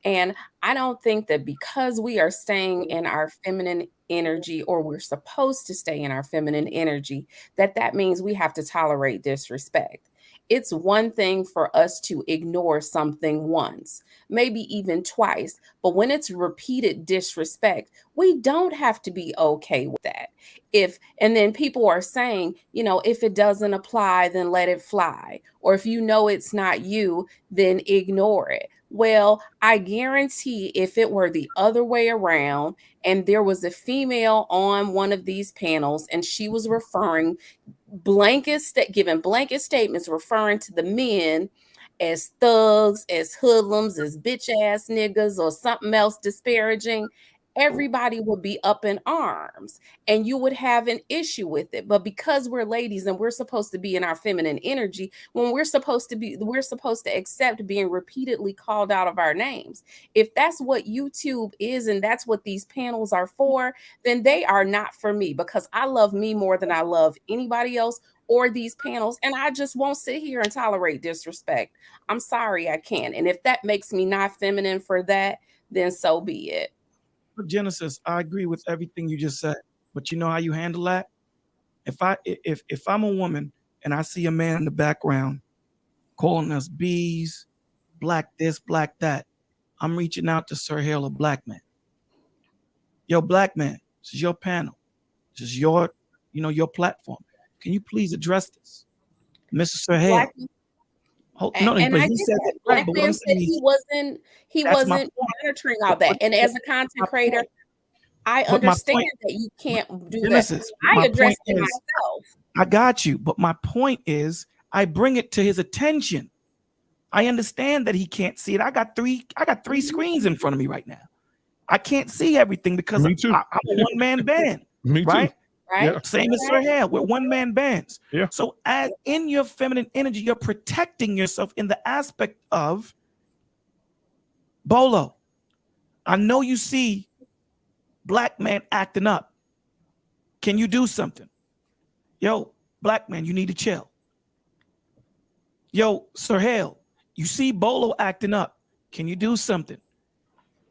And I don't think that because we are staying in our feminine energy, or we're supposed to stay in our feminine energy, that means we have to tolerate disrespect. It's one thing for us to ignore something once, maybe even twice, but when it's repeated disrespect, we don't have to be okay with that. And then people are saying, if it doesn't apply, then let it fly. Or if it's not you, then ignore it. Well, I guarantee if it were the other way around and there was a female on one of these panels and she was giving blanket statements referring to the men as thugs, as hoodlums, as bitch ass niggas, or something else disparaging, everybody would be up in arms and you would have an issue with it. But because we're ladies and we're supposed to be in our feminine energy, we're supposed to accept being repeatedly called out of our names. If that's what YouTube is and that's what these panels are for, then they are not for me, because I love me more than I love anybody else or these panels, and I just won't sit here and tolerate disrespect. I'm sorry, I can't. And if that makes me not feminine for that, then so be it. Genesis, I agree with everything you just said, but you know how you handle that? If I'm a woman and I see a man in the background calling us bees, black this, black that, I'm reaching out to Sir Hale, a Black Man. Yo, Black Man, this is your panel. This is your platform. Can you please address this, Mr. Sir Hale? And I get that. Black Man said he wasn't monitoring all that. And as a content creator, I understand that you can't do that. I addressed it myself. I got you, but my point is, I bring it to his attention. I understand that he can't see it. I got three screens in front of me right now. I can't see everything because I'm a one-man band. Me right? too. Right. Yeah. Same as Sir Hale. We're one-man bands. Yeah. So as in your feminine energy, you're protecting yourself in the aspect of Bolo. I know you see Black Man acting up. Can you do something? Yo, Black Man, you need to chill. Yo, Sir Hale, you see Bolo acting up. Can you do something?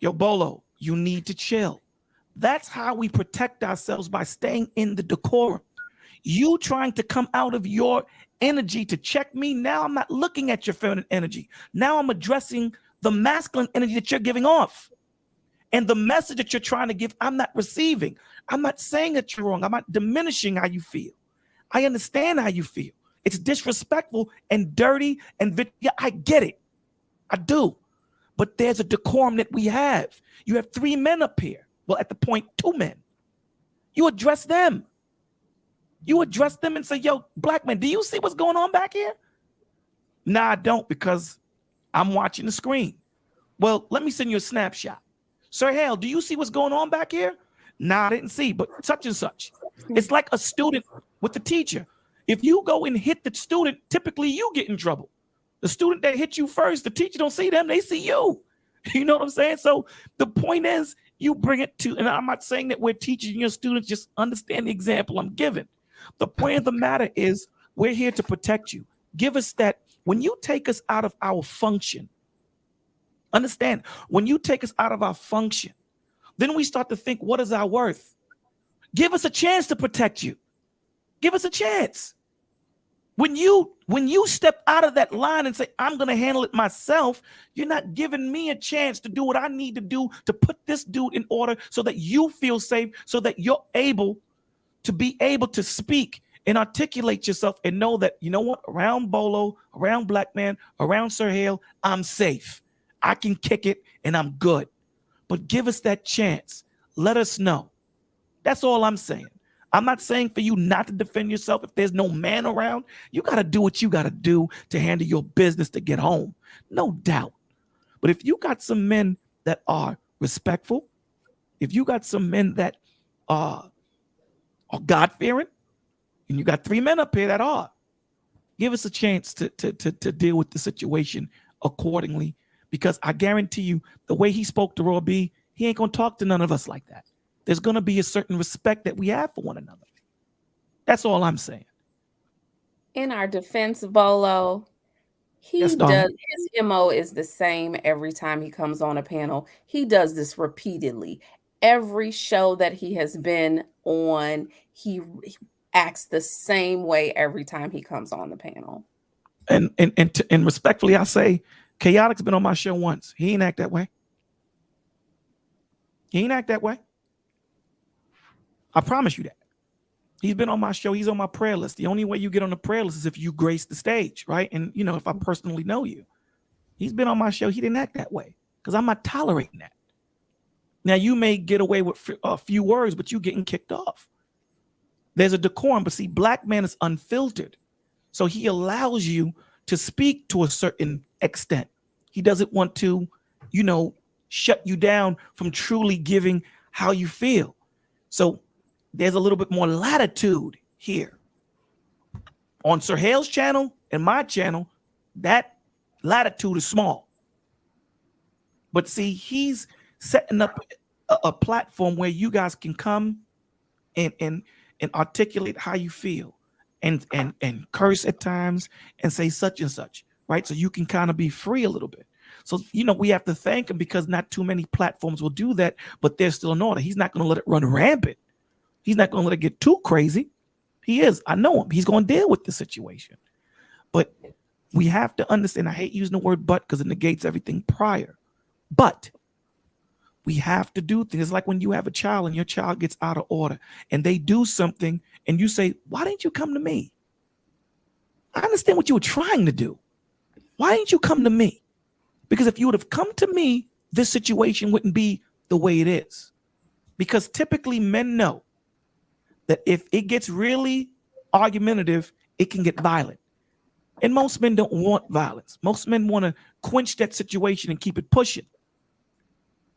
Yo, Bolo, you need to chill. That's how we protect ourselves, by staying in the decorum. You trying to come out of your energy to check me. Now I'm not looking at your feminine energy. Now I'm addressing the masculine energy that you're giving off. And the message that you're trying to give, I'm not receiving. I'm not saying that you're wrong. I'm not diminishing how you feel. I understand how you feel. It's disrespectful and dirty and yeah, I get it. I do. But there's a decorum that we have. You have 3 men up here. Well, at the point, 2 men. You address them. You address them and say, yo, Black Man, do you see what's going on back here? Nah, I don't, because I'm watching the screen. Well, let me send you a snapshot. Sir Hale, do you see what's going on back here? Nah, I didn't see, but such and such. It's like a student with the teacher. If you go and hit the student, typically you get in trouble. The student that hit you first, the teacher don't see them, they see you. You know what I'm saying? So the point is, you bring it to, and I'm not saying that we're teaching your students, just understand the example I'm giving. The point of the matter is, we're here to protect you. Give us that. When you take us out of our function, understand, when you take us out of our function, then we start to think, what is our worth? Give us a chance to protect you. Give us a chance. When you step out of that line and say, I'm going to handle it myself, you're not giving me a chance to do what I need to do to put this dude in order so that you feel safe, so that you're able to speak and articulate yourself and know that, you know what, around Bolo, around Black Man, around Sir Hale, I'm safe. I can kick it and I'm good. But give us that chance. Let us know. That's all I'm saying. I'm not saying for you not to defend yourself. If there's no man around, you got to do what you got to do to handle your business to get home. No doubt. But if you got some men that are respectful, if you got some men that are God-fearing, and you got 3 men up here that are. Give us a chance to deal with the situation accordingly, because I guarantee you, the way he spoke to Raw B, he ain't gonna talk to none of us like that. There's gonna be a certain respect that we have for one another. That's all I'm saying. In our defense, Bolo, Yes, he darling. does, his MO is the same every time he comes on a panel. He does this repeatedly. Every show that he has been on, he acts the same way every time he comes on the panel. And respectfully, I say, Chaotic's been on my show once. He ain't act that way. He ain't act that way. I promise you that. He's been on my show. He's on my prayer list. The only way you get on the prayer list is if you grace the stage, right? And, you know, if I personally know you. He's been on my show. He didn't act that way because I'm not tolerating that. Now, you may get away with a few words, but you're getting kicked off. There's a decorum, but see, Black Man is unfiltered. So he allows you to speak to a certain extent. He doesn't want to, you know, shut you down from truly giving how you feel. So there's a little bit more latitude here. On Sir Hale's channel and my channel, that latitude is small. But see, he's setting up a platform where you guys can come and articulate how you feel and curse at times and say such and such, right? So you can kind of be free a little bit. So, you know, we have to thank him because not too many platforms will do that, but they're still in order. He's not going to let it run rampant. He's not going to let it get too crazy. He is. I know him. He's going to deal with the situation. But we have to understand, I hate using the word but because it negates everything prior. But we have to do things like when you have a child and your child gets out of order and they do something and you say, why didn't you come to me? I understand what you were trying to do. Why didn't you come to me? Because if you would have come to me, this situation wouldn't be the way it is. Because typically men know that if it gets really argumentative, it can get violent. And most men don't want violence. Most men want to quench that situation and keep it pushing.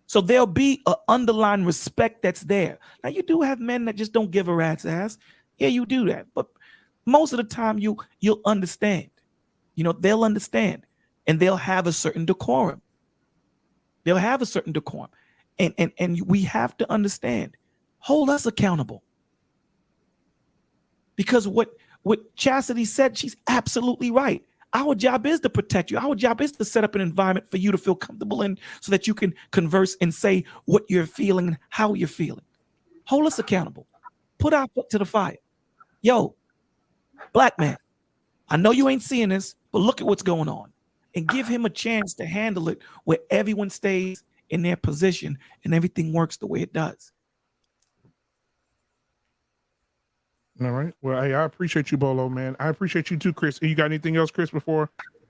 So there'll be an underlying respect that's there. Now, you do have men that just don't give a rat's ass. Yeah, you do that. But most of the time, you'll understand. You know, they'll understand. And they'll have a certain decorum. They'll have a certain decorum. And we have to understand. Hold us accountable. Because what Chastity said, she's absolutely right. Our job is to protect you. Our job is to set up an environment for you to feel comfortable in so that you can converse and say what you're feeling and how you're feeling. Hold us accountable. Put our foot to the fire. Yo, Black Man, I know you ain't seeing this, but look at what's going on. And give him a chance to handle it where everyone stays in their position and everything works the way it does. All right. Well, hey, I appreciate you, Bolo, man. I appreciate you too, Chris. You got anything else, Chris, before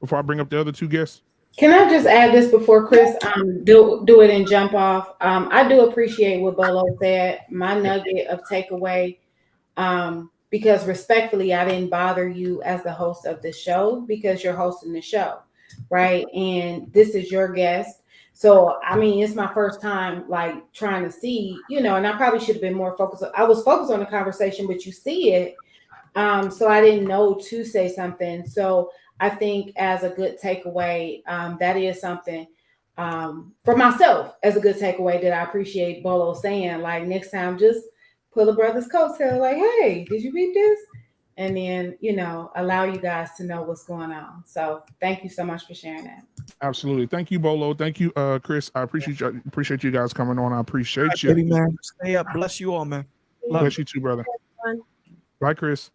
I bring up the other two guests? Can I just add this before Chris do it and jump off? I do appreciate what Bolo said. My nugget of takeaway, because respectfully, I didn't bother you as the host of the show because you're hosting the show, right? And this is your guest. So, I mean, it's my first time like trying to see, you know, and I probably should have been more focused. I was focused on the conversation, but you see it. So I didn't know to say something. So I think as a good takeaway, that is something for myself as a good takeaway that I appreciate Bolo saying, like next time, just pull a brother's coattail, like, hey, did you read this? And then, you know, allow you guys to know what's going on. So thank you so much for sharing that. Absolutely. Thank you, Bolo. Thank you, Chris. I appreciate you guys coming on. I appreciate Right, you. baby, man. Stay up. Bless you all, man. Bless you too, brother. Bye, Chris.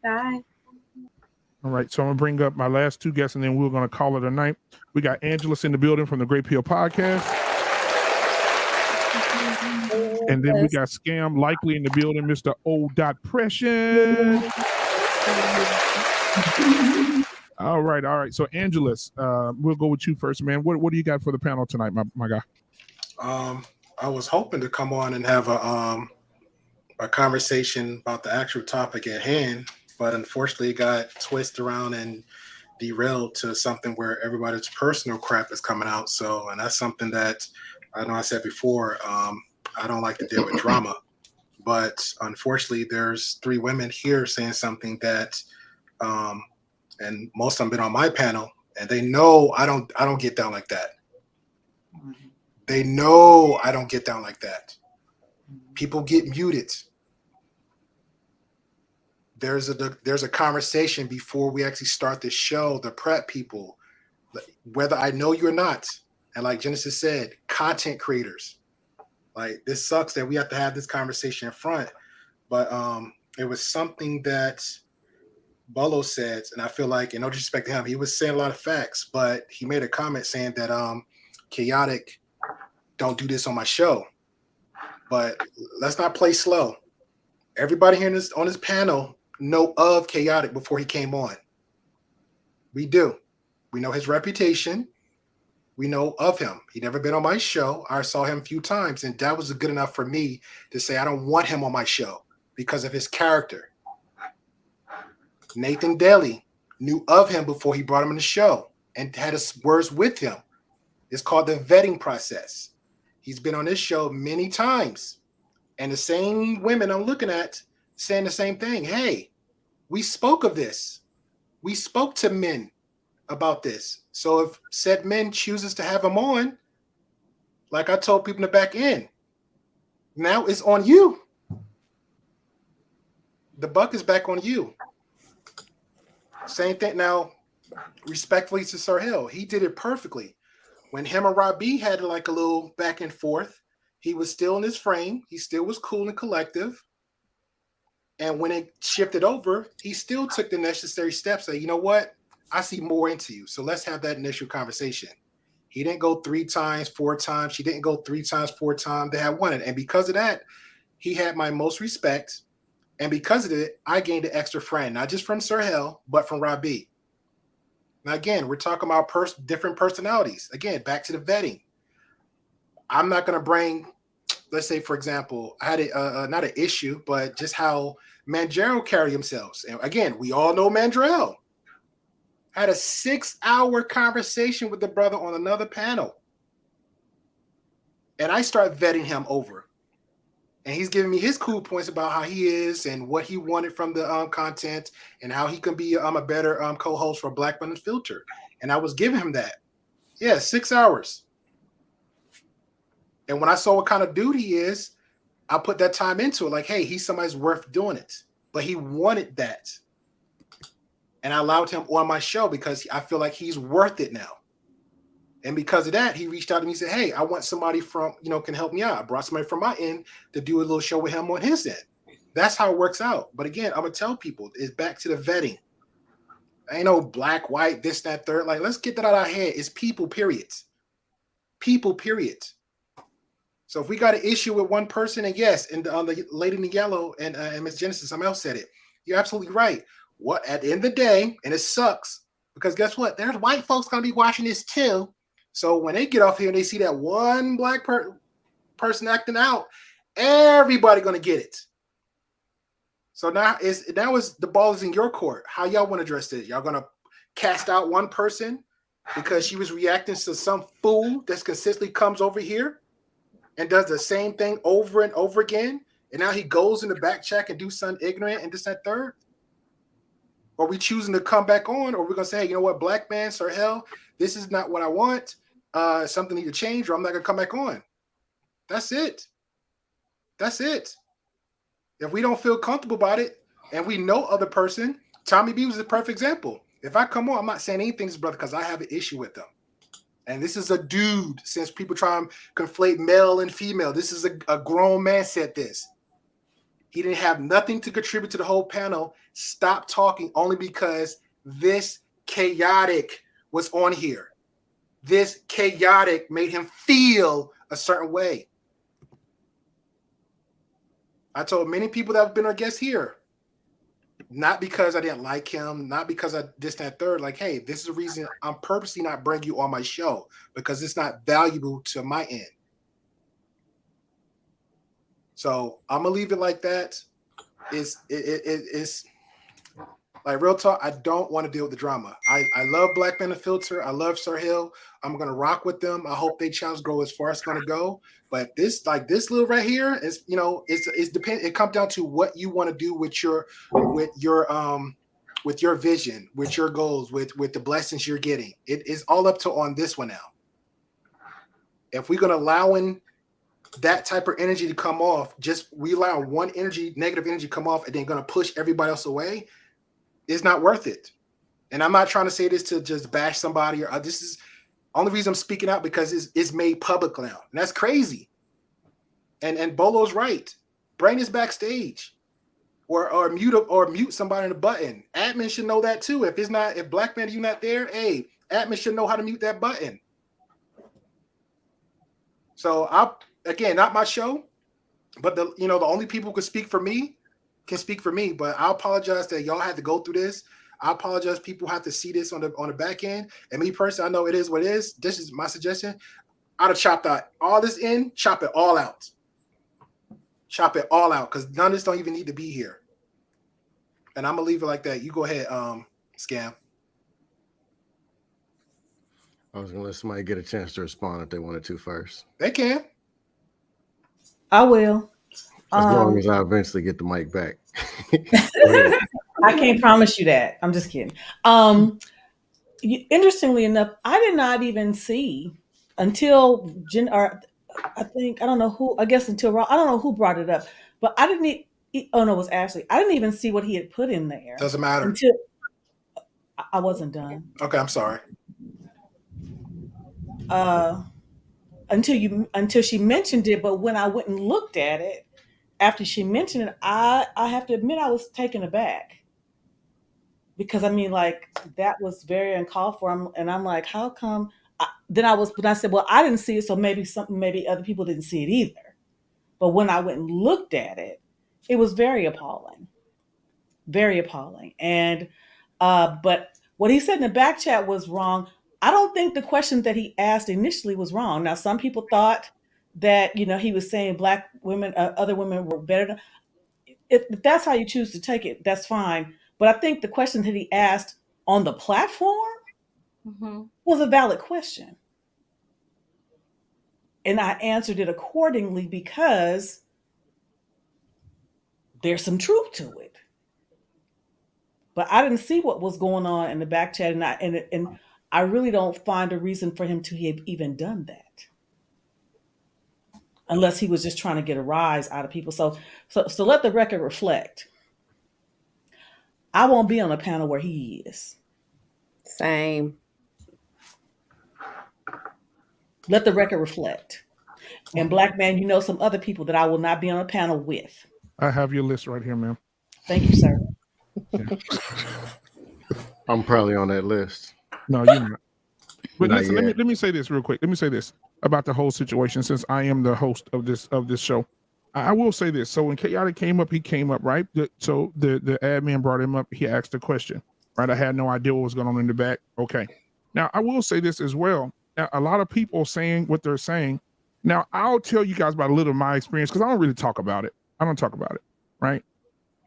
Bye. All right, so I'm gonna bring up my last two guests, and then we're gonna call it a night. We got Angelus in the building from the Great Pill Podcast, and then we got Scam Likely in the building, Mr. O. Pression. All right. So Angelus, we'll go with you first, man. What do you got for the panel tonight, my guy? I was hoping to come on and have a conversation about the actual topic at hand, but unfortunately it got twisted around and derailed to something where everybody's personal crap is coming out. And that's something that I know I said before, I don't like to deal with drama, But unfortunately, there's 3 women here saying something that, and most of them been on my panel, and they know I don't get down like that. They know I don't get down like that. People get muted. There's a conversation before we actually start the show, the prep people, whether I know you or not. And like Genesis said, content creators. Like, this sucks that we have to have this conversation in front. But it was something that Bolo said, and I feel like, in no disrespect to him, he was saying a lot of facts, but he made a comment saying that Chaotic don't do this on my show. But let's not play slow. Everybody here on this panel know of Chaotic before he came on. We do. We know his reputation. We know of him. He never been on my show. I saw him a few times, and that was good enough for me to say I don't want him on my show because of his character. Nathan Daly knew of him before he brought him on the show and had his words with him. It's called the vetting process. He's been on this show many times, and the same women I'm looking at saying the same thing. Hey, we spoke of this. We spoke to men about this. So if said men chooses to have him on, like I told people in the back end, now it's on you. The buck is back on you. Same thing now, respectfully to Sir Hill. He did it perfectly. When him and Robbie had like a little back and forth, he was still in his frame. He still was cool and collective. And when it shifted over, he still took the necessary steps. Say, you know what? I see more into you. So let's have that initial conversation. He didn't go 3 times, 4 times. She didn't go 3 times, 4 times. They had one. And because of that, he had my most respect. And because of it, I gained an extra friend, not just from Sir Hill, but from Robbie. Now, again, we're talking about different personalities. Again, back to the vetting. I'm not going to bring, let's say, for example, I had not an issue, but just how Mandrell carry themselves. And again, we all know Mandrell. Had a 6-hour conversation with the brother on another panel. And I start vetting him over. And he's giving me his cool points about how he is and what he wanted from the content and how he can be a better co-host for Black Man Unfiltered. And I was giving him that. Yeah, 6 hours. And when I saw what kind of dude he is, I put that time into it. Like, hey, he's somebody's worth doing it. But he wanted that. And I allowed him on my show because I feel like he's worth it now. And because of that, he reached out to me and said, hey, I want somebody from, can help me out. I brought somebody from my end to do a little show with him on his end. That's how it works out. But again, I'm going to tell people, it's back to the vetting. Ain't no black, white, this, that, third. Like, let's get that out of our head. It's people, period. People, period. So if we got an issue with one person, and yes, and the lady in the yellow and Miss Genesis, somebody else said it. You're absolutely right. What at the end of the day, and it sucks, because guess what? There's white folks going to be watching this too. So when they get off here and they see that one black person acting out, everybody going to get it. So now the ball is in your court. How y'all want to address this? Y'all going to cast out one person because she was reacting to some fool that consistently comes over here and does the same thing over and over again, and now he goes in the back check and do something ignorant and this, that, third? Or we choosing to come back on, or we're going to say, hey, you know what, black man, Sir Hell, this is not what I want. Something need to change, or I'm not going to come back on. That's it. That's it. If we don't feel comfortable about it, and we know other person, Tommy B was a perfect example. If I come on, I'm not saying anything to his brother because I have an issue with them. And this is a dude, since people try and conflate male and female. This is a grown man said this. He didn't have nothing to contribute to the whole panel. Stop talking only because this chaotic was on here. This chaotic made him feel a certain way. I told many people that have been our guests here, not because I didn't like him, not because I this, that, third, like, hey, this is the reason I'm purposely not bringing you on my show, because it's not valuable to my end. So I'm gonna leave it like that. Like real talk, I don't want to deal with the drama. I love Black Man Unfiltered. I love Sir Hill. I'm gonna rock with them. I hope they challenge go as far as it's gonna go. But this little right here is, it's depend. It comes down to what you want to do with your vision, with your goals, with the blessings you're getting. It is all up to on this one now. If we're gonna allow in that type of energy to come off, we allow one negative energy to come off, and then gonna push everybody else away. It's not worth it. And I'm not trying to say this to just bash somebody, or this is only reason I'm speaking out because it's made public now. And that's crazy. And Bolo's right. Bring this backstage. Or mute somebody in the button. Admin should know that too. If Black Man, you not there, hey, admin should know how to mute that button. So again, not my show, but the only people who can speak for me. But I apologize that y'all had to go through this. I apologize. People have to see this on the back end. And me personally, I know it is what it is. This is my suggestion. I'd have chopped out all this in, chop it all out. Chop it all out, because none of this don't even need to be here. And I'm gonna leave it like that. You go ahead, Scam. I was gonna let somebody get a chance to respond if they wanted to first. They can. I will. As long as I eventually get the mic back. I can't promise you that. I'm just kidding. Interestingly enough, I did not even see until until Rob, I don't know who brought it up, but I didn't. It was Ashley. I didn't even see what he had put in there. Doesn't matter. Until I wasn't done. Okay, I'm sorry. Until she mentioned it, but when I went and looked at it after she mentioned it, I have to admit I was taken aback, because that was very uncalled for, and I'm like, how come? But I said, well, I didn't see it, so maybe other people didn't see it either. But when I went and looked at it, it was very appalling, very appalling. And but what he said in the back chat was wrong. I don't think the question that he asked initially was wrong. Now, some people thought that, he was saying Black women, other women were better. If that's how you choose to take it, that's fine. But I think the question that he asked on the platform was a valid question. And I answered it accordingly, because there's some truth to it. But I didn't see what was going on in the back chat, and I really don't find a reason for him to have even done that, unless he was just trying to get a rise out of people. So let the record reflect. I won't be on a panel where he is. Same. Let the record reflect. And Black Man, some other people that I will not be on a panel with. I have your list right here, ma'am. Thank you, sir. Yeah. I'm probably on that list. No, you're not. But Not listen, yet. let me say this real quick. Let me say this about the whole situation, since I am the host of this show. I will say this. So when Chaotic came up, he came up, right? So the admin brought him up. He asked a question, right? I had no idea what was going on in the back. Okay. Now, I will say this as well. Now, a lot of people saying what they're saying. Now, I'll tell you guys about a little of my experience, because I don't really talk about it. I don't talk about it, right?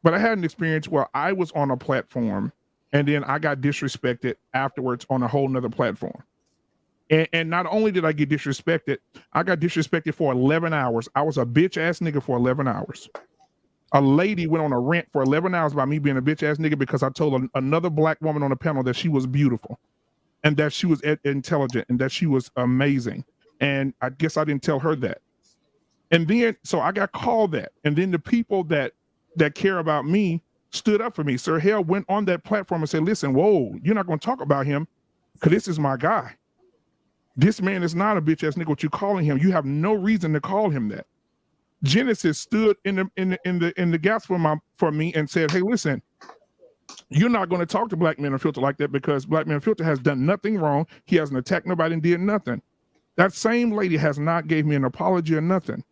But I had an experience where I was on a platform, and then I got disrespected afterwards on a whole nother platform. And not only did I get disrespected, I got disrespected for 11 hours. I was a bitch ass nigga for 11 hours. A lady went on a rant for 11 hours about me being a bitch ass nigga because I told another Black woman on the panel that she was beautiful, and that she was intelligent, and that she was amazing. And I guess I didn't tell her that. And then, so I got called that. And then the people that care about me stood up for me. Sir Hale went on that platform and said, listen, whoa, you're not going to talk about him, because this is my guy. This man is not a bitch ass nigga. What you calling him? You have no reason to call him that. Genesis stood in the gaps for me and said, hey, listen, you're not going to talk to Black Man Unfiltered like that, because Black Man Unfiltered has done nothing wrong. He hasn't attacked nobody and did nothing. That same lady has not gave me an apology or nothing.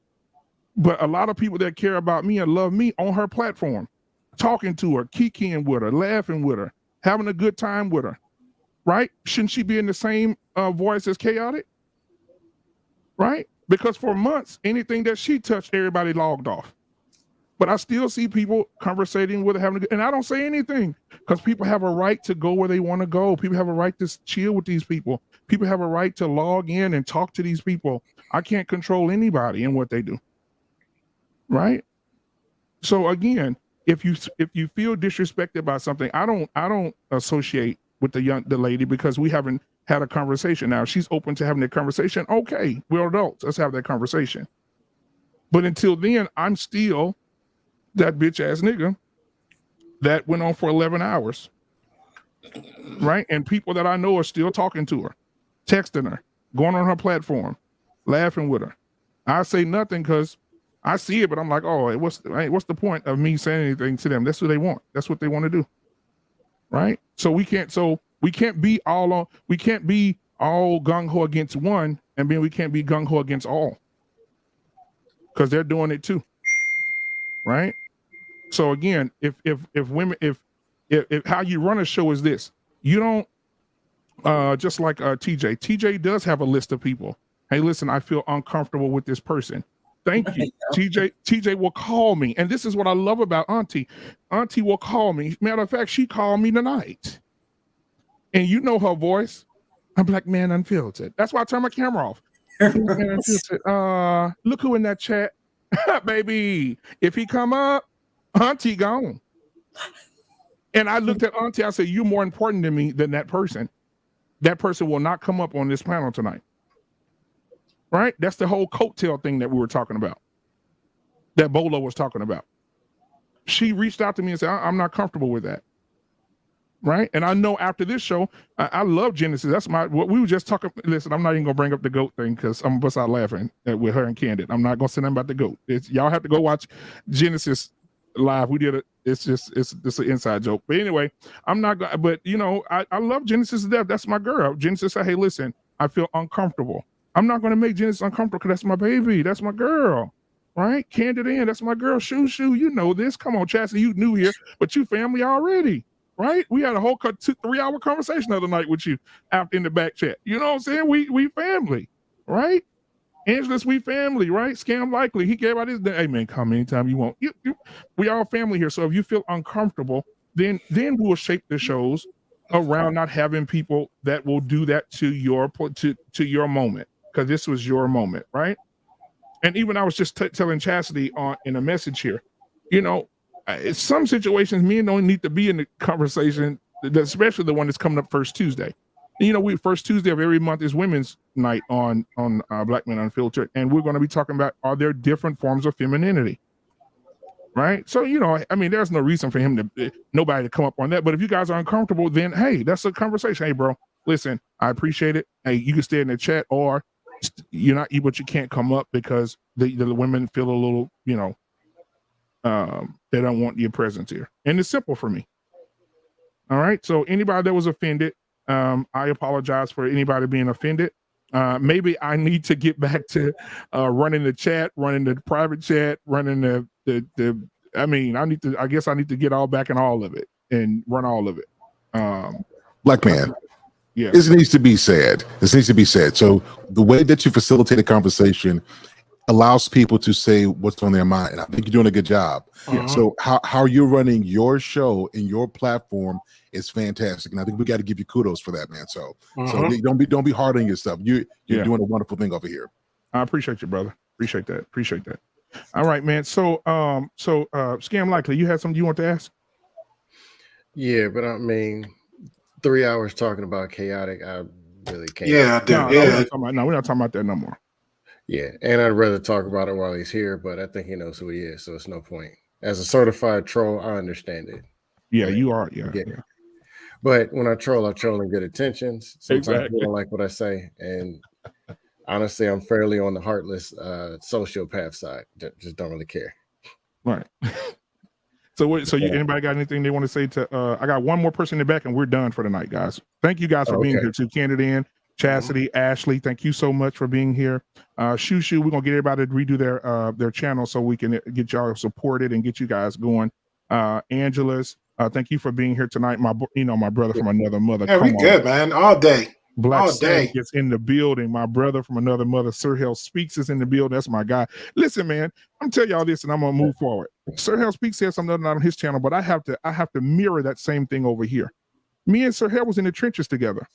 But a lot of people that care about me and love me on her platform, talking to her, kikiing with her, laughing with her, having a good time with her, right? Shouldn't she be in the same voice as Chaotic? Right? Because for months, anything that she touched, everybody logged off. But I still see people conversating with having, and I don't say anything because people have a right to go where they want to go. People have a right to chill with these people. People have a right to log in and talk to these people. I can't control anybody in what they do. Right? So again, if you feel disrespected by something, I don't associate with the lady because we haven't had a conversation. Now, if she's open to having a conversation, okay, we're adults. Let's have that conversation. But until then, I'm still that bitch ass nigga that went on for 11 hours. Right? And people that I know are still talking to her, texting her, going on her platform, laughing with her. I say nothing because I see it, but I'm like, oh, what's the point of me saying anything to them? That's what they want. That's what they want to do. Right? So we can't be all gung ho against one, and then we can't be gung ho against all. Because they're doing it too. Right? So again, if women, if how you run a show is this, you don't just like TJ. TJ does have a list of people. Hey, listen, I feel uncomfortable with this person. Thank you. TJ will call me. And this is what I love about Auntie. Auntie will call me. Matter of fact, she called me tonight. And you know her voice. I'm Black Man Unfiltered. That's why I turn my camera off. Look who in that chat. Baby, if he come up, Auntie gone. And I looked at Auntie, I said, you're more important to me than that person. That person will not come up on this panel tonight. Right? That's the whole coattail thing that we were talking about. That Bolo was talking about. She reached out to me and said, I'm not comfortable with that. Right? And I know after this show, I love Genesis. That's what we were just talking. Listen, I'm not even gonna bring up the GOAT thing because I'm gonna bust out laughing with her and Candid. I'm not gonna say nothing about the GOAT. Y'all have to go watch Genesis live. We did it. It's an inside joke. But anyway, I'm not gonna, but you know, I love Genesis to death. That's my girl. Genesis said, hey, listen, I feel uncomfortable. I'm not gonna make Genesis uncomfortable because that's my baby. That's my girl. Right? Candid in, that's my girl. Shoo, you know this. Come on, Chastity, you new here, but you family already. Right? We had a whole 2-3 hour conversation the other night with you out in the back chat. You know what I'm saying? We family, right? Angela's we family, right? Scam Likely. He gave out his hey man, come anytime you want. We all family here. So if you feel uncomfortable, then we'll shape the shows around not having people that will do that to your moment, because this was your moment, right? And even I was just telling Chastity in a message here, you know, some situations men don't need to be in the conversation, especially the one that's coming up first Tuesday. And, you know, first Tuesday of every month is Women's Night on Black Men Unfiltered, and we're going to be talking about, are there different forms of femininity, right? So, you know, I mean, there's no reason for nobody to come up on that. But if you guys are uncomfortable, then hey, that's a conversation. Hey, bro, listen, I appreciate it. Hey, you can stay in the chat, or but you can't come up because the women feel a little, you know, they don't want your presence here. And it's simple for me. All right. So anybody that was offended, I apologize for anybody being offended. Maybe I need to get back to running the chat, running the private chat, running I guess I need to get all back in all of it and run all of it. Black Man. Yeah. This needs to be said. So the way that you facilitate a conversation allows people to say what's on their mind. And I think you're doing a good job. Yeah. So how you're running your show and your platform is fantastic. And I think we got to give you kudos for that, man. So don't be hard on yourself. You're doing a wonderful thing over here. I appreciate you, brother. Appreciate that. All right, man. So Scam Likely, you had something you want to ask? Yeah, but I mean, 3 hours talking about chaotic, I really can't. Yeah, I do. No, we're not talking about that no more. Yeah, and I'd rather talk about it while he's here, but I think he knows who he is, so it's no point. As a certified troll, I understand it. Yeah, you are. Yeah. But when I troll in good intentions. Sometimes Exactly. people don't like what I say, and honestly, I'm fairly on the heartless sociopath side. Just don't really care. Right. Anybody got anything they want to say to? I got one more person in the back, and we're done for the night, guys. Thank you guys for being here too. Candid in, Chastity, Ashley, thank you so much for being here. Shoo, we're gonna get everybody to redo their channel so we can get y'all supported and get you guys going. Angela's, thank you for being here tonight. My brother from another mother. Yeah, we good, man. All day. Black Oh, Sam dang. gets in the building. My brother from another mother, Sir Hell Speaks, is in the building. That's my guy. Listen, man, I'm telling y'all this, and I'm gonna move forward. Sir Hell Speaks said something other than on his channel, but I have to mirror that same thing over here. Me and Sir Hell was in the trenches together.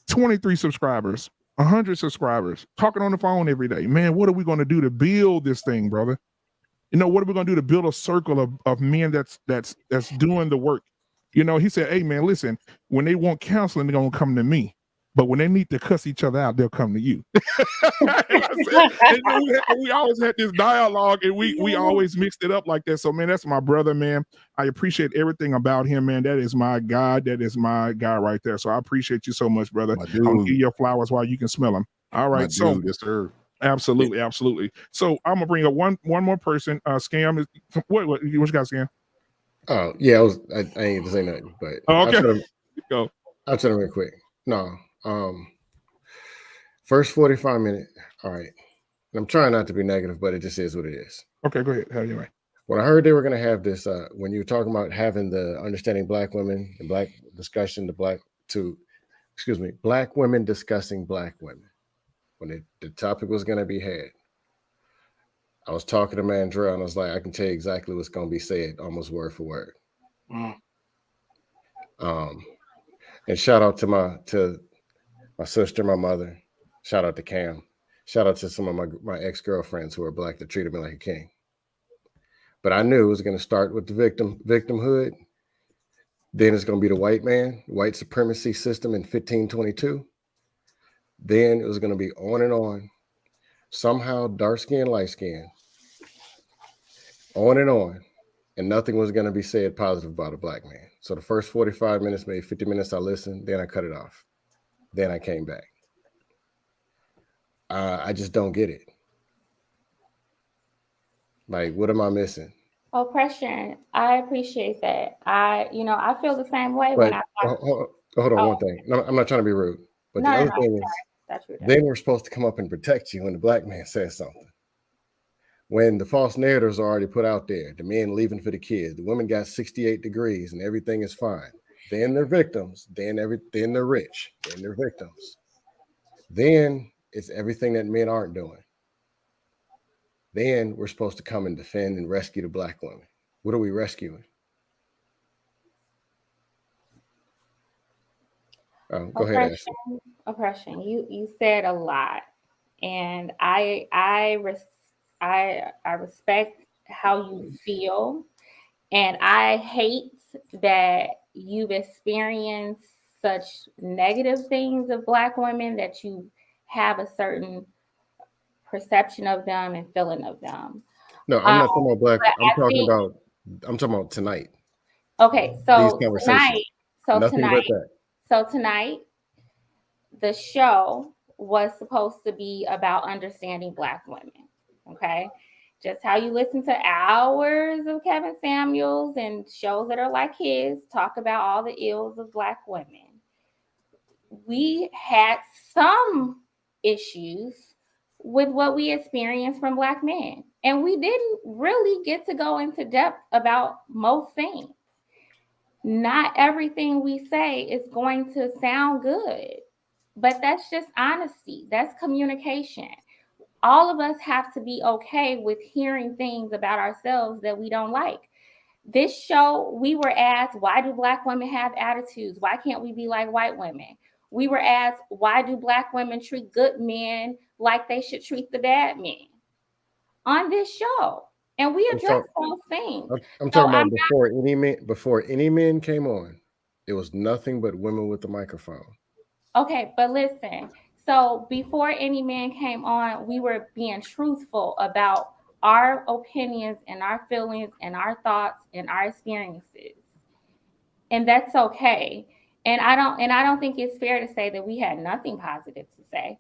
23 subscribers, 100 subscribers, talking on the phone every day. Man, what are we gonna do to build this thing, brother? You know, what are we gonna do to build a circle of men that's doing the work? You know, he said, hey man, listen, when they want counseling, they're gonna come to me. But when they need to cuss each other out, they'll come to you. We always had this dialogue, and we always mixed it up like that. So, man, that's my brother, man. I appreciate everything about him, man. That is my God. That is my guy right there. So I appreciate you so much, brother. My I'm gonna dude. give you your flowers while you can smell them. All My right. So dude, yes, sir. absolutely, absolutely. So I'm gonna bring up one more person. Scam is what you got, Scam? Oh yeah, I ain't to say nothing, but okay. Go. I'll tell them real quick. No, first 45 minutes. All right. I'm trying not to be negative, but it just is what it is. Okay, go ahead. Have your way. When I heard they were going to have this, when you were talking about having the understanding Black women, the Black discussion, Black women discussing Black women, when the topic was going to be had, I was talking to Mandrell, and I was like, I can tell you exactly what's going to be said, almost word for word. And shout out to my sister, my mother. Shout out to Cam. Shout out to some of my ex-girlfriends who are Black that treated me like a king. But I knew it was going to start with the victimhood. Then it's going to be the white man, white supremacy system in 1522. Then it was going to be on and on. Somehow dark skin, light skin. On and on. And nothing was going to be said positive about a Black man. So the first 45 minutes, maybe 50 minutes, I listened. Then I cut it off. Then I came back. I just don't get it. Like, what am I missing? Oppression. I appreciate that. I feel the same way But when I hold on one thing. No, I'm not trying to be rude. But the other thing is, then we're supposed to come up and protect you when the Black man says something. When the false narratives are already put out there, the men leaving for the kids, the women got 68 degrees and everything is fine. Then they're victims. Then they're rich. Then they're victims. Then it's everything that men aren't doing. Then we're supposed to come and defend and rescue the Black women. What are we rescuing? Go ahead, Ashley. Oppression. You said a lot, and I respect how you feel, and I hate that you've experienced such negative things of Black women that you have a certain perception of them and feeling of them. No, I'm not talking about Black. I'm talking about tonight. Okay, so tonight, the show was supposed to be about understanding Black women. Okay, just how you listen to hours of Kevin Samuels and shows that are like his talk about all the ills of Black women. We had some issues with what we experienced from Black men. And we didn't really get to go into depth about most things. Not everything we say is going to sound good, but that's just honesty. That's communication. All of us have to be okay with hearing things about ourselves that we don't like. This show, we were asked, why do Black women have attitudes? Why can't we be like white women? We were asked, why do Black women treat good men like they should treat the bad men on this show? And we addressed those things. I'm talking about before any men came on, it was nothing but women with the microphone. Okay, but listen. So before any man came on, we were being truthful about our opinions and our feelings and our thoughts and our experiences. And that's okay. And I don't think it's fair to say that we had nothing positive to say.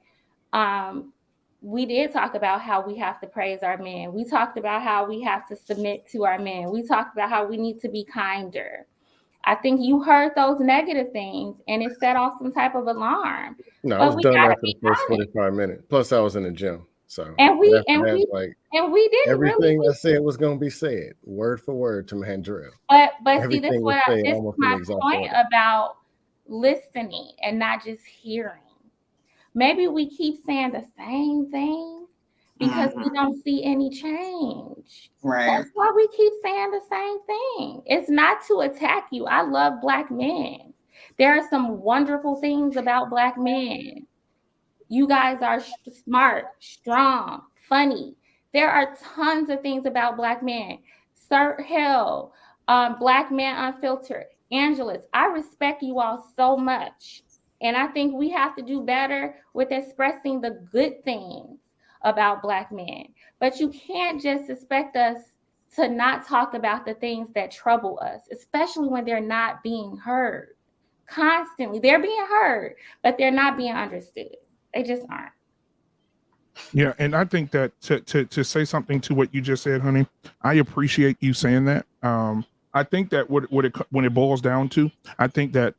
We did talk about how we have to praise our men. We talked about how we have to submit to our men. We talked about how we need to be kinder. I think you heard those negative things and it set off some type of alarm. No, I was done after the first 45 minutes. Plus I was in the gym. So we didn't everything really I said was going to be said word for word to Mandrell. But see, this is my point about listening and not just hearing. Maybe we keep saying the same thing because we don't see any change. Right. That's why we keep saying the same thing. It's not to attack you. I love Black men. There are some wonderful things about Black men. You guys are smart, strong, funny. There are tons of things about Black men. Sir Hill, Black Man Unfiltered, Angelus. I respect you all so much. And I think we have to do better with expressing the good things about Black men. But you can't just expect us to not talk about the things that trouble us, especially when they're not being heard. Constantly, they're being heard, but they're not being understood. They just aren't. Yeah, and I think that to say something to what you just said, honey, I appreciate you saying that. I think that when it boils down to, I think that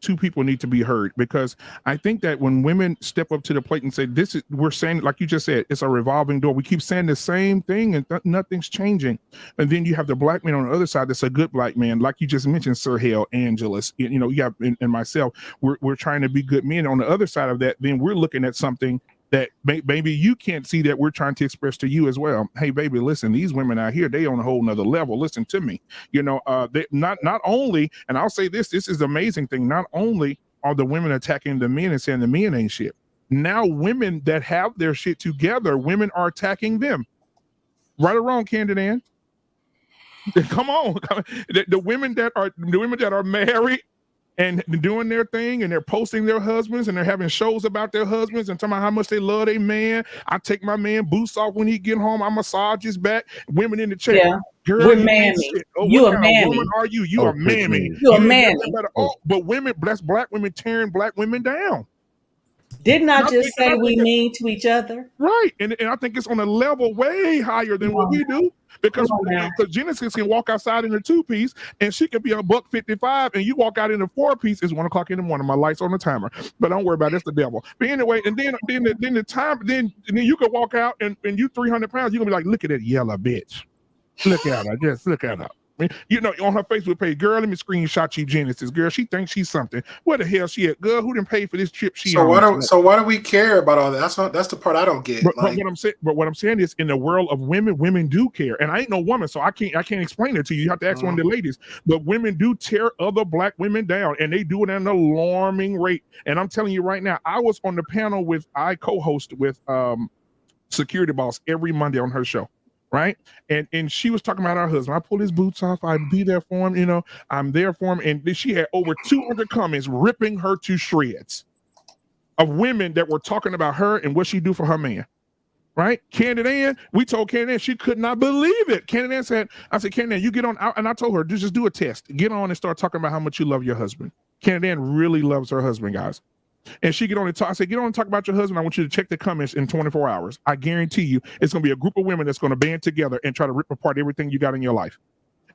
two people need to be heard, because I think that when women step up to the plate and say, we're saying, like you just said, it's a revolving door. We keep saying the same thing and nothing's changing. And then you have the Black man on the other side that's a good Black man, like you just mentioned, Sir Hale, Angelus, you have, and myself, we're trying to be good men. On the other side of that, then we're looking at something that maybe you can't see that we're trying to express to you as well. Hey, baby, listen, these women out here, they on a whole nother level. Listen to me. They not only, and I'll say this is the amazing thing. Not only are the women attacking the men and saying the men ain't shit. Now women that have their shit together, women are attacking them. Right or wrong, Candid Ann? Come on. The women that are married and doing their thing, and they're posting their husbands, and they're having shows about their husbands and talking about how much they love their man. I take my man boots off when he get home. I massage his back. Women in the chat. Yeah. Girl, We're you ain't mammy. shit. Oh, You what a kind of mammy. woman are you? You Oh, a mammy. You a ain't mammy. nothing but but women, that's Black women tearing Black women down. Didn't I And just say we that- mean to each other? Right. And I think it's on a level way higher than what we do. Because Genesis can walk outside in a 2-piece and she can be a $155, and you walk out in a 4-piece. It's 1 o'clock in the morning. My light's on the timer, but don't worry about it. It's the devil. But anyway, and then you can walk out and you 300 pounds. You're gonna be like, look at that yellow bitch. Look at her. Just look at her. On her Facebook page, girl, let me screenshot you, Genesis. Girl, she thinks she's something. Where the hell she at? Girl, who didn't pay for this trip? So why do we care about all that? That's the part I don't get. But what I'm saying is, in the world of women do care, and I ain't no woman, so I can't explain it to you. You have to ask one of the ladies. But women do tear other Black women down, and they do it at an alarming rate. And I'm telling you right now, I was on the panel I co-host with Security Boss every Monday on her show. Right. And she was talking about her husband. I pull his boots off. I'd be there for him. I'm there for him. And she had over 200 comments ripping her to shreds of women that were talking about her and what she do for her man. Right. Candid Ann, we told Candid Ann she could not believe it. Candid Ann said, Candid Ann, you get on. And I told her, just do a test. Get on and start talking about how much you love your husband. Candid Ann really loves her husband, guys. And she get on and talk. I said, get on and talk about your husband. I want you to check the comments in 24 hours. I guarantee you, it's going to be a group of women that's going to band together and try to rip apart everything you got in your life.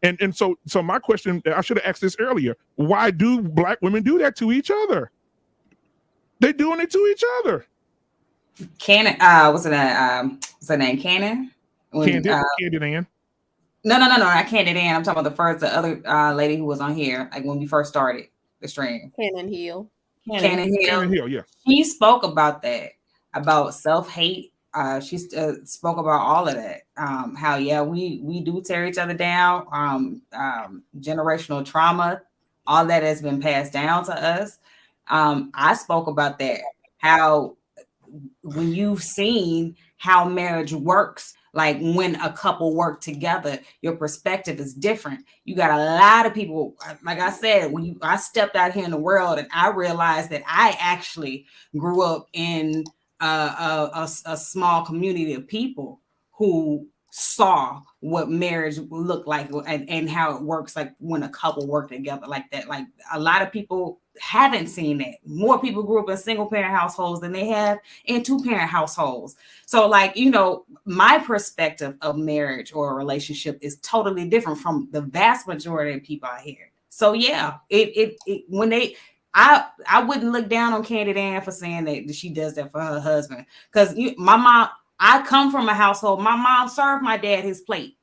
And so my question, I should have asked this earlier. Why do Black women do that to each other? They're doing it to each other. Cannon, what's her name? Cannon? Candid Ann. No, not Candid Ann. I'm talking about the other lady who was on here, like when we first started the stream. Cannon Hill. Cannon Hill, yeah. She spoke about that, about self-hate. She spoke about all of that. How we do tear each other down. Generational trauma, all that has been passed down to us. I spoke about that. How when you've seen how marriage works, like when a couple work together, your perspective is different. You got a lot of people, like I said, I stepped out here in the world and I realized that I actually grew up in a small community of people who saw what marriage looked like and how it works, like when a couple work together like that. Like a lot of people haven't seen that. More people grew up in single parent households than they have in 2-parent households. So like, my perspective of marriage or a relationship is totally different from the vast majority of people out here. So yeah, I wouldn't look down on Candid Ann for saying that she does that for her husband. Because my mom, I come from a household, my mom served my dad his plate.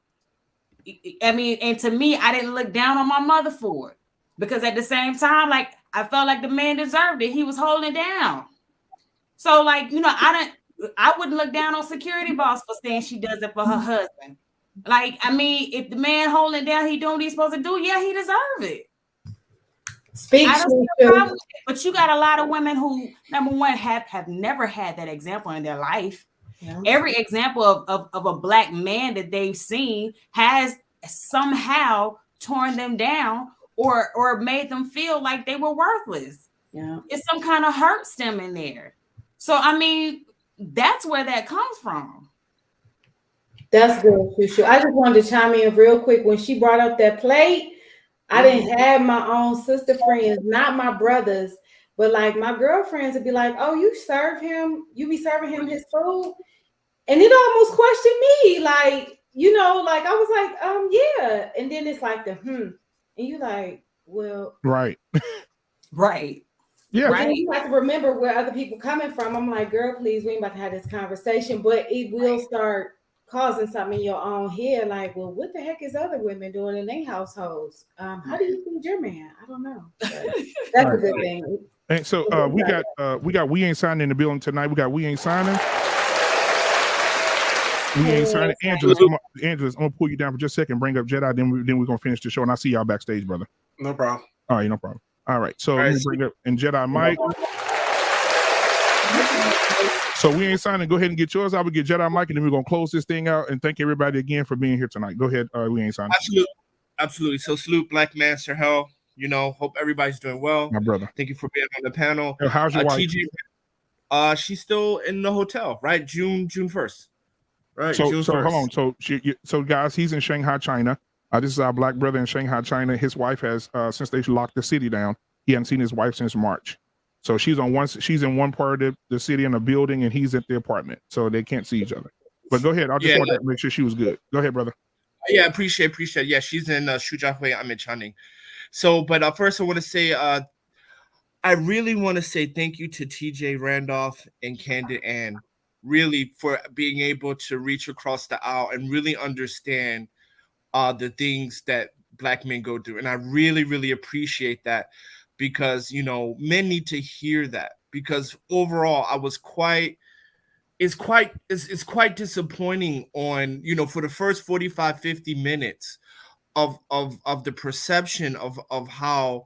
I mean, and to me, I didn't look down on my mother for it. Because at the same time, like, I felt like the man deserved it. He was holding down. So, like, you know, I wouldn't look down on security boss for saying she does it for her husband. Like, I mean, if the man holding down, he doing what he's supposed to do, yeah, he deserve it. I don't see a problem with it, but you got a lot of women who, number one, have never had that example in their life. Yeah. Every example of a black man that they've seen has somehow torn them down or made them feel like they were worthless. Yeah. It's some kind of hurt stemming there. So, I mean, that's where that comes from. That's good, Shushu. I just wanted to chime in real quick. When she brought up that plate, I didn't have my own sister friends, not my brothers, but like my girlfriends would be like, oh, you serve him, you be serving him his food. And it almost questioned me, like, you know, like I was like, yeah. And then it's like and you like, well, right. Right. Yeah. But then you have to remember where other people coming from. I'm like, girl, please, we ain't about to have this conversation, but it will start causing something in your own head. Like, well, what the heck is other women doing in their households? How do you feed your man? I don't know. That's a good thing. And so we got We Ain't Signing in the building tonight. We got We Ain't Signing. We ain't signing. Angela, I'm gonna pull you down for just a second, bring up Jedi, then we're gonna finish the show, and I'll see y'all backstage, brother. No problem. All right, no problem. All right, so let me bring up and Jedi Mike. So We Ain't Signing. Go ahead and get yours. I will get Jedi Mike, and then we're gonna close this thing out. And thank everybody again for being here tonight. Go ahead. We Ain't Signing. Absolutely. So salute, Black Man, Sir Hell. You know, hope everybody's doing well. My brother. Thank you for being on the panel. Yo, how's your wife? TJ, she's still in the hotel, right? June 1st. Right. So June 1st. hold on. So guys, he's in Shanghai, China. This is our black brother in Shanghai, China. His wife has since they locked the city down, he hadn't seen his wife since March. So she's in one part of the city in a building, and he's at the apartment, so they can't see each other. But go ahead. I just wanted to make sure she was good. Go ahead, brother. Yeah, appreciate. Yeah, she's in Shujiahui. I'm in Channing. So, but first, I want to say, I really want to say thank you to TJ Randolph and Candid Ann, really, for being able to reach across the aisle and really understand the things that Black men go through. And I really, really appreciate that, because, you know, men need to hear that, because overall it's quite disappointing on, you know, for the first 45, 50 minutes of the perception of how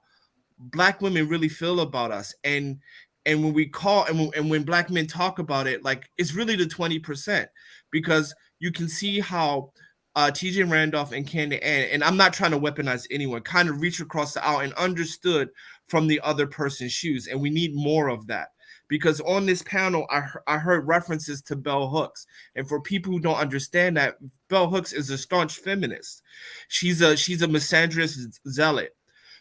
Black women really feel about us. And when we call and when Black men talk about it, like, it's really the 20%, because you can see how TJ Randolph and Candy Ann, and I'm not trying to weaponize anyone, kind of reach across the aisle and understood from the other person's shoes. And we need more of that, because on this panel, I heard references to Bell Hooks. And for people who don't understand that, Bell Hooks is a staunch feminist. She's a misandrist zealot.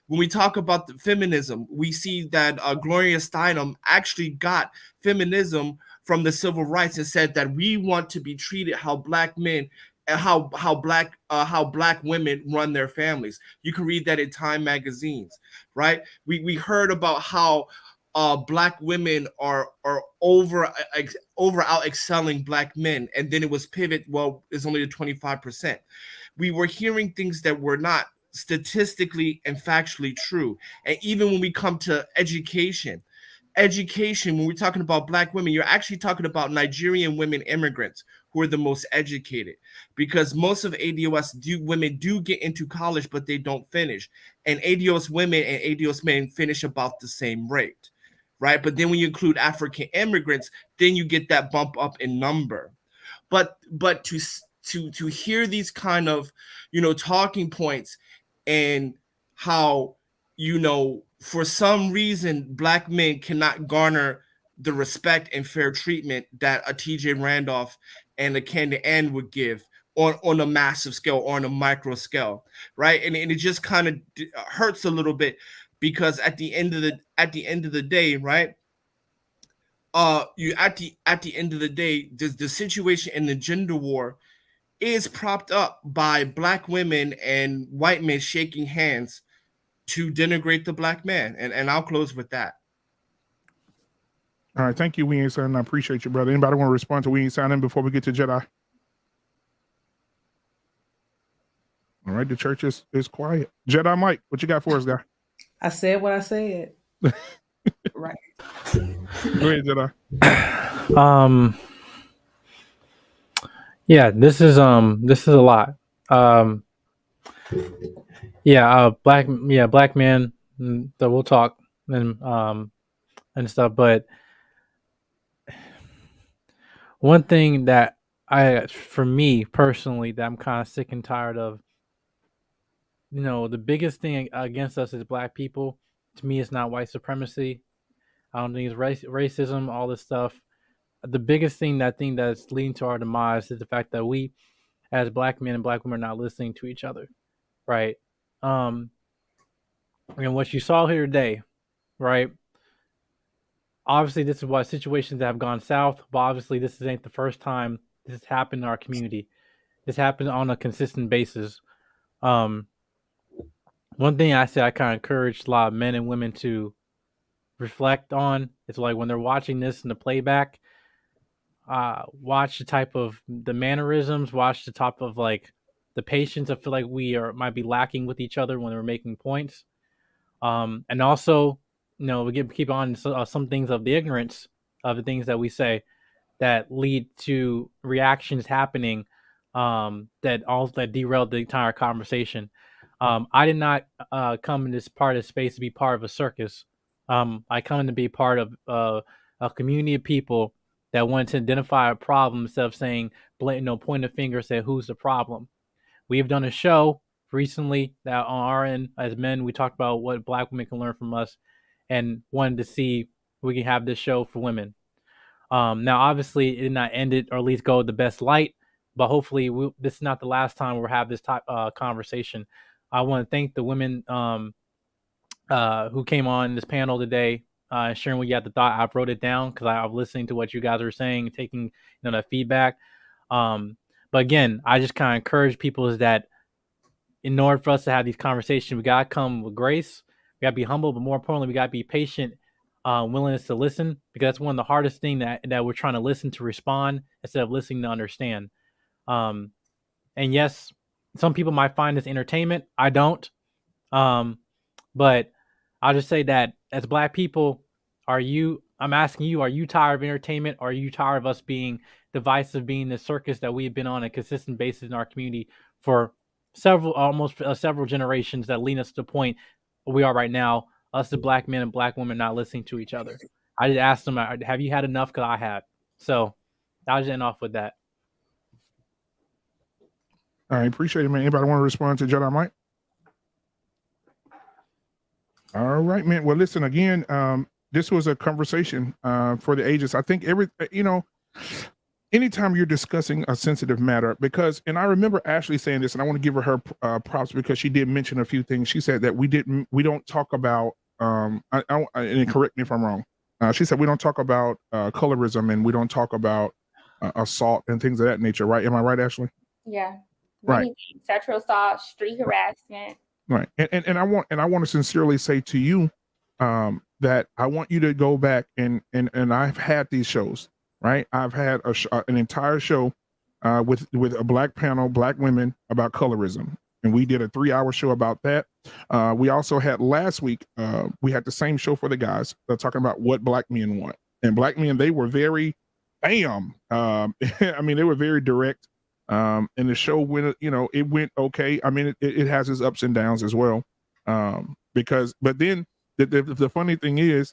When we talk about the feminism, we see that Gloria Steinem actually got feminism from the civil rights and said that we want to be treated how Black men and how Black women run their families. You can read that in Time magazines, right? We heard about how Black women are over out excelling Black men, and then it was pivot. Well, it's only the 25%. We were hearing things that were not statistically and factually true. And even when we come to education, when we're talking about Black women, you're actually talking about Nigerian women immigrants who are the most educated, because most of ADOS women do get into college, but they don't finish. And ADOS women and ADOS men finish about the same rate, right? But then when you include African immigrants, then you get that bump up in number. But to hear these kind of, you know, talking points, and how, you know, for some reason Black men cannot garner the respect and fair treatment that a TJ Randolph and a Candy Ann would give on a massive scale or on a micro scale, right? And it just kind of hurts a little bit, because at the end of the day, right? At the end of the day, the situation in the gender war is propped up by Black women and white men shaking hands to denigrate the Black man. And I'll close with that. All right, thank you, We Ain't Signing. I appreciate you, brother. Anybody want to respond to We Ain't Signing before we get to Jedi? All right, the church is quiet. Jedi Mike, what you got for us, guy? I said what I said. Right. Go ahead, Jedi. Yeah, this is a lot. Black man, that we'll talk and stuff, but one thing that for me personally, that I'm kind of sick and tired of, the biggest thing against us as Black people, to me, it's not white supremacy. I don't think it's racism, all this stuff. The biggest thing that's leading to our demise is the fact that we, as Black men and Black women, are not listening to each other, right? And what you saw here today, right? Obviously, this is what situations that have gone south, but obviously, this ain't the first time this has happened in our community. This happens on a consistent basis. One thing I say I kind of encourage a lot of men and women to reflect on is like when they're watching this in the playback, watch the type of the mannerisms, watch the type of like the patience I feel like might be lacking with each other when we're making points. And also, we keep on some things of the ignorance of the things that we say that lead to reactions happening that derailed the entire conversation. I did not come in this part of space to be part of a circus. I come in to be part of a community of people that wanted to identify a problem instead of saying, point a finger, say who's the problem. We have done a show recently that on our end as men, we talked about what Black women can learn from us, and wanted to see if we can have this show for women. Now, obviously, it did not end it, or at least go the best light, but hopefully this is not the last time we'll have this type conversation. I want to thank the women who came on this panel today, sharing what you had the thought. I wrote it down because I was listening to what you guys were saying, taking that feedback. But again, I just kind of encourage people is that in order for us to have these conversations, we gotta come with grace. We gotta be humble, but more importantly, we gotta be patient, willingness to listen, because that's one of the hardest things that we're trying to listen to respond instead of listening to understand. And yes, some people might find this entertainment. I don't. But I'll just say that as Black people, I'm asking you, are you tired of entertainment? Or are you tired of us being divisive, being the circus that we've been on a consistent basis in our community for almost several generations that lead us to the point where we are right now, us the Black men and Black women not listening to each other? I just asked them, have you had enough? Because I had. So I'll just end off with that. All right, appreciate it, man. Anybody want to respond to Jedi Mike? All right, man. Well, listen, again, this was a conversation for the ages. I think anytime you're discussing a sensitive matter, and I remember Ashley saying this, and I want to give her props because she did mention a few things. She said that we don't talk about, and correct me if I'm wrong. She said we don't talk about colorism, and we don't talk about assault and things of that nature, right? Am I right, Ashley? Yeah. Right. Sexual assault, street harassment. Right. And I want to sincerely say to you that I want you to go back and I've had these shows, right? I've had an entire show with a Black panel, Black women, about colorism. And we did a 3-hour show about that. We also had last week, we had the same show for the guys talking about what Black men want. And Black men, they were very, bam. I mean, they were very direct. And the show went, it went okay. I mean, it has its ups and downs as well. But then the funny thing is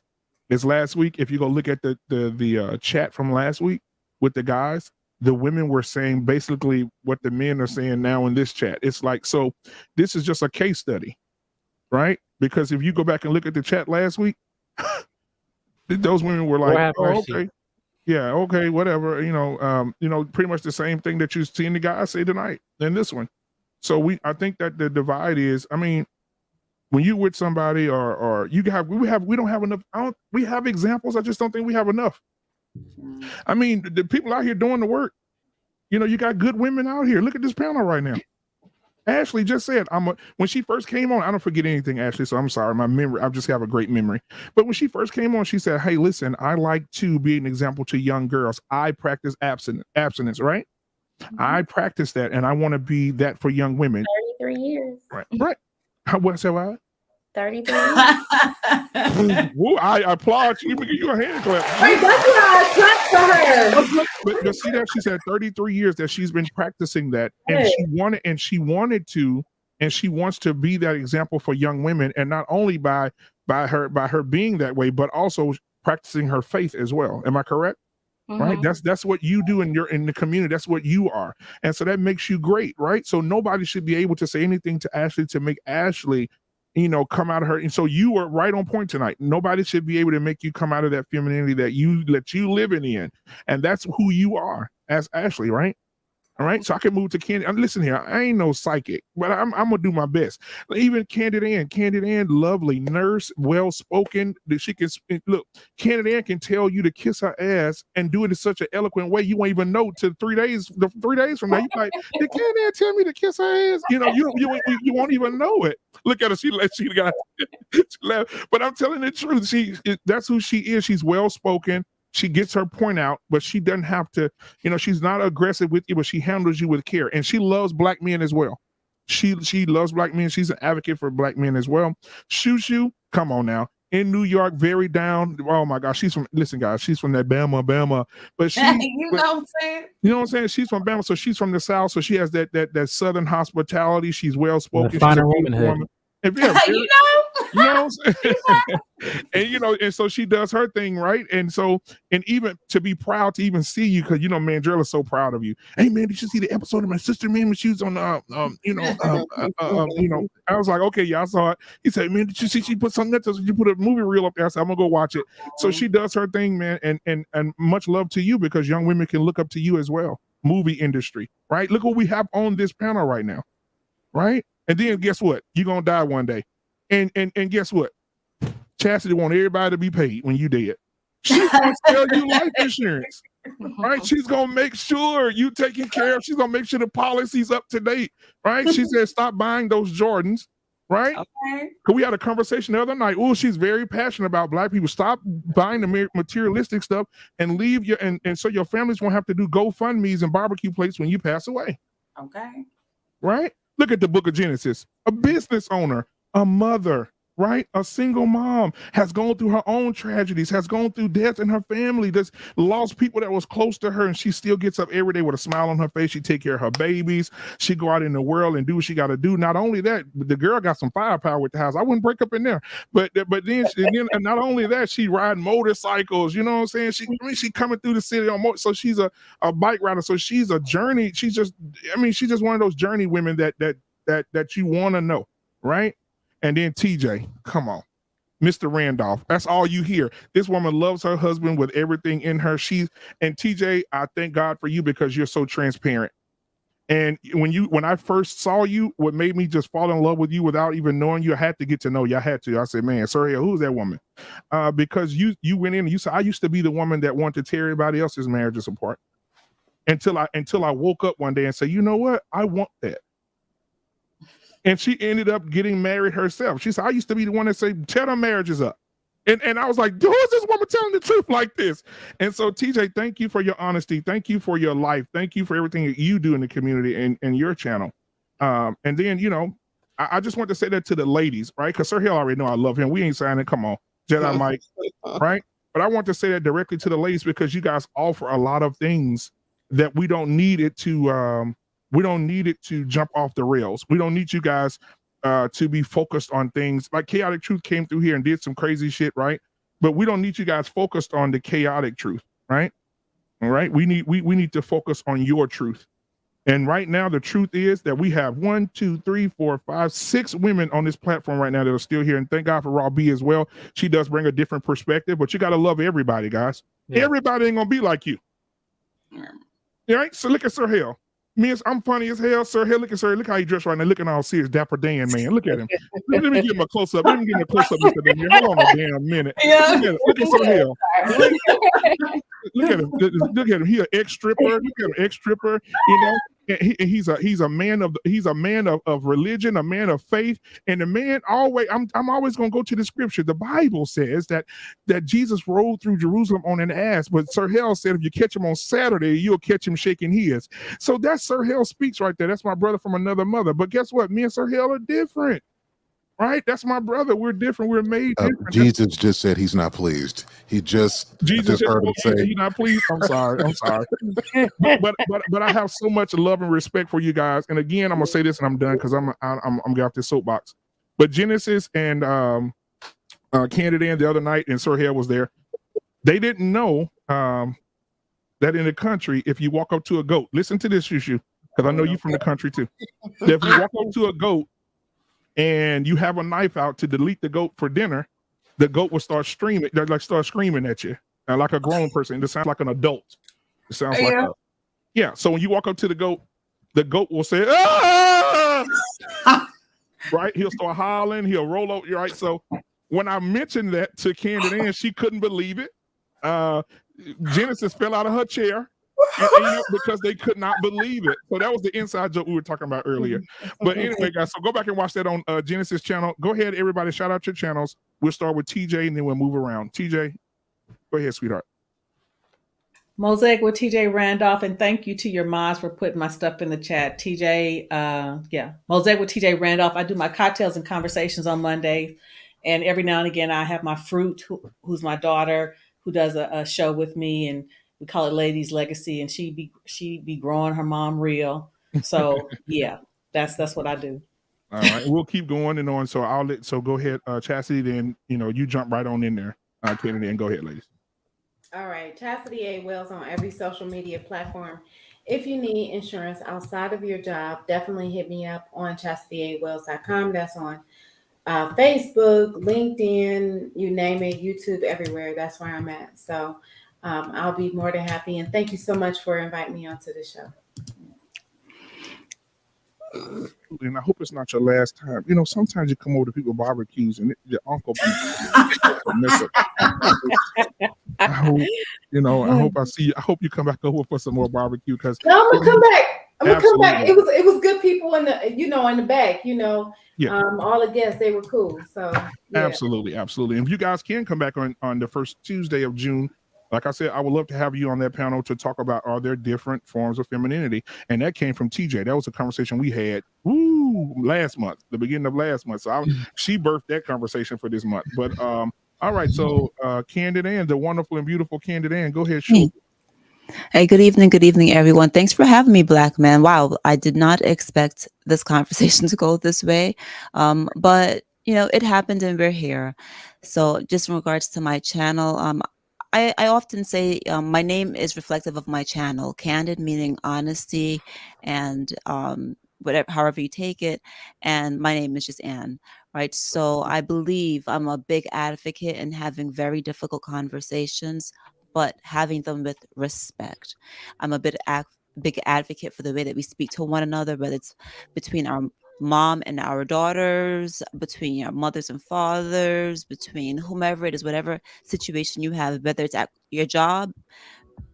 last week, if you go look at the chat from last week with the guys, the women were saying basically what the men are saying now in this chat. It's like, so this is just a case study, right? Because if you go back and look at the chat last week, those women were like, oh, okay. Yeah, okay, whatever. Pretty much the same thing that you're seeing the guys say tonight in this one. So I think that the divide is, I mean, when you with somebody or we don't have enough. We have examples. I just don't think we have enough. I mean, the people out here doing the work. You got good women out here. Look at this panel right now. Ashley just said, when she first came on, I don't forget anything, Ashley, so I'm sorry. My memory, I just have a great memory. But when she first came on, she said, hey, listen, I like to be an example to young girls. I practice abstinence, right? Mm-hmm. I practice that, and I want to be that for young women. 33 years. Right. What's that? 33. Woo, I applaud you. Even give you a hand clap. Wait, that's why I clapped for her. But see that she's had 33 years that she's been practicing that, and Hey. she wanted to, and she wants to be that example for young women, and not only by her being that way, but also practicing her faith as well. Am I correct? Right, that's what you do in the community. That's what you are, and so that makes you great, right? So nobody should be able to say anything to Ashley to make Ashley, come out of her. And so you were right on point tonight. Nobody should be able to make you come out of that femininity that you living in, and that's who you are as Ashley, right? All right, so I can move to Candy. Listen here, I ain't no psychic, but I'm gonna do my best. Even Candid Ann, lovely nurse, well spoken. That she can look. Candid Ann can tell you to kiss her ass and do it in such an eloquent way you won't even know till 3 days. 3 days from now, you like, did Candid Ann tell me to kiss her ass? You won't even know it. Look at her. She got she laughed. But I'm telling the truth. That's who she is. She's well spoken. She gets her point out, but she doesn't have to, she's not aggressive with you, but she handles you with care. And she loves black men as well. She loves black men. She's an advocate for black men as well. Shushu, come on now. In New York, very down. Oh my gosh, she's from that Bama. But she you know what I'm saying? You know what I'm saying? She's from Bama, so she's from the South. So she has that Southern hospitality. She's well spoken. She's a beautiful woman. And yeah, You know what I'm saying? And so she does her thing, right? And even to be proud to even see you, because Mandrell's so proud of you. Hey man, did you see the episode of my sister, man, when she was on I was like, okay, yeah, I saw it. He said, man, did you see she put something up there? You put a movie reel up there. I said, I'm gonna go watch it. So she does her thing, man, and much love to you, because young women can look up to you as well. Movie industry, right? Look what we have on this panel right now, right? And then guess what? You're gonna die one day. And guess what? Chastity want everybody to be paid when you dead. She's gonna sell you life insurance. Right? She's gonna make sure you taken care of. She's gonna make sure the policy's up to date. Right? She said, stop buying those Jordans. Right? Okay. Because we had a conversation the other night. Oh, she's very passionate about black people. Stop buying the materialistic stuff and leave your and so your families won't have to do GoFundMe's and barbecue plates when you pass away. Okay. Right? Look at the book of Genesis. A business owner, a mother, right? A single mom has gone through her own tragedies, has gone through death in her family, that's lost people that was close to her, and she still gets up every day with a smile on her face. She take care of her babies. She go out in the world and do what she got to do. Not only that, the girl got some firepower with the house. I wouldn't break up in there. But then and not only that, she ride motorcycles. You know what I'm saying? She coming through the city on so she's a bike rider. So she's a journey. She's just one of those journey women that you want to know, right? And then TJ, come on, Mr. Randolph. That's all you hear. This woman loves her husband with everything in her. And TJ, I thank God for you because you're so transparent. And when I first saw you, what made me just fall in love with you without even knowing you, I had to get to know you. I had to. I said, man, sorry, who's that woman? Because you went in and you said, I used to be the woman that wanted to tear everybody else's marriages apart. Until I woke up one day and said, you know what? I want that. And she ended up getting married herself. She said, I used to be the one that said, tear them marriages up. And I was like, who is this woman telling the truth like this? And so TJ, thank you for your honesty. Thank you for your life. Thank you for everything that you do in the community and your channel. And then, I just want to say that to the ladies, right? Because Sir Hill already know I love him. We ain't signing. Come on, Jedi Mike, right? But I want to say that directly to the ladies because you guys offer a lot of things that we don't need it to jump off the rails. We don't need you guys to be focused on things like Chaotic Truth came through here and did some crazy shit, right? But we don't need you guys focused on the chaotic truth, right? All right. We need to focus on your truth. And right now, the truth is that we have 1, 2, 3, 4, 5, 6 women on this platform right now that are still here. And thank God for Raw B as well. She does bring a different perspective, but you got to love everybody, guys. Yeah. Everybody ain't gonna be like you. All right. So look at Sir Hill. I'm funny as hell, Sir. Hey, look at Sir. Look how he dressed right now. Looking all serious, dapper Dan, man. Look at him. Let me give him a close up. Let me give him a close up, Mr. Dan. Hold on a damn minute. Yeah. Look at Sir Hill. Look at him. Look at him. He an ex-stripper. Look at him, ex-stripper. He's a man of religion, a man of faith, and the man always. I'm always gonna go to the scripture. The Bible says that Jesus rode through Jerusalem on an ass, but Sir Hill said if you catch him on Saturday, you'll catch him shaking his. So that's Sir Hill speaks right there. That's my brother from another mother. But guess what? Me and Sir Hill are different. Right? That's my brother. We're different. We're made different. Jesus just said he's not pleased. I just heard him say, "You're not pleased." I'm sorry. I'm sorry. but I have so much love and respect for you guys. And again, I'm gonna say this, and I'm done because I'm getting off this soapbox. But Genesis and Candid Ann the other night, and Sir Hale was there. They didn't know that in the country, if you walk up to a goat, listen to this, Shushu, because I know you from the country too. That if you walk up to a goat and you have a knife out to delete the goat for dinner, the goat will start screaming at you, like a grown person. It sounds like an adult. It sounds like So when you walk up to the goat will say, "Ah!" Right? He'll start hollering. He'll roll over. Right? So when I mentioned that to Candid Ann, she couldn't believe it. Genesis fell out of her chair. Because they could not believe it. So that was the inside joke we were talking about earlier. But anyway, guys, so go back and watch that on Genesis channel. Go ahead, everybody, shout out your channels. We'll start with TJ and then we'll move around. TJ, go ahead, sweetheart. Mosaic with TJ Randolph, and thank you to your mods for putting my stuff in the chat. TJ, Mosaic with TJ Randolph. I do my cocktails and conversations on Monday, and every now and again I have my fruit, who's my daughter, who does a show with me, and we call it Ladies Legacy, and she be growing her mom real. So yeah, that's what I do. All right, we'll keep going and on. So go ahead, Chastity. Then you jump right on in there, Kennedy, and go ahead, ladies. All right, Chastity A. Wells on every social media platform. If you need insurance outside of your job, definitely hit me up on chastityawells.com. That's on Facebook, LinkedIn, you name it, YouTube, everywhere. That's where I'm at. So I'll be more than happy. And thank you so much for inviting me onto the show. And I hope it's not your last time. Sometimes you come over to people's barbecues and your uncle. I hope I see you. I hope you come back over for some more barbecue because I'm gonna come back. Come back. It was good people in the in the back. All the guests, they were cool. So yeah. Absolutely. And if you guys can come back on the first Tuesday of June, like I said, I would love to have you on that panel to talk about are there different forms of femininity, and that came from TJ. That was a conversation we had last month, the beginning of last month. So she birthed that conversation for this month. But all right, so Candid Ann, the wonderful and beautiful Candid Ann, go ahead, shoot. Hey, good evening, everyone. Thanks for having me, Black Man. Wow, I did not expect this conversation to go this way, but it happened and we're here. So just in regards to my channel, I often say my name is reflective of my channel. Candid meaning honesty, and however you take it, and my name is just Ann, right? So I believe I'm a big advocate in having very difficult conversations, but having them with respect. I'm a big advocate for the way that we speak to one another, whether it's between our mom and our daughters, between your mothers and fathers, between whomever it is, whatever situation you have, whether it's at your job,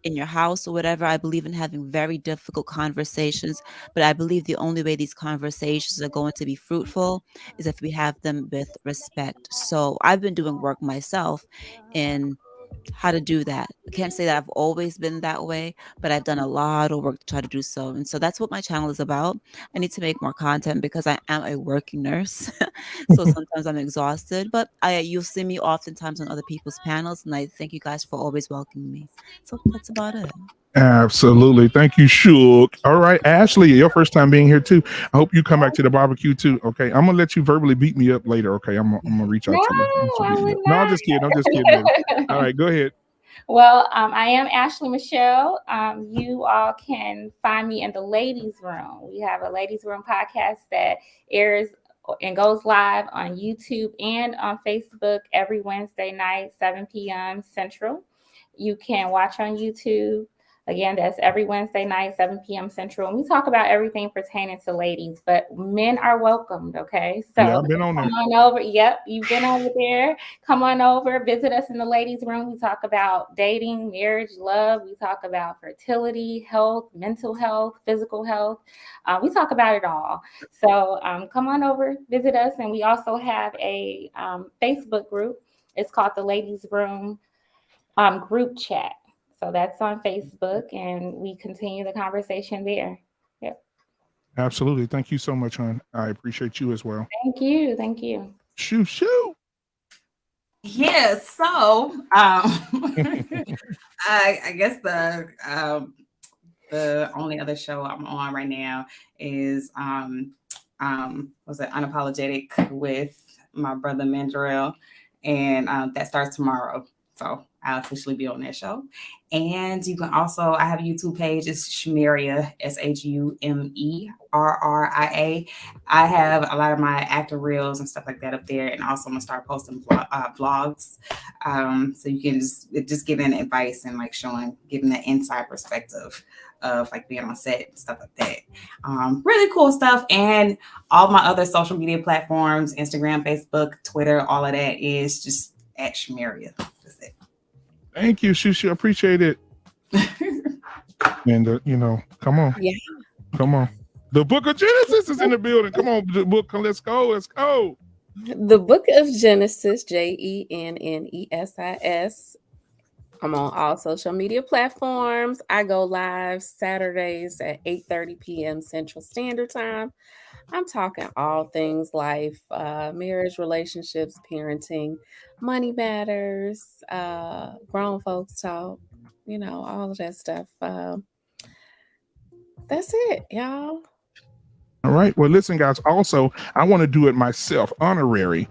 in your house, or whatever. I believe in having very difficult conversations, but I believe the only way these conversations are going to be fruitful is if we have them with respect. So I've been doing work myself in how to do that. I can't say that I've always been that way, but I've done a lot of work to try to do so. And so that's what my channel is about. I need to make more content because I am a working nurse. So sometimes I'm exhausted, but you'll see me oftentimes on other people's panels. And I thank you guys for always welcoming me. So that's about it. Absolutely. Thank you, Shook. All right, Ashley, your first time being here too. I hope you come back to the barbecue too. Okay, I'm gonna let you verbally beat me up later. Okay, I'm gonna reach out to you. No, I'm just kidding. All right, go ahead. Well, I am Ashley Michelle. You all can find me in the Ladies Room. We have a Ladies Room podcast that airs and goes live on YouTube and on Facebook every Wednesday night, 7 p.m. Central. You can watch on YouTube. Again, that's every Wednesday night, 7 p.m. Central. And we talk about everything pertaining to ladies, but men are welcomed, okay? So yeah, I've been on there. Come on over. Yep, you've been over there. Come on over. Visit us in the Ladies Room. We talk about dating, marriage, love. We talk about fertility, health, mental health, physical health. We talk about it all. So come on over, visit us. And we also have a Facebook group. It's called the Ladies Room group chat. So that's on Facebook, and we continue the conversation there. Yep. Absolutely. Thank you so much, hon. I appreciate you as well. Thank you. Thank you. Shoo. Yeah, so I guess the only other show I'm on right now is was it Unapologetic with my brother Mandrell, and that starts tomorrow. So I'll officially be on that show. And you can also, I have a YouTube page. It's Shumeria, SHUMERRIA. I have a lot of my actor reels and stuff like that up there. And also I'm gonna start posting vlogs. So you can just giving advice and like giving the inside perspective of like being on set and stuff like that. Really cool stuff. And all my other social media platforms, Instagram, Facebook, Twitter, all of that is just at Shumeria. That's it. Thank you, Shushu. I appreciate it. And come on. Yeah. Come on. The Book of Genesis is in the building. Come on, the book. Let's go. The Book of Genesis, JENNESIS. I'm on all social media platforms. I go live Saturdays at 8:30 p.m. Central Standard Time. I'm talking all things life, marriage, relationships, parenting, money matters, grown folks talk, all of that stuff. That's it, y'all. All right. Well, listen, guys. Also, I want to do it myself, honorary,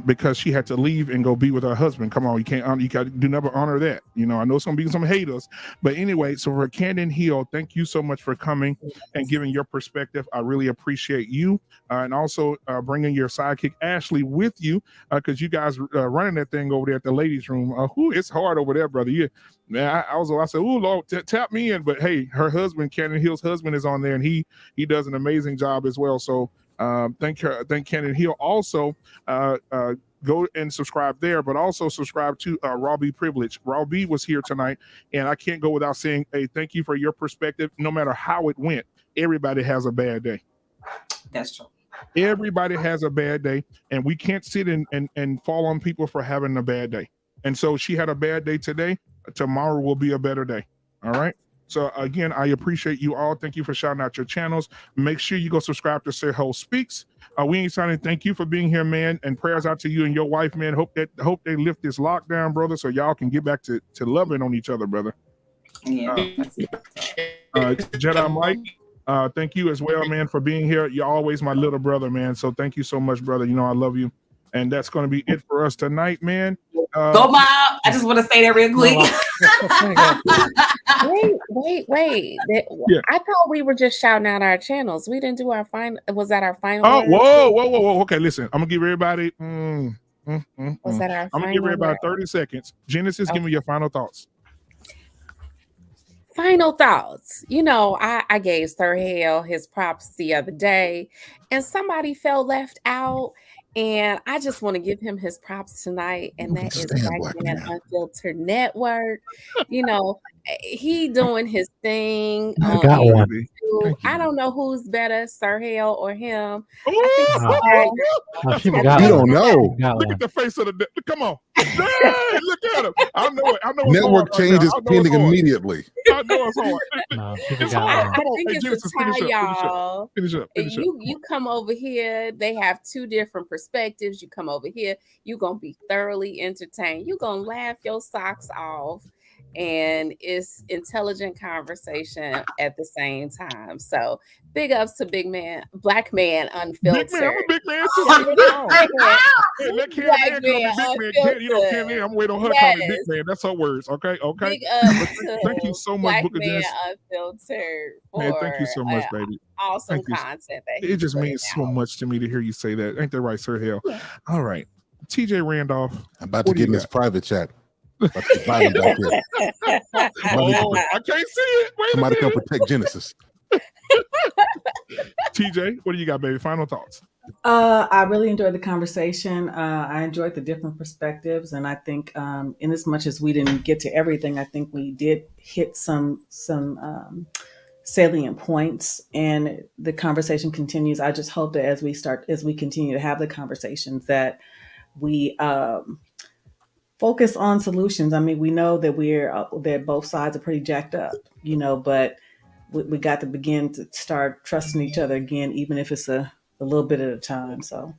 because she had to leave and go be with her husband. Come on, you can't. You got to do never honor that. I know it's gonna be some haters, but anyway. So for Candace Hill, thank you so much for coming and giving your perspective. I really appreciate you, and also bringing your sidekick Ashley with you, because you guys running that thing over there at the ladies' room. It's hard over there, brother. Yeah. Man, I said, "Oh Lord, tap me in." But hey, her husband, Candace Hill's husband, is on there, and he does an amazing job as well. So thank Candace Hill. Also, go and subscribe there, but also subscribe to Robbie Privilege. Robbie was here tonight, and I can't go without saying, hey, thank you for your perspective. No matter how it went, everybody has a bad day. That's true. Everybody has a bad day, and we can't sit and fall on people for having a bad day. And so she had a bad day today. Tomorrow will be a better day. All right. So again, I appreciate you all. Thank you for shouting out your channels. Make sure you go subscribe to Sir Ho Speaks. We ain't signing. Thank you for being here, man. And prayers out to you and your wife, man. Hope they lift this lockdown, brother, so y'all can get back to loving on each other, brother. Yeah. Jedi Mike, thank you as well, man, for being here. You're always my little brother, man. So thank you so much, brother. I love you. And that's going to be it for us tonight, man. Go, Mom. I just want to say that real quick. Wait. Yeah. I thought we were just shouting out our channels. We didn't do our final. Was that our final? Oh, word? whoa. Okay, listen. I'm going to give everybody. Was that our I'm going to give everybody 30 seconds. Genesis, give me your final thoughts. Final thoughts. I gave Sir Hale his props the other day, and somebody felt left out. And I just want to give him his props tonight, and that is Black Man Unfiltered Network. He doing his thing. I got one. I don't know who's better, Sir Hale or him. You don't know. Look at the face of the. Come on. Hey, look at him. I know it. Network changes pending immediately. I know it's hard. It's hard. Come on. I think Genesis, it's a tie, y'all. Finish up. You come over here. They have two different perspectives. You come over here. You're going to be thoroughly entertained. You're going to laugh your socks off. And it's intelligent conversation at the same time. So big ups to Black Man Unfiltered. Big man, I'm a big man too. Let Candy call me big man. Candy, I'm waiting on her to call me big man. That's her words. Okay. Big ups thank you so much, Black Man Unfiltered. Man, thank you so much, baby. Awesome content. It just means so much to me to hear you say that. Ain't that right, Sir Hale? Yeah. All right. TJ Randolph. I'm about to get in this private chat. I can't see it. Somebody come protect Genesis. TJ, what do you got, baby? Final thoughts. I really enjoyed the conversation. I enjoyed the different perspectives, and I think, in as much as we didn't get to everything, I think we did hit some salient points, and the conversation continues. I just hope that as we continue to have the conversations, that we focus on solutions. I mean, we know that that both sides are pretty jacked up, but we got to begin to start trusting each other again, even if it's a little bit at a time. So,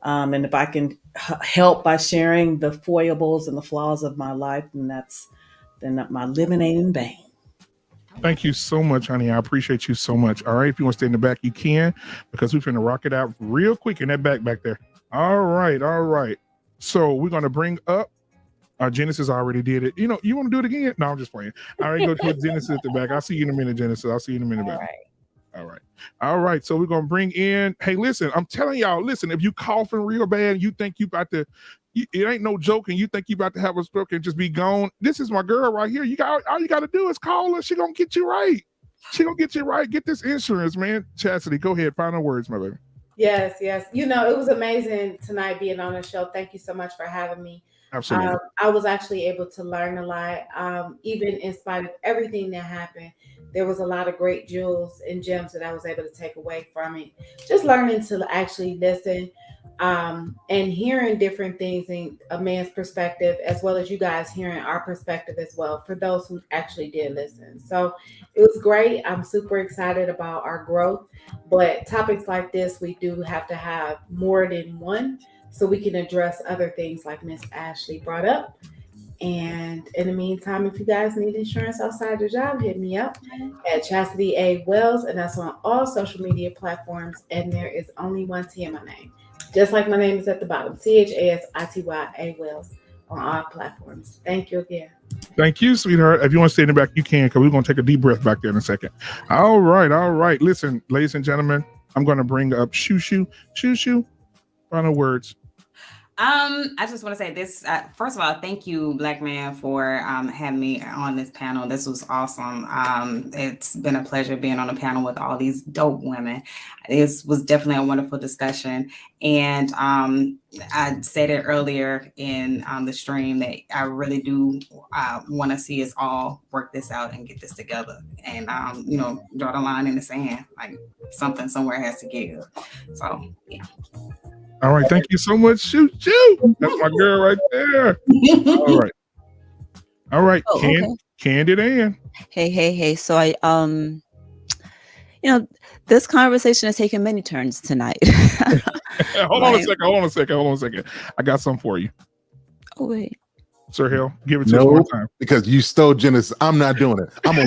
and if I can help by sharing the foibles and the flaws of my life, then my living ain't in vain. Thank you so much, honey. I appreciate you so much. All right, if you want to stay in the back, you can, because we're going to rock it out real quick in that back there. All right. So we're going to bring up Genesis already did it. You want to do it again? No, I'm just playing. All right, go to Genesis at the back. I'll see you in a minute, Genesis. I'll see you in a minute. All right. So we're going to bring in, hey, listen, I'm telling y'all, listen, if you coughing real bad, you think you about to, it ain't no joke, and you think you about to have a stroke and just be gone. This is my girl right here. All you got to do is call her. She going to get you right. Get this insurance, man. Chastity, go ahead. Final words, my baby. Yes. It was amazing tonight being on the show. Thank you so much for having me. Absolutely. I was actually able to learn a lot, even in spite of everything that happened. There was a lot of great jewels and gems that I was able to take away from it. Just learning to actually listen and hearing different things in a man's perspective, as well as you guys hearing our perspective as well, for those who actually did listen. So it was great. I'm super excited about our growth. But topics like this, we do have to have more than one, so we can address other things like Miss Ashley brought up. And in the meantime, if you guys need insurance outside your job, hit me up at Chastity A. Wells, and that's on all social media platforms. And there is only one T in my name, just like my name is at the bottom, CHASITYA Wells on all platforms. Thank you again. Thank you, sweetheart. If you want to stay in the back, you can, because we're going to take a deep breath back there in a second. All right. Listen, ladies and gentlemen, I'm going to bring up Shoo. Final words. I just want to say this. First of all, thank you, Black Man, for having me on this panel. This was awesome. It's been a pleasure being on a panel with all these dope women. This was definitely a wonderful discussion. And I said it earlier in the stream that I really do want to see us all work this out and get this together. And, draw the line in the sand. Like, something somewhere has to give. So, yeah. All right, thank you so much. Shoot. That's my girl right there. All right. Okay. Candid Ann. Hey. So I this conversation has taken many turns tonight. Hold on a second. I got something for you. Oh wait. Sir Hill, give it to us one more time. Because you stole Genesis. I'm not doing it. I'm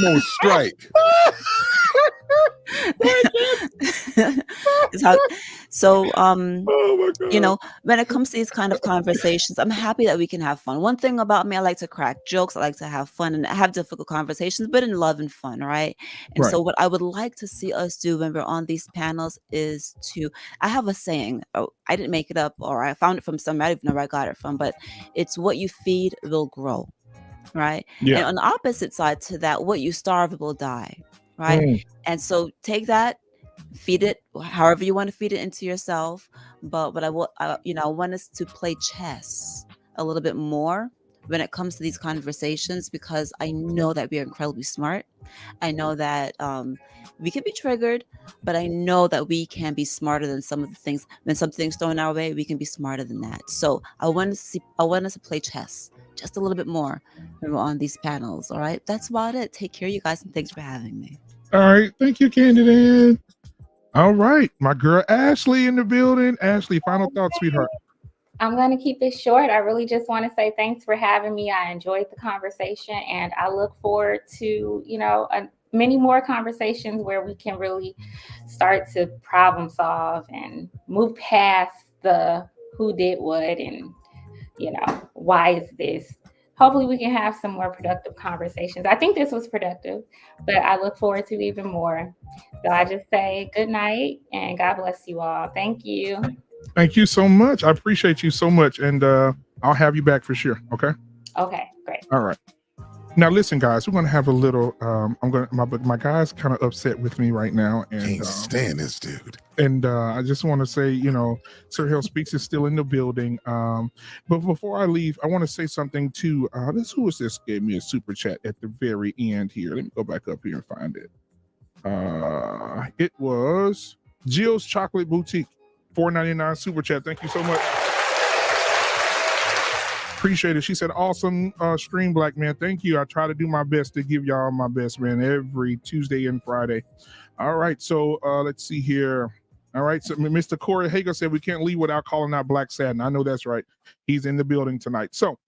on strike. So when it comes to these kind of conversations, I'm happy that we can have fun. One thing about me, I like to crack jokes, I like to have fun and have difficult conversations, but in love and fun, right? And so what I would like to see us do when we're on these panels is I have a saying, I didn't make it up, or I found it from somewhere, I don't even know where I got it from, but it's what you feed will grow, right? Yeah. And on the opposite side to that, what you starve will die. Right. And so take that, feed it however you want to feed it into yourself. But I want us to play chess a little bit more when it comes to these conversations, because I know that we are incredibly smart. I know that we can be triggered, but I know that we can be smarter than some of the things. When something's thrown our way, we can be smarter than that. So I want us to play chess just a little bit more when we're on these panels. All right. That's about it. Take care, you guys, and thanks for having me. All right. Thank you, Candid Ann. All right. My girl Ashley in the building. Ashley, final thoughts, sweetheart. I'm going to keep it short. I really just want to say thanks for having me. I enjoyed the conversation, and I look forward to, many more conversations where we can really start to problem solve and move past the who did what and, why is this? Hopefully we can have some more productive conversations. I think this was productive, but I look forward to even more. So I just say good night and God bless you all. Thank you. Thank you so much. I appreciate you so much. And I'll have you back for sure. Okay. Okay, great. All right. Now listen, guys, we're gonna have a little. My guy's kind of upset with me right now, and can't stand this dude. And I just want to say, Sir Hill Speaks is still in the building. But before I leave, I want to say something to who was this? Gave me a super chat at the very end here. Let me go back up here and find it. It was Jill's Chocolate Boutique, $4.99 super chat. Thank you so much. Appreciate it. She said, awesome stream, Black Man. Thank you. I try to do my best to give y'all my best, man, every Tuesday and Friday. All right. So let's see here. All right. So Mr. Corey Hager said we can't leave without calling out Black Satin. I know that's right. He's in the building tonight. So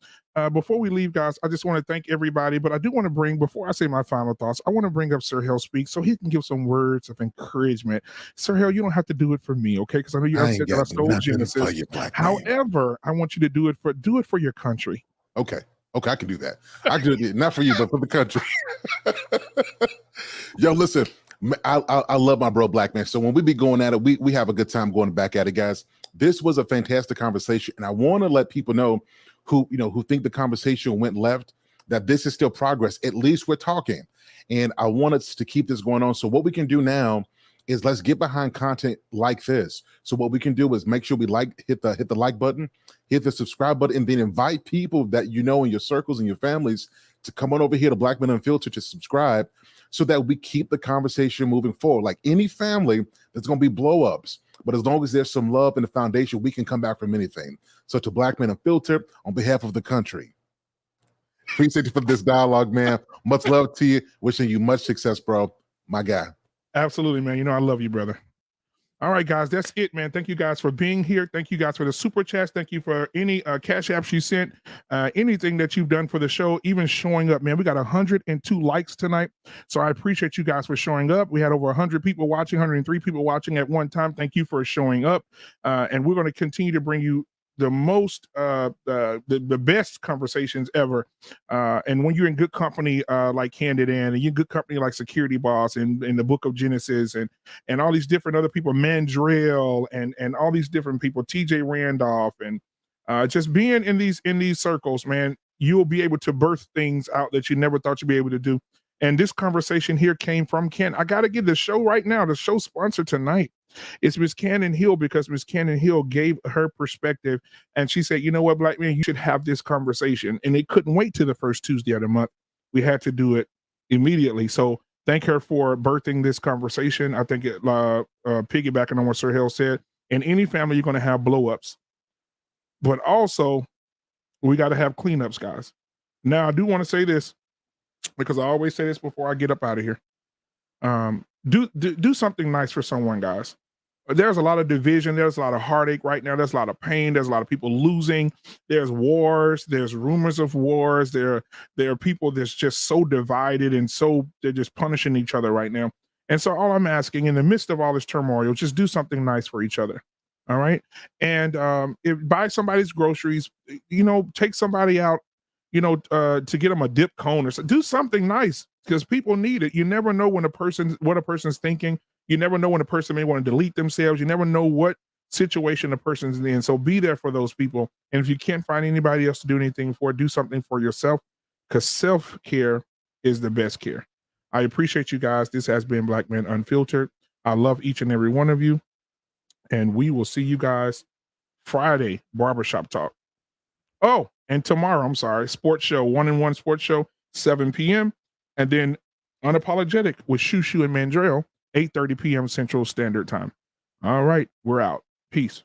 before we leave, guys, I just want to thank everybody. But I do want to bring, before I say my final thoughts, I want to bring up Sir Hell Speak so he can give some words of encouragement. Sir Hell, you don't have to do it for me, okay? Because I know you upset that I stole Genesis. However, I want you to do it for your country. Okay, I can do that. I can do it, not for you, but for the country. Yo, listen. I love my bro Black Man. So when we be going at it, we have a good time going back at it, guys. This was a fantastic conversation, and I want to let people know who think the conversation went left that this is still progress. At least we're talking, and I want us to keep this going on. So what we can do now is let's get behind content like this. So what we can do is make sure we hit the like button, hit the subscribe button, and then invite people that you know in your circles and your families to come on over here to Black Man Unfiltered to subscribe, so that we keep the conversation moving forward. Like any family, there's going to be blow-ups, but as long as there's some love in the foundation, we can come back from anything. So to Black Man Unfiltered, on behalf of the country, appreciate you for this dialogue, man. Much love to you. Wishing you much success, bro. My guy. Absolutely, man. You know I love you, brother. All right, guys, that's it, man. Thank you guys for being here. Thank you guys for the super chats. Thank you for any cash apps you sent, anything that you've done for the show, even showing up, man. We got 102 likes tonight. So I appreciate you guys for showing up. We had over 100 people watching, 103 people watching at one time. Thank you for showing up. And we're going to continue to bring you the most the best conversations ever, and when you're in good company like Candid and you're in good company like Security Boss and in the Book of Genesis and all these different other people, Mandrill and all these different people, TJ Randolph, and just being in these circles, man, you'll be able to birth things out that you never thought you'd be able to do. And this conversation here came from Ken. I got to give the show right now, the show sponsor tonight. It's Miss Cannon Hill, because Miss Cannon Hill gave her perspective and she said, you know what, Black Man, you should have this conversation. And it couldn't wait till the first Tuesday of the month. We had to do it immediately. So thank her for birthing this conversation. I think it piggybacking on what Sir Hell said, in any family, you're going to have blow-ups. But also, we got to have cleanups, guys. Now, I do want to say this, because I always say this before I get up out of here. Do something nice for someone, guys. There's a lot of division. There's a lot of heartache right now. There's a lot of pain. There's a lot of people losing. There's wars. There's rumors of wars. There are people that's just so divided and so they're just punishing each other right now. And so all I'm asking, in the midst of all this turmoil, just do something nice for each other. All right. And buy somebody's groceries, take somebody out, to get them a dip cone or so. Do something nice, because people need it. You never know what a person's thinking. You never know when a person may want to delete themselves. You never know what situation a person's in. So be there for those people. And if you can't find anybody else to do anything for, do something for yourself, because self-care is the best care. I appreciate you guys. This has been Black Man Unfiltered. I love each and every one of you. And we will see you guys Friday, Barbershop Talk. Oh, and tomorrow, sports show, 1-in-1 sports show, 7 p.m. And then Unapologetic with Shushu and Mandrell, 8:30 p.m. Central Standard Time. All right, we're out. Peace.